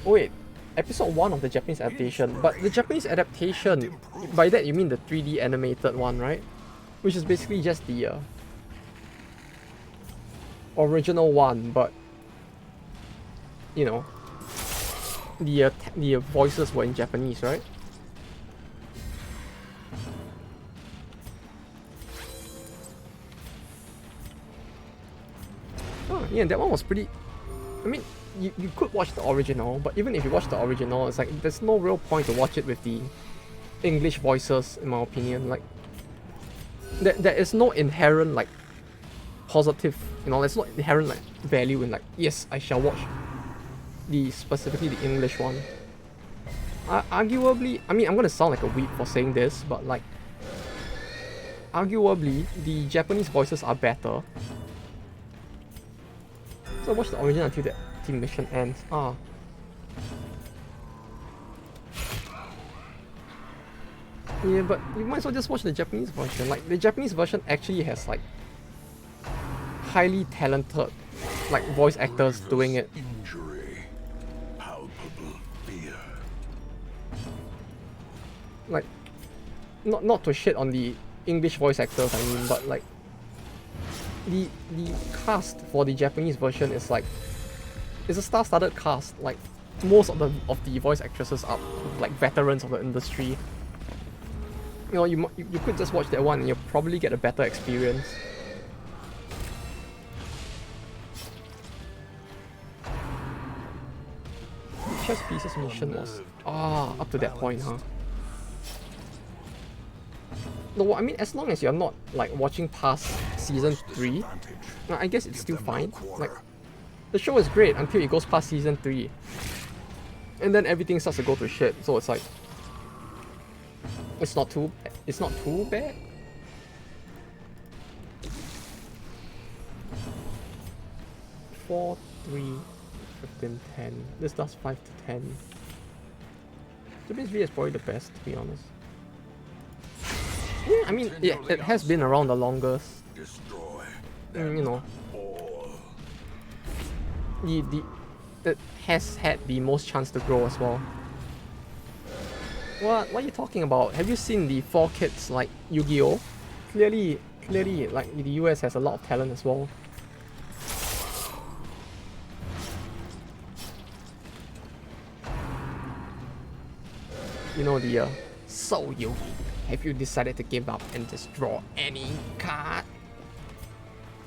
Oh wait, episode 1 of the Japanese adaptation. But the Japanese adaptation, by that you mean the 3D animated one, right? Which is basically just the original one, but you know, the voices were in Japanese, right? Oh yeah, that one was pretty. I mean, you could watch the original, but even if you watch the original, it's like there's no real point to watch it with the English voices, in my opinion. Like, there is no inherent like positive, you know, there's no inherent like value in like, yes, I shall watch specifically the English one. Arguably, I mean, I'm gonna sound like a weeb for saying this, but like, arguably, the Japanese voices are better. So I watch the original until the team mission ends. Yeah, but you might as well just watch the Japanese version. Like, the Japanese version actually has like highly talented like voice actors doing it. Injury, palpable fear. Like, not to shit on the English voice actors, I mean, but like the cast for the Japanese version is like, it's a star-studded cast. Like, most of the voice actresses are like veterans of the industry. You know, you could just watch that one and you'll probably get a better experience. Chess Pieces mission was up to that point, huh? No, I mean, as long as you're not like watching past season 3, I guess it's still fine. Like, the show is great until it goes past season 3, and then everything starts to go to shit. So it's like, it's not too bad. Four, 3, 15, 10. This does 5 to 10. Japanese V is probably the best, to be honest. Yeah, I mean, yeah, it has been around the longest. You know, it has had the most chance to grow as well. What are you talking about? Have you seen the 4 kids like Yu-Gi-Oh? Clearly, like the US has a lot of talent as well. You know the so Yogi, have you decided to give up and just draw any card?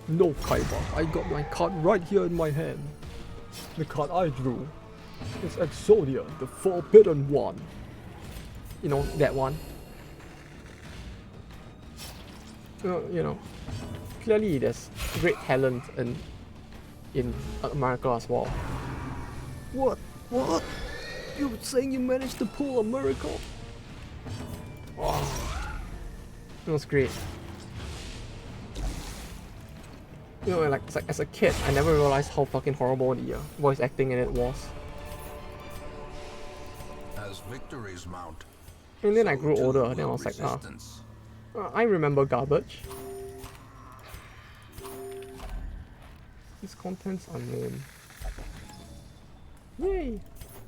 No, Kaiba, I got my card right here in my hand. The card I drew is Exodia, the Forbidden One. You know, that one. You know, clearly there's great talent in America as well. What? What? You saying you managed to pull a miracle? Oh, it was great. You know, like, as a kid, I never realized how fucking horrible the voice acting in it was. As victories mount, And then I so grew too older, then I will was like, resistance. I remember garbage. Its contents unknown. Yay!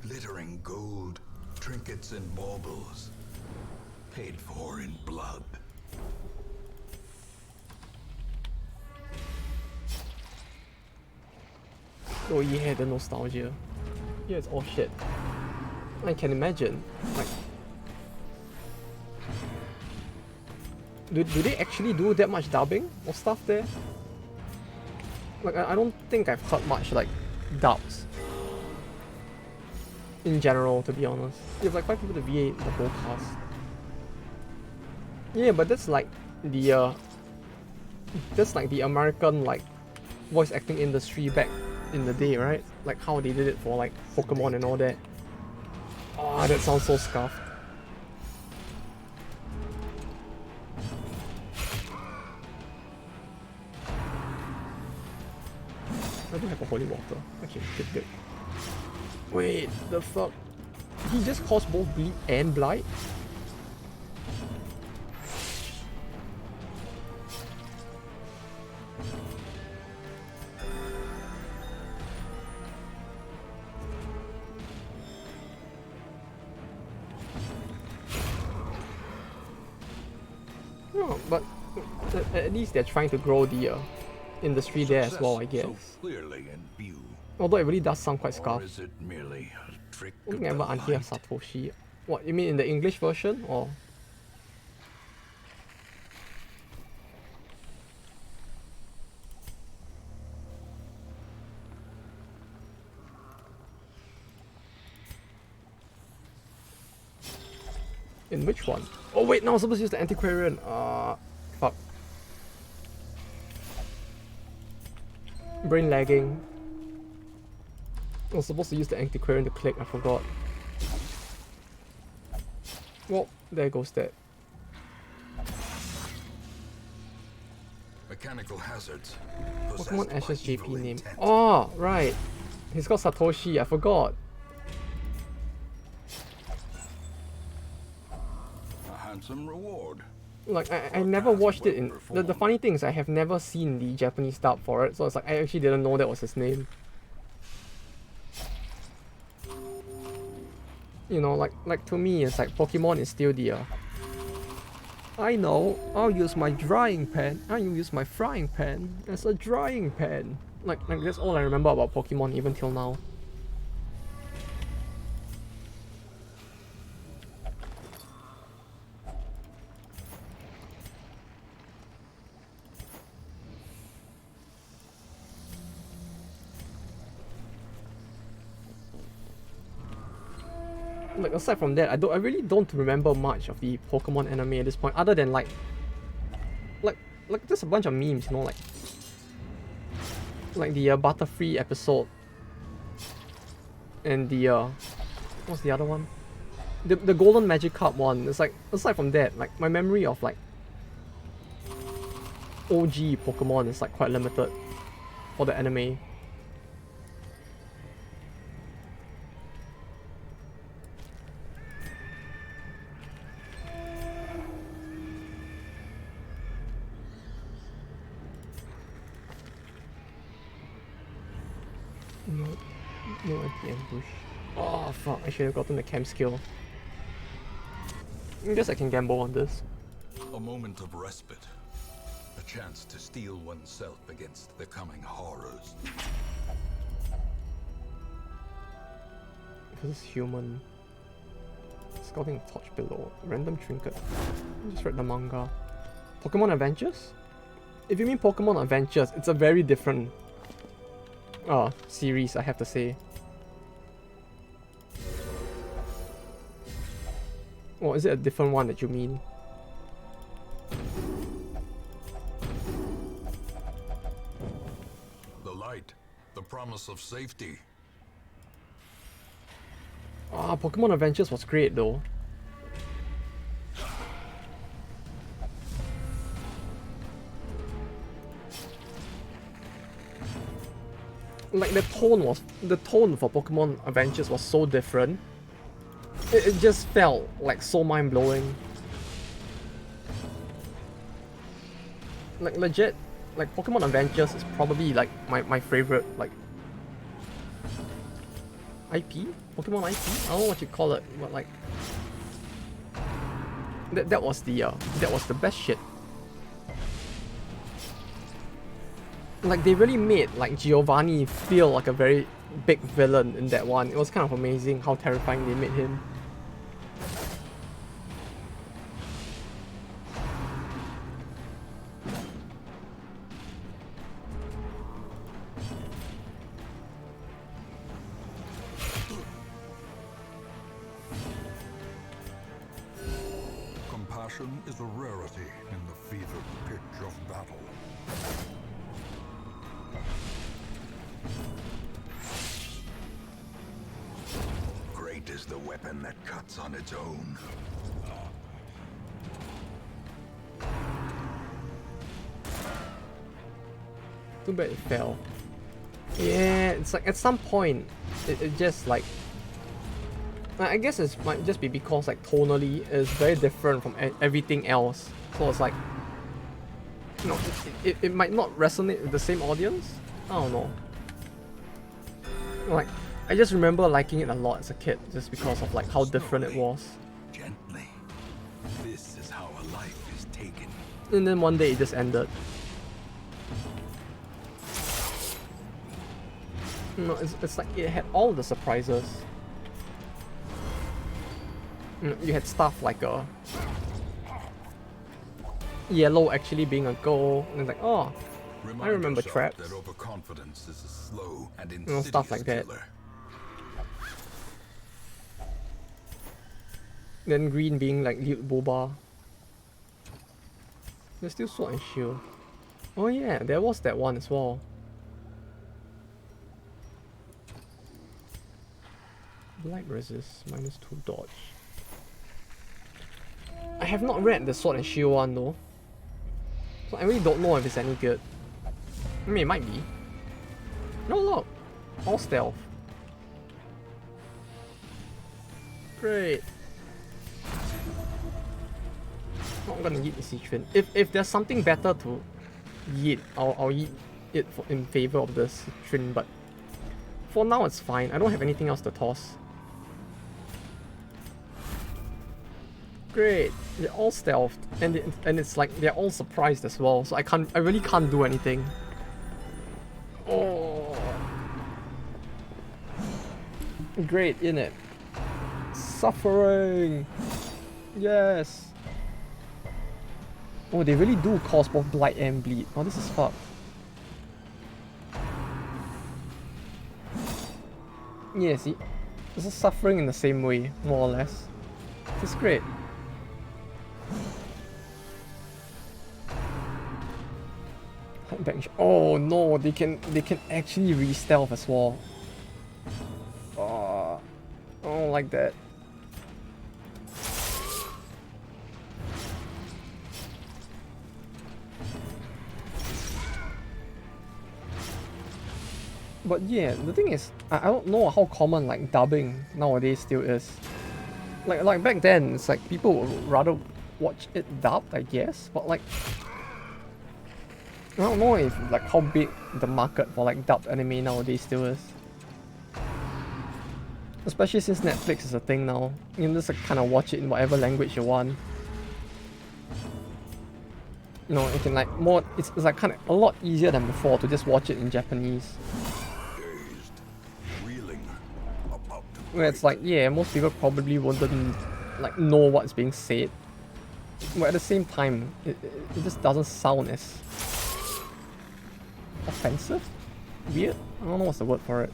Glittering gold, trinkets and baubles, paid for in blood. Oh yeah, the nostalgia. Yeah, it's all shit. I can imagine, like, do they actually do that much dubbing or stuff there? Like, I don't think I've heard much, like, dubs. In general, to be honest. You have like 5 people to VA the whole cast. Yeah, but that's like the, that's like the American, like, voice acting industry back in the day, right? Like how they did it for, like, Pokemon and all that. Oh, that sounds so scuffed. I do have a holy water. Okay, good. Wait, the fuck? He just caused both bleed and blight? No, but at least they're trying to grow the industry there as well, I guess. So clearly in view. Although it really does sound quite Or scuffed. is it merely a trick I of think I the ever unhear light? Satoshi. What, you mean in the English version or? In which one? Oh wait, no, I was supposed to use the antiquarian. Fuck. Brain lagging. I was supposed to use the antiquarian to click, I forgot. Well, there goes that. Mechanical hazards. Pokemon possessed by Ash's JP evil name. intent. Oh, right. He's got Satoshi, I forgot. A handsome reward. Like, I never watched it in... The funny thing is I have never seen the Japanese dub for it, so it's like I actually didn't know that was his name. You know, like to me, it's like Pokemon is still the... I know, I'll use my drying pan. I'll use my frying pan as a drying pan. Like that's all I remember about Pokemon even till now. Like aside from that, I really don't remember much of the Pokemon anime at this point, other than like there's a bunch of memes, you know, like the Butterfree episode, and the what's the other one? The Golden Magikarp one. It's like aside from that, like my memory of like OG Pokemon is like quite limited for the anime. No anti-ambush. Oh fuck, I should have gotten the chem skill. I guess I can gamble on this. A moment of respite. A chance to steel oneself against the coming horrors. Because it's human. Scouting torch below. Random trinket. I just read the manga. Pokemon Adventures? If you mean Pokemon Adventures, it's a very different series, I have to say. Or is it a different one that you mean? The light, the promise of safety. Pokemon Adventures was great though. Like the tone for Pokemon Adventures was so different. It just felt like so mind-blowing. Like legit, like Pokemon Adventures is probably like my favorite like IP? Pokemon IP? I don't know what you call it, but like that was the best shit. Like they really made like Giovanni feel like a very big villain in that one. It was kind of amazing how terrifying they made him. Compassion is a rarity in the fevered pitch of battle. Great is the weapon that cuts on its own. Too bad it fell. Yeah, it's like at some point it just like I guess it might just be because like tonally it's very different from everything else. So it's like, you know, it might not resonate with the same audience. I don't know. Like I just remember liking it a lot as a kid just because of like how different it was. Gently. This is how a life is taken. And then one day it just ended. No, it's like it had all the surprises. You had stuff like a yellow actually being a goal, and it's like, oh, I remember traps. That overconfidence is a slow and You know, stuff like that. killer. Then green being like Lute Boba. There's still Sword and Shield. Oh yeah, there was that one as well. Blight resist, -2 dodge. I have not read the Sword and Shield one though. So I really don't know if it's any good. I mean, it might be. No, look. All stealth. Great. Not gonna yeet the Citrin. If there's something better to yeet, I'll yeet it in favor of the Citrin, but for now it's fine. I don't have anything else to toss. Great, they're all stealthed, and it's like they're all surprised as well. So I really can't do anything. Oh, great, innit? Suffering, yes. Oh, they really do cause both blight and bleed. Oh, this is fucked. Yeah, see, this is suffering in the same way, more or less. This is great. Oh no, they can actually re-stealth as well. Oh, I don't like that. But yeah, the thing is, I don't know how common like dubbing nowadays still is. Like back then, it's like people would rather watch it dubbed, I guess. But like, I don't know if like how big the market for like dubbed anime nowadays still is. Especially since Netflix is a thing now. You can just like, kind of watch it in whatever language you want. You know, it can like more. It's like kind of a lot easier than before to just watch it in Japanese. Dazed, reeling, about to Where it's like, yeah, most people probably wouldn't like know what's being said. But at the same time, it just doesn't sound as offensive? Weird? I don't know what's the word for it.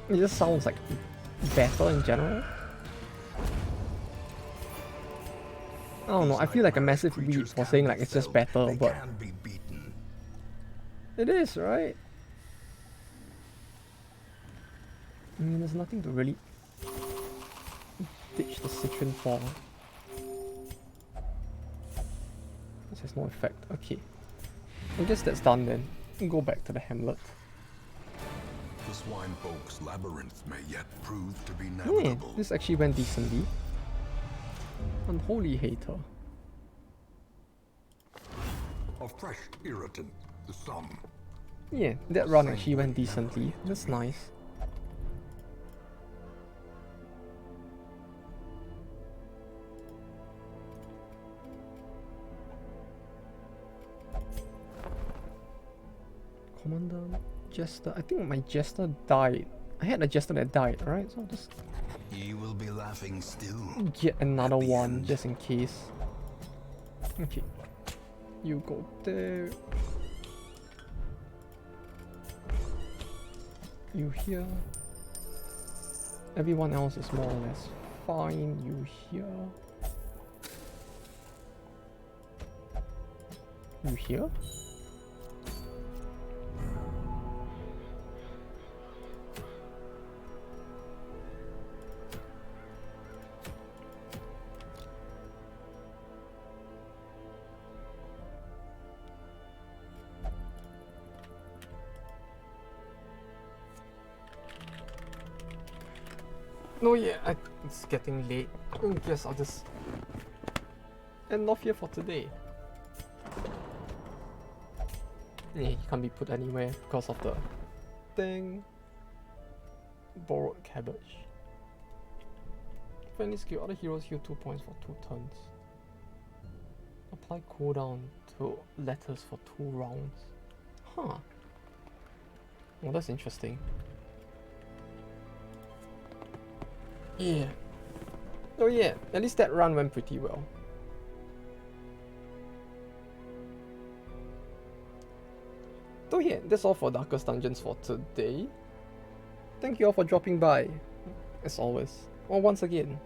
It just sounds like better in general. I don't know, I feel like a massive weeb for saying like it's just better, but it is, right? I mean, there's nothing to really ditch the citron for. This has no effect. Okay. I guess that's done then. Go back to the hamlet. The swine folk's labyrinth may yet prove to be Yeah, navigable. this actually went decently. Unholy hater. A fresh irritant, the sum. Yeah, that run actually went decently. That's nice. Commander, Jester. I think my Jester died. I had a Jester that died, right? So I'll just Ye will be laughing still. get another At the one end. just in case. Okay. You go there. You here. Everyone else is more or less fine. You here. You here? No, yeah, it's getting late. I guess I'll just end off here for today. Yeah, he can't be put anywhere because of the thing. Borrowed cabbage. Friendly skill, other heroes heal 2 points for 2 turns. Apply cooldown to letters for 2 rounds. Huh. Well, that's interesting. Yeah. Oh yeah, at least that run went pretty well. So yeah, that's all for Darkest Dungeons for today. Thank you all for dropping by, as always. Or once again.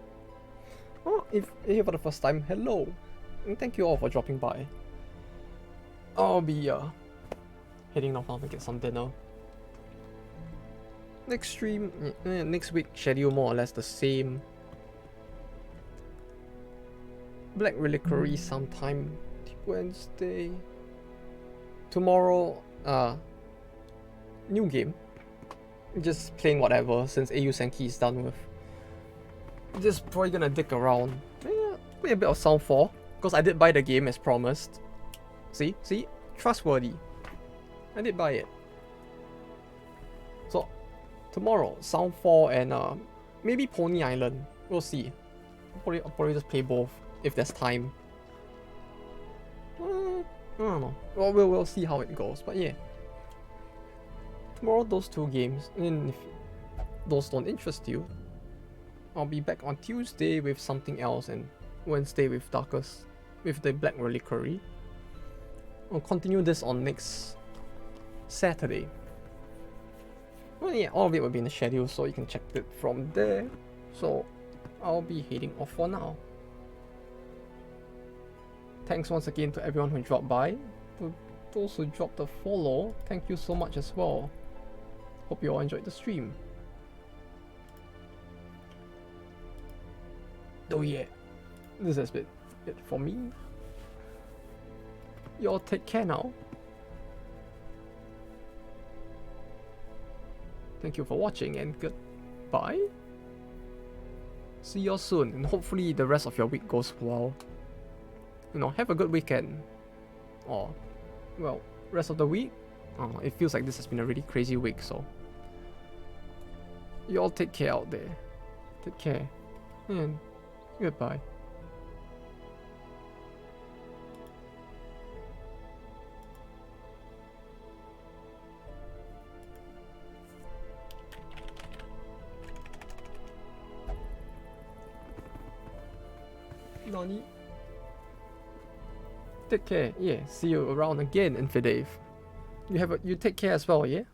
Oh, if you're here for the first time, hello. And thank you all for dropping by. I'll be heading off now to get some dinner. Next stream, next week, schedule more or less the same. Black Reliquary sometime Wednesday. Tomorrow, new game. Just playing whatever since AU Senki is done with. Just probably gonna dick around. Play a bit of Sound 4, because I did buy the game as promised. See? Trustworthy. I did buy it. So, tomorrow, Sound 4 and maybe Pony Island. We'll see. I'll probably just play both if there's time. I don't know. Well, we'll see how it goes. But yeah. Tomorrow, those 2 games. And if those don't interest you, I'll be back on Tuesday with something else and Wednesday with the Black Reliquary. I'll continue this on next Saturday. Well, yeah, all of it will be in the schedule, so you can check it from there. So, I'll be heading off for now. Thanks once again to everyone who dropped by. To those who dropped a follow, thank you so much as well. Hope you all enjoyed the stream. Oh yeah, this has been it for me. You all take care now. Thank you for watching and goodbye. See you all soon, and hopefully the rest of your week goes well. You know, have a good weekend. Or, well, rest of the week. It feels like this has been a really crazy week, so you all take care out there. Take care, and goodbye. Nani? Take care. Yeah, see you around again, Infidave. You take care as well, yeah?